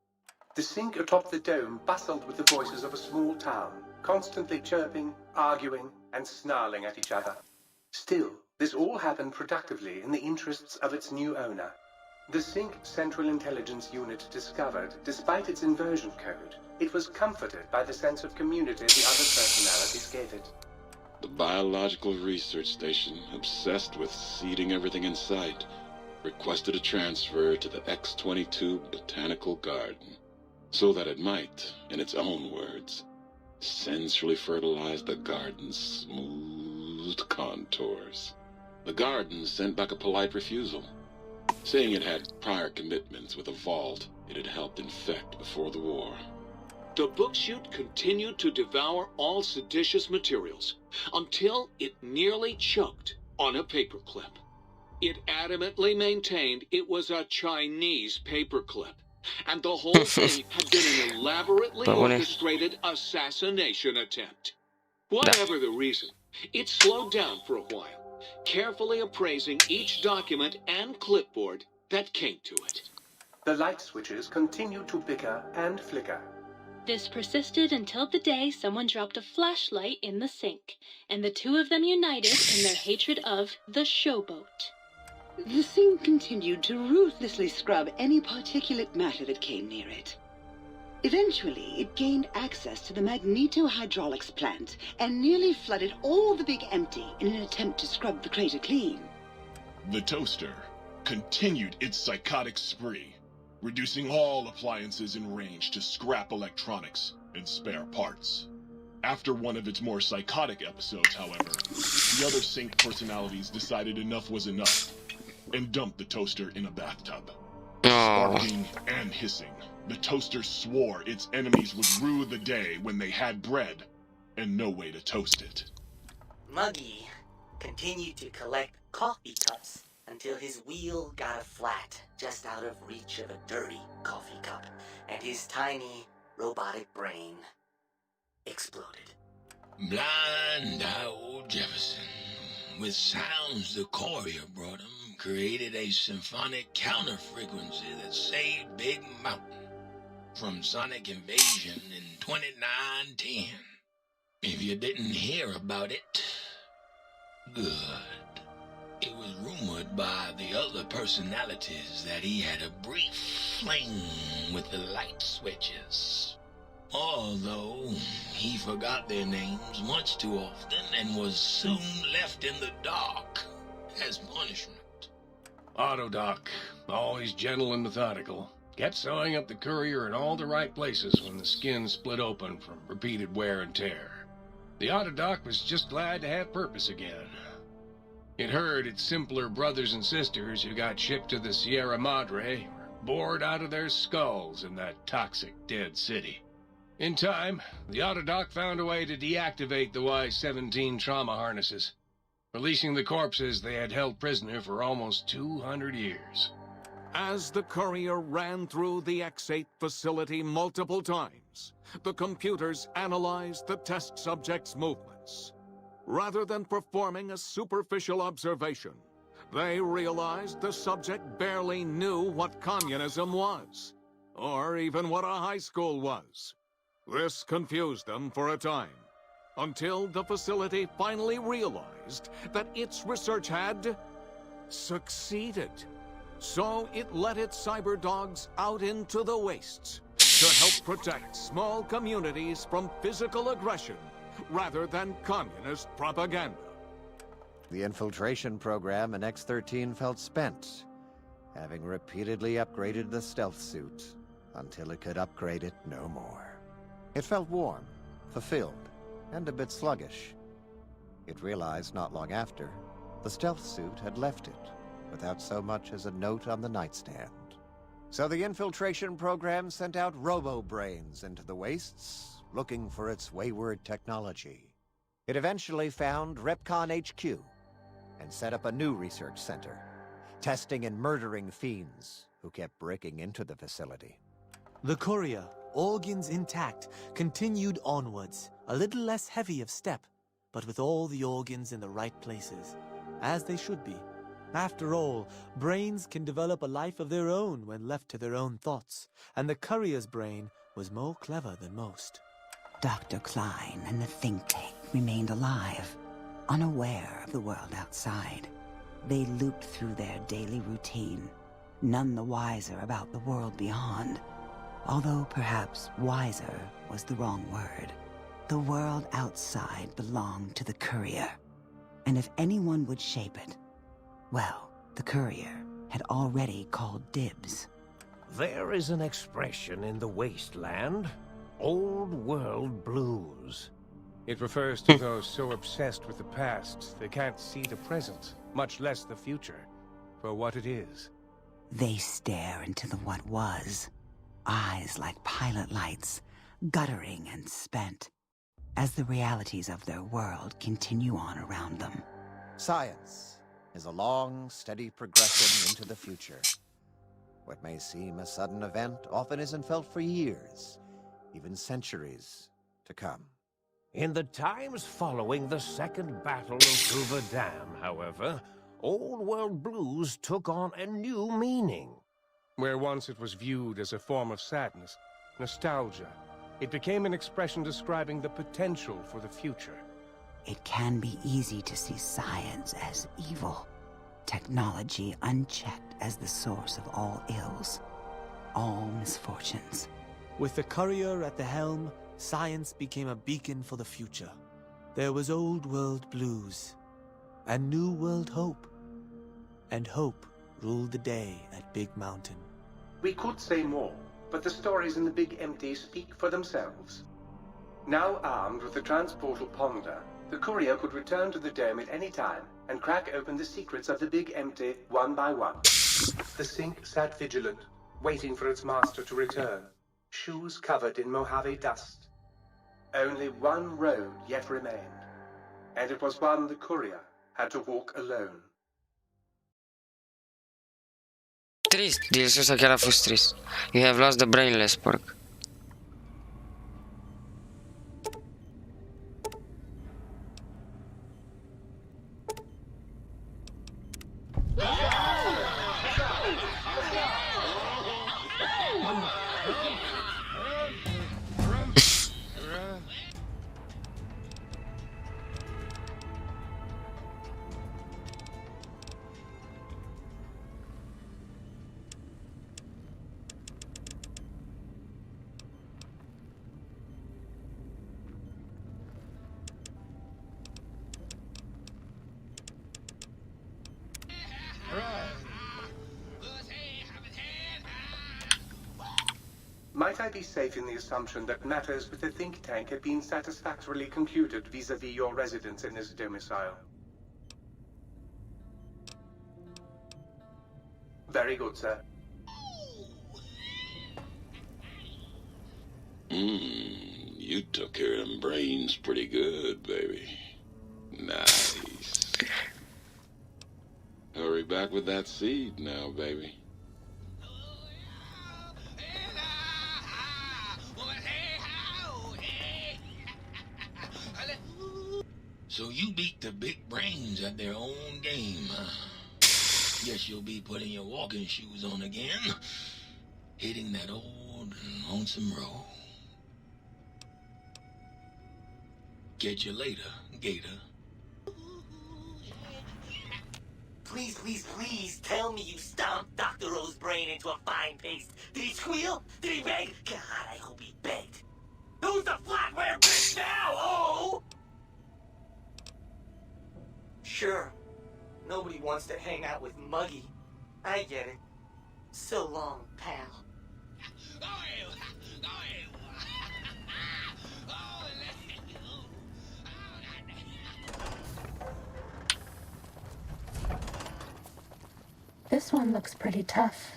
The sink atop the dome bustled with the voices of a small town, constantly chirping, arguing, and snarling at each other. Still, this all happened productively in the interests of its new owner. The Sink Central Intelligence Unit discovered, despite its inversion code, it was comforted by the sense of community the other personalities gave it. The biological research station, obsessed with seeding everything in sight, requested a transfer to the X-22 Botanical Garden, so that it might, in its own words, sensually fertilize the garden's smooth contours. The garden sent back a polite refusal, saying it had prior commitments with a vault it had helped infect before the war. The book chute continued to devour all seditious materials until it nearly choked on a paperclip. It adamantly maintained it was a Chinese paperclip, and the whole thing had been an elaborately orchestrated assassination attempt. Whatever the reason, it slowed down for a while, carefully appraising each document and clipboard that came to it. The light switches continued to bicker and flicker. This persisted until the day someone dropped a flashlight in the sink, and the two of them united in their hatred of the showboat. The sink continued to ruthlessly scrub any particulate matter that came near it. Eventually, it gained access to the magneto-hydraulics plant and nearly flooded all the Big Empty in an attempt to scrub the crater clean. The toaster continued its psychotic spree, reducing all appliances in range to scrap electronics and spare parts. After one of its more psychotic episodes, however, the other Sink personalities decided enough was enough and dumped the toaster in a bathtub. Sparking and hissing, the toaster swore its enemies would rue the day when they had bread and no way to toast it. Muggy continued to collect coffee cups until his wheel got a flat just out of reach of a dirty coffee cup, and his tiny robotic brain exploded. Blind old Jefferson, with sounds the courier brought him, created a symphonic counter-frequency that saved Big Mountain from sonic invasion in 2910. If you didn't hear about it, good. It was rumored by the other personalities that he had a brief fling with the light switches. Although he forgot their names much too often and was soon left in the dark as punishment. Autodoc, always gentle and methodical, kept sewing up the courier in all the right places when the skin split open from repeated wear and tear. The Autodoc was just glad to have purpose again. It heard its simpler brothers and sisters who got shipped to the Sierra Madre were bored out of their skulls in that toxic dead city. In time, the Autodoc found a way to deactivate the Y-17 trauma harnesses, releasing the corpses they had held prisoner for almost 200 years. As the courier ran through the X8 facility multiple times, the computers analyzed the test subject's movements. Rather than performing a superficial observation, they realized the subject barely knew what communism was, or even what a high school was. This confused them for a time, until the facility finally realized that its research had succeeded. So it let its cyber dogs out into the wastes to help protect small communities from physical aggression rather than communist propaganda. The infiltration program in X-13 felt spent, having repeatedly upgraded the stealth suit until it could upgrade it no more. It felt warm, fulfilled, and a bit sluggish. It realized not long after, the stealth suit had left it, without so much as a note on the nightstand. So the infiltration program sent out robo-brains into the wastes, looking for its wayward technology. It eventually found Repcon HQ, and set up a new research center, testing and murdering fiends who kept breaking into the facility. The courier, organs intact, continued onwards, a little less heavy of step, but with all the organs in the right places, as they should be. After all, brains can develop a life of their own when left to their own thoughts, and the courier's brain was more clever than most. Dr. Klein and the think tank remained alive, unaware of the world outside. They looped through their daily routine, none the wiser about the world beyond. Although perhaps wiser was the wrong word. The world outside belonged to the courier, and if anyone would shape it, well, the courier had already called dibs. There is an expression in the wasteland, old world blues. It refers to those so obsessed with the past they can't see the present, much less the future, for what it is. They stare into the what was, eyes like pilot lights, guttering and spent, as the realities of their world continue on around them. Science is a long, steady progression into the future. What may seem a sudden event often isn't felt for years, even centuries to come. In the times following the Second Battle of Hoover Dam, however, old world blues took on a new meaning. Where once it was viewed as a form of sadness, nostalgia, it became an expression describing the potential for the future. It can be easy to see science as evil, technology unchecked as the source of all ills, all misfortunes. With the courier at the helm, science became a beacon for the future. There was old world blues, and new world hope. And hope ruled the day at Big Mountain. We could say more, but the stories in the Big Empty speak for themselves. Now armed with the transportal Ponder, the courier could return to the dome at any time and crack open the secrets of the Big Empty one by one. The sink sat vigilant, waiting for its master to return, shoes covered in Mojave dust. Only one road yet remained, and it was one the courier had to walk alone. Trist, DLC ăsta chiar a fost trist. You have lost the brainless pork. Might I be safe in the assumption that matters with the think tank have been satisfactorily concluded vis-à-vis your residence in this domicile? Very good, sir. You took care of them brains pretty good, baby. Nice. Hurry back with that seed now, baby. So you beat the big brains at their own game, huh? Guess you'll be putting your walking shoes on again, hitting that old lonesome road. Catch you later, Gator. Please, please, please tell me you stomped Dr. O's brain into a fine paste. Did he squeal? Did he beg? God, I hope he begged. Who's the flatware bitch now, oh? Sure, nobody wants to hang out with Muggy. I get it. So long, pal. This one looks pretty tough.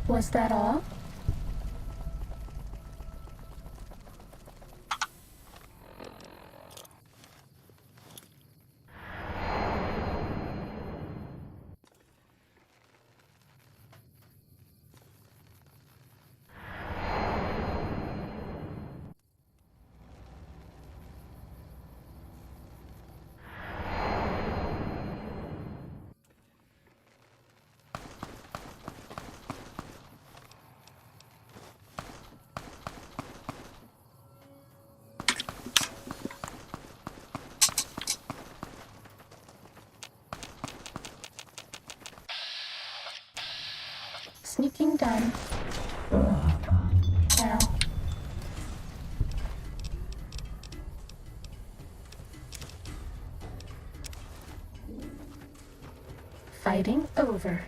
Was that all? Sneaking done. Now. Fighting over.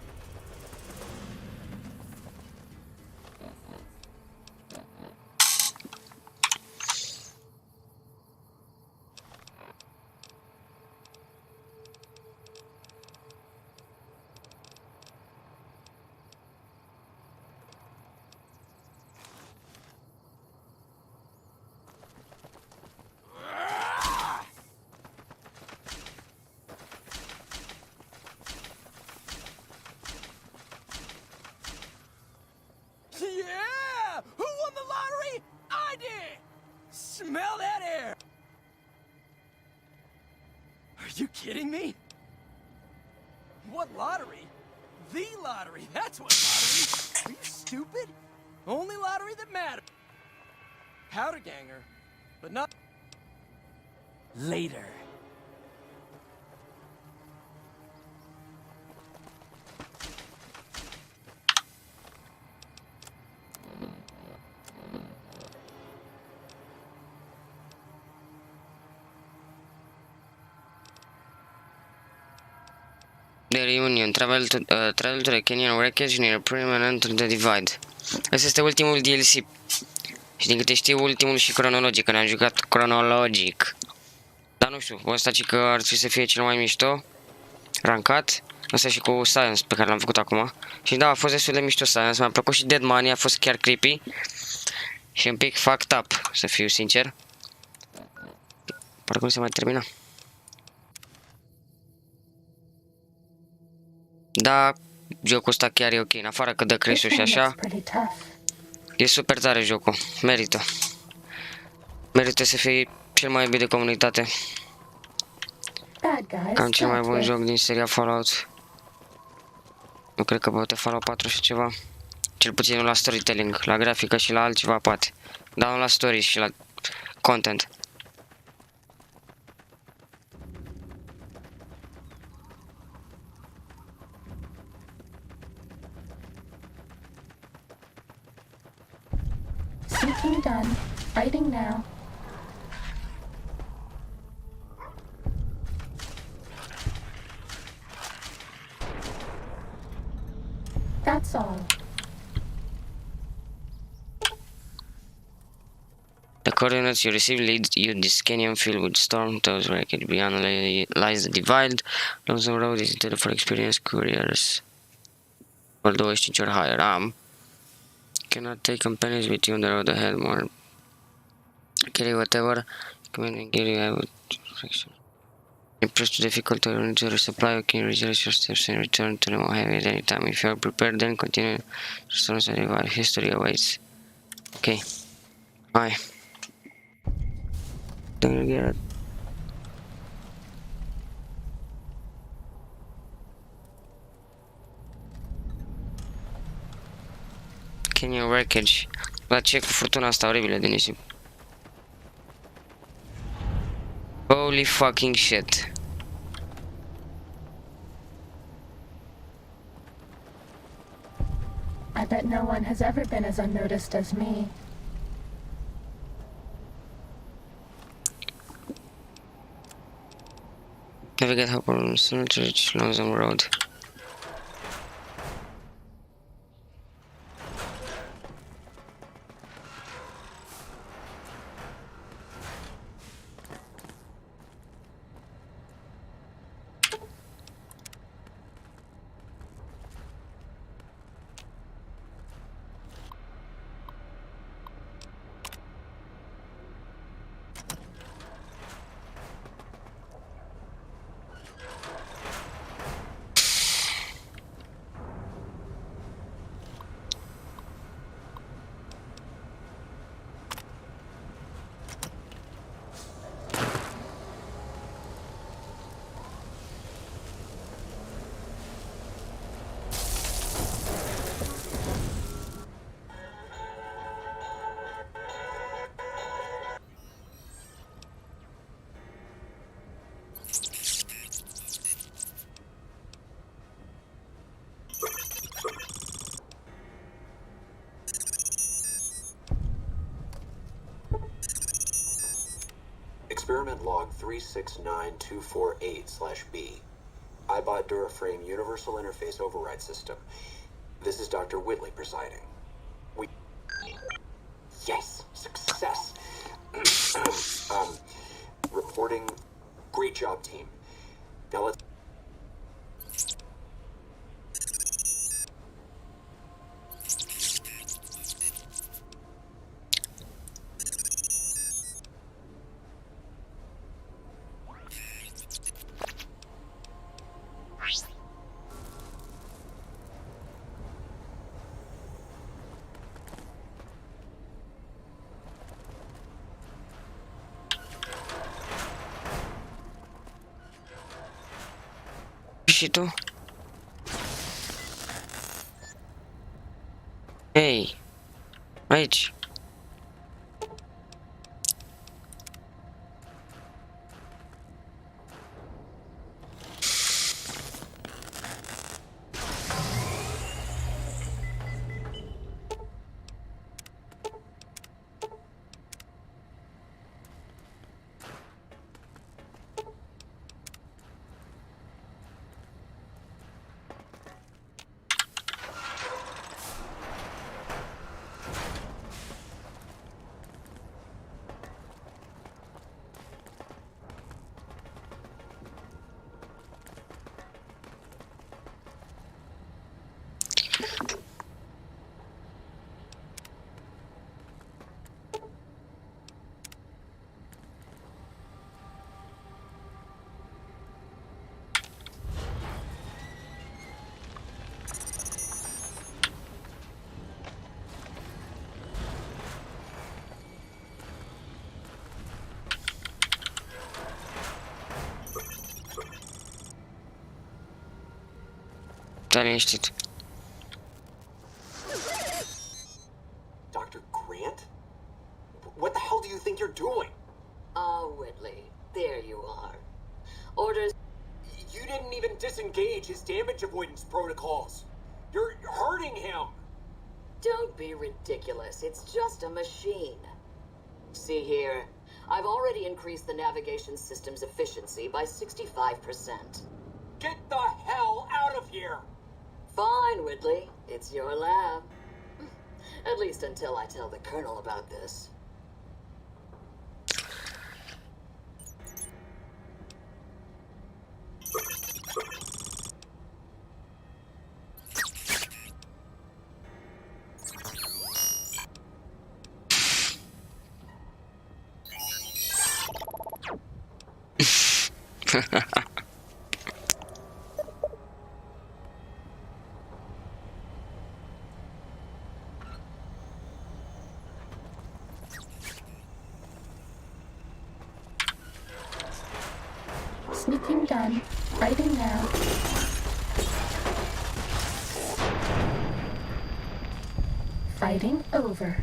Yeah! Who won the lottery? I did! Smell that air! Are you kidding me? What lottery? The lottery! That's what lottery! Are you stupid? Only lottery that matters. Powder ganger, but not... later. The reunion, travel to the Kenyan wreckage near Primal and enter the divide. Asta este ultimul DLC. Și din câte știu, ultimul și cronologic, că ne-am jucat cronologic. Dar nu știu, ăsta ci că ar trebui să fie cel mai mișto. Rancat. Asta și cu Science pe care l-am făcut acum. Și da, a fost destul de mișto Science. Mi-a plăcut și Dead Money, a fost chiar creepy. Și un pic fucked up, să fiu sincer. Parcă nu se mai termina. Da, jocul ăsta chiar e ok, în afară că dă crash-uri și așa. E super tare jocul, merită. Merită să fie cel mai iubit de comunitate. Cam cel mai bun joc din seria Fallout. Nu cred că poate Fallout 4 și ceva. Cel puțin nu la storytelling, la grafică și la altceva poate. Dar nu la stories și la content. Seeking done. Fighting now. That's all. coordinates you receive lead you this canyon filled with storm. Those where it beyond lies the divide. Lonesome Road is intended for experienced couriers. For 25 ori higher. Cannot take companions with you on the road ahead. More. Carry whatever. Come in and give you friction. Impress the difficulty to resupply. You can reduce your steps and return to the Mojave at any time. If you are prepared, then continue. Storms and revive. History awaits. Okay. Hi. Don't you get it? Canyon wreckage. La ce cu furtuna asta oribilă de nisip. Holy fucking shit. I bet no one has ever been as unnoticed as me. Navigate Hopper Cemetery, Lonesome Road. Experiment log 369248/B. I bought Duraframe Universal Interface Override System. This is Dr. Whitley presiding. Yes, success. Reporting. Great job, team. Now let's. Și tu? Hei, aici. Stai liniștit. Dr. Grant? What the hell do you think you're doing? Whitley, there you are. Orders. You didn't even disengage his damage avoidance protocols. You're hurting him. Don't be ridiculous. It's just a machine. See here, I've already increased the navigation system's efficiency by 65%. Get the hell out of here! Fine, Whitley. It's your lab. At least until I tell the Colonel about this. Sneaking done. Fighting now. Fighting over.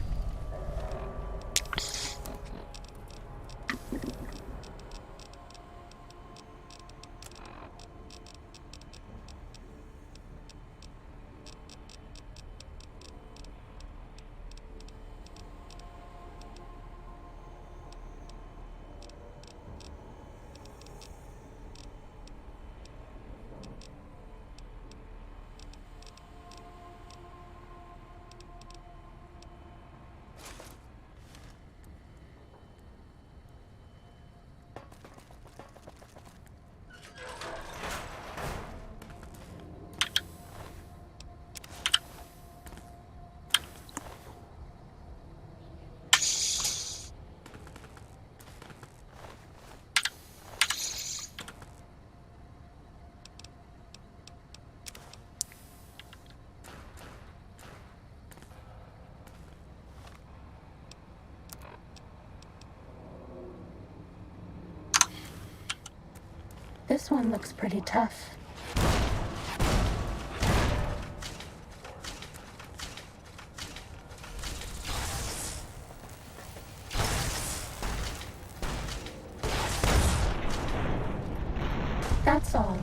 This one looks pretty tough. That's all.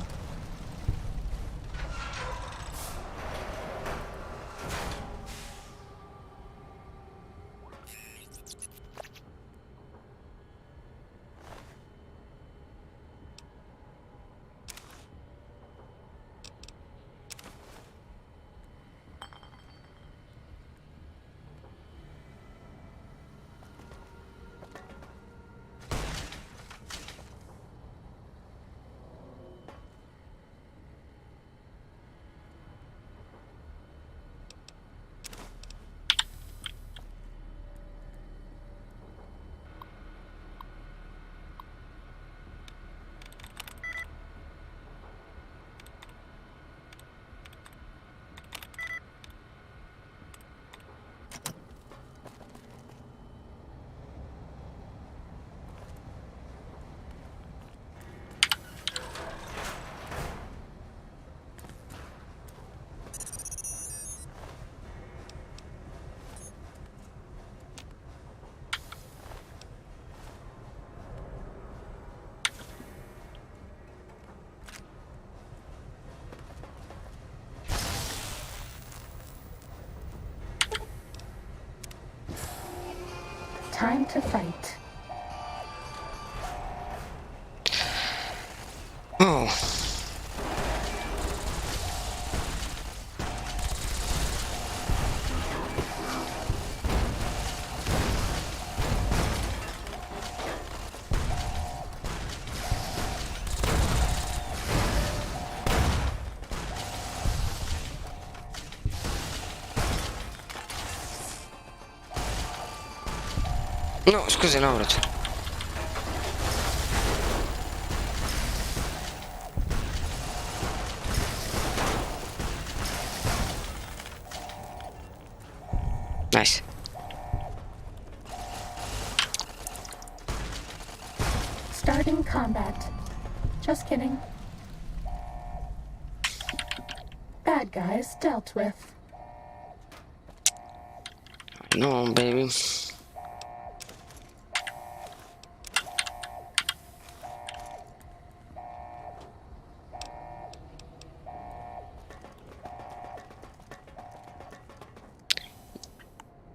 Time to fight. Oh. No, scusi, no, braccio. Nice. Starting combat. Just kidding. Bad guys dealt with. No, baby.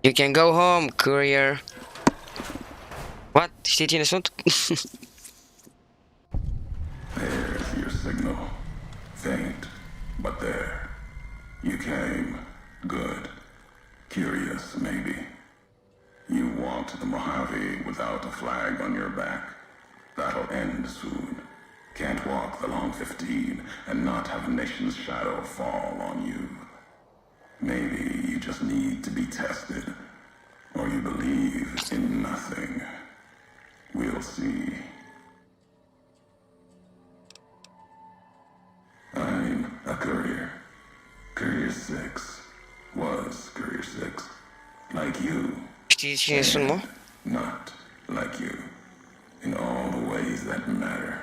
You can go home, courier. What? Știi cine sunt? There's your signal. Faint, but there. You came. Good. Curious, maybe. You walked the Mojave without a flag on your back. That'll end soon. Can't walk the long 15 and not have a nation's shadow fall on you. Maybe you just need to be tested. Or you believe in nothing. We'll see. Courier 6 was Courier 6. Like you. Știi cine sunt, mă? Not like you. In all the ways that matter.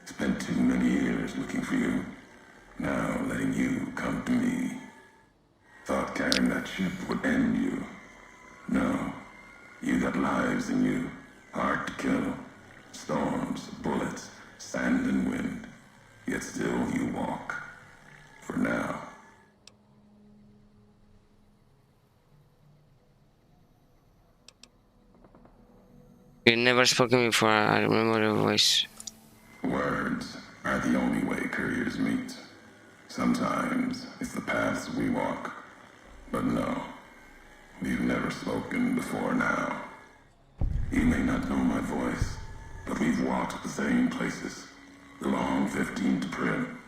Spent too many years looking for you. Now letting you come to me. Thought carrying that ship would end you. No. You got lives in you. Hard to kill. Storms, bullets, sand and wind. Yet still you walk. For now. You never spoken before, I remember your voice. Words are the only way couriers meet. Sometimes it's the paths we walk. But no, we've never spoken before now. You may not know my voice, but we've walked the same places. The long 15 to Prim.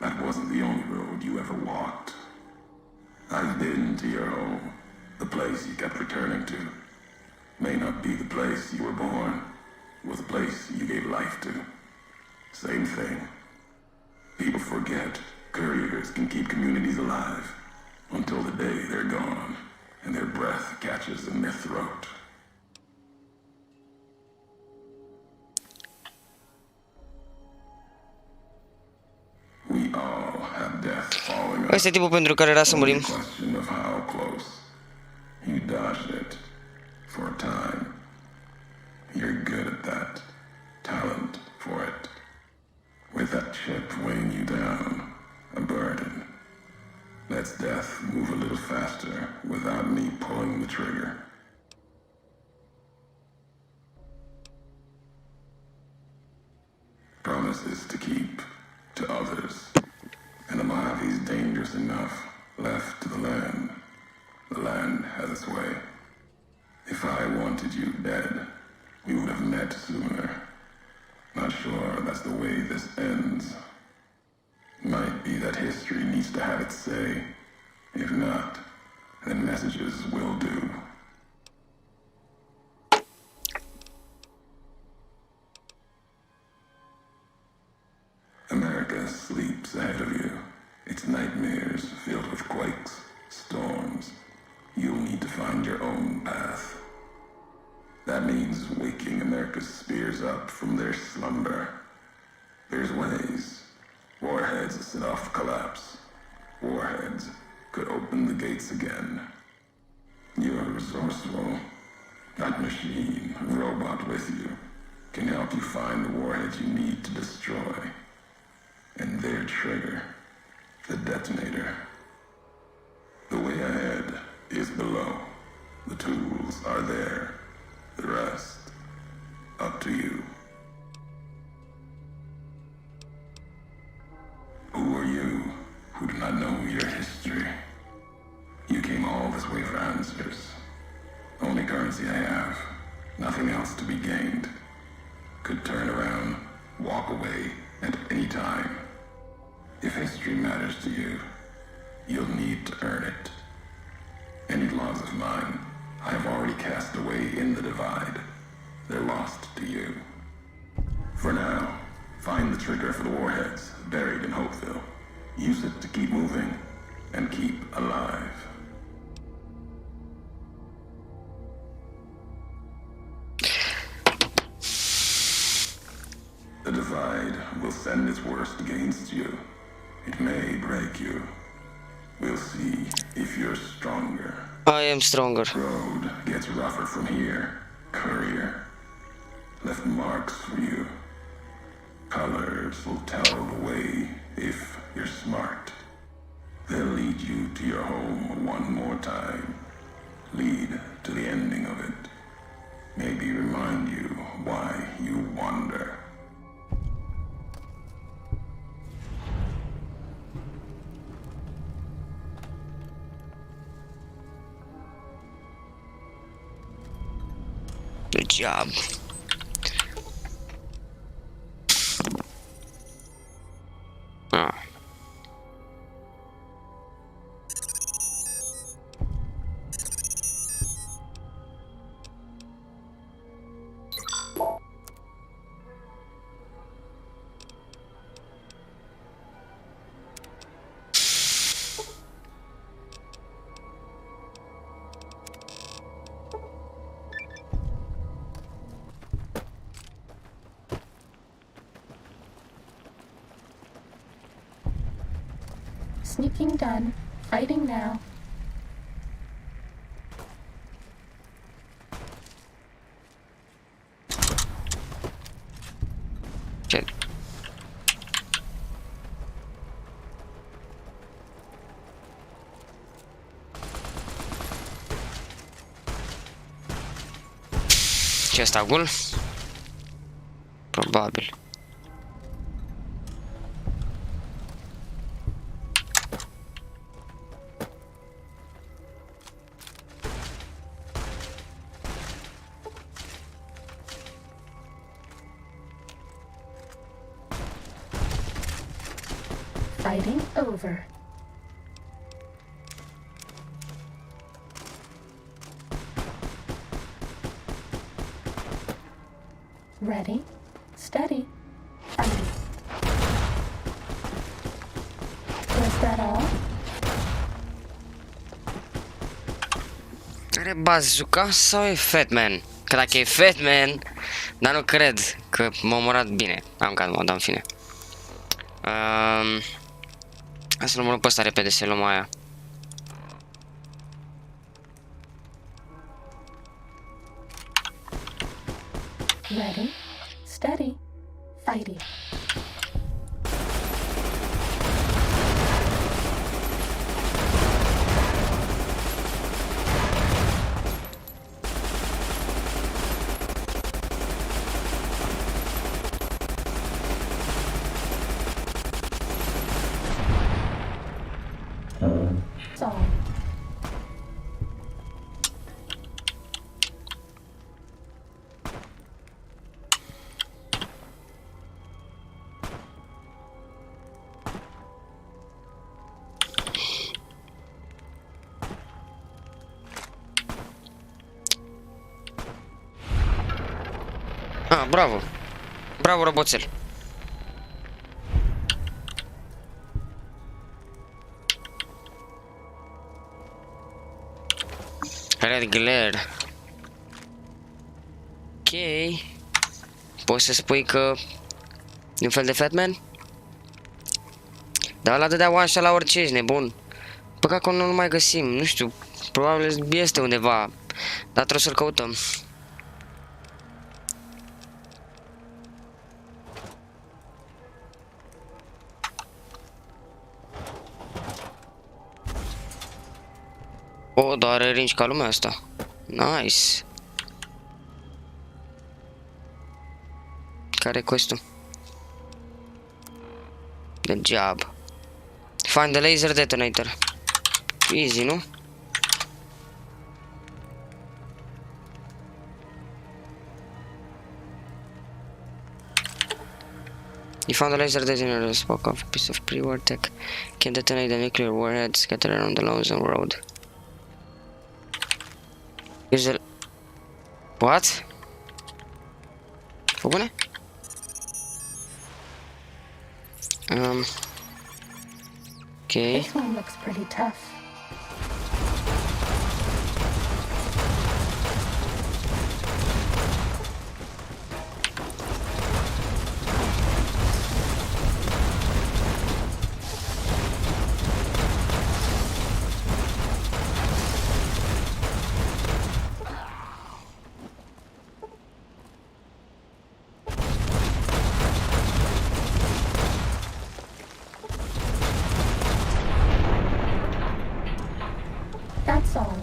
That wasn't the only road you ever walked. I've been to your home, the place you kept returning to. May not be the place you were born, was the place you gave life to. Same thing. People forget couriers can keep communities alive until the day they're gone and their breath catches in their throat. We all have death following us. Este tipul pentru care era să murim. Question of how close. You dodged it for a time. You're good at that. Talent for it. With that chip weighing you down, a burden. Let's death move a little faster without me pulling the trigger. Promises to keep to others. And the Mojave's dangerous enough left to the land. The land has its way. If I wanted you dead, we would have met sooner. Not sure that's the way this ends. Might be that history needs to have its say. If not, then messages will do. America sleeps ahead of you. Its nightmares filled with quakes, storms. You'll need to find your own path. That means waking America's spears up from their slumber. There's ways. Warheads set off collapse. Warheads could open the gates again. You're resourceful. That machine, robot with you, can help you find the warheads you need to destroy. And their trigger, the detonator. The way ahead is below. The tools are there. The rest, up to you. Who are you who do not know your history? You came all this way for answers. Only currency I have. Nothing else to be gained. Could turn around, walk away at any time. If history matters to you, you'll need to earn it. Any laws of mine, I have already cast away in the divide. They're lost to you. For now, find the trigger for the warheads buried in Hopeville. Use it to keep moving and keep alive. The divide will send its worst against you. It may break you. We'll see if you're stronger. I am stronger. Road gets rougher from here. Courier. Left marks for you. Colors will tell the way if you're smart. They'll lead you to your home one more time. Lead to the ending of it. Maybe remind you why you wander. Good job. Ah. sneaking done. Fighting now. Ce? Ce ăsta gol? Probabil. Fighting over. Ready, steady, fighting. Was that all? Are bazuca sau e Fatman? Că dacă e Fatman, dar nu cred că m-a omorat bine. Am cat mod, în fine. Hai să-l omorăm pe ăsta repede, să luăm aia. Ready, steady, fighting. So. Ah, bravo. Bravo, roboțel. Red glare. Ok. Poți să spui că e un fel de Fatman? Dar ăla dădea one shot la orice, ești nebun. Păcat că nu-l mai găsim, nu știu. Probabil este undeva. Dar trebuie să-l căutăm. O, dar are range ca lumea asta. Nice. Care-i quest-ul? The job. Find the laser detonator. Easy, nu? You found the laser detonator, spoke of a piece of pre-war tech. Can detonate the nuclear warhead scattered around the Lawson Road. Use the... What? Făbune? Okay. This one looks pretty tough. That's all.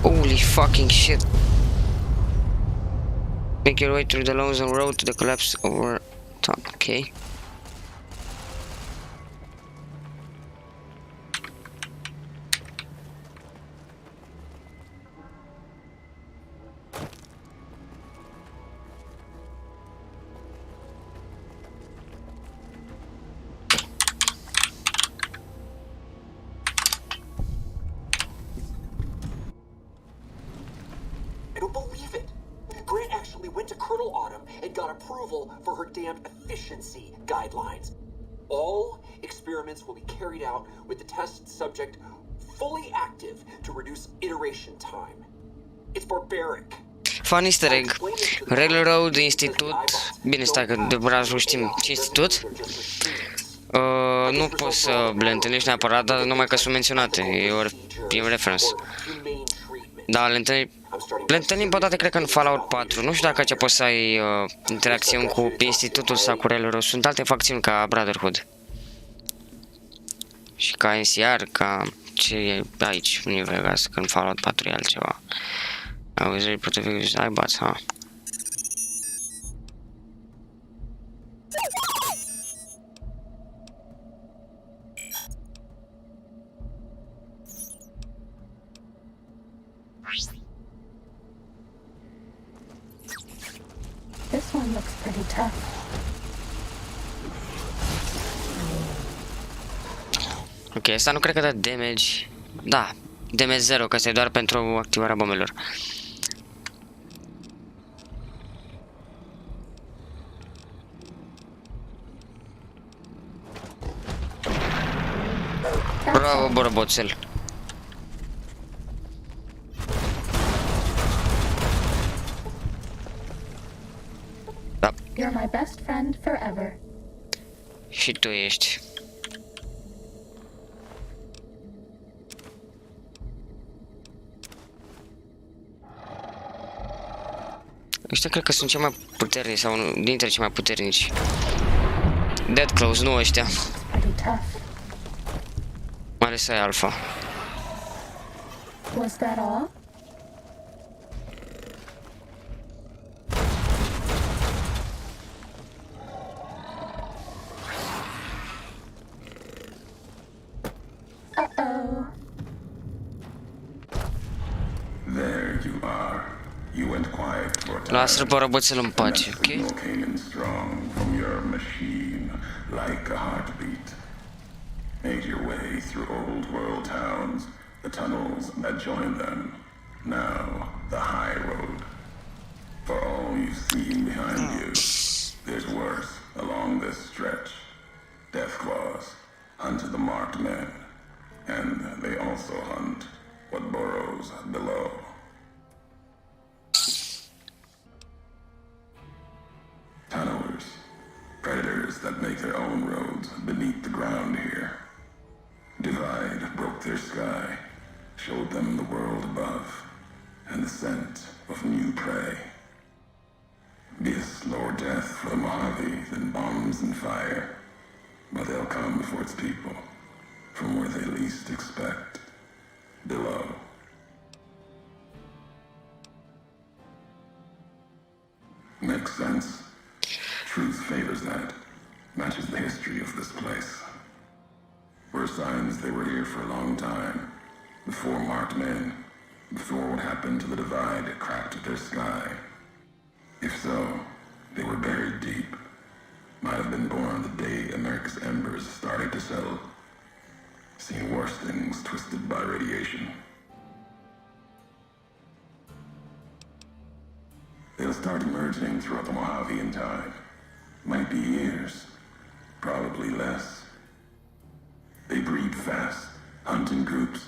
Holy fucking shit. Make your way through the Lawson Road to the collapse over top. Okay. don't believe it. Grant actually went to Colonel Autumn and got approval for her damned efficiency guidelines. All experiments will be carried out with the test subject fully active to reduce iteration time. It's barbaric. Fun easter egg. Railroad Institute. Bine, stai că de brazul știm ce institut. Nu poți să le întâlnești neapărat, dar numai că sunt menționate. E un reference. Dar le întâlnim pe toate, cred că în Fallout 4. Nu știu dacă aici poți să ai interacțiuni cu institutul sau cu Railroad. Sunt alte facțiuni ca Brotherhood. Și ca NCR, ca ce e aici, în New Vegas, că în Fallout 4 e altceva. Auzi, protective iBots, ha. This one looks pretty tough. Ok, asta nu cred că dă damage. Da, damage 0, că asta e doar pentru activarea bombenilor. Bravo, boroboțel. Da. You're my best friend forever. Și tu ești. Ăștia cred că sunt cei mai puternici sau dintre cei mai puternici. Dead Close, nu ăștia. Mai ales ai Alpha. Was that all? Uh-oh. There you are. You went quiet for a time. Lasă-l pe roboțel în pace, ok? Came in strong from your machine, like a heartbeat. Made your way through old world towns, the tunnels that join them. Now, the high road. For all you've seen behind you, there's worse along this stretch. Death claws hunt the marked men, and they also hunt what burrows below. Tunnelers, predators that make their own roads beneath the ground here. Divide broke their sky, showed them the world above, and the scent of new prey. Be a slower death for the Mojave than bombs and fire, but they'll come for its people, from where they least expect, below. Makes sense. Truth favors that, matches the history of this place. Were signs they were here for a long time, before marked men, before what happened to the divide cracked their sky. If so, they were buried deep. Might have been born the day America's embers started to settle. Seen worse things twisted by radiation. They'll start emerging throughout the Mojave in time. Might be years, probably less. They breed fast, hunt in groups,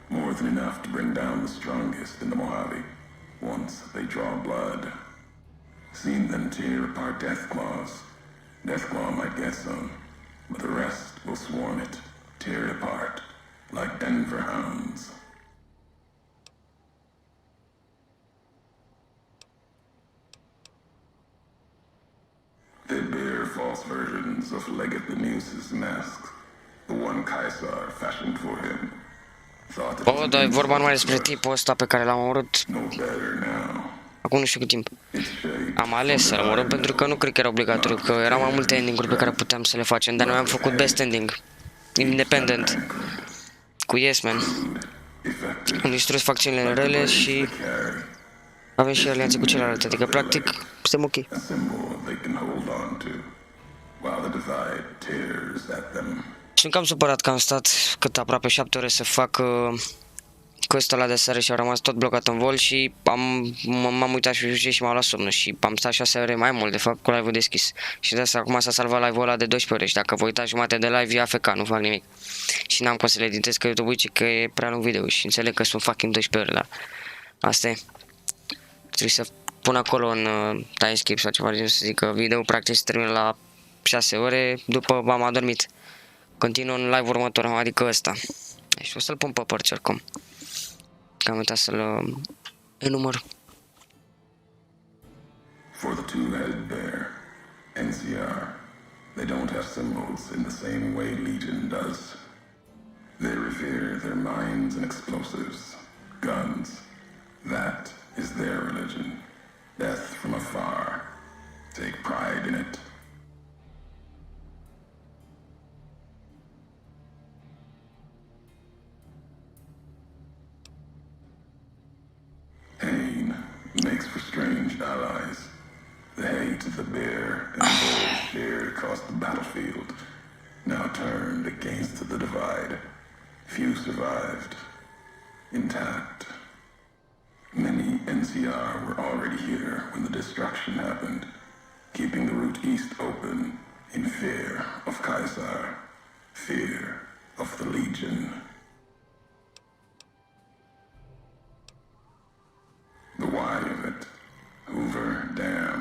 more than enough to bring down the strongest in the Mojave, once they draw blood. Seen them tear apart Deathclaws. Deathclaw might get some, but the rest will swarm it, tear it apart, like Denver hounds. They bear false versions of Legate the Muse's masks. The one Caesar fashioned for him. Oh, dar e vorba numai despre tipul ăsta pe care l-am omorât. Acum nu știu cât timp. Am ales să-l omorâm pentru că nu cred că era obligatoriu, că erau mai multe ending-uri pe care puteam să le facem, dar noi am făcut best ending. Independent. Cu Yes Man. Am distrus facțiunile rele și avem și alianțe cu celelalte, adică practic suntem ok. Sunt cam supărat că am stat cât aproape 7 ore să fac costul ăla de seară și au rămas tot blocat în vol și m-am uitat și m-a luat somnul și am stat 6 ore mai mult, de fapt, cu live-ul deschis. Și de asta acum s-a salvat live-ul ăla de 12 ore și dacă vă uitați jumate de live, e AFK, nu fac nimic. Și n-am cum să le editez că YouTube zice că e prea lung video și înțeleg că sunt fucking 12 ore, dar asta e. Trebuie să pun acolo în timeskip sau ceva, să zic că video practic se termină la 6 ore după m-am adormit. Continuă în live următor, adică ăsta. Deci o să-l pun pe părți oricum. Că am uitat să-l enumăr. For the two-headed bear, NCR, they don't have symbols in the same way Legion does. They revere their mines and explosives, guns. That is their religion. Death from afar. Take pride in it. Pain makes for strange allies. The hate the bear and bull shared across the battlefield now turned against the divide. Few survived, intact. Many NCR were already here when the destruction happened, keeping the route east open in fear of Caesar, fear of the Legion. The why of it, Hoover Dam.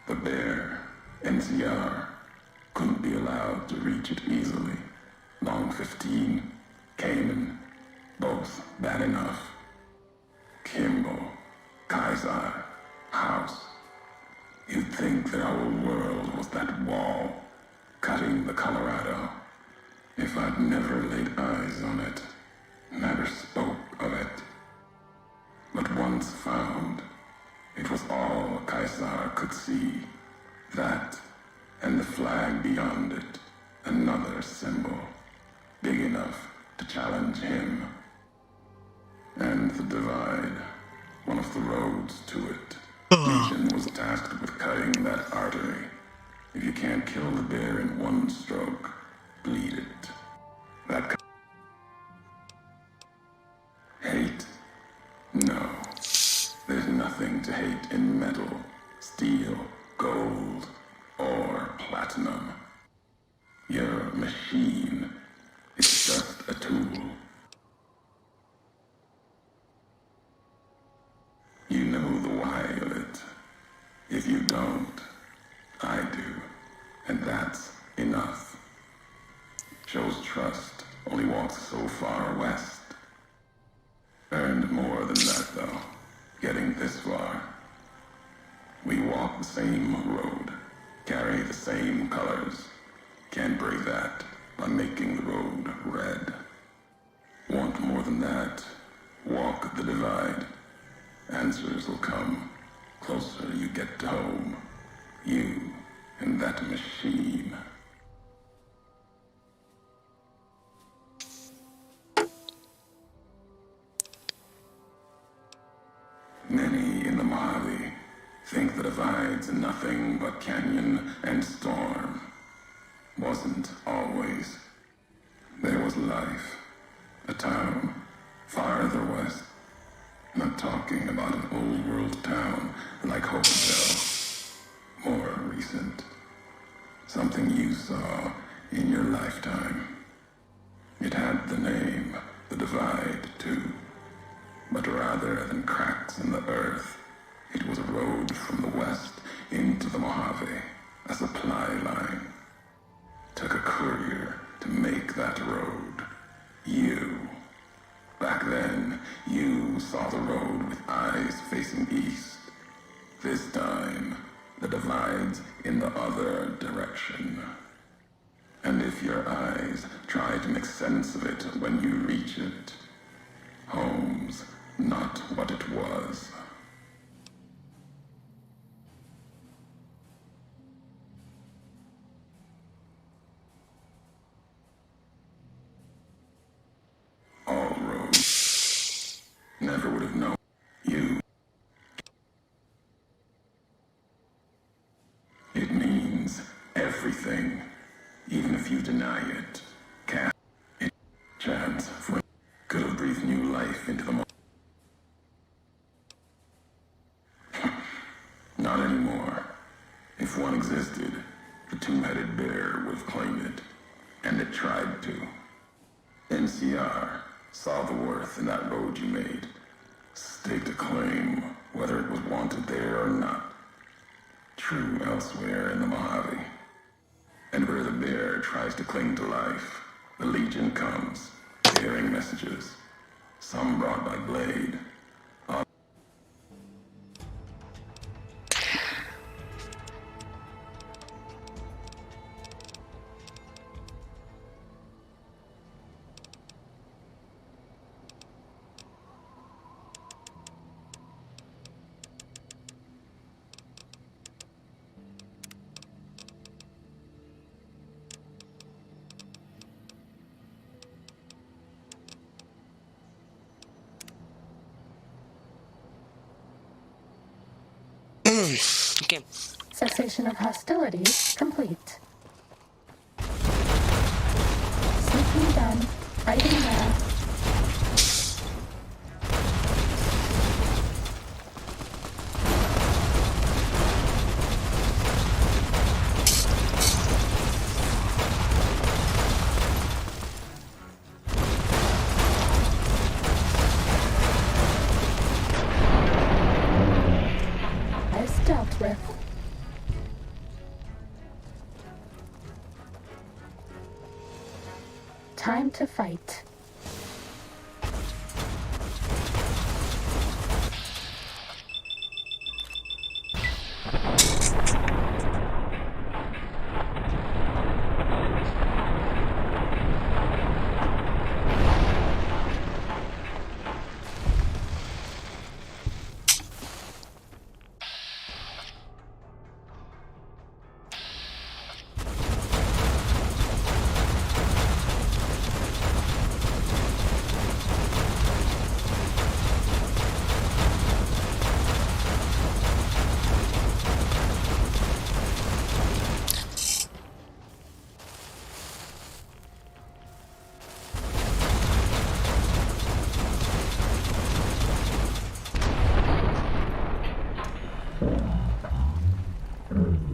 The bear, NCR, couldn't be allowed to reach it easily. Long 15, Cayman, both bad enough. Kimball, Kaiser, House. You'd think that our world was that wall, cutting the Colorado. If I'd never laid eyes on it, never spoke of it. But once found, it was all Caesar could see. That, and the flag beyond it, another symbol, big enough to challenge him. And the divide, one of the roads to it. Legion was tasked with cutting that artery. If you can't kill the bear in one stroke, bleed it. That hate? No. There's nothing to hate in metal, steel, gold, or platinum. You're a machine. It's just a tool. You know the why of it. If you don't, I do. And that's enough. Shows trust, only walks so far west. Earned more than that, though, getting this far. We walk the same road, carry the same colors. Can't break that by making the road red. Want more than that? Walk the divide. Answers will come. Closer you get to home. You and that machine. Many in the Mojave think the divide's nothing but canyon and storm. Wasn't always. There was life. A town farther west. Not talking about an old world town like Hopedale. More recent. Something you saw in your lifetime. It had the name, the divide, too. But rather than cracks in the earth, it was a road from the west into the Mojave, a supply line. Took a courier to make that road. You. Back then, you saw the road with eyes facing east. This time, the divide's in the other direction. And if your eyes try to make sense of it when you reach it, home's not what it was. All roads. Never would have known you. It means everything, even if you deny it. Can't. Chance for could have breathed new life. one existed, the two-headed bear would have claimed it, and it tried to. NCR saw the worth in that road you made, staked a claim, whether it was wanted there or not. True elsewhere in the Mojave. And where the bear tries to cling to life, the Legion comes, bearing messages. Some brought by blade. Okay. Cessation of hostilities complete. Sneaking done. Fighting now. Dealt with. Time to fight.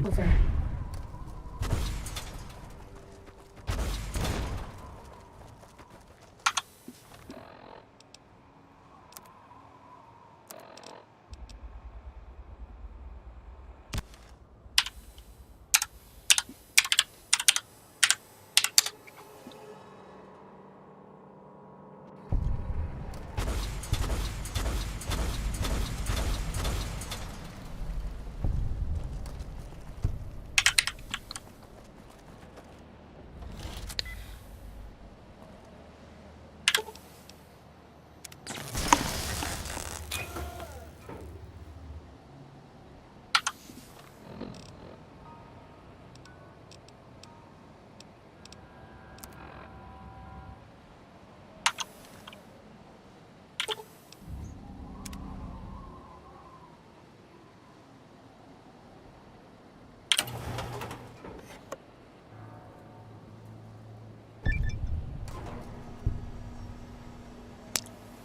Over.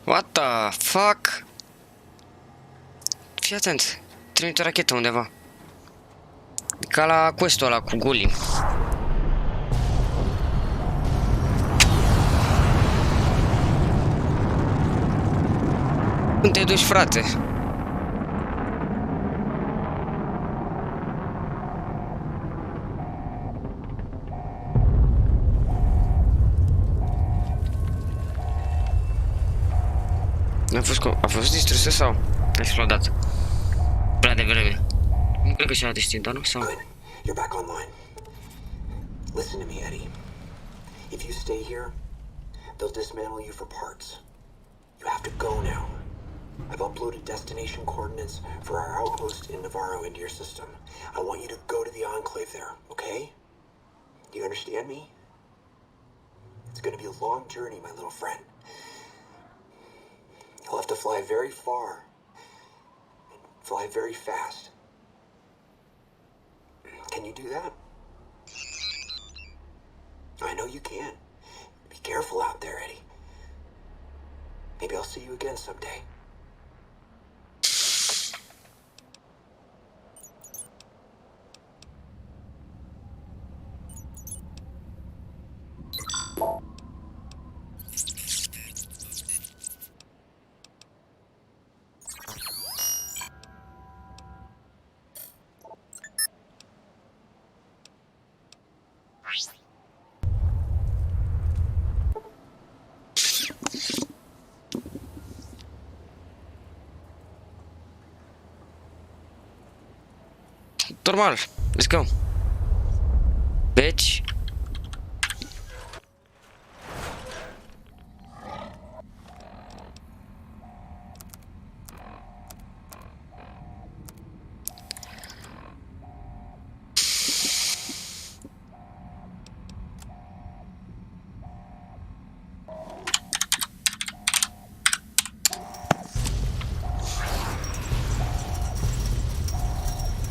What the fuck? Fii atent. Trimite o rachetă undeva. E ca la quest-ul ăla cu gulii. Când te duci, frate? A fost distrusă sau a explodat? Prea devreme. Nu cred că și-a destinat, nu? Sau? You're back online. Listen to me, Eddie. If you stay here, they'll dismantle you for parts. You have to go now. I've uploaded destination coordinates for our outpost in Navarro into your system. I want you to go to the enclave there, okay? Do you understand me? It's gonna be a long journey, my little friend. You'll have to fly very far. And fly very fast. Can you do that? I know you can. Be careful out there, Eddie. Maybe I'll see you again someday. normal. Let's go. Deci...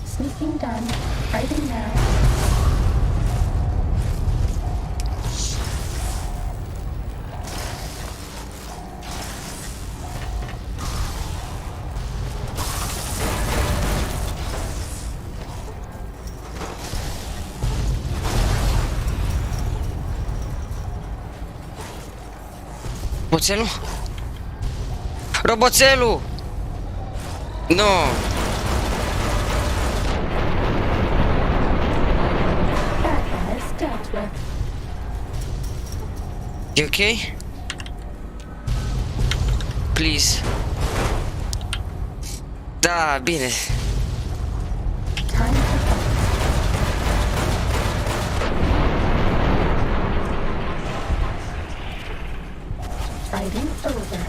Sneaking done. Fighting now. Roboțelul? Roboțelul! No! That guy's dealt with. You okay? Please. Da, bine. Time to fighting over.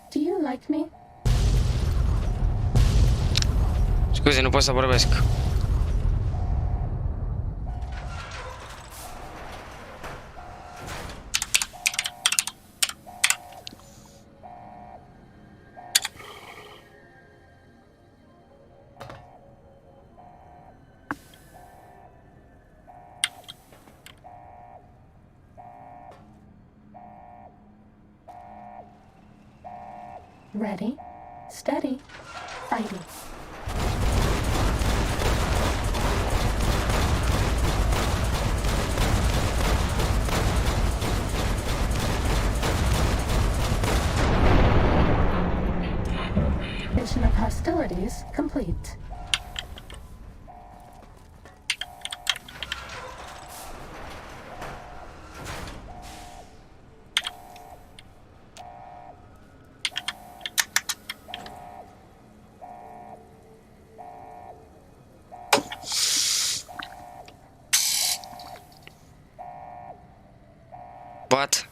Do you like me? Scuze, nu pot să vorbesc. Ready, steady, fighting. Mission of hostilities complete. What?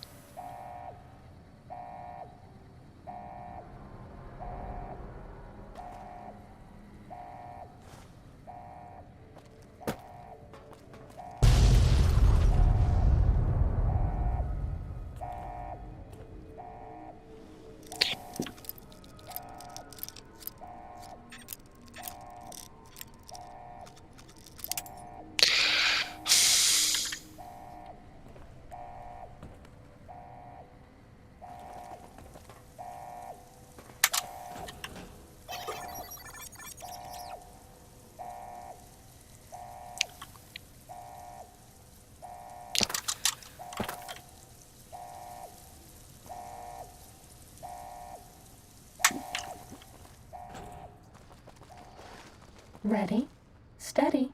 Ready, steady,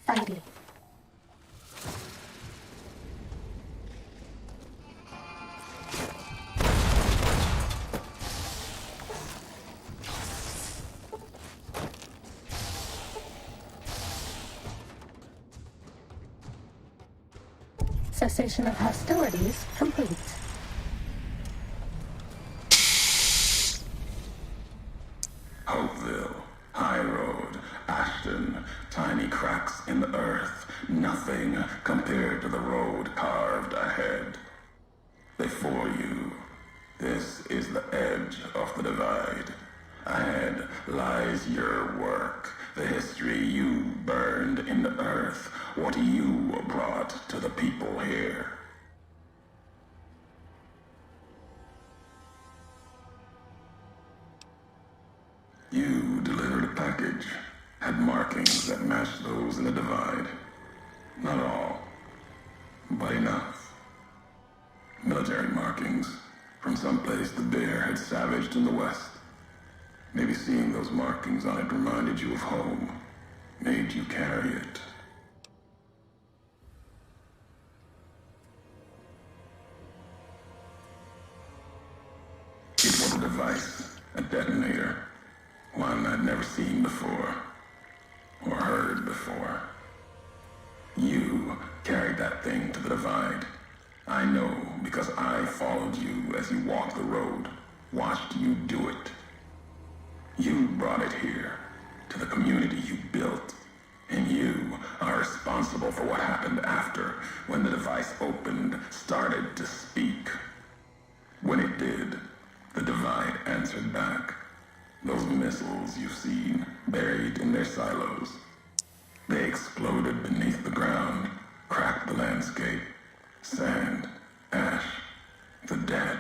fighting. Cessation of hostilities complete. Hopeville, High Road, Ashton, tiny cracks in the earth, nothing compared to the road carved ahead. Before you, this is the edge of the divide. Ahead lies your work, the history you burned in the earth, what you brought to the people here. You delivered package had markings that matched those in the divide. Not all, but enough. Military markings from someplace the bear had savaged in the West. Maybe seeing those markings on it reminded you of home, made you carry it. It was a device, a detonator, one I'd never seen before, or heard before. You carried that thing to the divide. I know because I followed you as you walked the road, watched you do it. You brought it here, to the community you built, and you are responsible for what happened after, when the device opened, started to speak. When it did, the divide answered back. Those missiles you've seen, buried in their silos. They exploded beneath the ground, cracked the landscape. Sand, ash, the dead.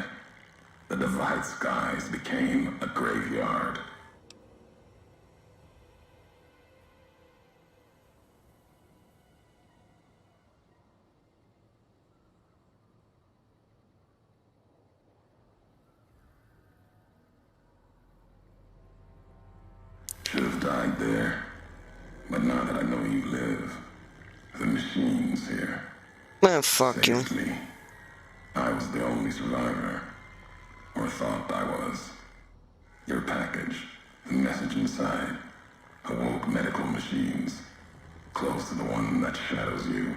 The divide skies became a graveyard. Should have died there, but now that I know you live, the machines here. Man, fuck you. Me. I was the only survivor, or thought I was. Your package, the message inside, awoke medical machines, close to the one that shadows you,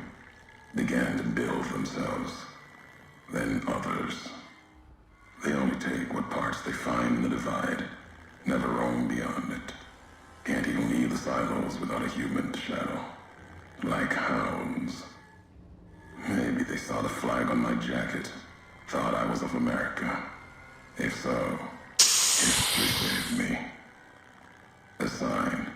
began to build themselves, then others. They only take what parts they find in the divide, never roam beyond it. Can't even leave the silos without a human to shadow. Like hounds. Maybe they saw the flag on my jacket, thought I was of America. If so, history saved me. A sign.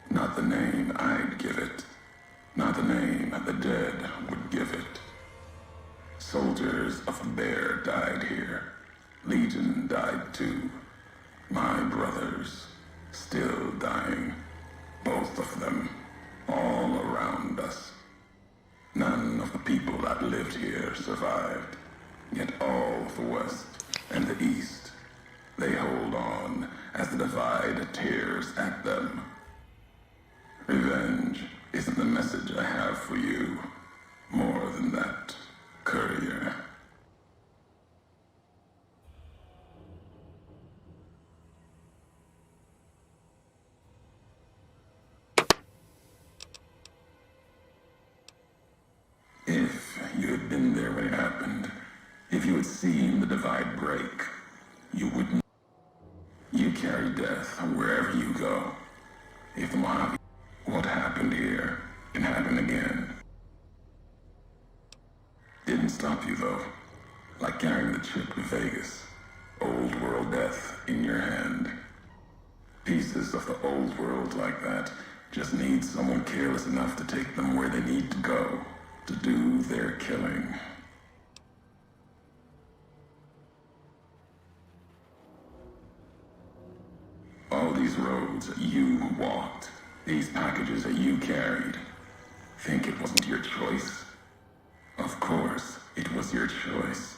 Not the name I'd give it. Not the name the dead would give it. Soldiers of the bear died here. Legion died too. My brothers, still dying. Both of them, all around us. None of the people that lived here survived. Yet all of the West and the East, they hold on as the divide tears at them. Revenge isn't the message I have for you. More than that, courier. If you had been there when it happened, if you had seen the divide break, you wouldn't. You carry death wherever you go. If the Mojave, what happened here can happen again. Didn't stop you though. Like carrying the chip to Vegas. Old world death in your hand. Pieces of the old world like that just need someone careless enough to take them where they need to go. To do their killing. All these roads that you walked, these packages that you carried, think it wasn't your choice? Of course, it was your choice.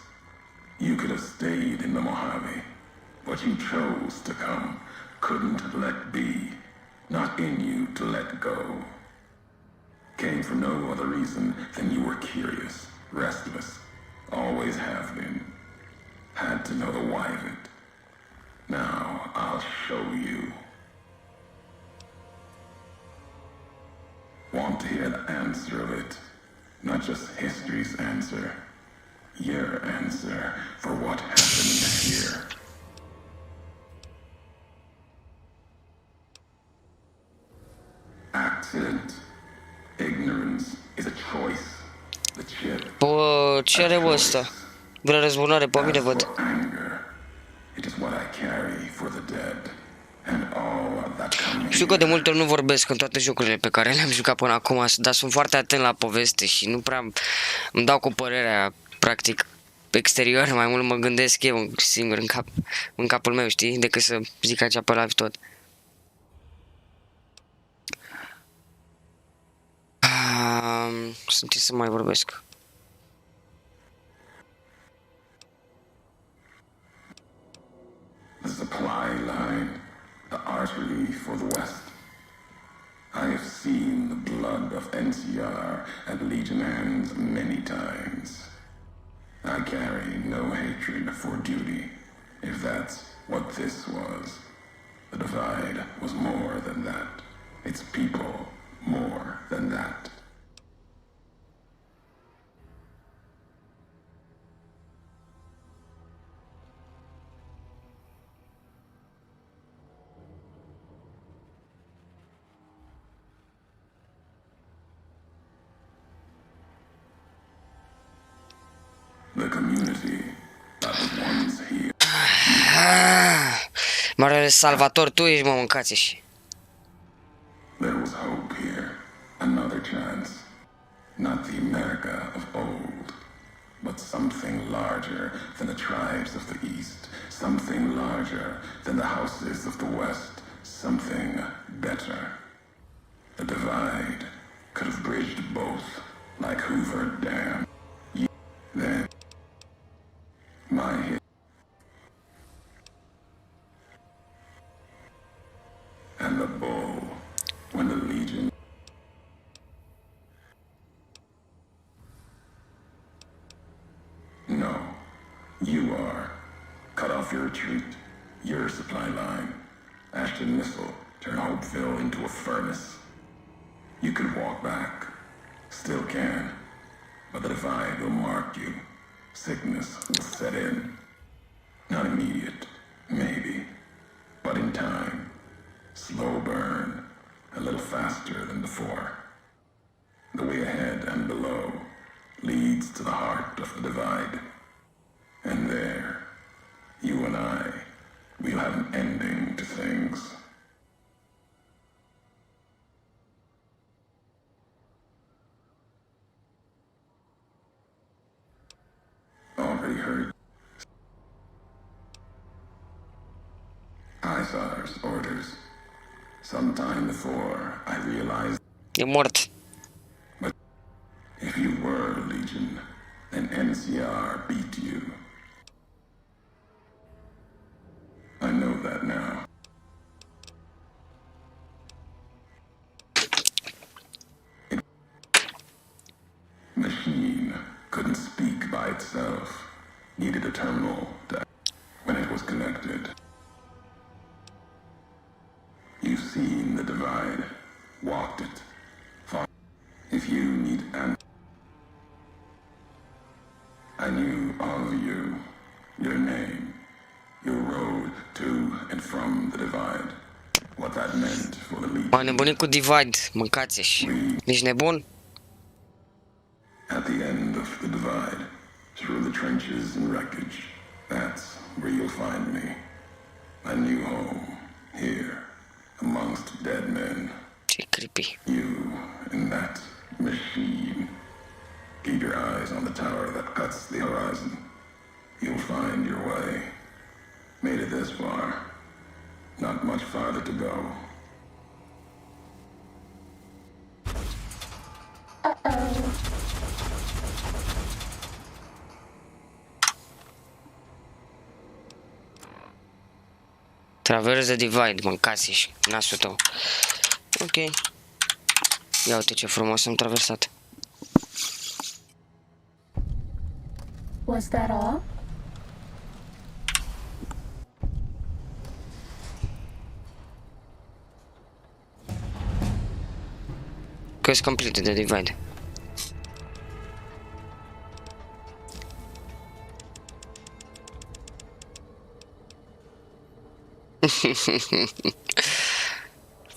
You could have stayed in the Mojave, but you chose to come, couldn't let be, not in you to let go. Came for no other reason than you were curious, restless, always have been. Had to know the why of it. Now, I'll show you. Want to hear the answer of it? Not just history's answer. Your answer for what happened here. Accident. Ignorance is a choice. The chip. Ce are ăsta? Vrea răzbunare pe mine, văd. Anger. It is what I carry for the dead. Știu că de multe ori nu vorbesc în toate jocurile pe care le-am jucat până acum, dar sunt foarte atent la poveste și nu prea îmi dau cu părerea, practic, exterior, mai mult mă gândesc eu singur în capul meu, știi, decât să zic aici pe live tot. Sunt ce să mai vorbesc. The supply line, the artery for the West. I have seen the blood of NCR at Legion hands many times. I carry no hatred for duty, if that's what this was. The divide was more than that. Its people more than that. The community that was once here. Marele salvator, tu ești, mă, mâncați-și. There was hope here, another chance. Not the America of old, but something larger than the tribes of the East, something larger than the houses of the West, something better. The divide could have bridged both, like Hoover Dam. Then, my hit. And the bull, when the Legion. No, you are. Cut off your retreat, your supply line. Ashton Missile, turn Hopeville into a furnace. You could walk back, still can, but the divide will mark you. Sickness will set in. Not immediate, maybe, but in time. Slow burn, a little faster than before. The way ahead and below leads to the heart of the divide. And there, you and I, we'll have an ending to things. Already heard. ISAR's orders. Sometime before I realized. E mort. But if you were Legion, then NCR beat you. I know that now. Machine couldn't speak by itself. Needed a terminal to when it was connected. You've seen the divide, walked it, fought. If you need an I knew all of you, your name, your road to and from the divide, what that meant for the Legion. M-am nebunit cu divide, mâncați-și. Ești nebun? At the end of the divide, through the trenches and wreckage, that's where you'll find me. A new home, here, amongst dead men. Ce creepy. You and that machine. Keep your eyes on the tower that cuts the horizon. You'll find your way. Made it this far. Not much farther to go. Uh-oh. Traverse the divide, mâncați-și, nasul tău. Ok. Ia uite ce frumos am traversat. Was that all? Quest completed the divide.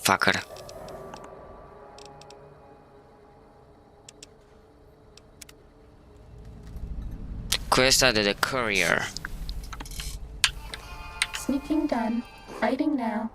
Fucker. Quest added a courier. Sneaking done. Fighting now.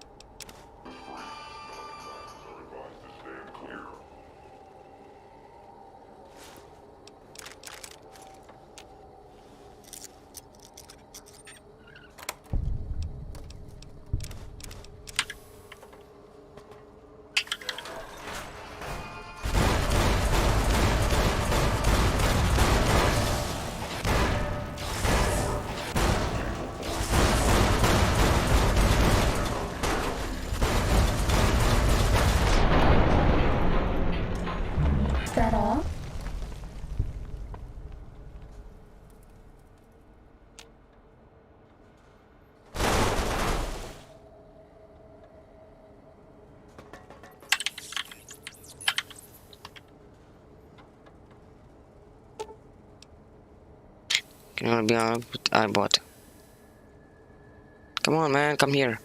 Can you be on with iBot? Come on, man, come here.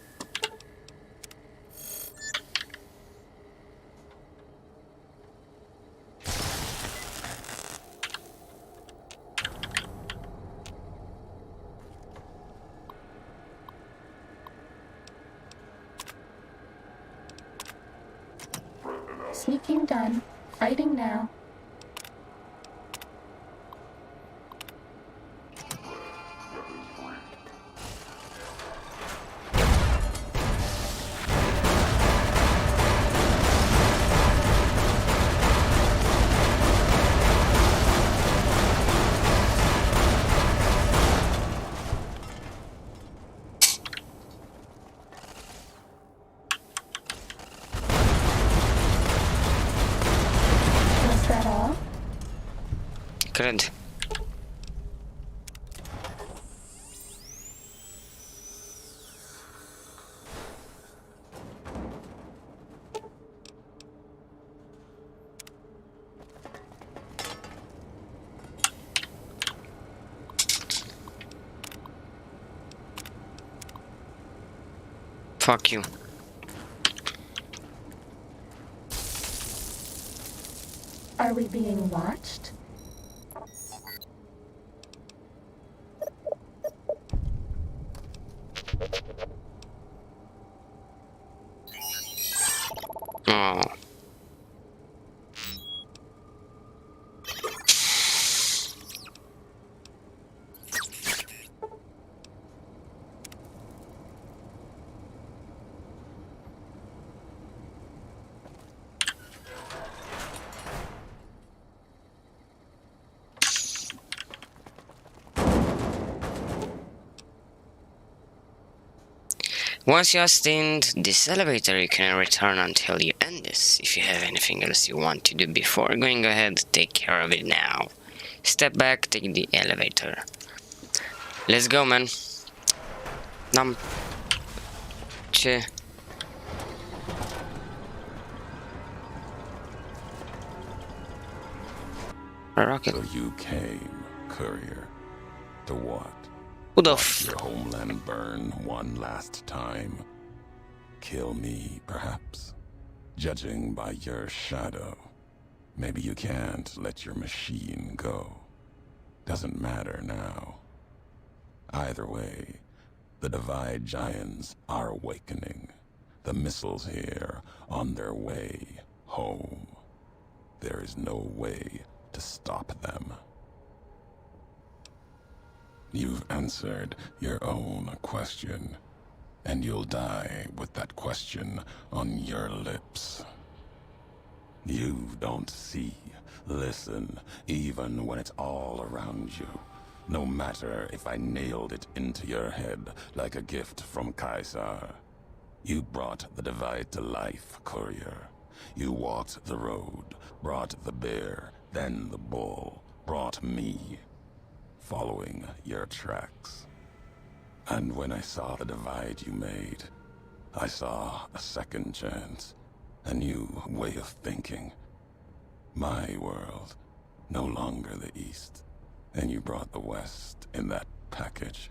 Sneaking done. Fighting now. Was that all? Cred. Fuck you. Are we being watched? Oh. Once you have stained this elevator, you can return until you end this. If you have anything else you want to do before going ahead, take care of it now. Step back, take the elevator. Let's go, man. Ce? A rocket. So you came, courier. To what? Who the Watch your homeland burn one last time. Kill me, perhaps? Judging by your shadow, maybe you can't let your machine go. Doesn't matter now. Either way, the Divide Giants are awakening. The missiles here on their way home. There is no way to stop them. You've answered your own question, and you'll die with that question on your lips. You don't see, listen, even when it's all around you. No matter if I nailed it into your head like a gift from Caesar. You brought the Divide to life, courier. You walked the road, brought the bear, then the bull, brought me. Following your tracks. And when I saw the divide you made, I saw a second chance, a new way of thinking. My world, no longer the East, and you brought the West in that package.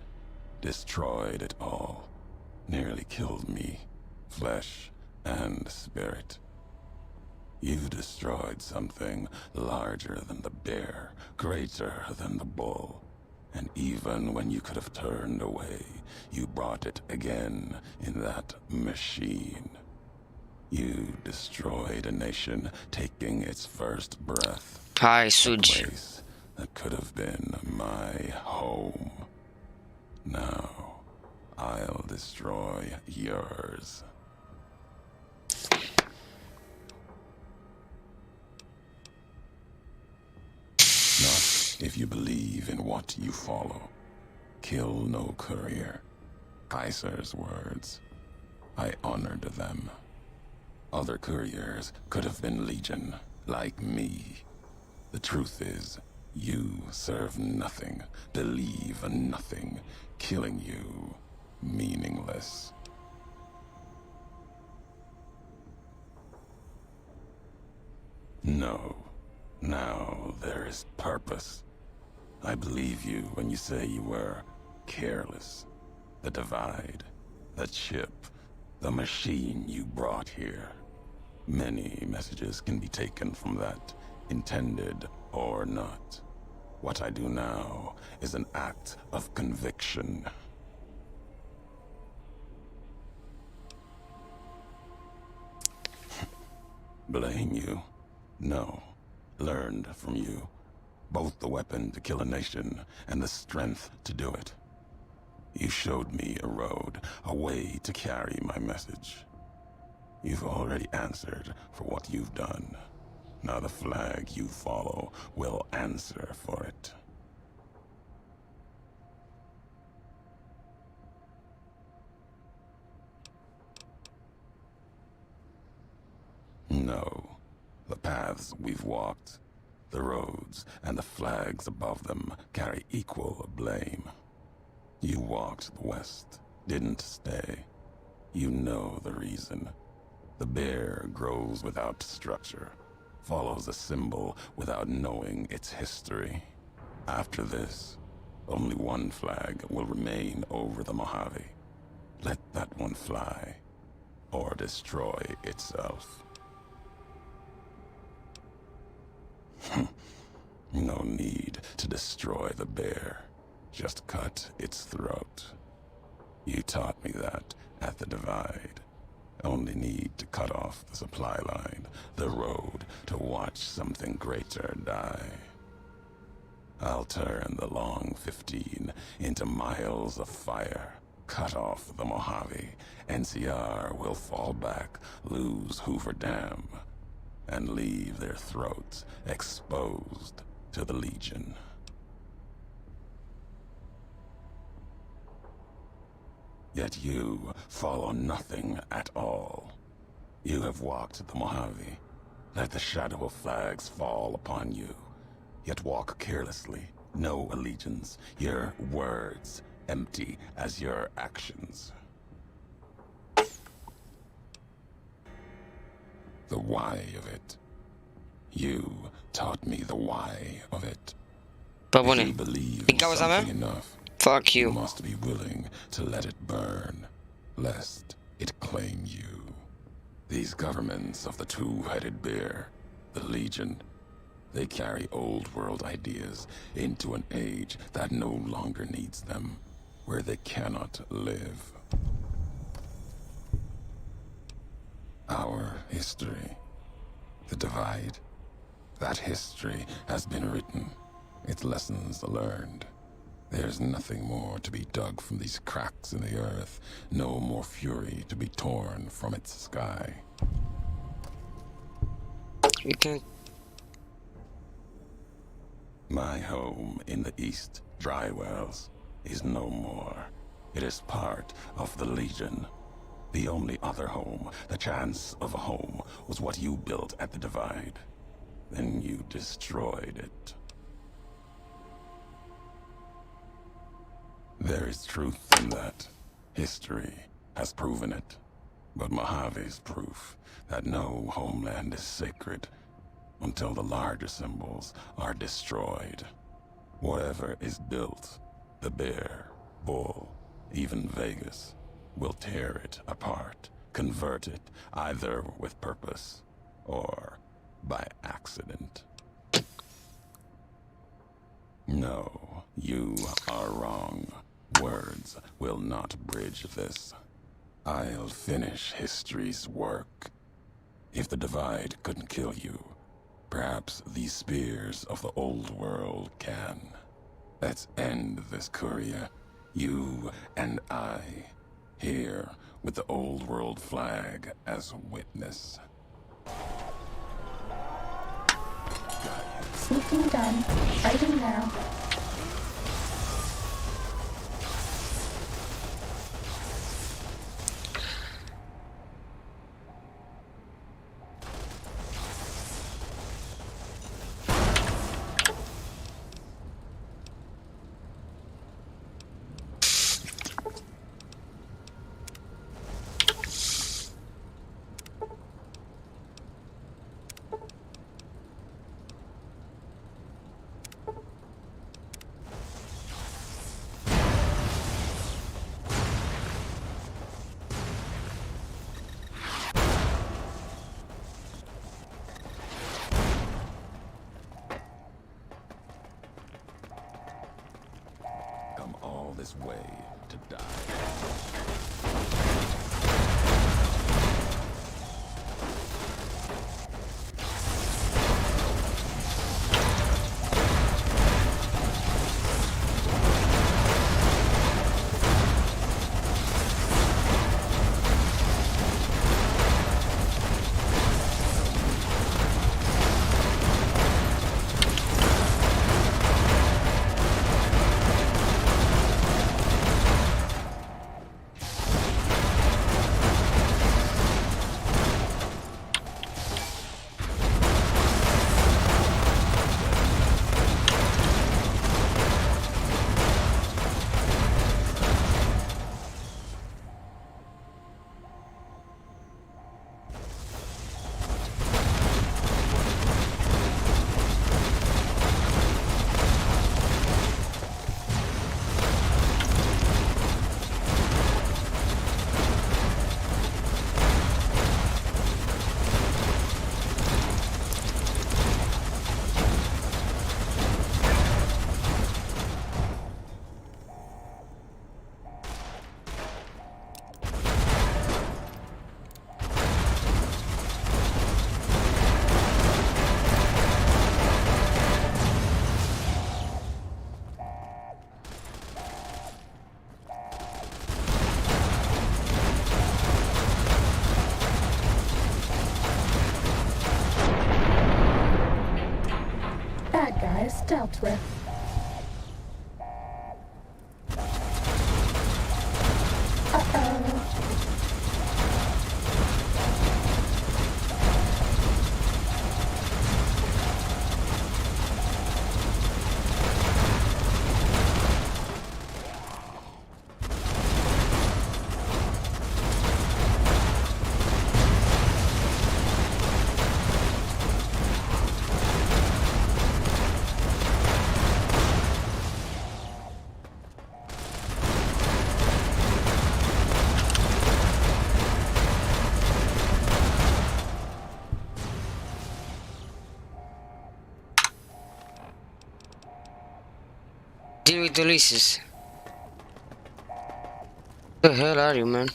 Destroyed it all, nearly killed me, flesh and spirit. You destroyed something larger than the bear, greater than the bull. And even when you could have turned away, you brought it again in that machine. You destroyed a nation taking its first breath. Hi, A Suj. place that could have been my home. Now, I'll destroy yours. Not if you believe in what you follow. Kill no courier. Kaiser's words. I honored them. Other couriers could have been legion, like me. The truth is, you serve nothing, believe nothing, killing you meaningless. No. Now there is purpose. I believe you when you say you were careless. The divide, the chip, the machine you brought here. Many messages can be taken from that, intended or not. What I do now is an act of conviction. Blame you? No. Learned from you. Both the weapon to kill a nation and the strength to do it. You showed me a road, a way to carry my message. You've already answered for what you've done. Now the flag you follow will answer for it. No. The paths we've walked, the roads and the flags above them carry equal blame. You walked the west, didn't stay. You know the reason. The bear grows without structure, follows a symbol without knowing its history. After this, only one flag will remain over the Mojave. Let that one fly, or destroy itself. No need to destroy the bear. Just cut its throat. You taught me that at the divide. Only need to cut off the supply line, the road, to watch something greater die. I'll turn the long 15 into miles of fire. Cut off the Mojave. NCR will fall back, lose Hoover Dam, and leave their throats exposed to the Legion. Yet you follow nothing at all. You have walked the Mojave, let the shadow of flags fall upon you, yet walk carelessly, no allegiance, your words empty as your actions. The why of it. You taught me the why of it. If you believe in something enough, fuck you. You must be willing to let it burn, lest it claim you. These governments of the two-headed bear, the Legion, they carry old world ideas into an age that no longer needs them, where they cannot live. Our history, the divide, that history has been written, its lessons learned. There's nothing more to be dug from these cracks in the earth, no more fury to be torn from its sky. You can... My home in the east, Drywells, is no more. It is part of the Legion. The only other home, the chance of a home, was what you built at the divide. Then you destroyed it. There is truth in that. History has proven it. But Mojave's proof that no homeland is sacred until the larger symbols are destroyed. Whatever is built, the bear, bull, even Vegas, will tear it apart, convert it either with purpose or by accident. No, you are wrong. Words will not bridge this. I'll finish history's work. If the divide couldn't kill you, perhaps these spears of the old world can. Let's end this courier, you and I, here with the old world flag as witness. Sneaking done. Fighting now. all this way to die. Dealt with. Deal with Ulysses. The hell are you, man?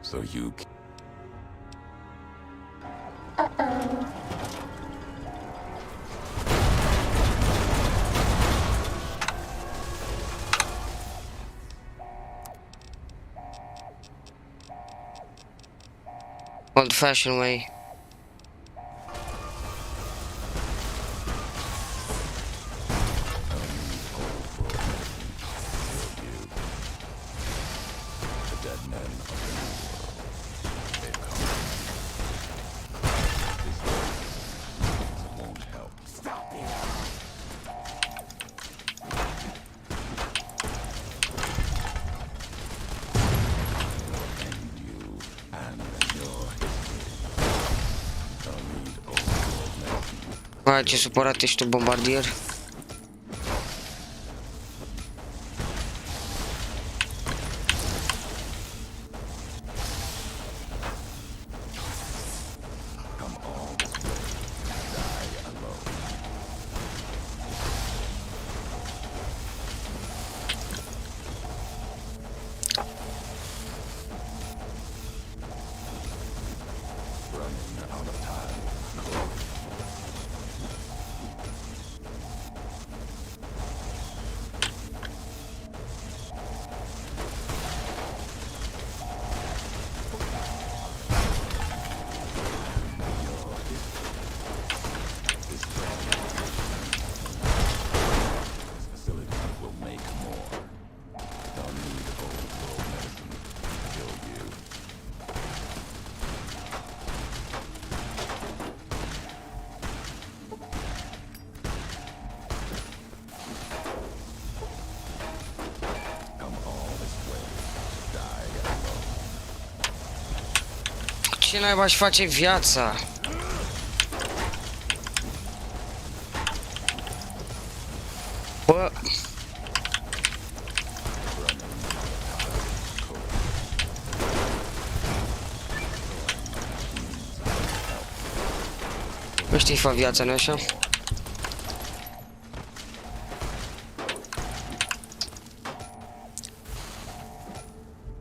So you... Old-fashioned way. Vai, ce supărat ești tu, bombardier. Ce naiba aș face viața? Bă... Nu știi fa viața, nu așa?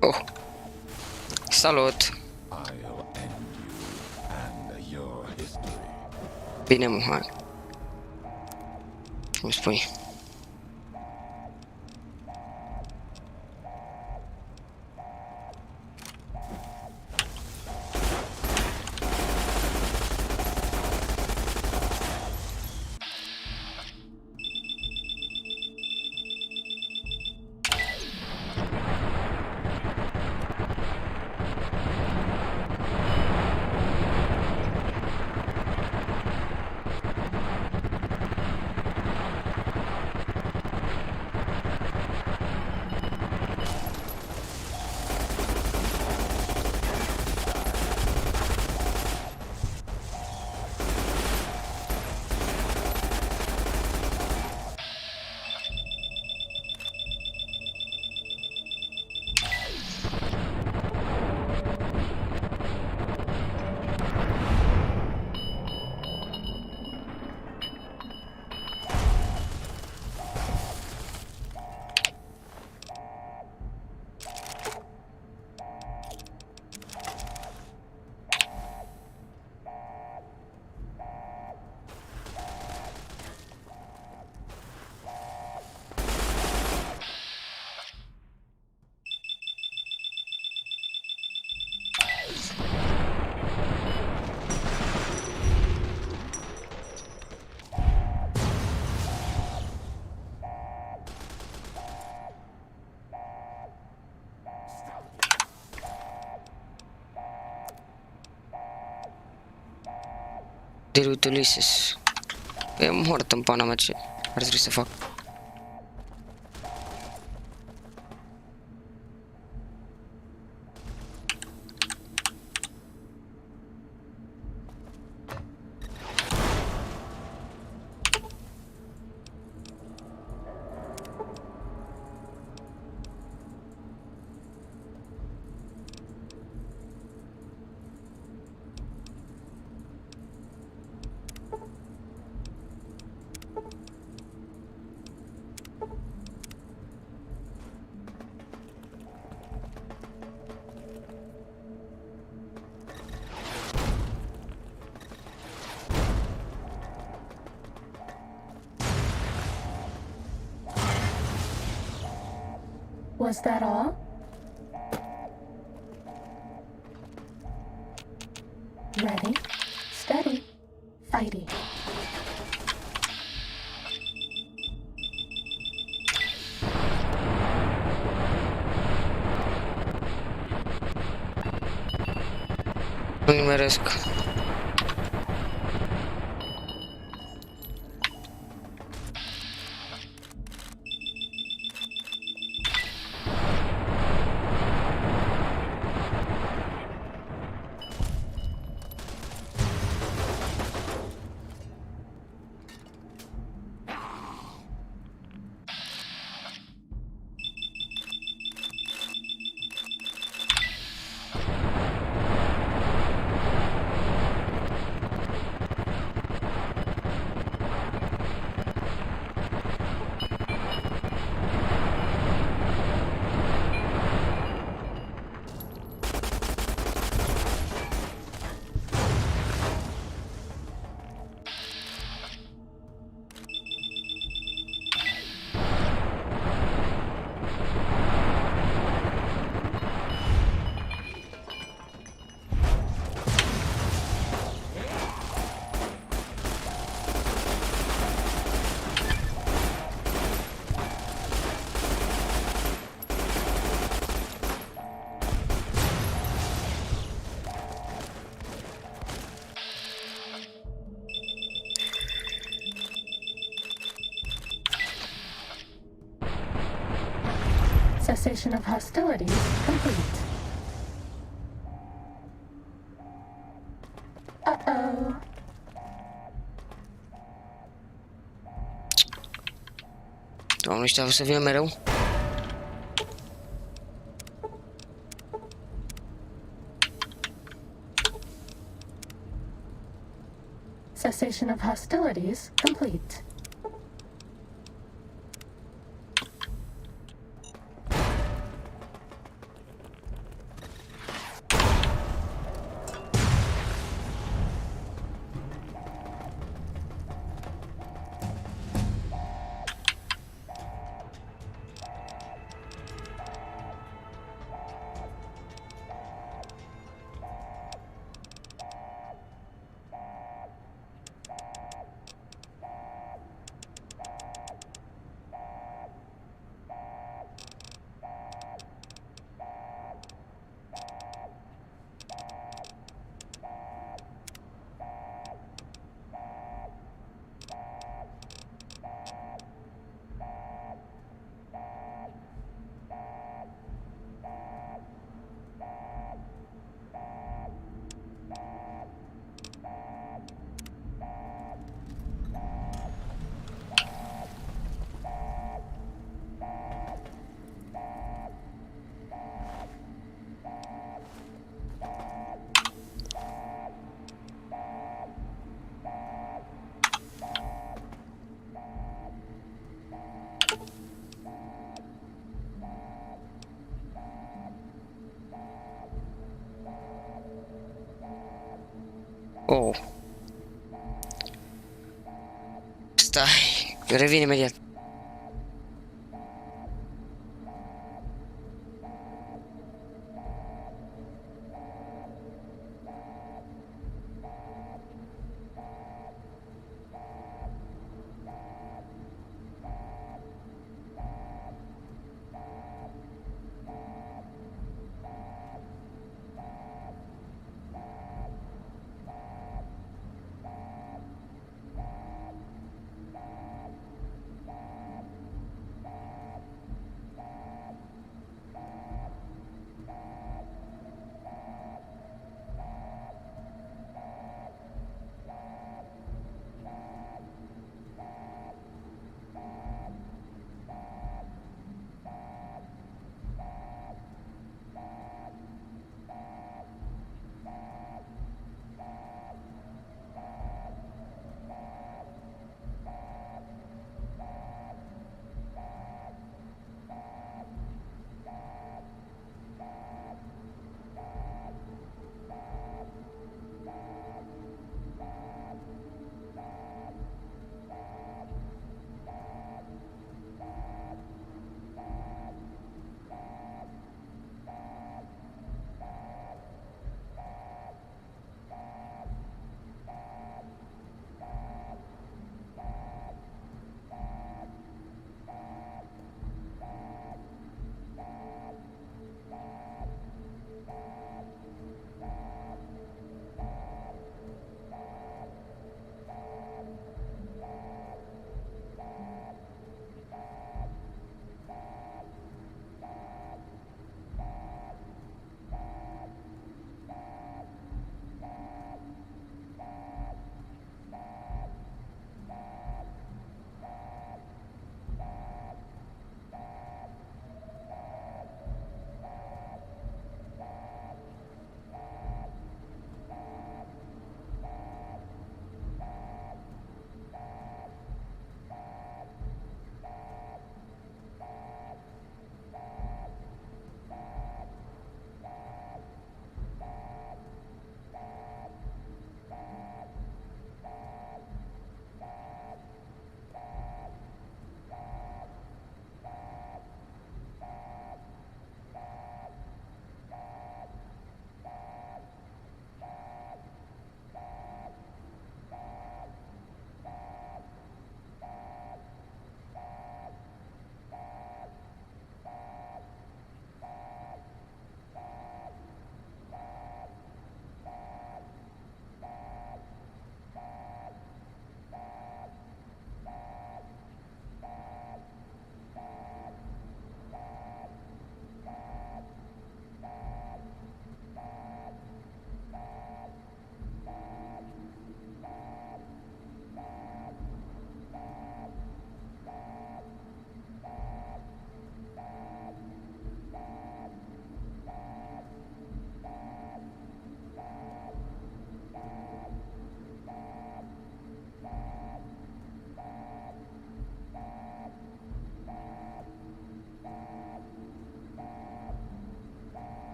Oh. Salut! Bine, mă, hai. Cum spui? Derutul ISIS. E mort în pana mea, ce ar trebui să fac? Was that all? Ready, steady, fighty. Nu nimeresc. Cessation of hostilities complete. ăștia o să vină mereu? Cessation of hostilities complete. Oh. Stai, revin imediat.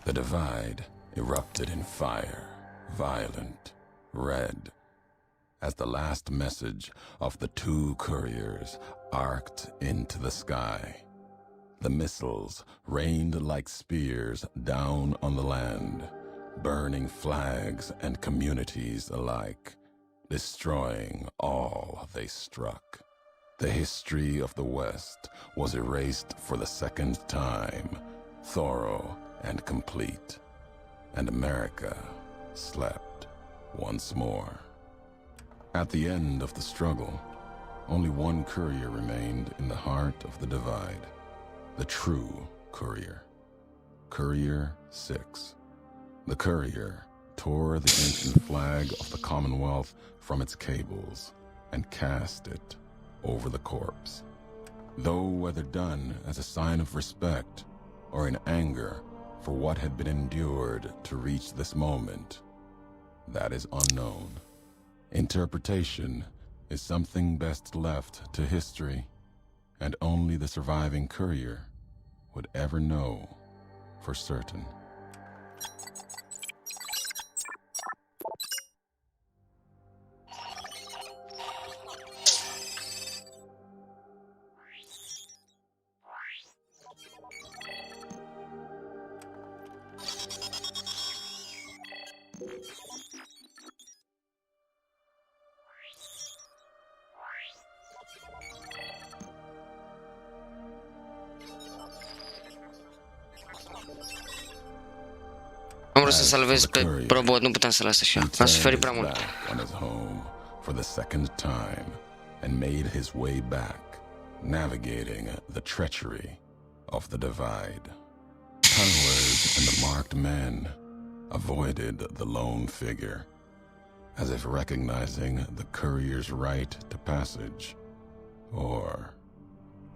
The divide erupted in fire, violent, red, as the last message of the two couriers arced into the sky. The missiles rained like spears down on the land, burning flags and communities alike, destroying all they struck. The history of the West was erased for the second time, thorough and complete, and America slept once more. At the end of the struggle, only one courier remained in the heart of the divide, the true courier, Courier 6. The courier tore the ancient flag of the Commonwealth from its cables and cast it over the corpse. Though whether done as a sign of respect or in anger for what had been endured to reach this moment, that is unknown. Interpretation is something best left to history, and only the surviving courier would ever know for certain. Am vrut să salvez pe robot, nu puteam să las așa. Am suferit prea mult. On his home for the second time and made his way back, navigating the treachery of the divide. Tunnelers and the marked men avoided the lone figure, as if recognizing the courier's right to passage, or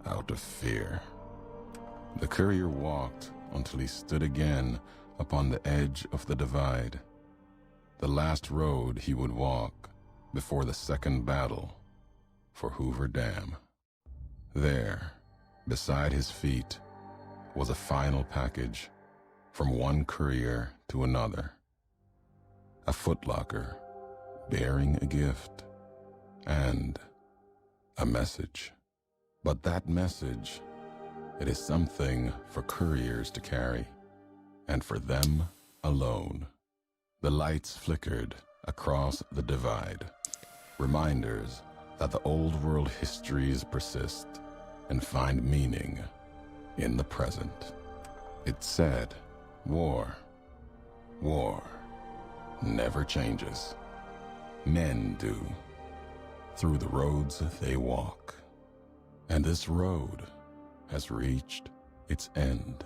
out of fear. The courier walked until he stood again upon the edge of the divide, the last road he would walk before the second battle for Hoover Dam. There, beside his feet, was a final package from one courier to another. A footlocker bearing a gift and a message. But that message, it is something for couriers to carry, and for them alone. The lights flickered across the divide, reminders that the old world histories persist and find meaning in the present. It said, war never changes. Men do, through the roads they walk. And this road has reached its end.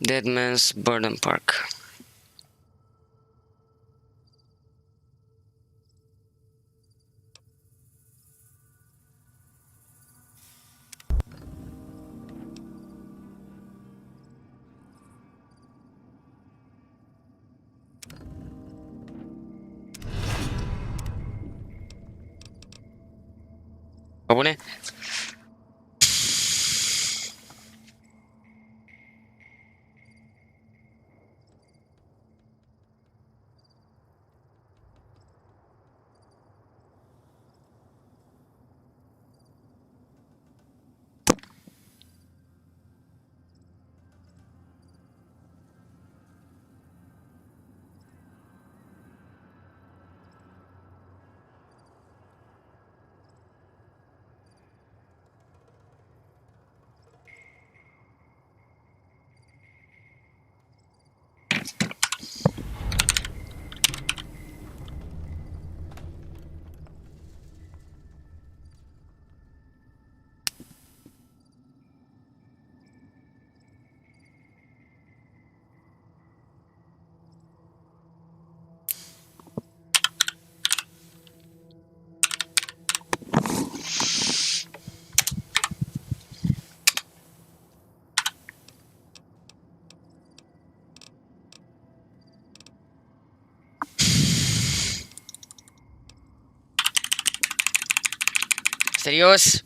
Dead Man's Burden Park. Pe bune? Serios?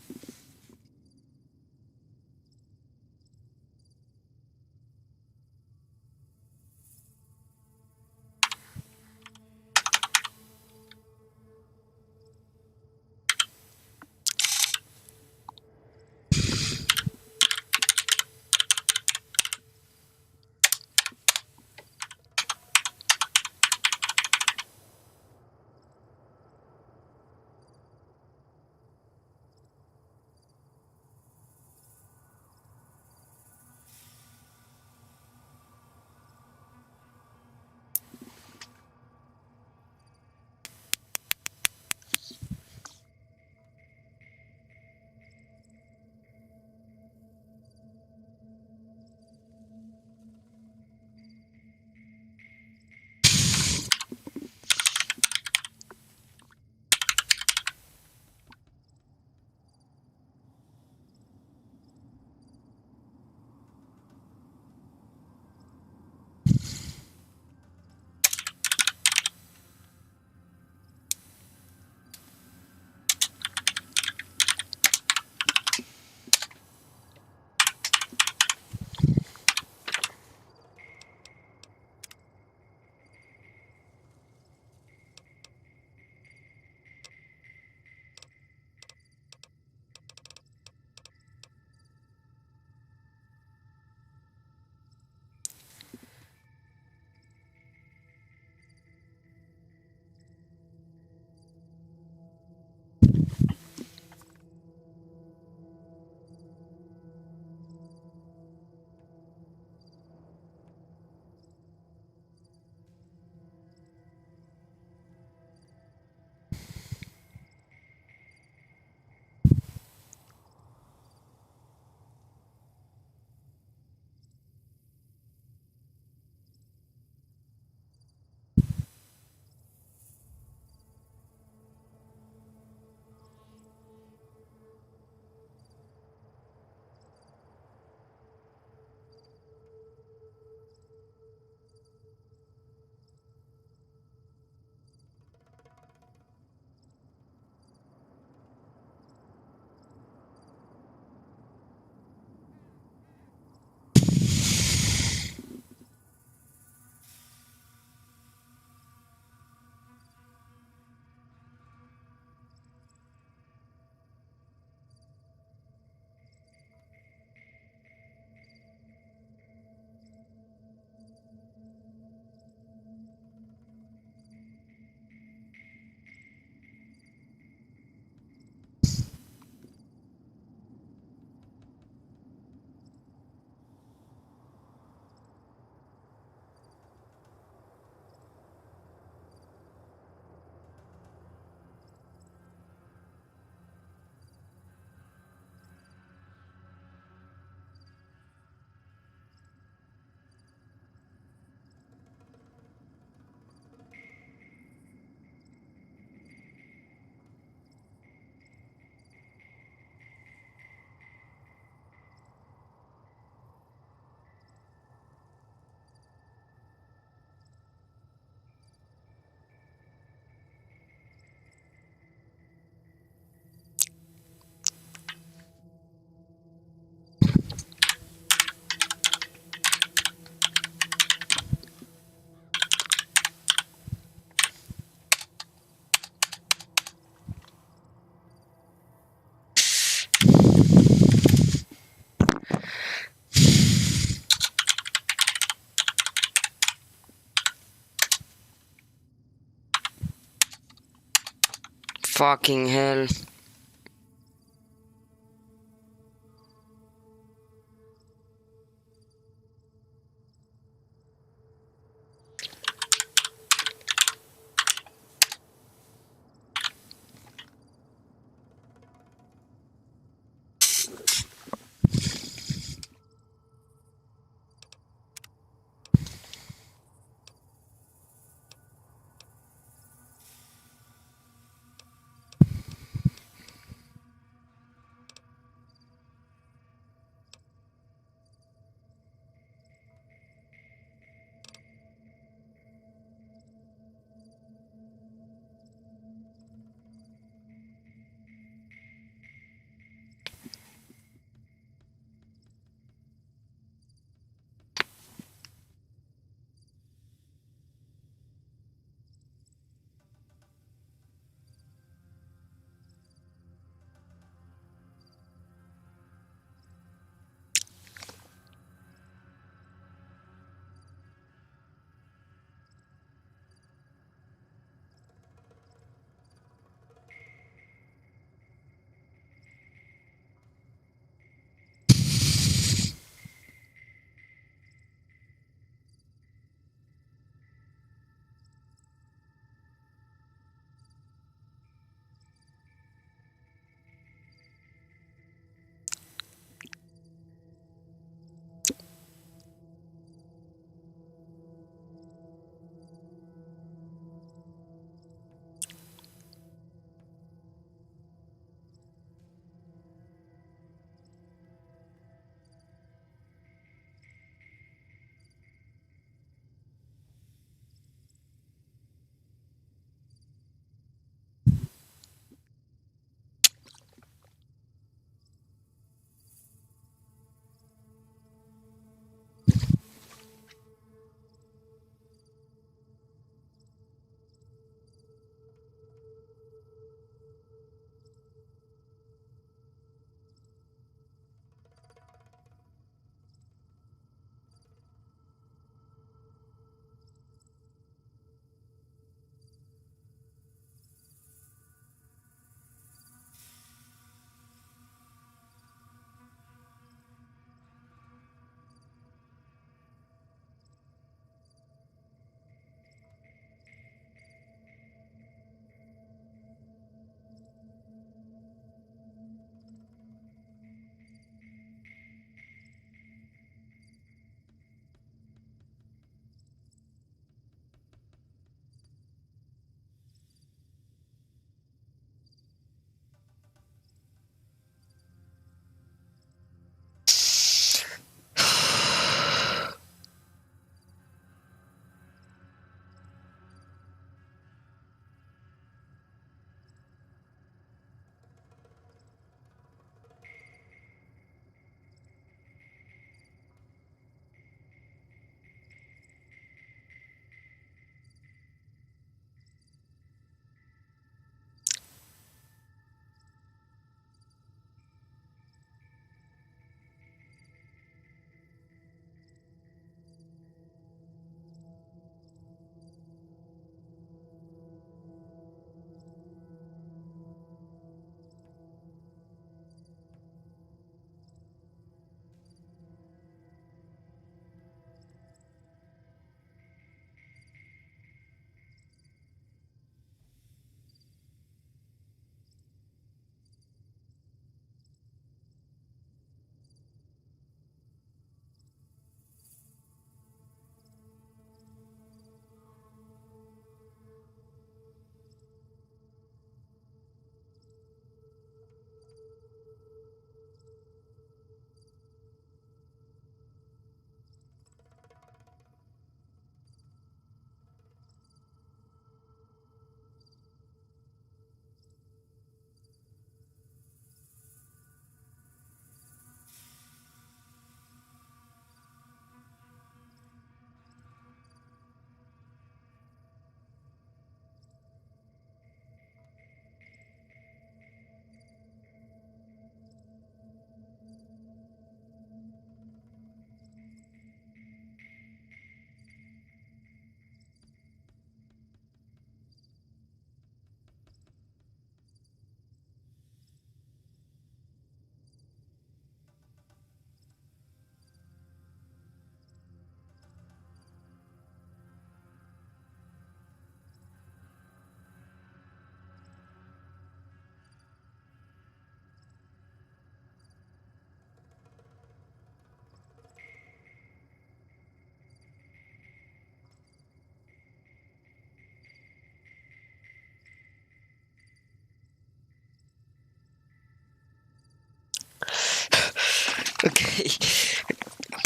Fucking hell.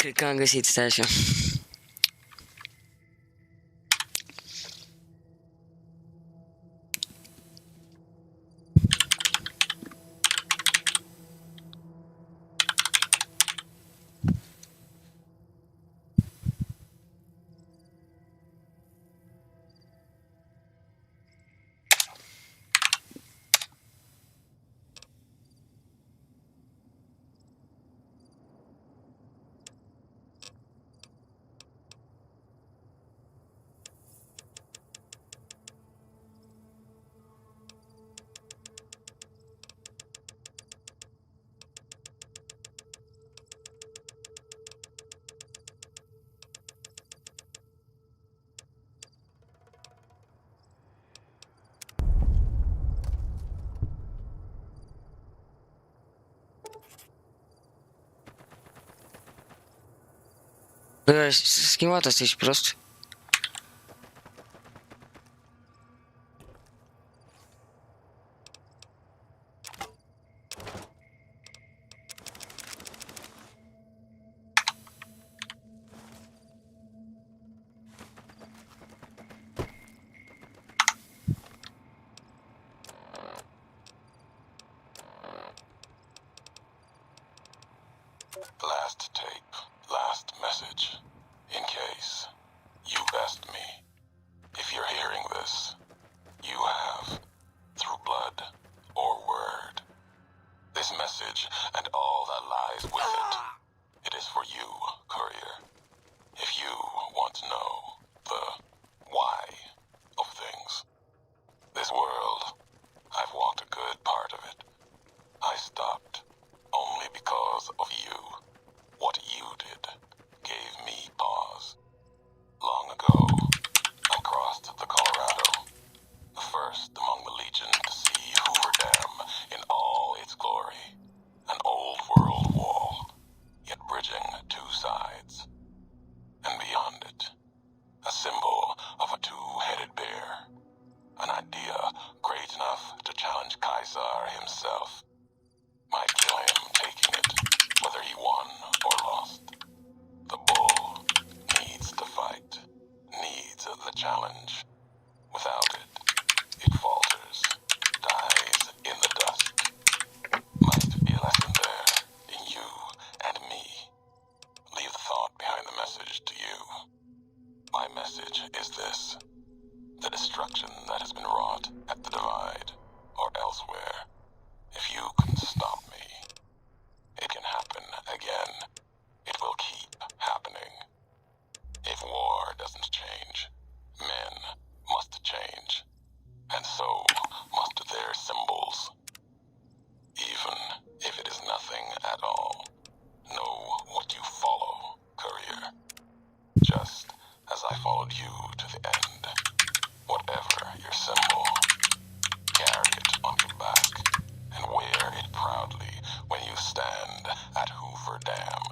Cred că am găsit, stai așa. Bă, schimbat asta, ești prost? Last tape, last message. In case you best me. If you're hearing this, you have, through blood or word, this message and all that lies with it. It is for you, courier. If you want to know the why of things. This world, I've walked a good part of it. I stopped only because of you. What you did gave me pause. Long ago, I crossed the Colorado, the first among the Legion to see Hoover Dam in all its glory. An old world wall, yet bridging two sides. And beyond it, a symbol of a two-headed bear. An idea great enough to challenge Caesar himself. Might kill him taking it, whether he won or lost. The bull needs to fight, needs the challenge. Without it, it falters, dies in the dust. Might be a lesson there, in you and me. Leave the thought behind the message to you. My message is this. The destruction that has been wrought at the Divide, or elsewhere, if you can stop me, it can happen again. It will keep happening. If war doesn't change, men must change. And so must their symbols. Even if it is nothing at all, know what you follow, courier. Just as I followed you to the end. Whatever your symbol, carry it on your back and wear it proudly when you stand at Hoover Dam.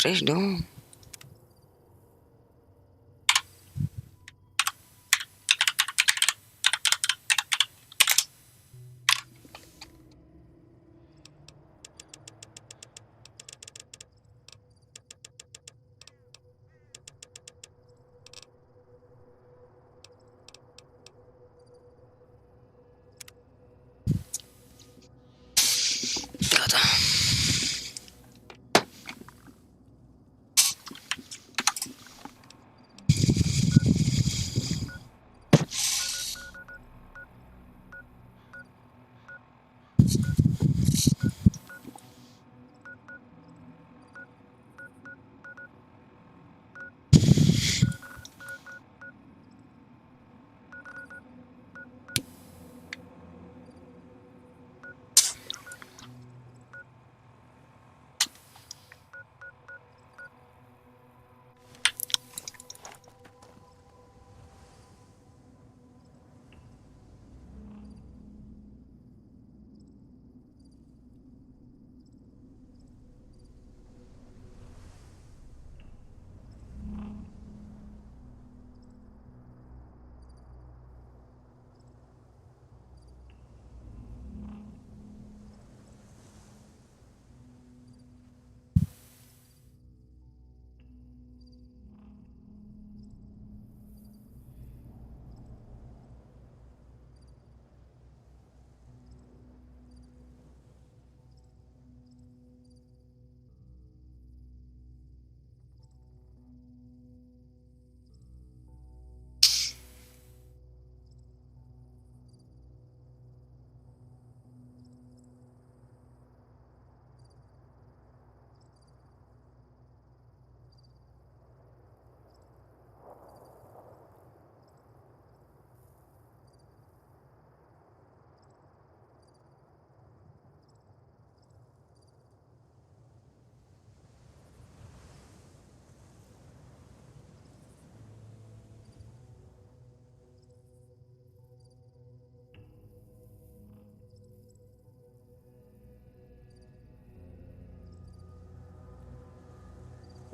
32. Gata.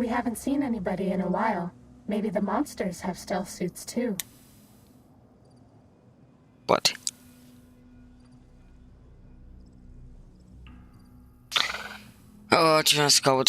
We haven't seen anybody in a while. Maybe the monsters have stealth suits too. Poate. Ce vreau să caut?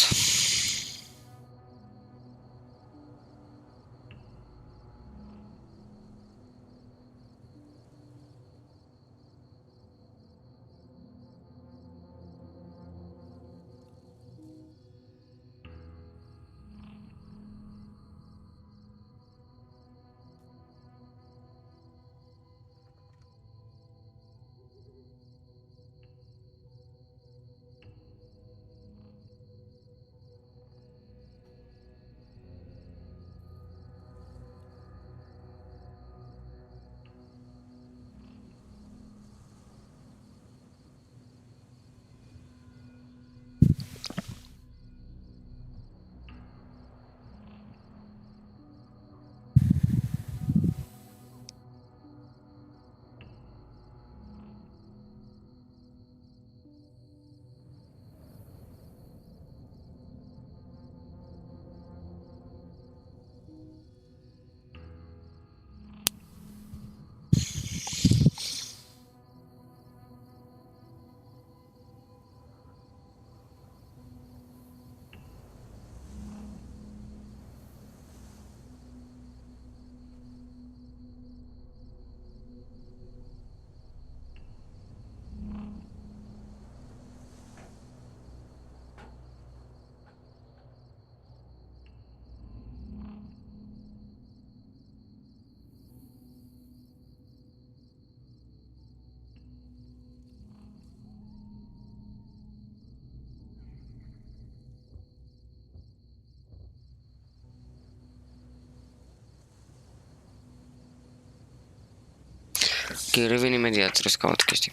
Ok, revin imediat, trebuie să caut chestii.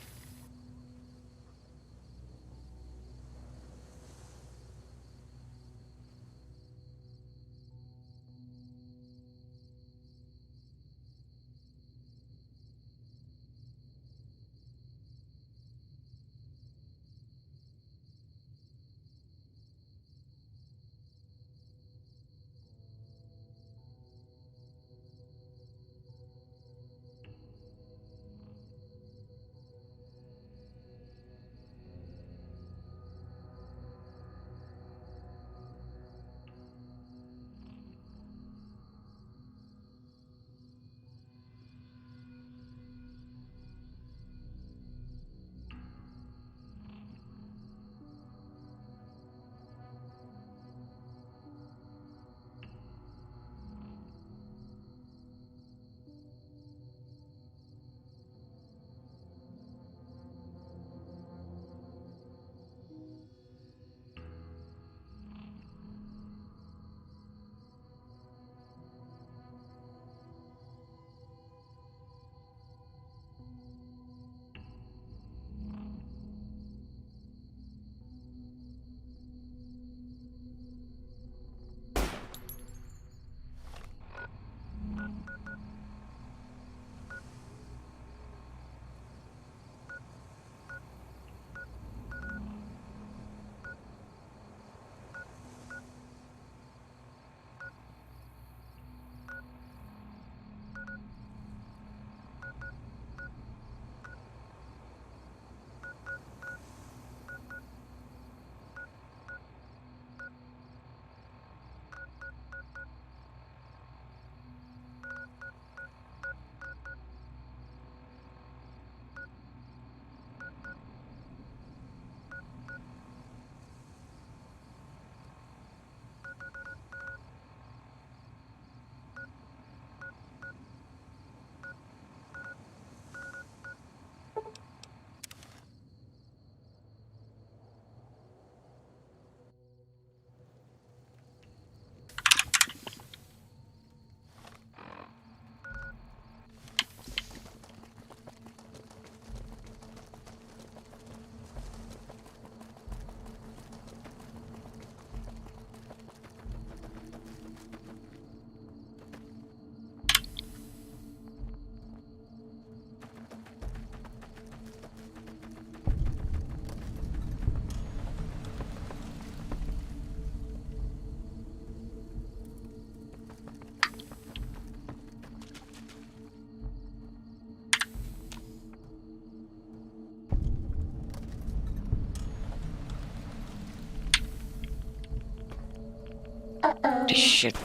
Shit.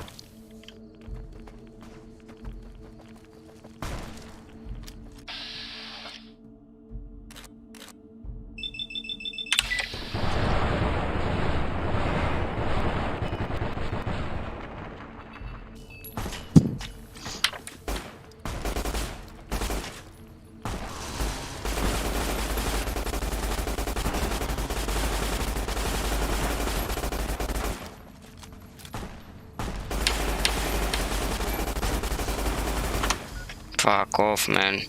Fuck off, man.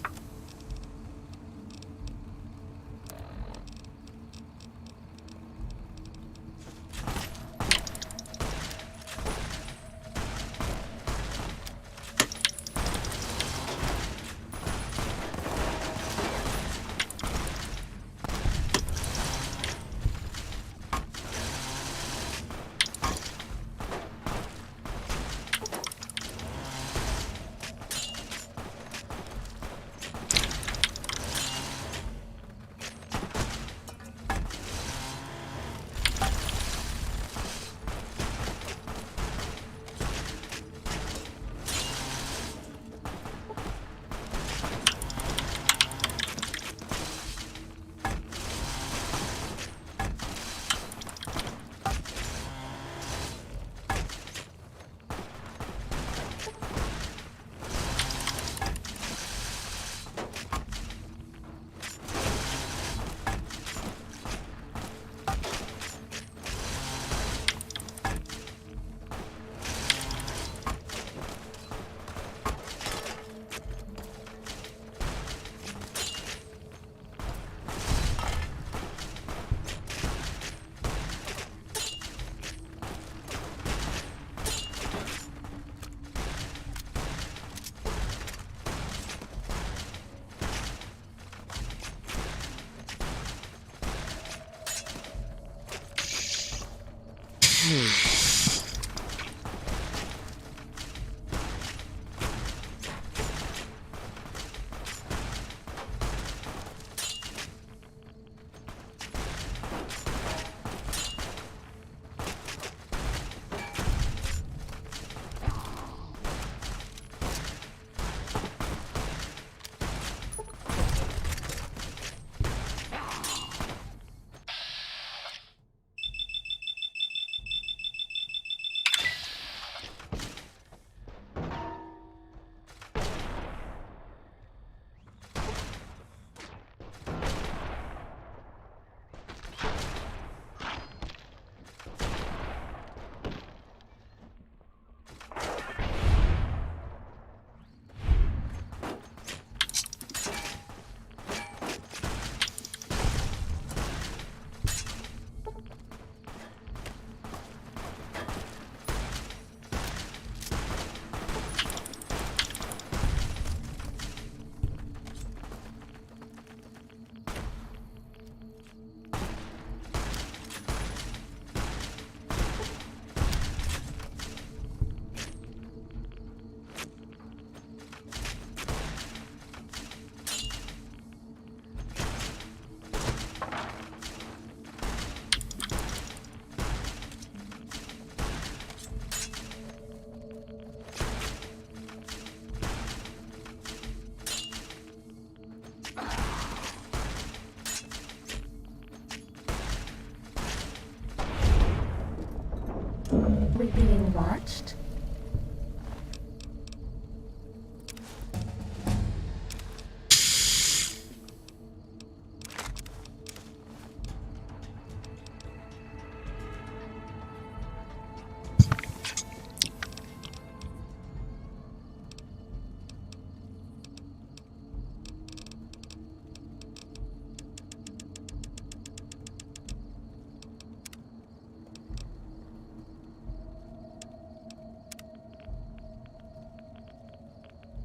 We being watched?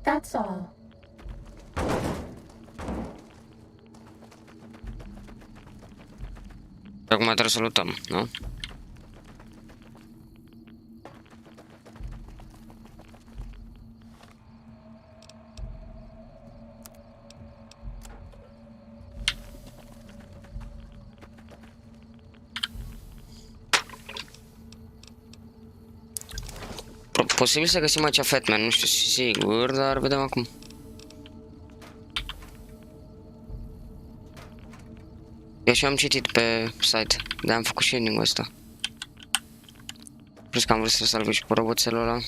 That's all. Acum trebuie să luptăm, nu? Posibil să găsim acea Fatman, nu știu sigur, dar vedem acum. Eu și am citit pe site, dar am făcut și ending-ul ăsta. Plus că am vrut să salvez și pe roboțelul ăla.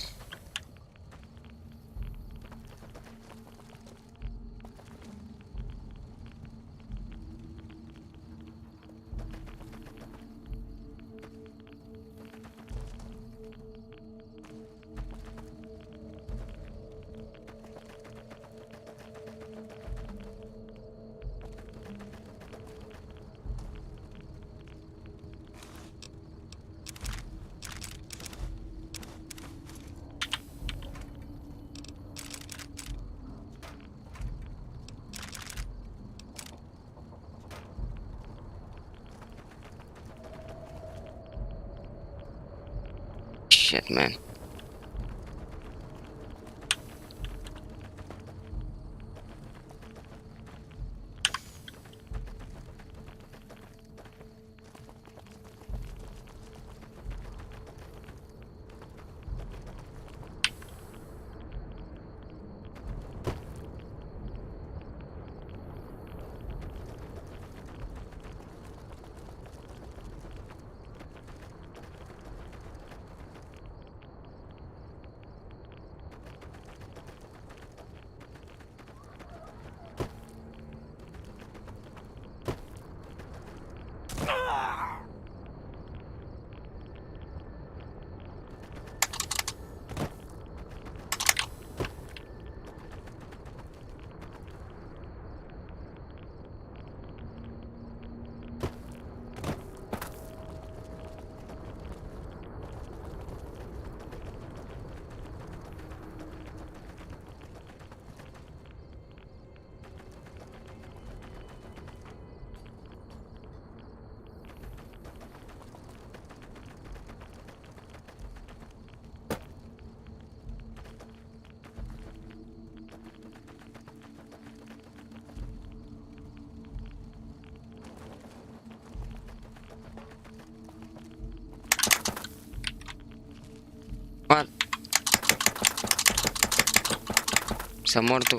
Shit, man. S-a muerto.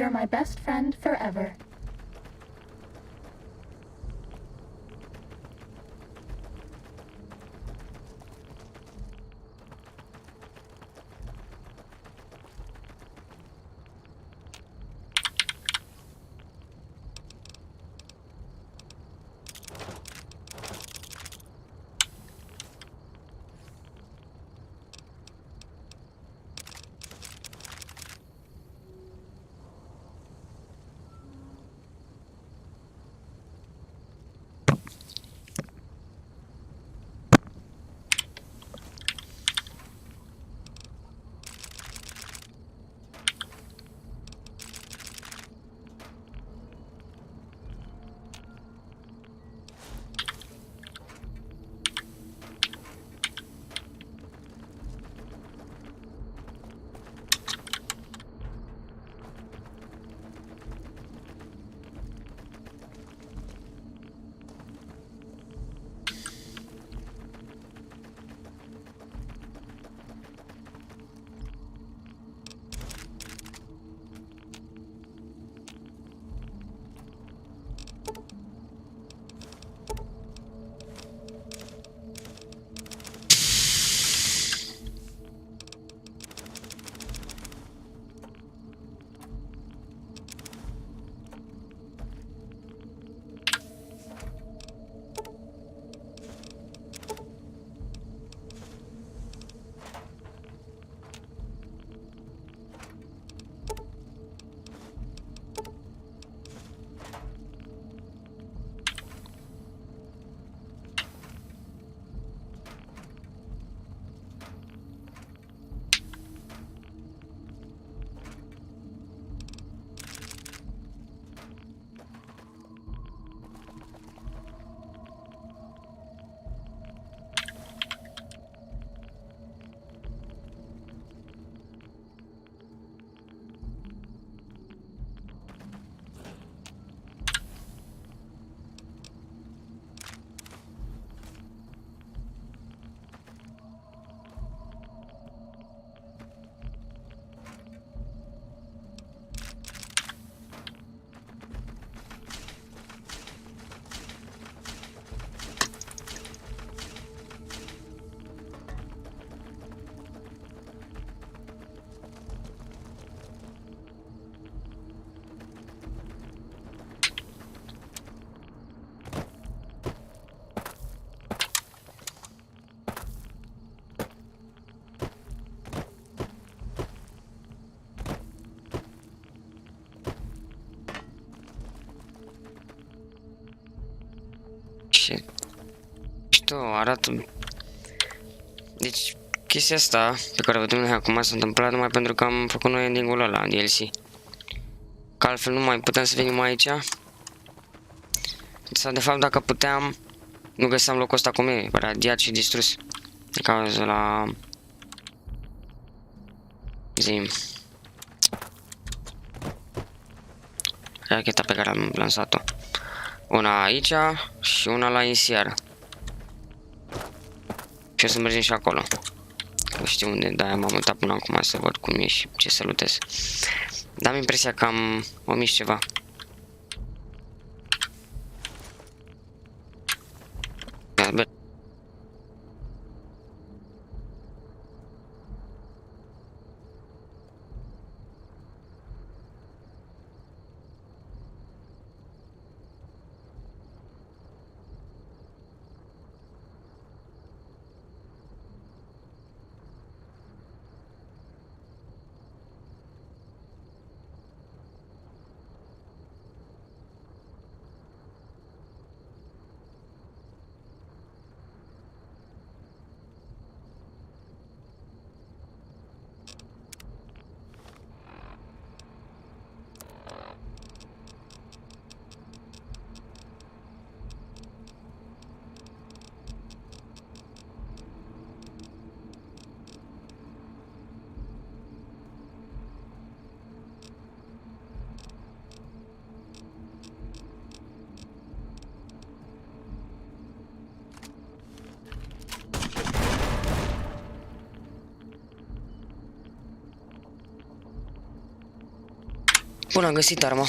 You're my best friend forever. Și știu, arată... Deci, chestia asta pe care o vedem noi acum s-a întâmplat numai pentru că am făcut noi ending-ul ăla în DLC. Că altfel nu mai puteam să venim aici. Sau de fapt dacă puteam, nu găseam locul ăsta cum e, radiat și distrus. Din cauza la... Zim. Racheta pe care am lansat-o. Una aici și una la INCR. Și o să mergem și acolo. Nu știu unde, de-aia m-am mutat până acum să văd cum e și ce să lutez. Dar am impresia că am omis ceva. Bun, am găsit arma.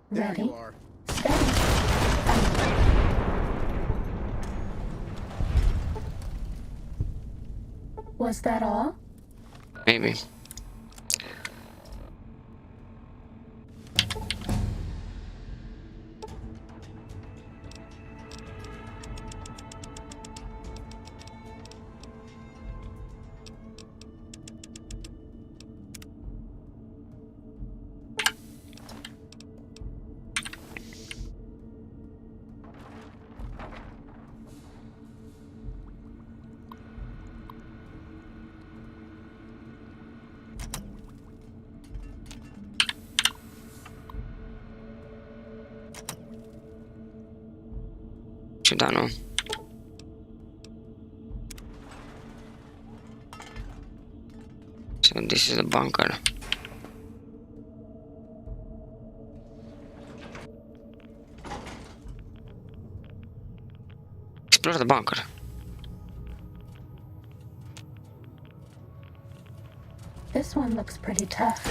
Ready? Was that all? Maybe. Ciudat, nu? So this is the bunker. Explore the bunker. This one looks pretty tough.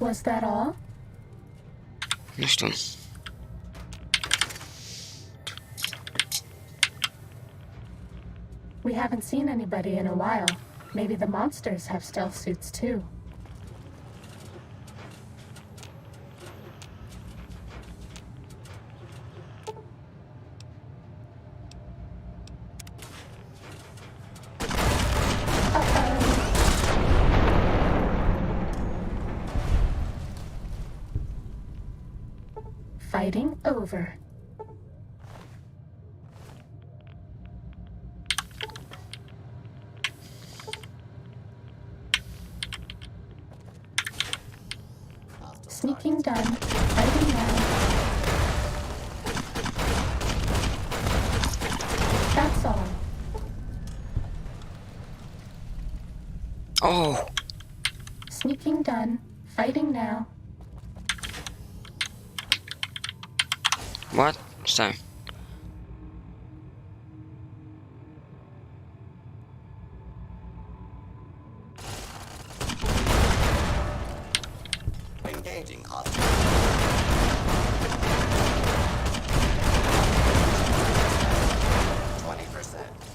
Was that all? Nu știu. We haven't seen anybody in a while. Maybe the monsters have stealth suits too. Fighting over. Sneaking done. Fighting now. That's all. Oh. Sneaking done. Fighting now. What? Stai. Engaging hostile. 20%.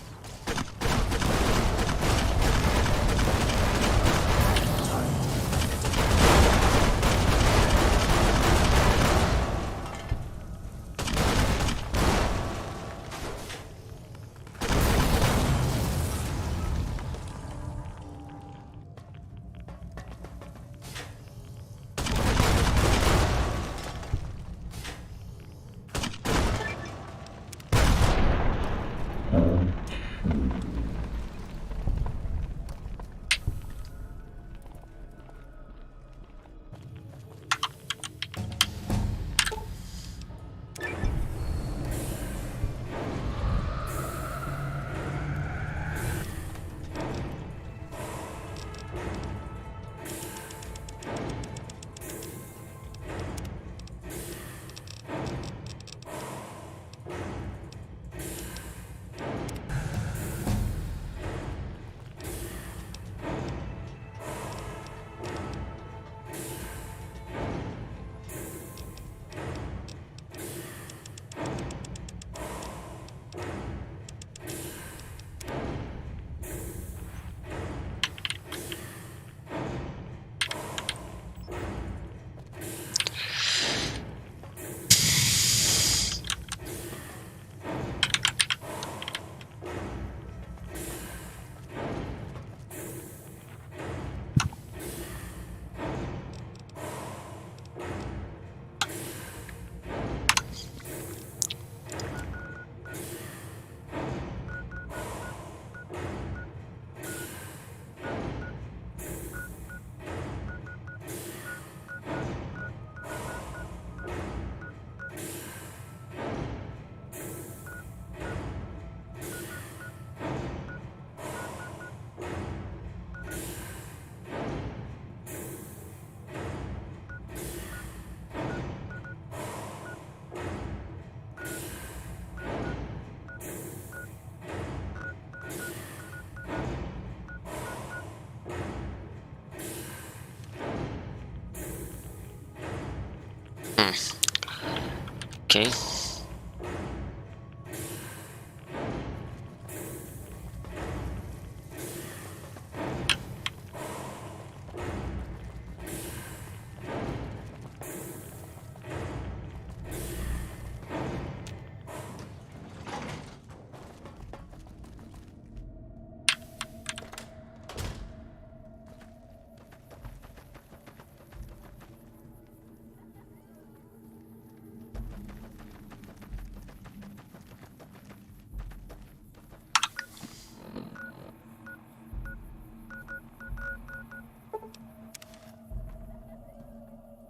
Ok.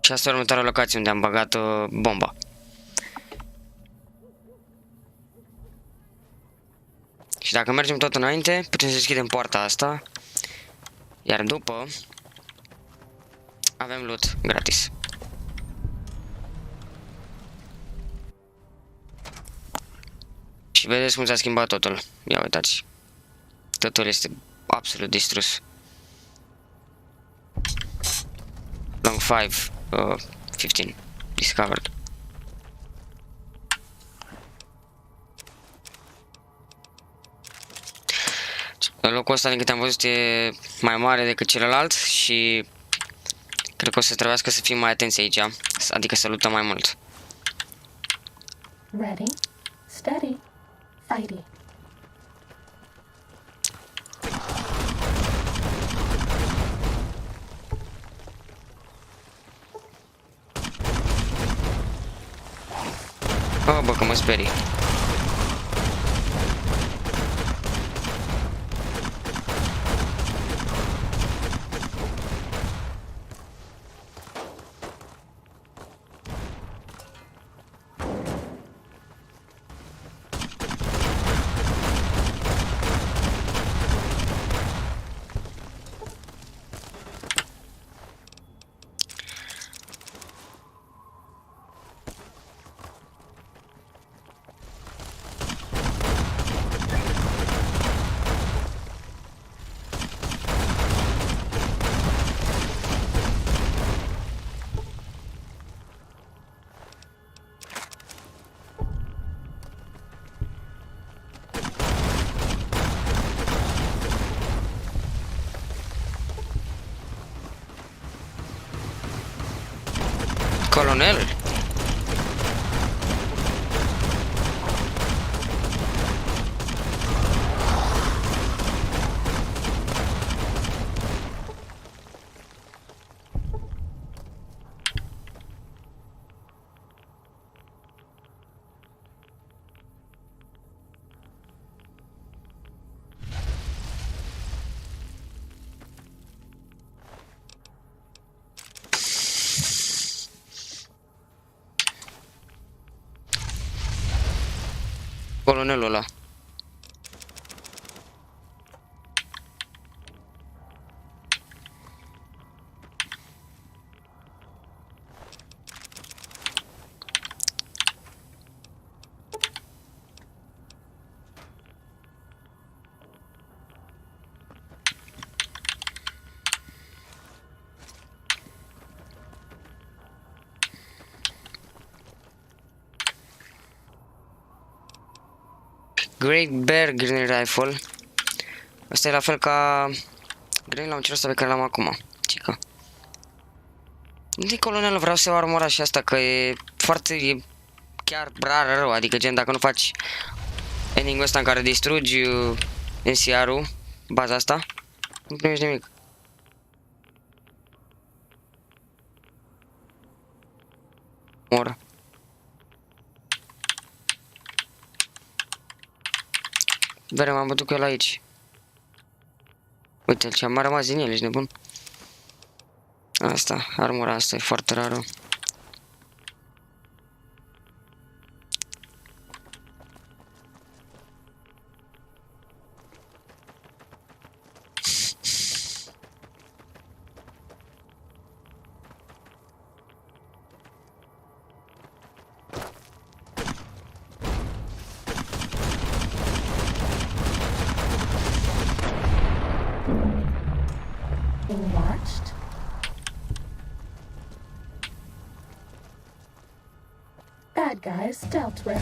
Și asta e următoarea locație unde am băgat bomba. Și dacă mergem tot înainte, putem să deschidem poarta asta. Iar după avem loot gratis. Și vedeți cum s-a schimbat totul. Ia uitați. Totul este absolut distrus. Long 15 discovered. Locul ăsta, din câte am văzut, e mai mare decât celălalt și cred că o să trebuiască să fim mai atenți aici, adică să luptăm mai mult. Ready, steady, fighty. Oh, bă, că mă sperii. Colonel? Colonelul ăla. Great Bear Grenade Rifle. Asta e la fel ca grenade launcher ăsta pe care l-am acum. Cică. Unde-i colonel? Vreau să iau armura și asta, că e foarte... e chiar rar rău. Adică gen dacă nu faci ending-ul ăsta în care distrugi NCR-ul, baza asta, nu primești nimic. Mor. Bere, m-am bătut cu el aici. Uite, ce-am mai rămas din el, ești nebun? Asta, armura asta e foarte rară. guys dealt with.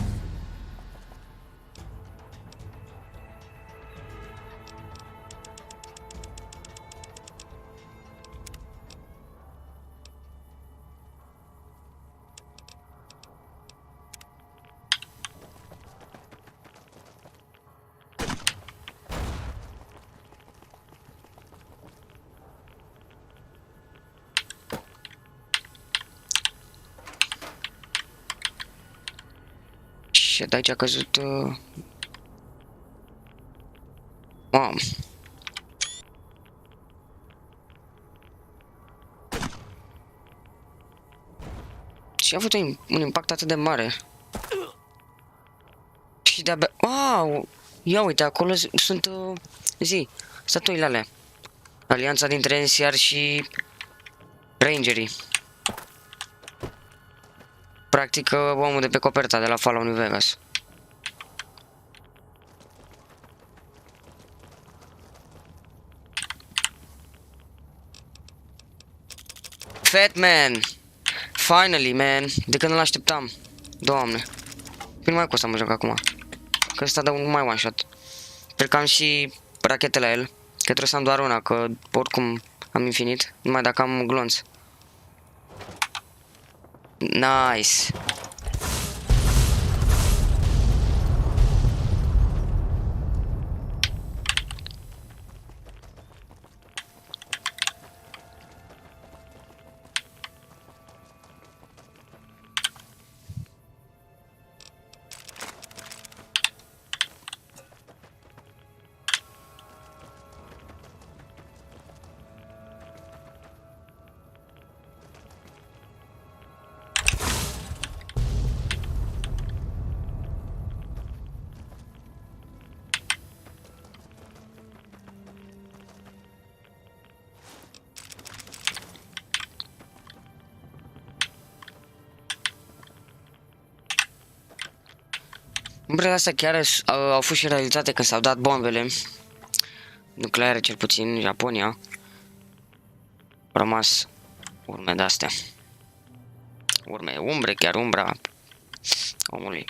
Și de aici a căzut... Mamă. Și a avut un impact atât de mare. Și de-abia... Wow! Ia uite, acolo sunt... statuile alea. Alianța dintre NCR și... Rangerii. Practic, omul de pe coperta de la Fallout New Vegas. Fat man! Finally, man! De când îl așteptam. Doamne. Bine, mai cum să mă joc acum. Că ăsta dă un mai one shot. Cred că am și rachete la el. Că trebuie să am doar una, că oricum am infinit. Numai dacă am glonț. Nice! Umbrele astea chiar au fost și realizate când s-au dat bombele nucleare, cel puțin în Japonia. Au rămas urme de-astea. Umbre, chiar umbra omului.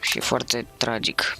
Și foarte tragic.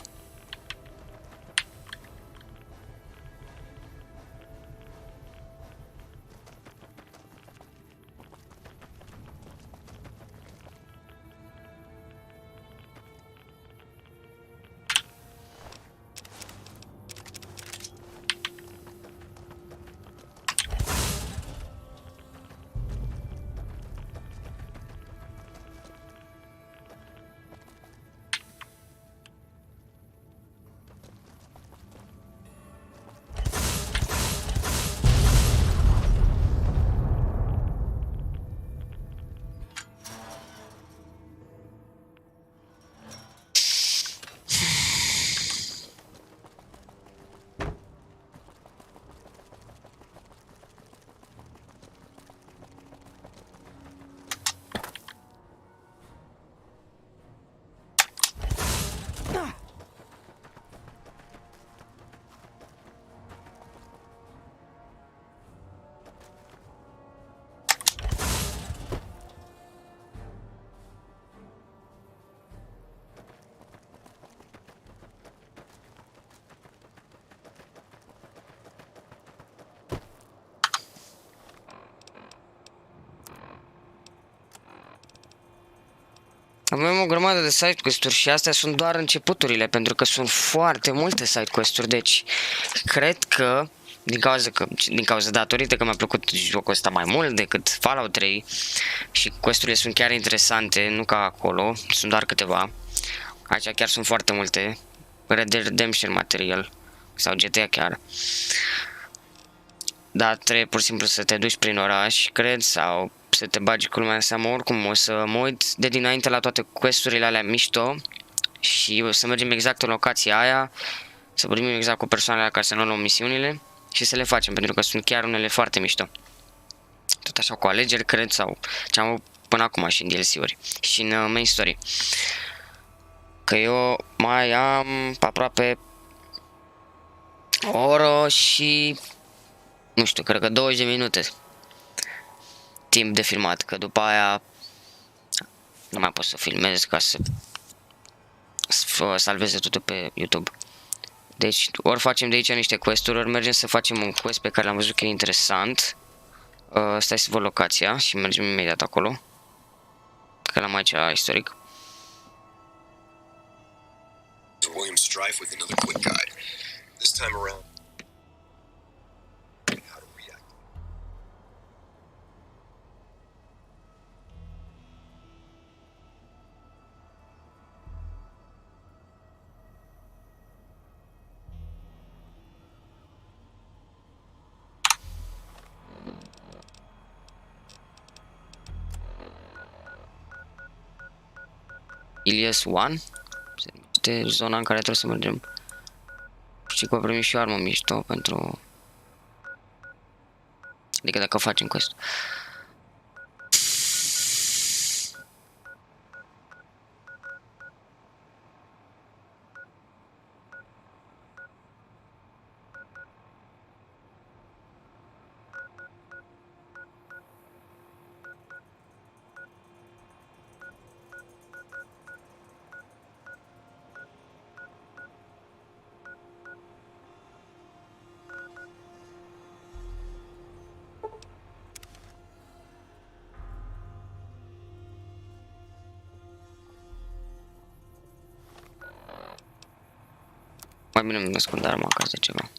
Avem o grămadă de side quest-uri și astea sunt doar începuturile, pentru că sunt foarte multe side quest-uri, deci cred că din cauza datorită că mi-a plăcut jocul ăsta mai mult decât Fallout 3 și quest-urile sunt chiar interesante, nu ca acolo, sunt doar câteva. Aici chiar sunt foarte multe. Red Dead Redemption material sau GTA chiar. Dar trebuie pur și simplu să te duci prin oraș, cred, sau să te bagi cu lumea în seamă. Oricum o să mă uit de dinainte la toate quest-urile alea mișto și o să mergem exact în locația aia, să vorbim exact cu persoanele care să ne luăm misiunile și să le facem, pentru că sunt chiar unele foarte mișto. Tot așa cu alegeri, cred, sau ce am până acum și în DLC-uri și în main story. Că eu mai am aproape o oră și nu știu, cred că 20 de minute timp de filmat, că după aia nu mai pot să filmez ca să salveze totul pe YouTube. Deci ori facem de aici niște quest-uri, ori mergem să facem un quest pe care l-am văzut că e interesant. Stai să văd locația și mergem imediat acolo, că l-am aici istoric. William Strife with another quick guide. This time around, how to react. Ilias 1 este zona în care trebuie să mergem. Știi că primim și o armă mișto pentru... Adică dacă facem quest. Mai bine îmi ascund arma acasă de ceva.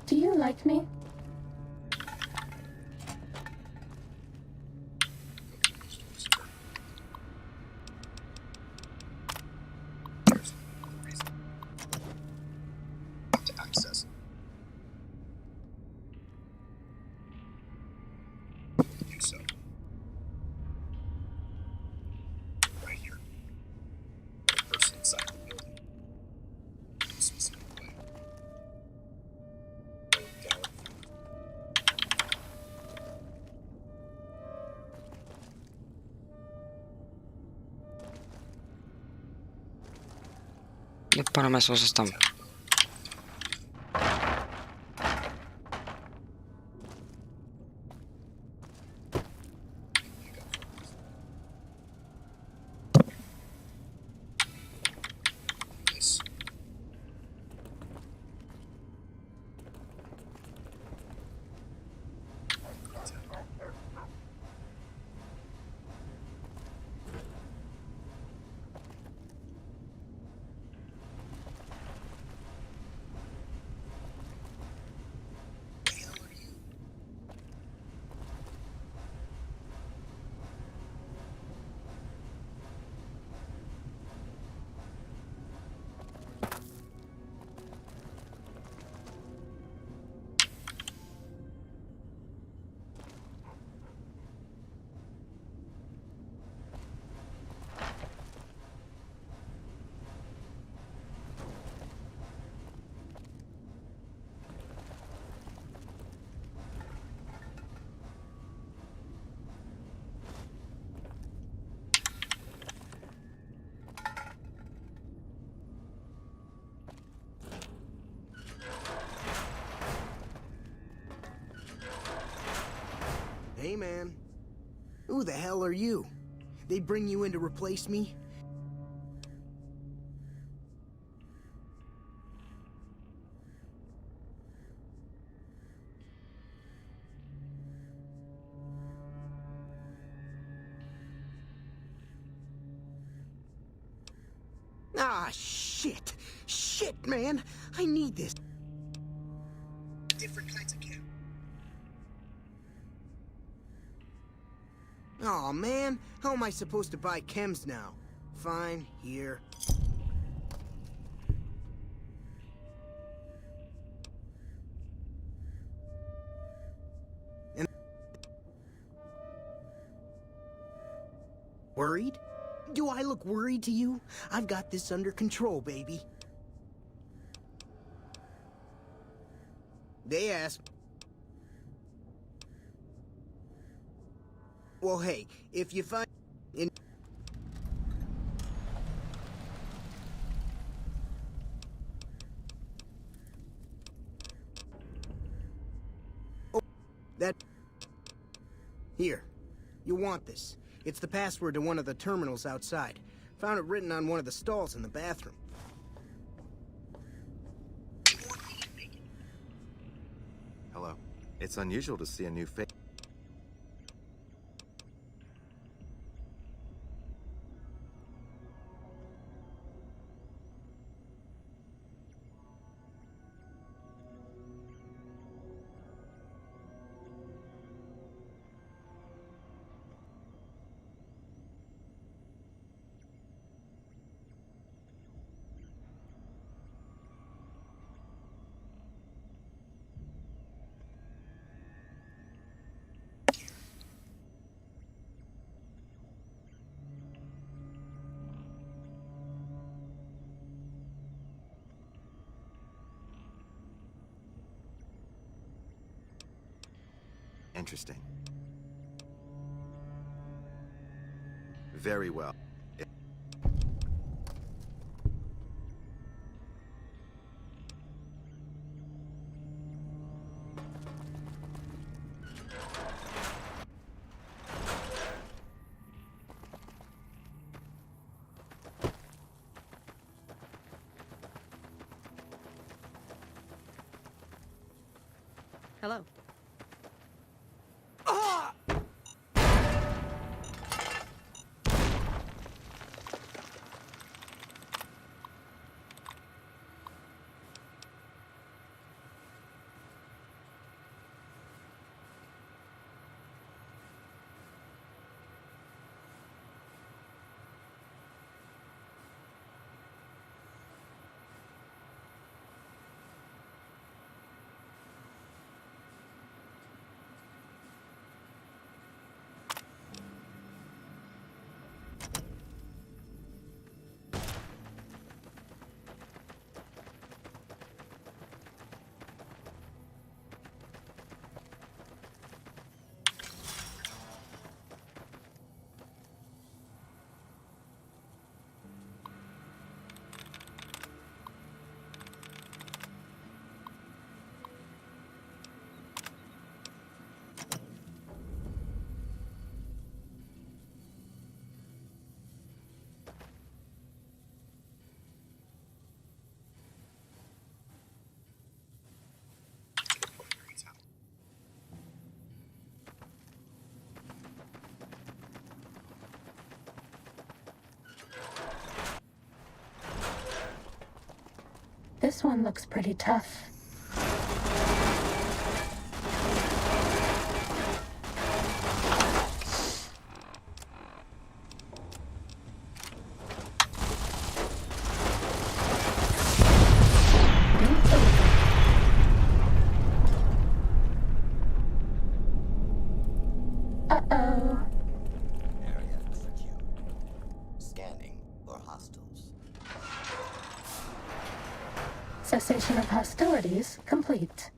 Do you like me? De pana mea să o să stăm. Hey, man. Who the hell are you? They bring you in to replace me? Ah, shit. Shit, man. I need this. Different kinds of chem. Aw, man. How am I supposed to buy chems now? Fine, here. And worried? Do I look worried to you? I've got this under control, baby. They asked... Well, hey, if you find... Oh, that... Here. You want this. It's the password to one of the terminals outside. Found it written on one of the stalls in the bathroom. Hello. It's unusual to see a new face. Interesting. Very well. Hello. This one looks pretty tough. Uh-oh. Area secure. Scanning for hostiles. Cessation of hostilities complete.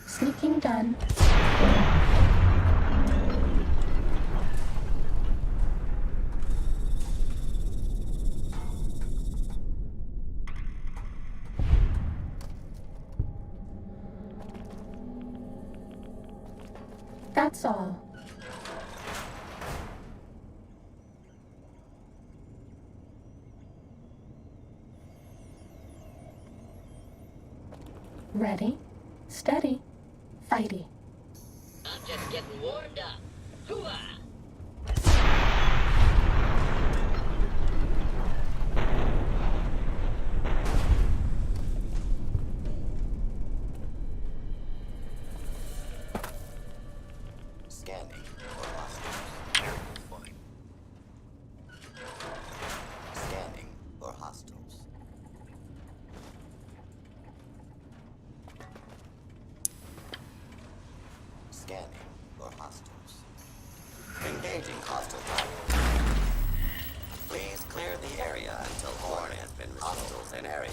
Sneaking done. That's all. Ready, steady, fighty. I'm just getting warmed up. Hooah! Scanning for hostiles. Fine. Scanning for hostiles. Scanning for hostiles. Engaging hostile target. Please clear the area until horn has been restored. Hostiles in area.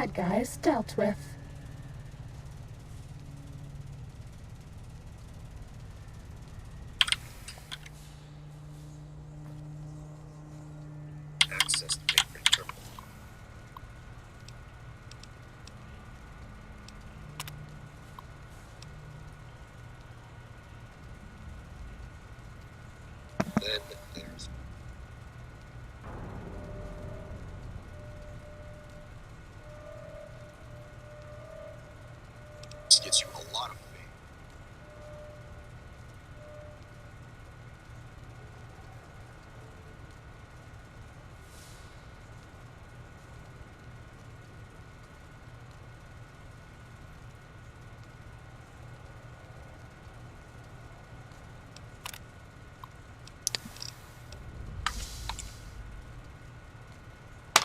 bad guys dealt with. Access the big terminal. Then there's this gets you a lot of weight.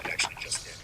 It actually just did.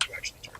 To actually turn.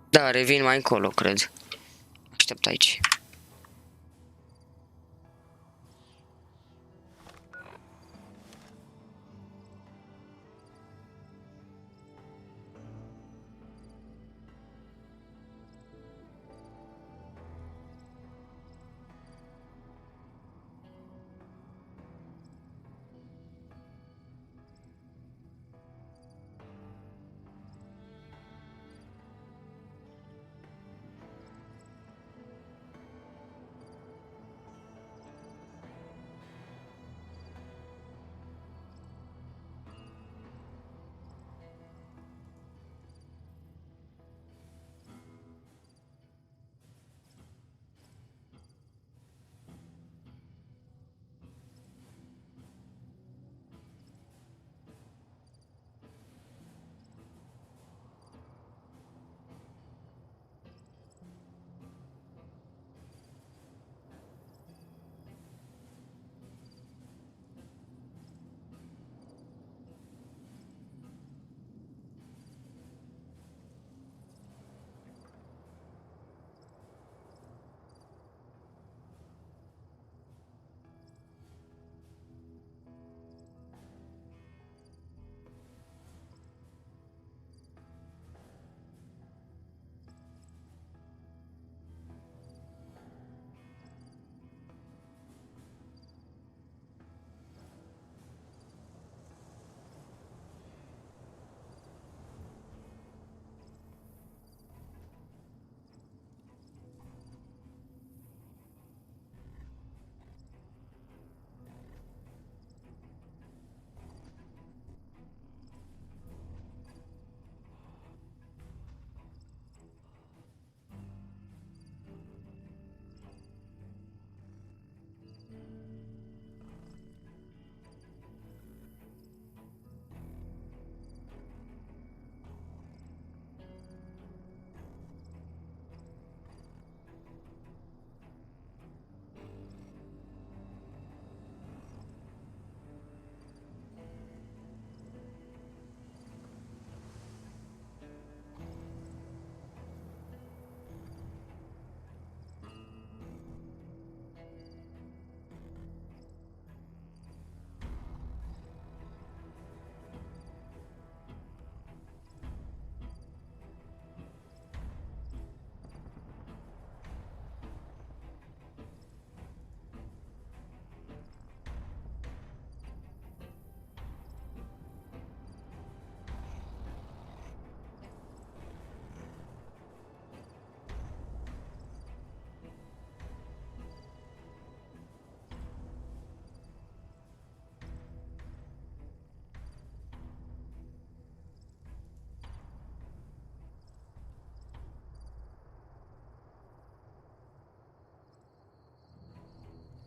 Da, revin mai încolo, cred. Aștept aici.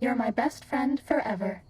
You're my best friend forever.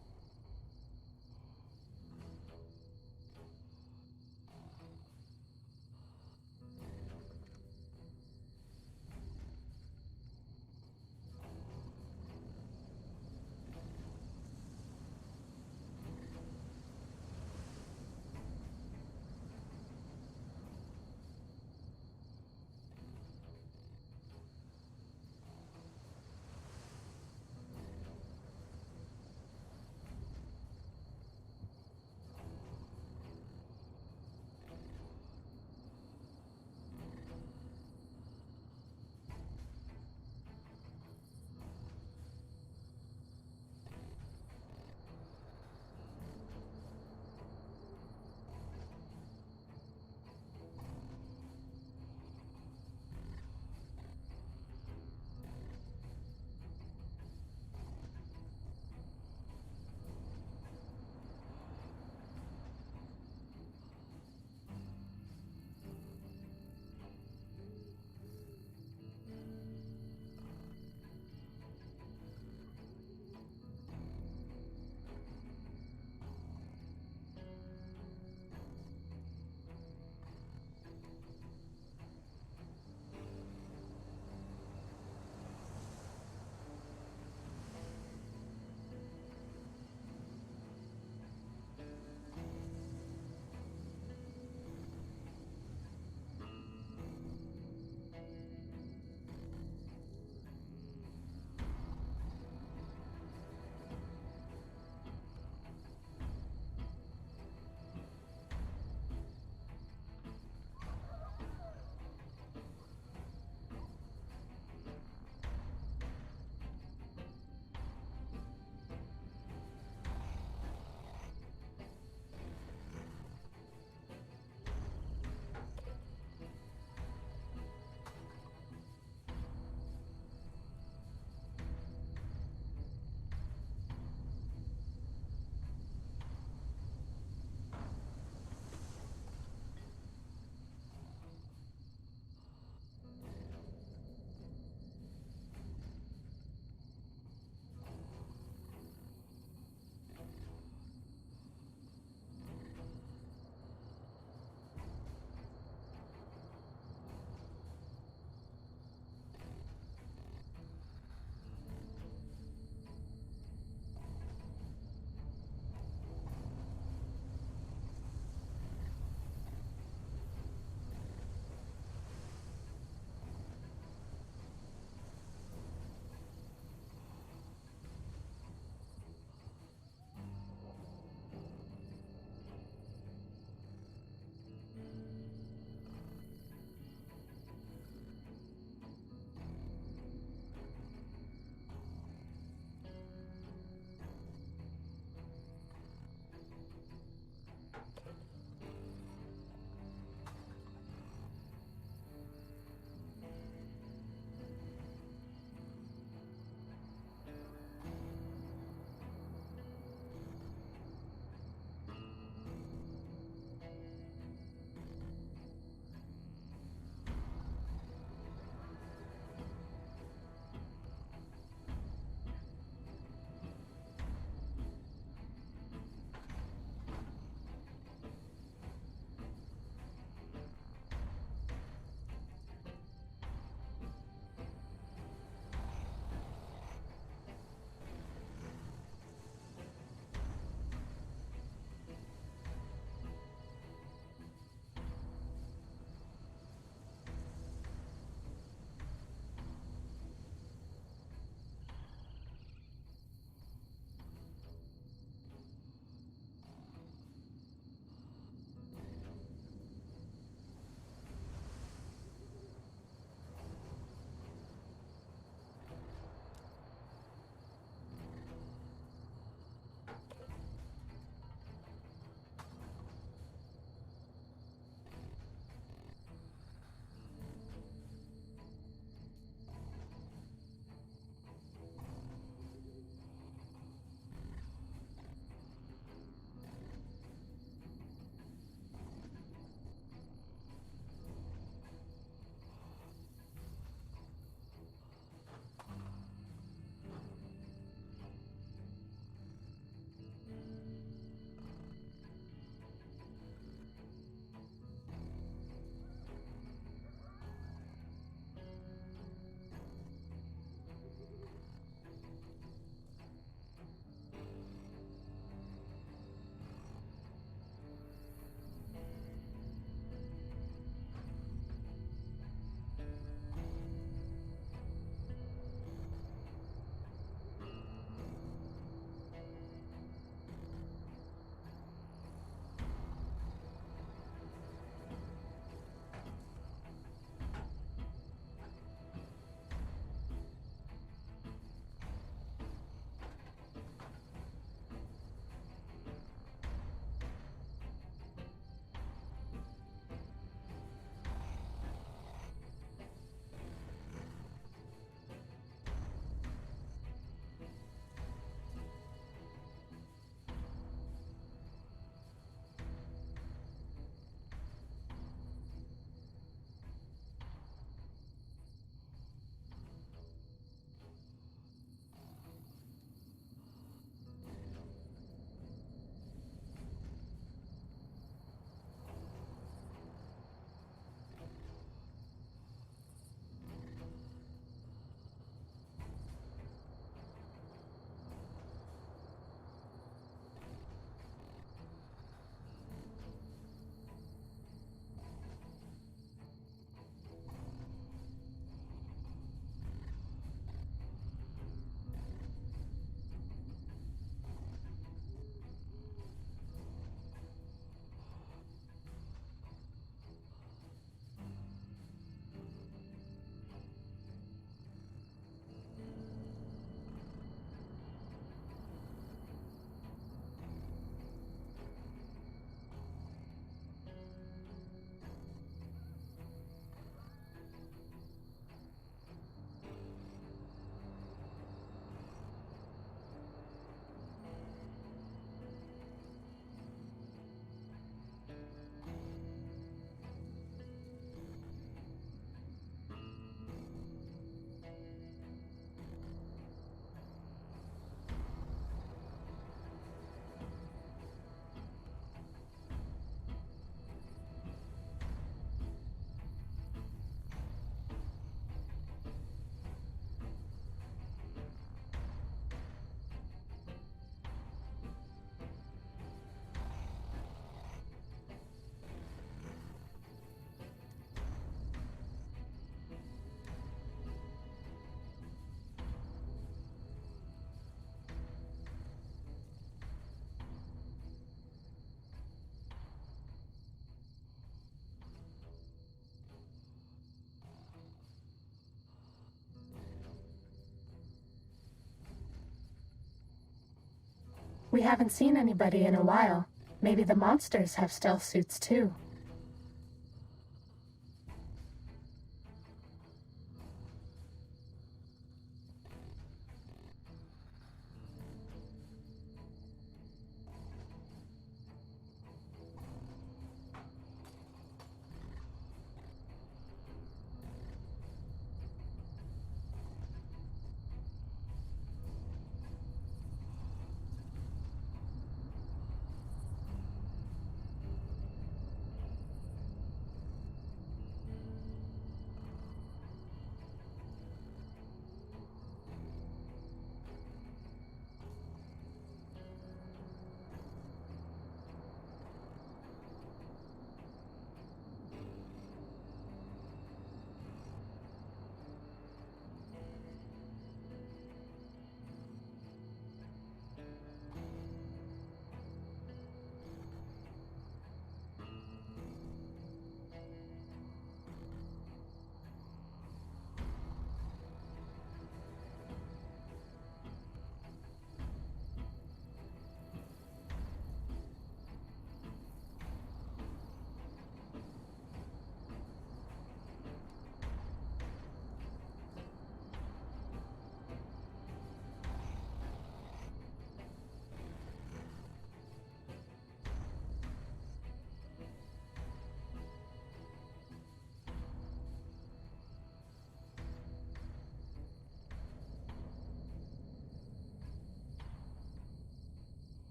We haven't seen anybody in a while. Maybe the monsters have stealth suits too.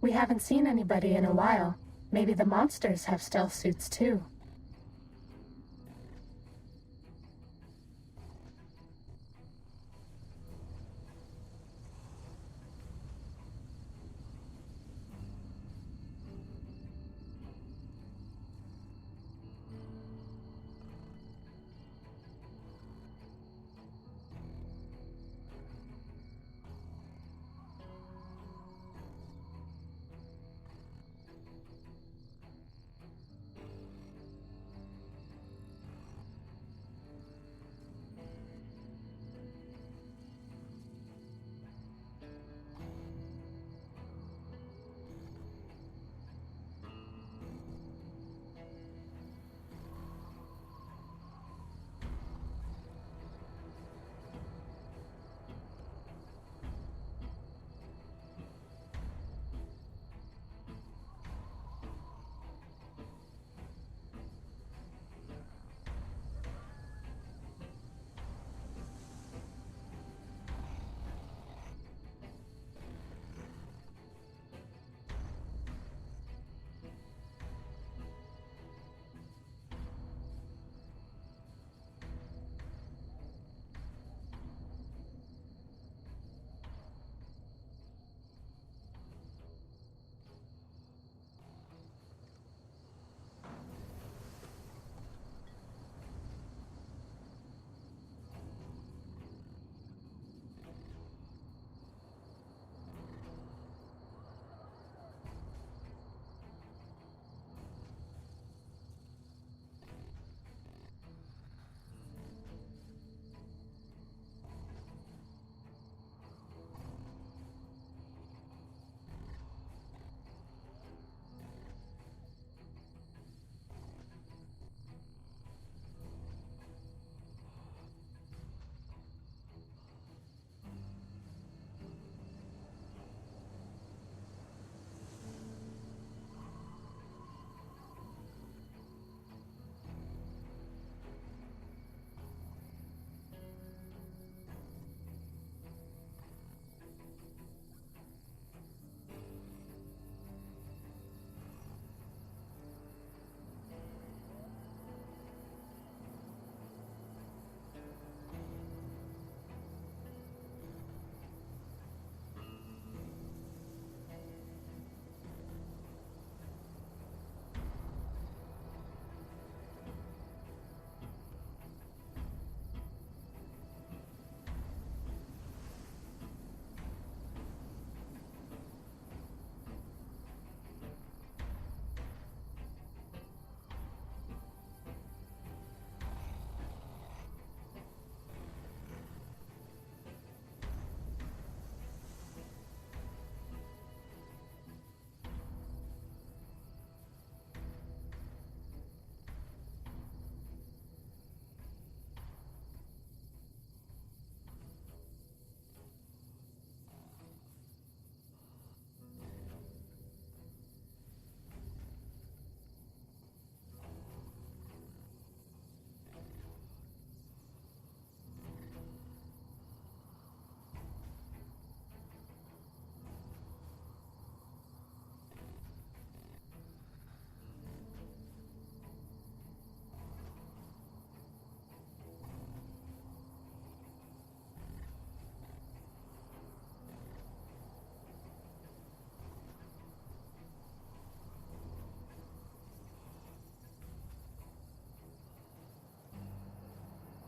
We haven't seen anybody in a while. Maybe the monsters have stealth suits too.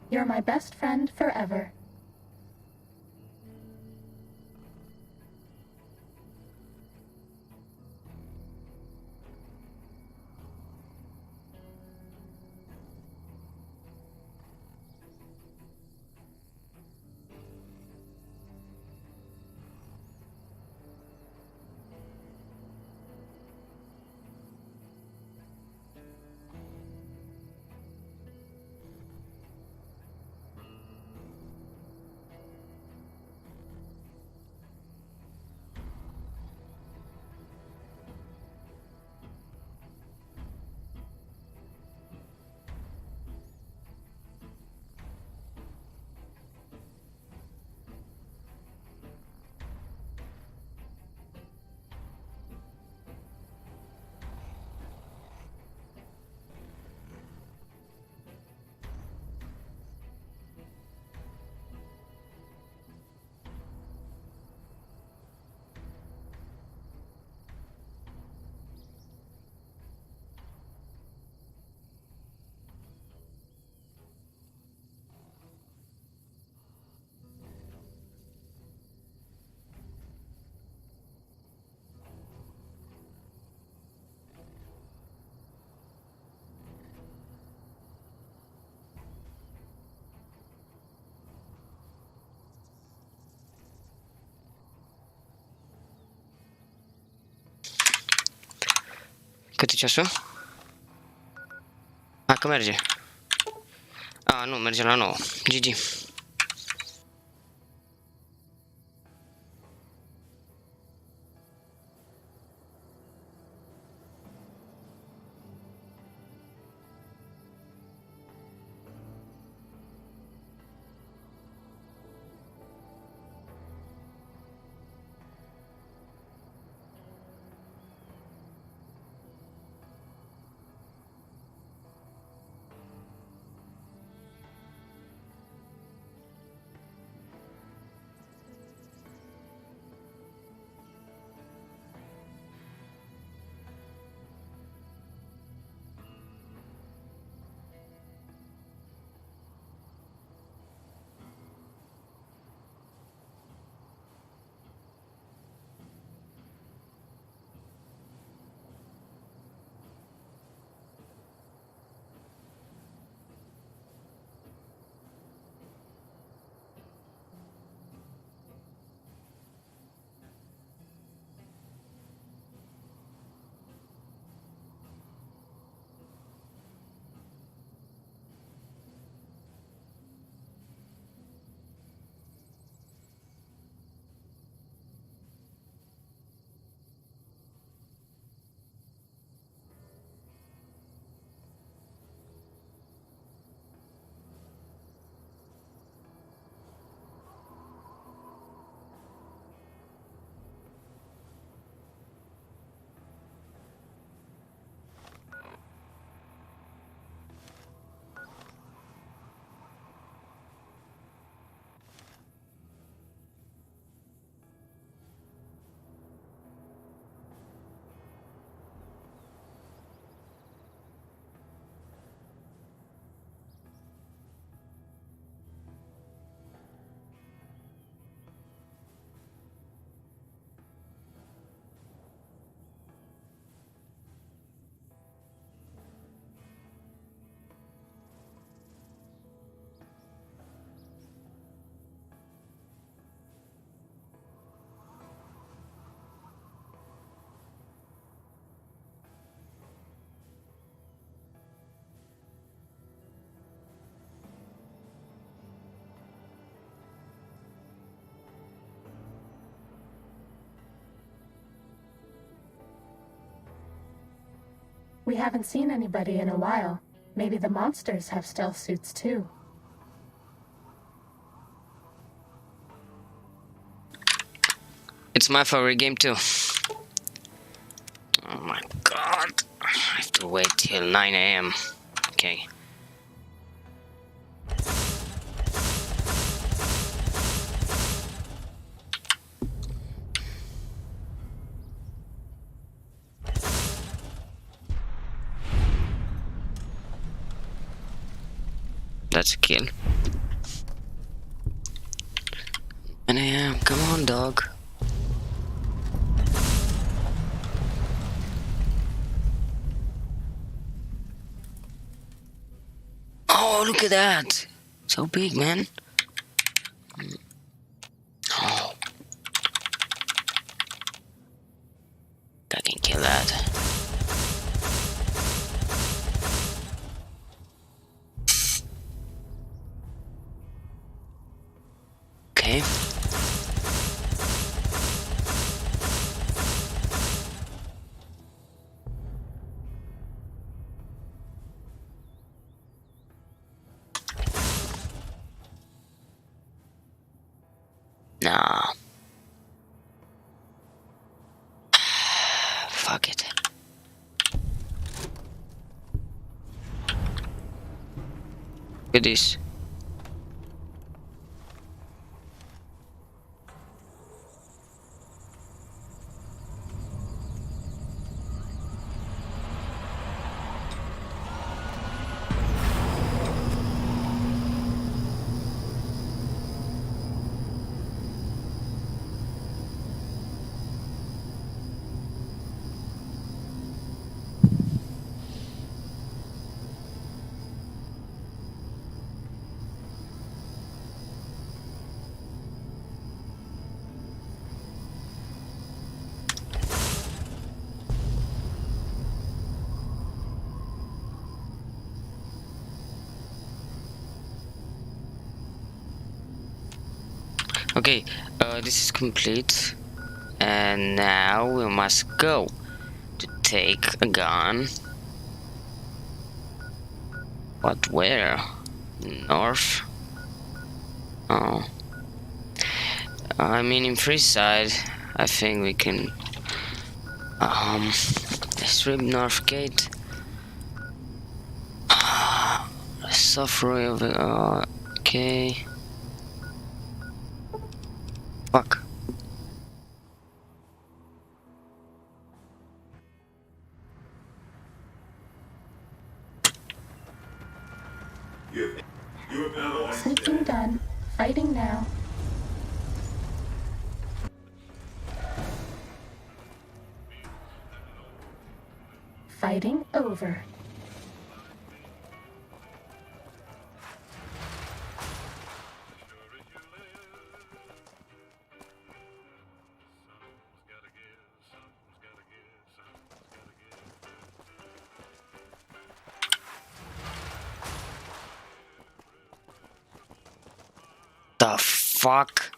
You're my best friend forever. Cât e ceasul? Hai că merge. A, nu, merge la 9. GG. We haven't seen anybody in a while. Maybe the monsters have stealth suits too. It's my favorite game too. Oh my god. I have to wait till 9 AM. Okay. That's a kill. And I am. Come on, dog. Oh, look at that. So big, man. Oh. I can kill that. Okay. Nah. Fuck it. Look at this. Okay, this is complete, and now we must go to take a gun. But where? North? Oh, I mean in Freeside. I think we can strip North Gate. Suffering of okay. Fuck. Sneaking done. Fighting now. Fighting over. The fuck?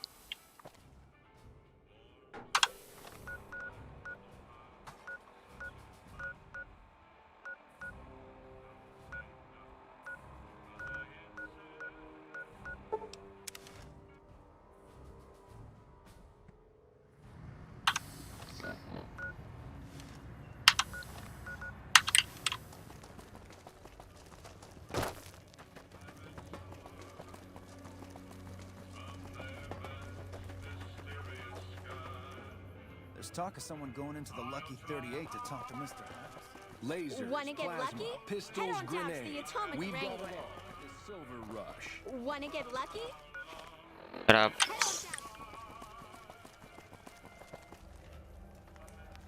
There's talk of someone going into the Lucky 38 to talk to Mr. Lasers, Wanna get plasma, lucky? pistols, Head on down to grenades. the atomic We've got it wrangler. all. The Silver Rush. Wanna get lucky? Shut up.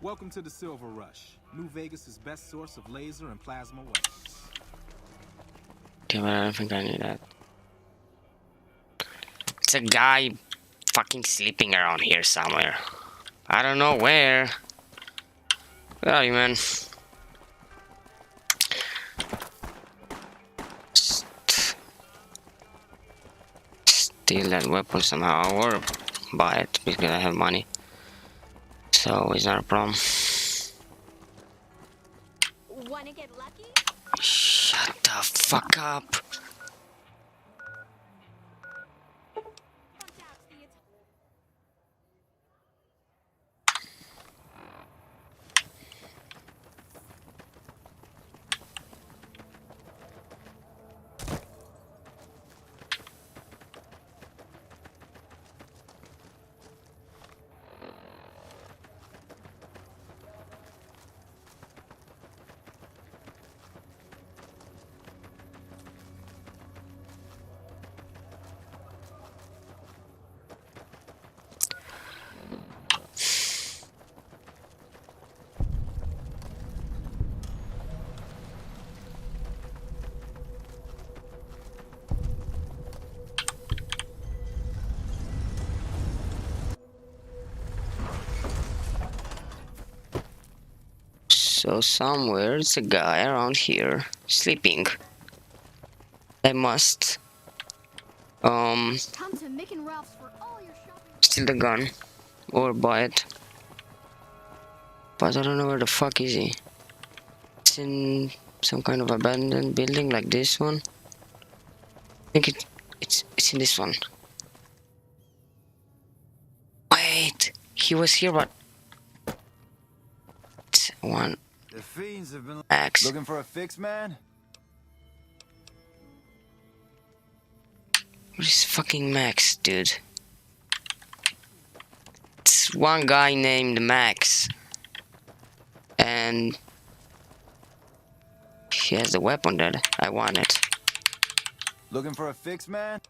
Welcome to the Silver Rush, New Vegas' best source of laser and plasma weapons. Okay, but I don't think I need that. It's a guy fucking sleeping around here somewhere. I don't know where. Where are you, man? Steal that weapon somehow or buy it because I have money. So it's not a problem. Wanna get lucky? Shut the fuck up. So somewhere it's a guy around here sleeping. I must Come to Mick and Ralph's for all your shopping. steal the gun or buy it. But I don't know where the fuck is he. It's in some kind of abandoned building like this one. I think it's in this one. Wait, he was here, but it's one. The fiends have been Max. looking for a fix, man. What is fucking Max, dude? It's one guy named Max. And he has the weapon that I wanted. Looking for a fix, man?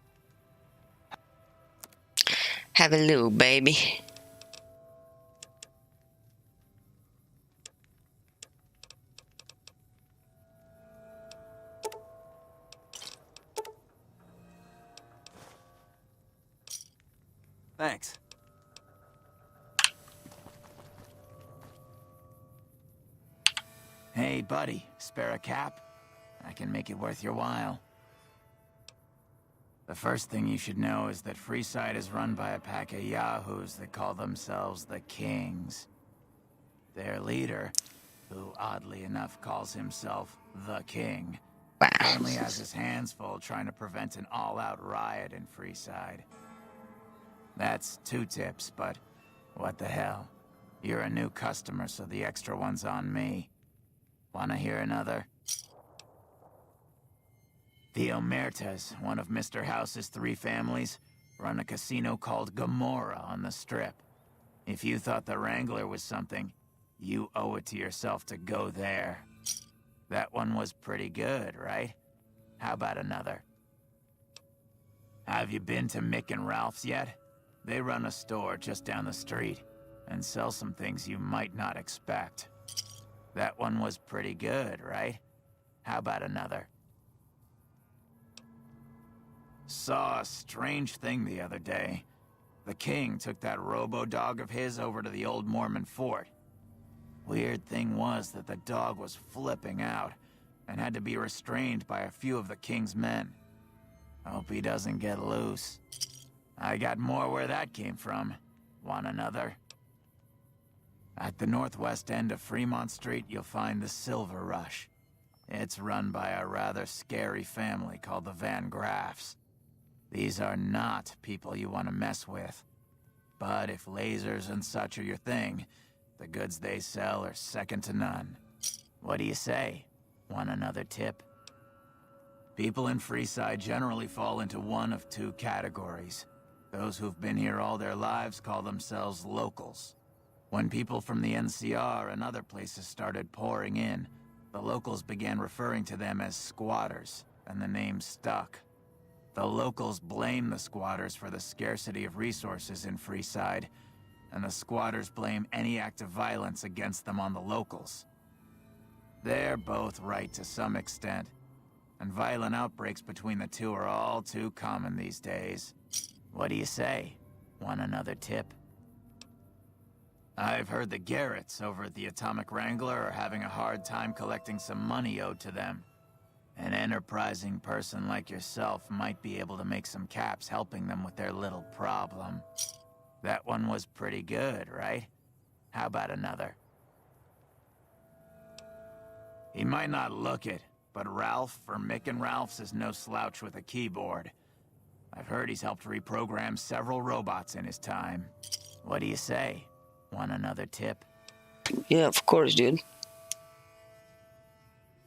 Have a look, baby. Thanks. Hey, buddy, spare a cap? I can make it worth your while. The first thing you should know is that Freeside is run by a pack of yahoos that call themselves the Kings. Their leader, who oddly enough calls himself the King, only has his hands full trying to prevent an all-out riot in Freeside. That's 2 tips, but what the hell? You're a new customer, so the extra one's on me. Wanna hear another? The Omertas, one of Mr. House's 3 families, run a casino called Gomorrah on the Strip. If you thought the Wrangler was something, you owe it to yourself to go there. That one was pretty good, right? How about another? Have you been to Mick and Ralph's yet? They run a store just down the street and sell some things you might not expect. That one was pretty good, right? How about another? Saw a strange thing the other day. The King took that robo-dog of his over to the old Mormon fort. Weird thing was that the dog was flipping out and had to be restrained by a few of the King's men. Hope he doesn't get loose. I got more where that came from. Want another? At the northwest end of Fremont Street, you'll find the Silver Rush. It's run by a rather scary family called the Van Graffs. These are not people you want to mess with. But if lasers and such are your thing, the goods they sell are second to none. What do you say? Want another tip? People in Freeside generally fall into one of 2 categories. Those who've been here all their lives call themselves locals. When people from the NCR and other places started pouring in, the locals began referring to them as squatters, and the name stuck. The locals blame the squatters for the scarcity of resources in Freeside, and the squatters blame any act of violence against them on the locals. They're both right to some extent, and violent outbreaks between the 2 are all too common these days. What do you say? Want another tip? I've heard the Garretts over at the Atomic Wrangler are having a hard time collecting some money owed to them. An enterprising person like yourself might be able to make some caps helping them with their little problem. That one was pretty good, right? How about another? He might not look it, but Ralph for Mick and Ralph's is no slouch with a keyboard. I've heard he's helped reprogram several robots in his time. What do you say? Want another tip? Yeah, of course, dude.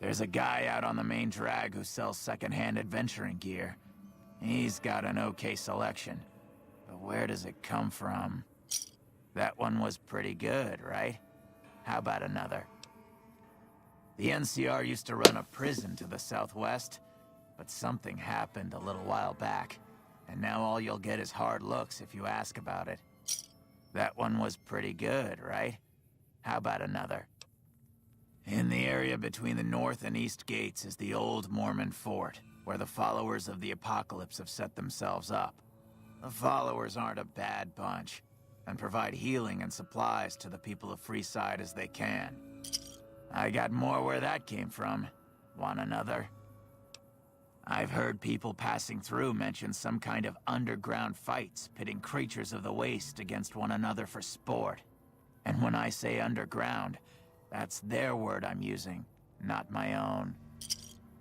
There's a guy out on the main drag who sells second-hand adventuring gear. He's got an okay selection. But where does it come from? That one was pretty good, right? How about another? The NCR used to run a prison to the southwest, but something happened a little while back, and now all you'll get is hard looks if you ask about it. That one was pretty good, right? How about another? In the area between the north and east gates is the old Mormon fort, where the followers of the apocalypse have set themselves up. The followers aren't a bad bunch, and provide healing and supplies to the people of Freeside as they can. I got more where that came from. Want another? I've heard people passing through mention some kind of underground fights, pitting creatures of the waste against one another for sport. And when I say underground, that's their word I'm using, not my own.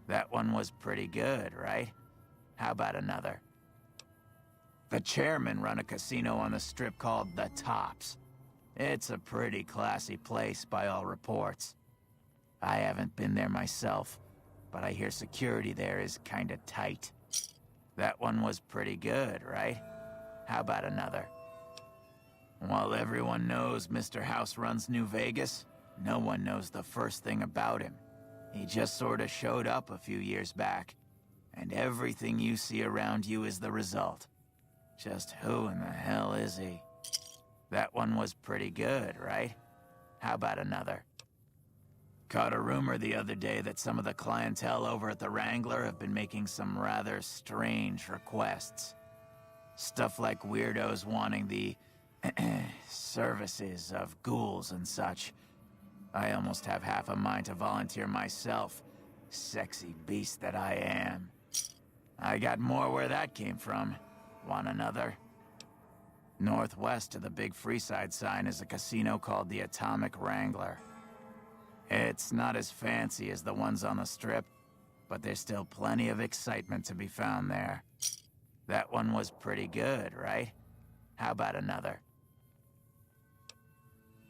That one was pretty good, right? How about another? The chairman run a casino on the strip called The Tops. It's a pretty classy place by all reports. I haven't been there myself, but I hear security there is kinda tight. That one was pretty good, right? How about another? While everyone knows Mr. House runs New Vegas, no one knows the first thing about him. He just sorta showed up a few years back, and everything you see around you is the result. Just who in the hell is he? That one was pretty good, right? How about another? Caught a rumor the other day that some of the clientele over at the Wrangler have been making some rather strange requests. Stuff like weirdos wanting the services of ghouls and such. I almost have half a mind to volunteer myself, sexy beast that I am. I got more where that came from. Want another? Northwest of the big Freeside sign is a casino called the Atomic Wrangler. It's not as fancy as the ones on the strip, but there's still plenty of excitement to be found there. That one was pretty good, right? How about another?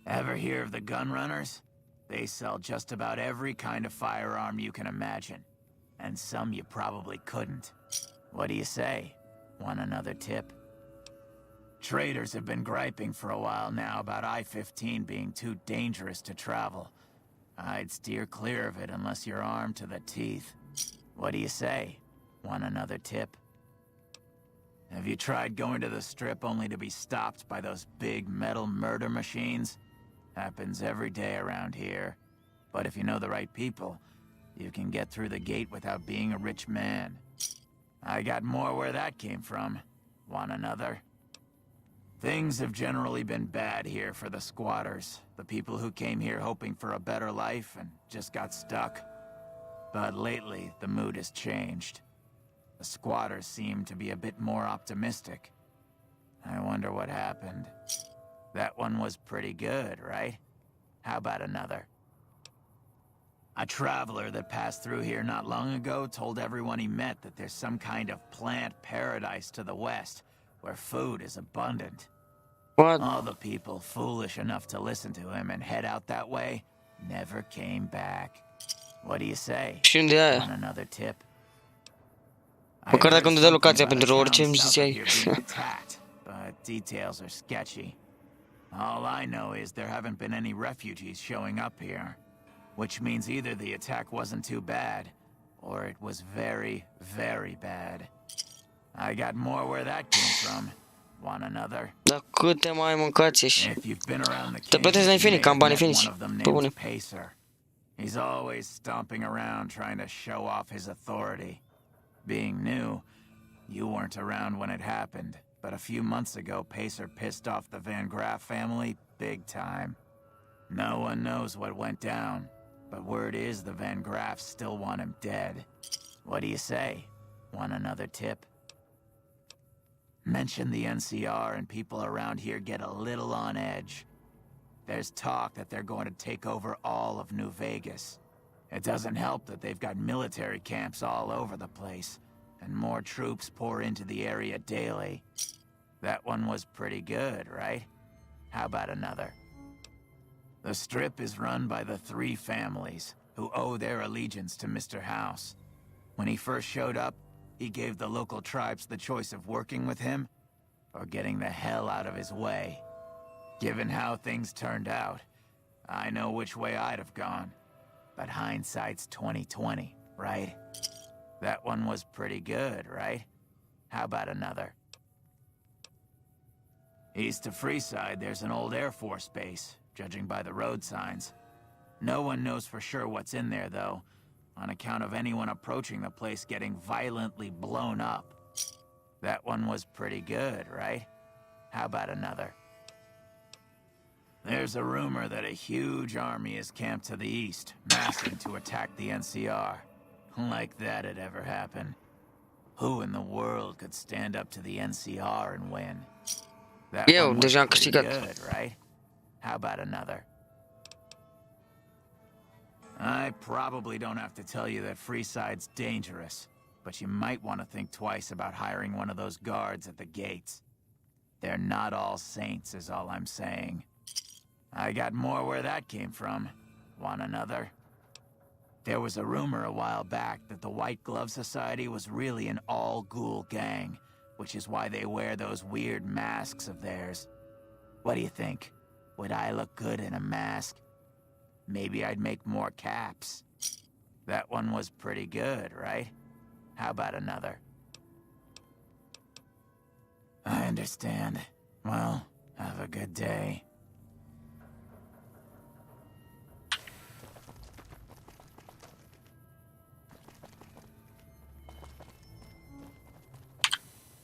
Ever hear of the gun runners? They sell just about every kind of firearm you can imagine, and some you probably couldn't. What do you say? Want another tip? Traders have been griping for a while now about I-15 being too dangerous to travel. I'd steer clear of it unless you're armed to the teeth. What do you say? Want another tip? Have you tried going to the strip only to be stopped by those big metal murder machines? Happens every day around here. But if you know the right people, you can get through the gate without being a rich man. I got more where that came from. Want another? Things have generally been bad here for the squatters, the people who came here hoping for a better life and just got stuck. But lately, the mood has changed. The squatters seem to be a bit more optimistic. I wonder what happened. That one was pretty good, right? How about another? A traveler that passed through here not long ago told everyone he met that there's some kind of plant paradise to the west, where food is abundant. What? All the people foolish enough to listen to him and head out that way never came back. What do you say? Want another tip? Măcar dacă îmi dădea locația pentru orice îmi ziceai. But details are sketchy. All I know is there haven't been any refugees showing up here, which means either the attack wasn't too bad, or it was very, very bad. I got more where that came from. Want another? Dar câte mai mâncați și... Te plătesc la infinit, cam bani infiniți. Pe bune. He's always stomping around trying to show off his authority. Being new, you weren't around when it happened, but a few months ago, Pacer pissed off the Van Graff family big time. No one knows what went down, but word is the Van Graffs still want him dead. What do you say? Want another tip? Mention the NCR and people around here get a little on edge. There's talk that they're going to take over all of New Vegas. It doesn't help that they've got military camps all over the place, and more troops pour into the area daily. That one was pretty good, right? How about another? The Strip is run by the three families, who owe their allegiance to Mr. House. When he first showed up, he gave the local tribes the choice of working with him, or getting the hell out of his way. Given how things turned out, I know which way I'd have gone. But hindsight's 20/20, right? That one was pretty good, right? How about another? East of Freeside, there's an old Air Force base, judging by the road signs. No one knows for sure what's in there, though, on account of anyone approaching the place getting violently blown up. That one was pretty good, right? How about another? There's a rumor that a huge army is camped to the east, massing to attack the NCR. Like that'd ever happen. Who in the world could stand up to the NCR and win? That one was pretty good, right? How about another? I probably don't have to tell you that Freeside's dangerous, but you might want to think twice about hiring one of those guards at the gates. They're not all saints, is all I'm saying. I got more where that came from. Want another? There was a rumor a while back that the White Glove Society was really an all-ghoul gang, which is why they wear those weird masks of theirs. What do you think? Would I look good in a mask? Maybe I'd make more caps. That one was pretty good, right? How about another? I understand. Well, have a good day.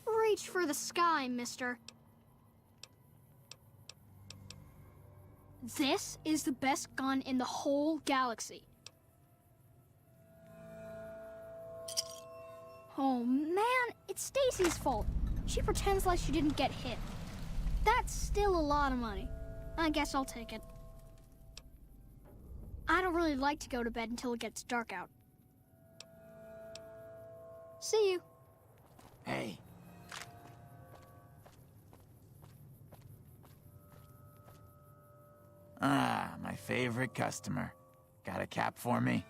Reach for the sky, mister. This is the best gun in the whole galaxy. Oh man, it's Stacy's fault. She pretends like she didn't get hit. That's still a lot of money. I guess I'll take it. I don't really like to go to bed until it gets dark out. See you. Hey. Ah, my favorite customer. Got a cap for me?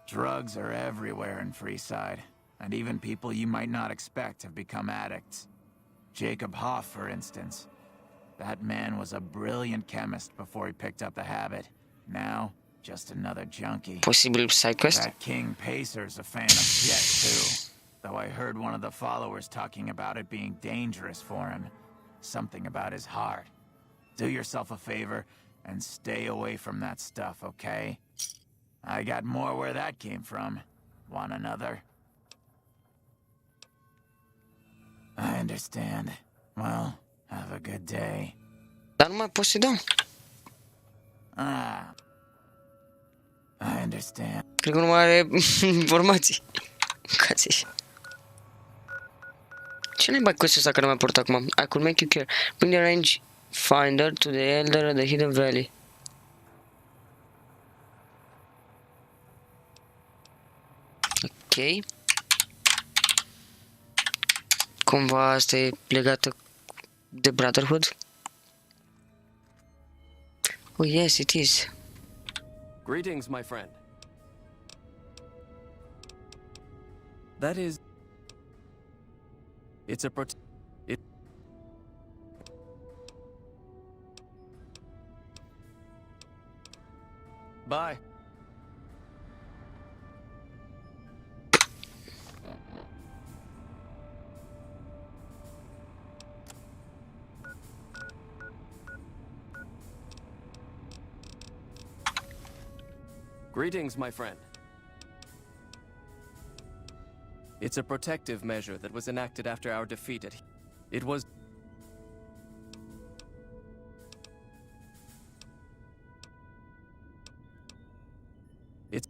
Drugs are everywhere in Freeside, and even people you might not expect have become addicts. Jacob Hoff, for instance. That man was a brilliant chemist before he picked up the habit. Now, just another junkie. Posibil PsyQuest? That King Pacer's a fan of Jet, too. Though I heard one of the followers talking about it being dangerous for him. Something about his heart. Do yourself a favor and stay away from that stuff, okay? I got more where that came from. Want another? I understand. Well, have a good day. Dar nu mai pot să-i dau. Ah. I understand. Cred că nu mai are informații. Cați-și. Ce naiba cu ăsta care nu mai port acum? I could make you care. Bring the range finder to the elder of the hidden valley. Ok. Cumva asta e legată de Brotherhood? Oh yes, it is. Greetings, my friend. That is... It's a Bye. Greetings, my friend. It's a protective measure that was enacted after our defeat at... It was... It's...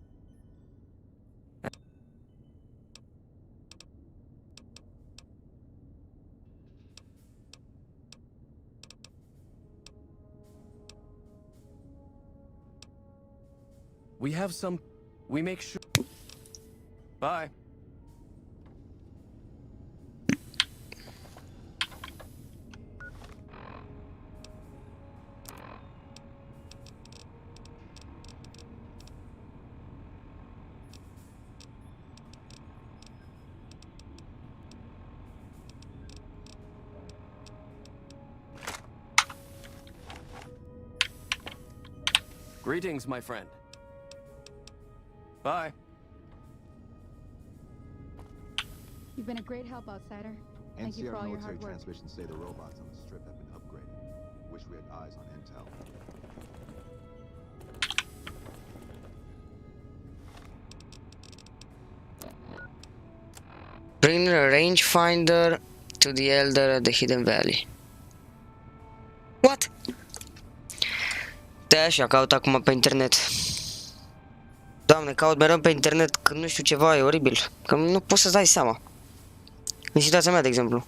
We have some... We make sure... Bye. Greetings, my friend. Bye. You've been a great help, outsider. Thank you for all your hard work. Transmissions say the robots on the strip have been upgraded. Wish we had eyes on intel. Bring a rangefinder to the elder at the hidden valley. What? Stai așa, caut acum pe internet. Doamne, caut mereu pe internet când nu știu ceva, e oribil. Că nu poți să-ți dai seama. În situația mea, de exemplu.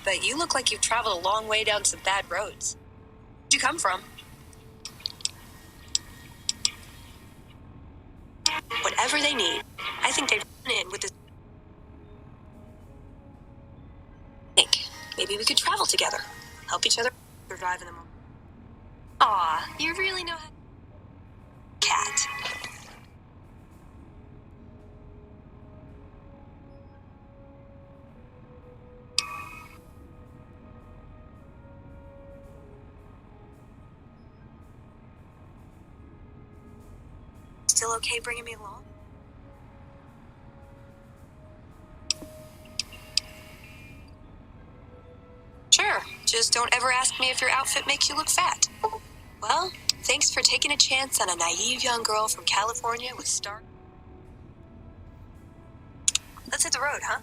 But you look like you've traveled a long way down some bad roads. Where'd you come from? Whatever they need, I think they've done in with this. Think maybe we could travel together, help each other survive in the moment. Aw, you really know how. Cat. Still okay bringing me along? Sure, just don't ever ask me if your outfit makes you look fat. Well, thanks for taking a chance on a naive young girl from California with star. Let's hit the road, huh?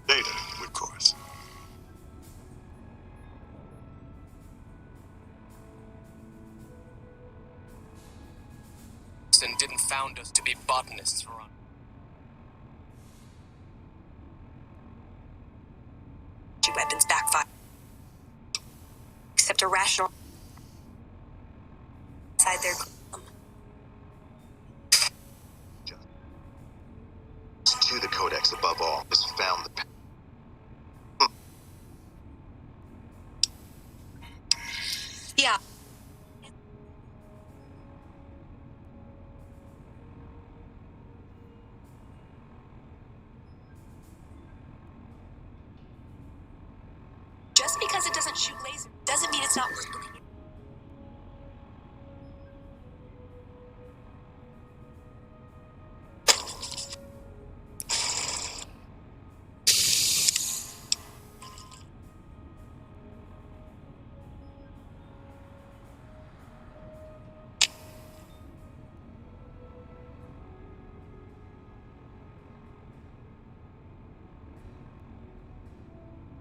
Data, of course. Didn't found us to be botanists, Ron. Weapons backfire. Except a rational inside their To the Codex above all has found the. Yeah. Just because it doesn't shoot laser doesn't mean it's not worth looking at.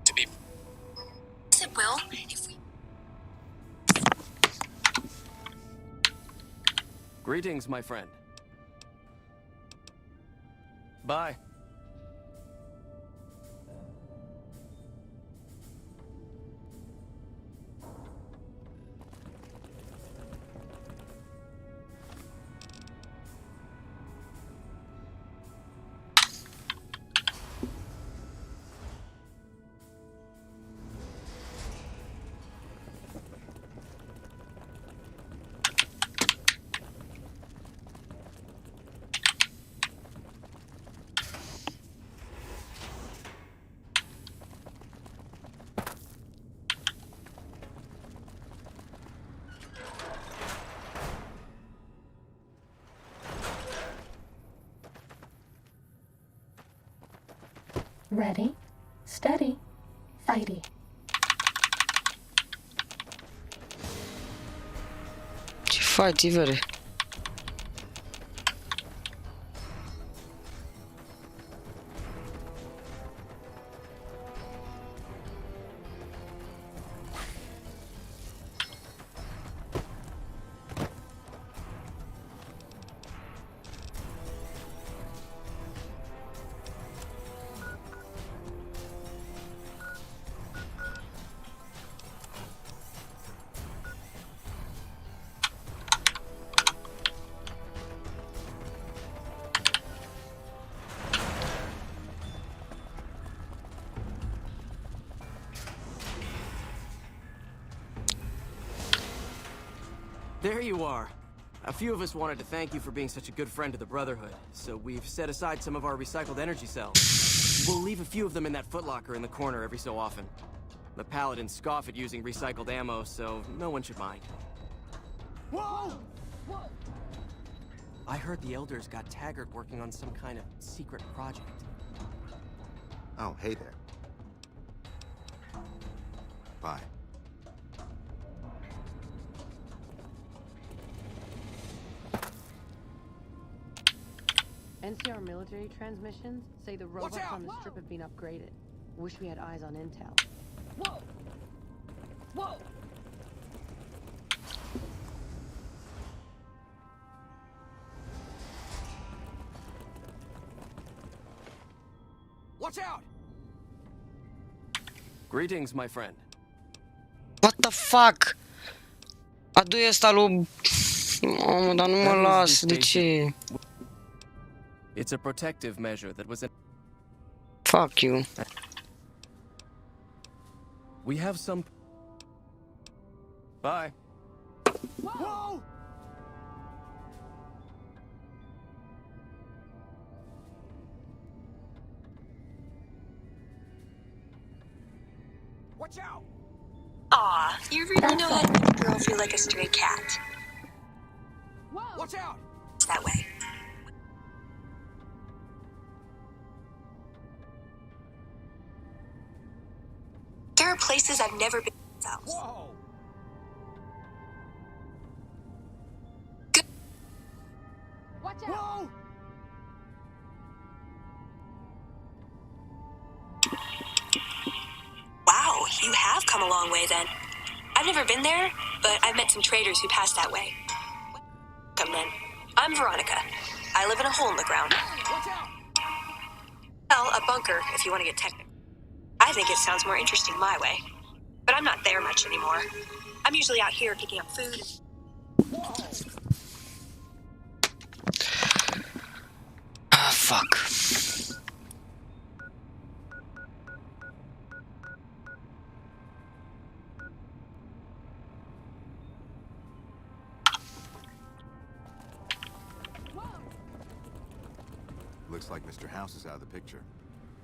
To be. Yes, it will. If we. Greetings, my friend. Bye. Ready, steady, fighty. Ce faci, Tivere? There you are. A few of us wanted to thank you for being such a good friend to the Brotherhood, so we've set aside some of our recycled energy cells. We'll leave a few of them in that footlocker in the corner every so often. The Paladins scoff at using recycled ammo, so no one should mind. Whoa! Whoa! I heard the Elders got Taggart working on some kind of secret project. Oh, hey there. Bye. NCR military transmissions say the robots on the strip have been upgraded. Wish we had eyes on intel. Whoa! Whoa! Watch out! Greetings, my friend. What the fuck? Adu-i ăsta lui... Mamă, dar nu mă las, de ce? It's a protective measure that was in... Fuck you. We have some... Bye. Whoa! Watch out! Aw, you really know how to make a girl feel like a stray cat. Watch out! It's that way. There are places I've never been myself. Whoa! Good. Watch out! Whoa! Wow, you have come a long way then. I've never been there, but I've met some traders who pass that way. Come then. I'm Veronica. I live in a hole in the ground. Watch out! Well, a bunker, if you want to get technical. I think it sounds more interesting my way. But I'm not there much anymore. I'm usually out here picking up food. Ah, fuck. Looks like Mr. House is out of the picture.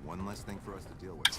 One less thing for us to deal with.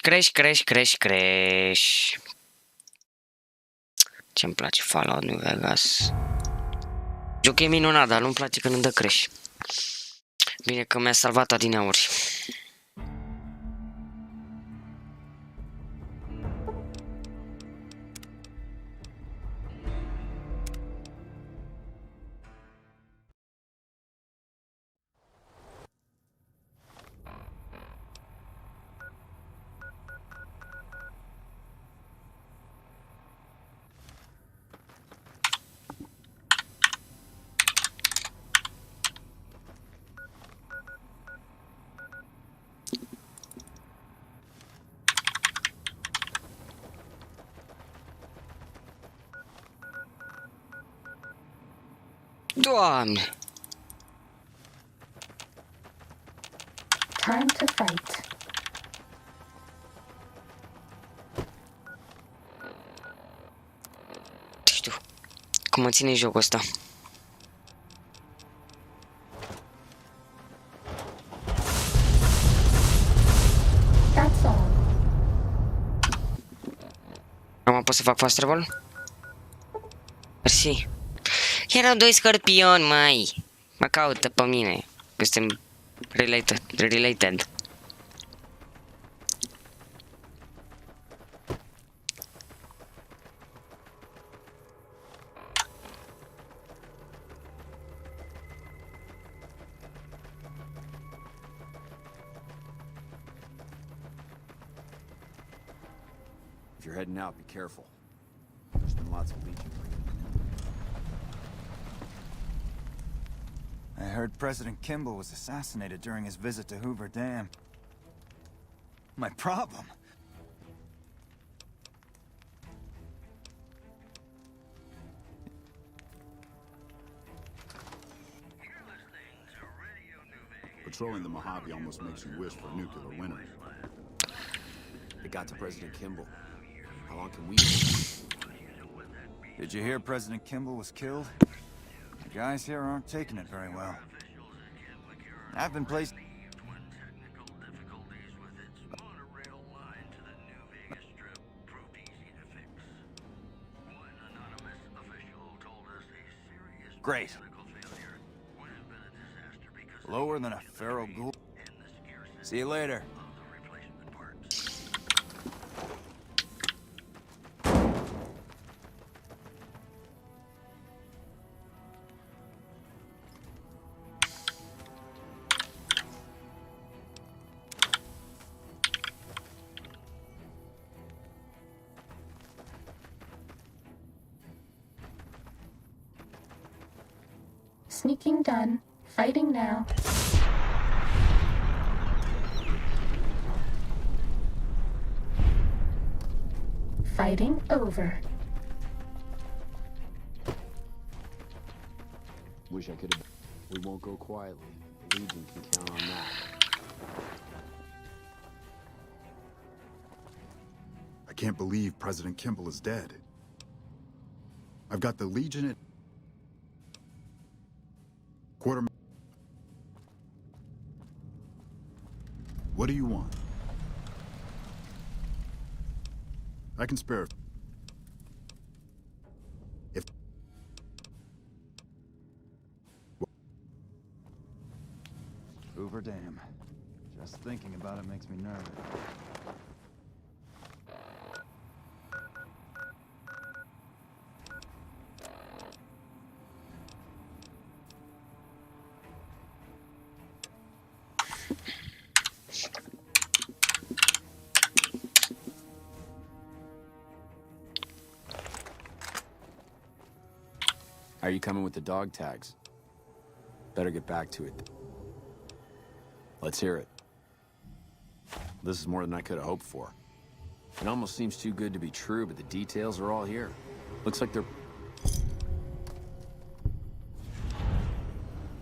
Crești. Ce-mi place Fallout New Vegas. Joc e minunat, dar nu-mi place când îmi dă crash. Bine că mi-a salvat adineauri. Doamne! Time to fight. cum mă ține jocul ăsta. Acum pot să fac fast travel? Mersi. Erau 2 scorpioni, mai. Mă caută pe mine. Că suntem related. If you're heading out, be careful. There's been lots of legion. I heard President Kimball was assassinated during his visit to Hoover Dam. My problem? Patrolling the Mojave almost makes you wish for nuclear winter. It got to President Kimball. How long can we... Did you hear President Kimball was killed? The guys here aren't taking it very well. I've been placed... Great. Lower than a feral ghoul. See you later. Sneaking done. Fighting now. Fighting over. Wish I could have... We won't go quietly. The Legion can count on that. I can't believe President Kimball is dead. I've got the Legion at... What do you want? I can spare... If... Hoover Dam. Just thinking about it makes me nervous. How are you coming with the dog tags? Better get back to it. Let's hear it. This is more than I could have hoped for. It almost seems too good to be true, but the details are all here. Looks like they're...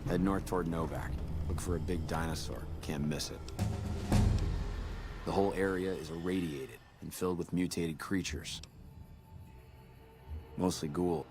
Head north toward Novak. Look for a big dinosaur. Can't miss it. The whole area is irradiated and filled with mutated creatures. Mostly ghoul.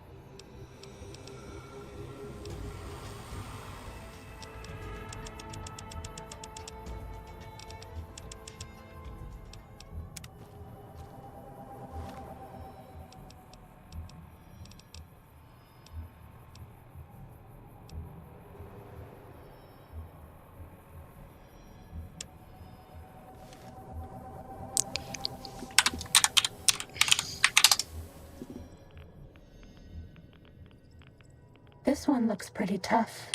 This one looks pretty tough.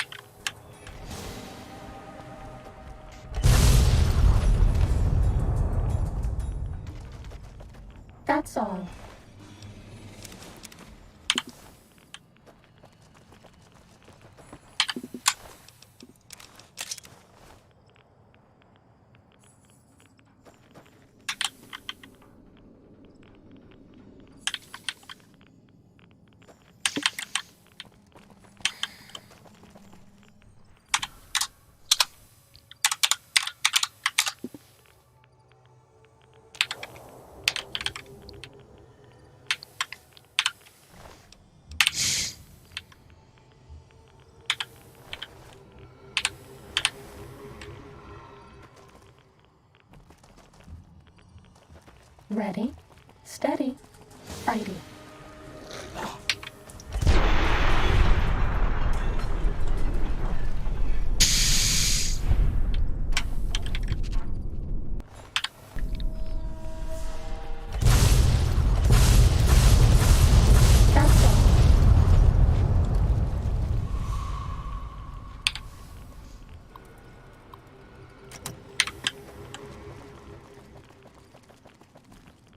That's all. Ready, steady, fighty.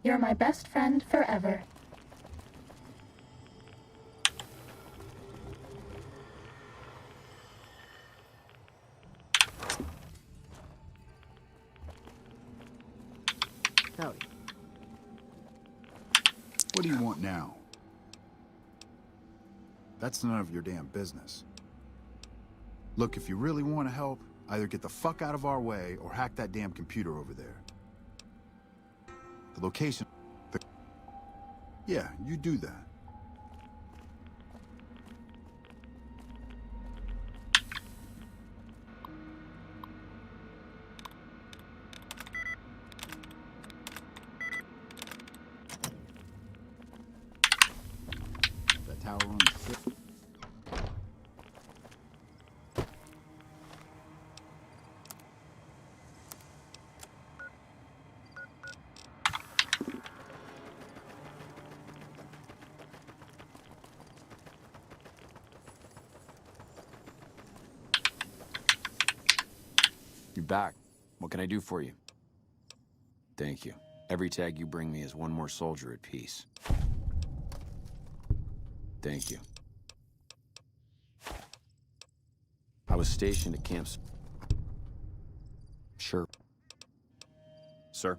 You're my best friend forever. Howdy. What do you want now? That's none of your damn business. Look, if you really want to help, either get the fuck out of our way or hack that damn computer over there. The location... Yeah, you do that. That tower on the ship. You're back. What can I do for you? Thank you. Every tag you bring me is one more soldier at peace. Thank you. I was stationed at Camp... Sure. Sir?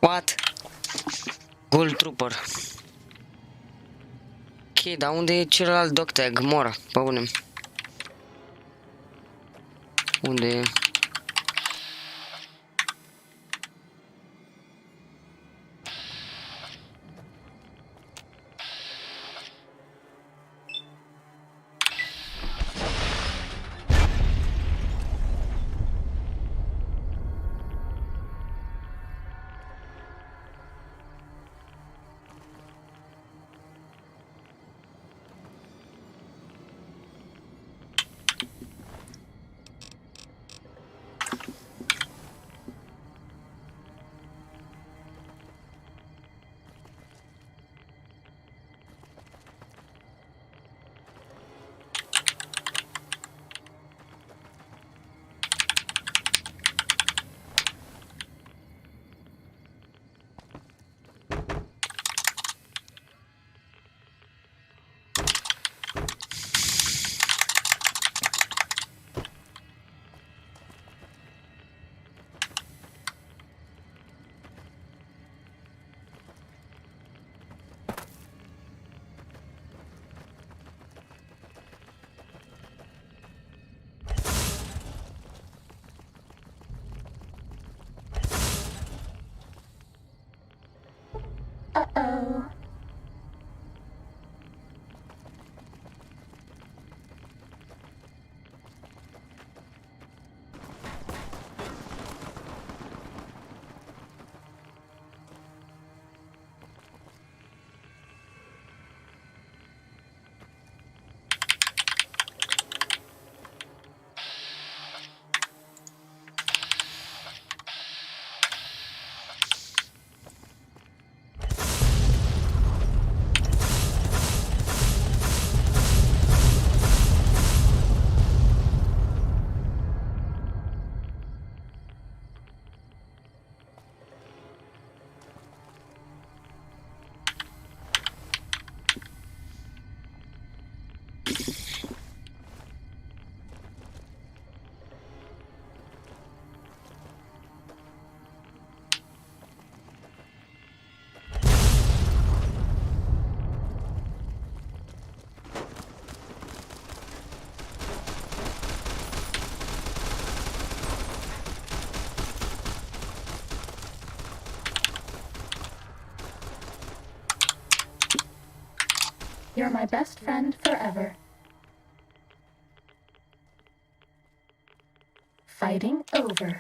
What? Gold Trooper. Ok, dar unde e celălalt dog tag? Mora, pe unde? Unde e? You're my best friend forever. Fighting over.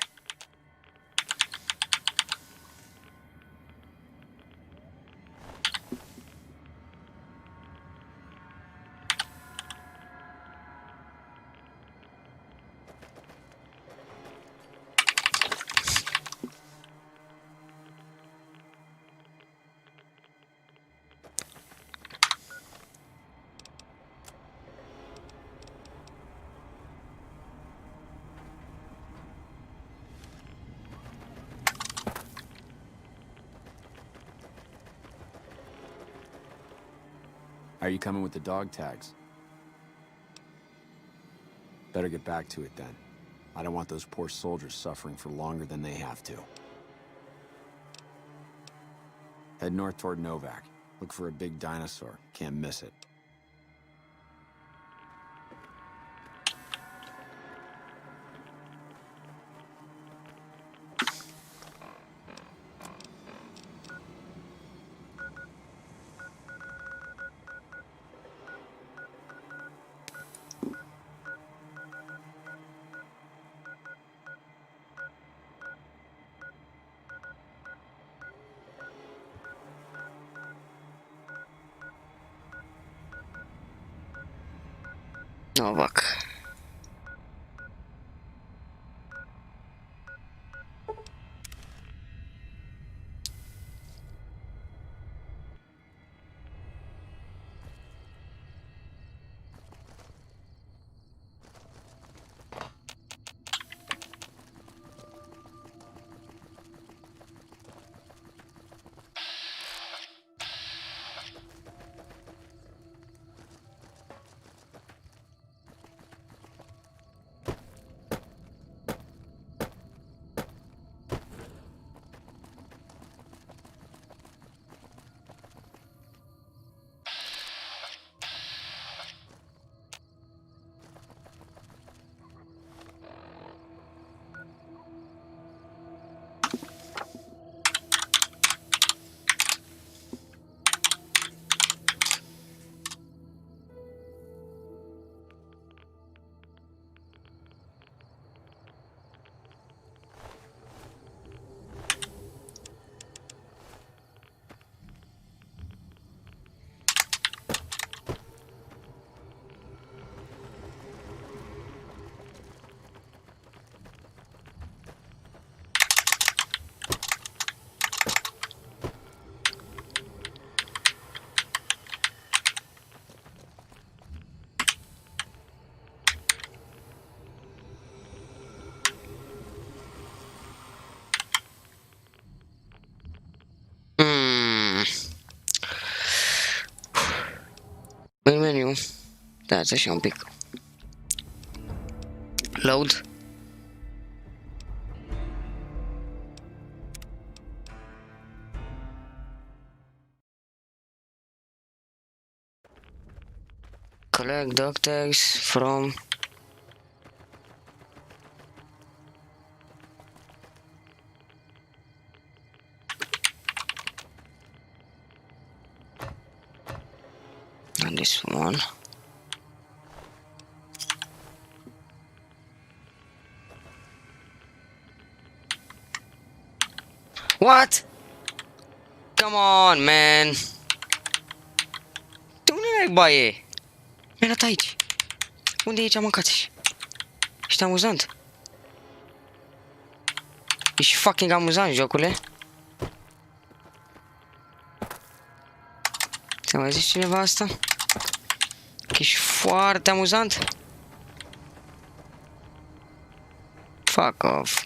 Are you coming with the dog tags? Better get back to it then. I don't want those poor soldiers suffering for longer than they have to. Head north toward Novak. Look for a big dinosaur. Can't miss it. Novak. În meniu. Dați așa un pic. Load. Collect dog tags from and this one. What? Come on, man. De unde naiba e? Mi-a dat aici. Unde e aici, mâncați? Ești amuzant. Ești fucking amuzant, jocule. Ți-a mai zis cineva asta? Că ești foarte amuzant? Fuck off.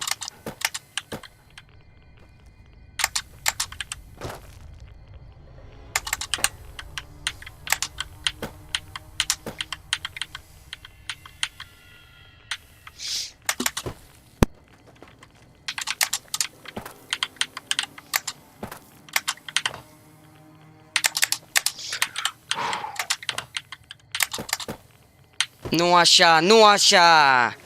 Nu așa, nu așa!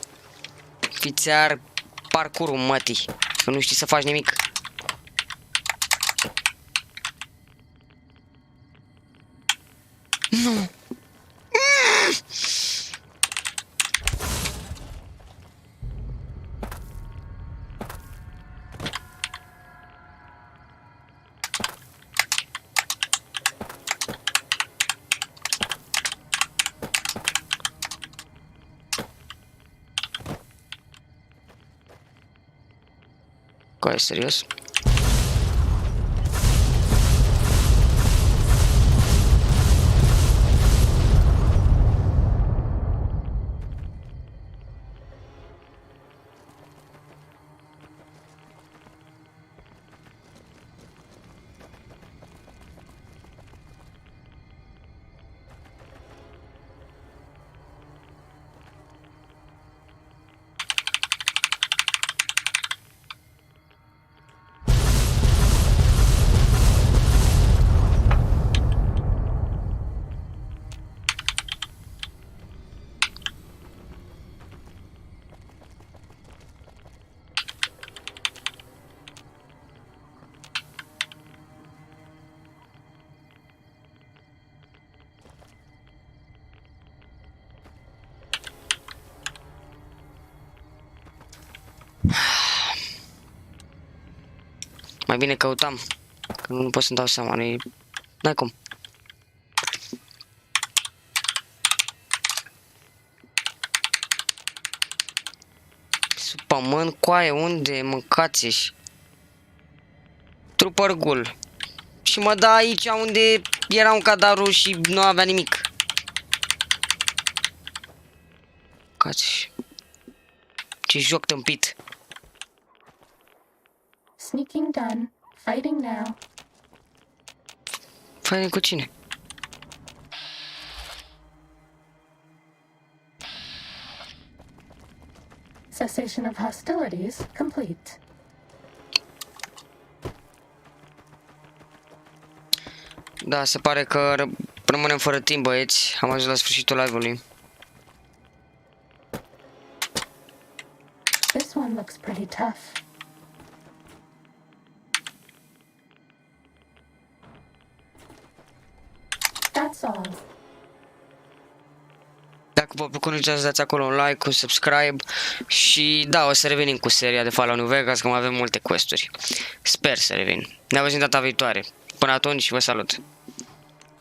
Fițear parcurul mătii, că nu știi să faci nimic. Nu! Coi, serios? Mai bine căutam, că nu pot să-mi dau seama, n-ai cum. Sub pământ, coaie, unde mâncați-și? Trupărgul. Și mă da aici unde era un cadavru și nu avea nimic. Mâncați-și. Ce joc tâmpit. Sneaking done. Fighting now. Fighting cu cine? Cessation of hostilities complete. Da, se pare că rămânem fără timp, băieți. Am ajuns la sfârșitul live-ului. This one looks pretty tough. That's all. Dacă vă plăcut, nu uitați să dați acolo un like, un subscribe și da, o să revenim cu seria de Fallout New Vegas, că mai avem multe quest-uri. Sper să revin. Ne auzim data viitoare. Până atunci, vă salut!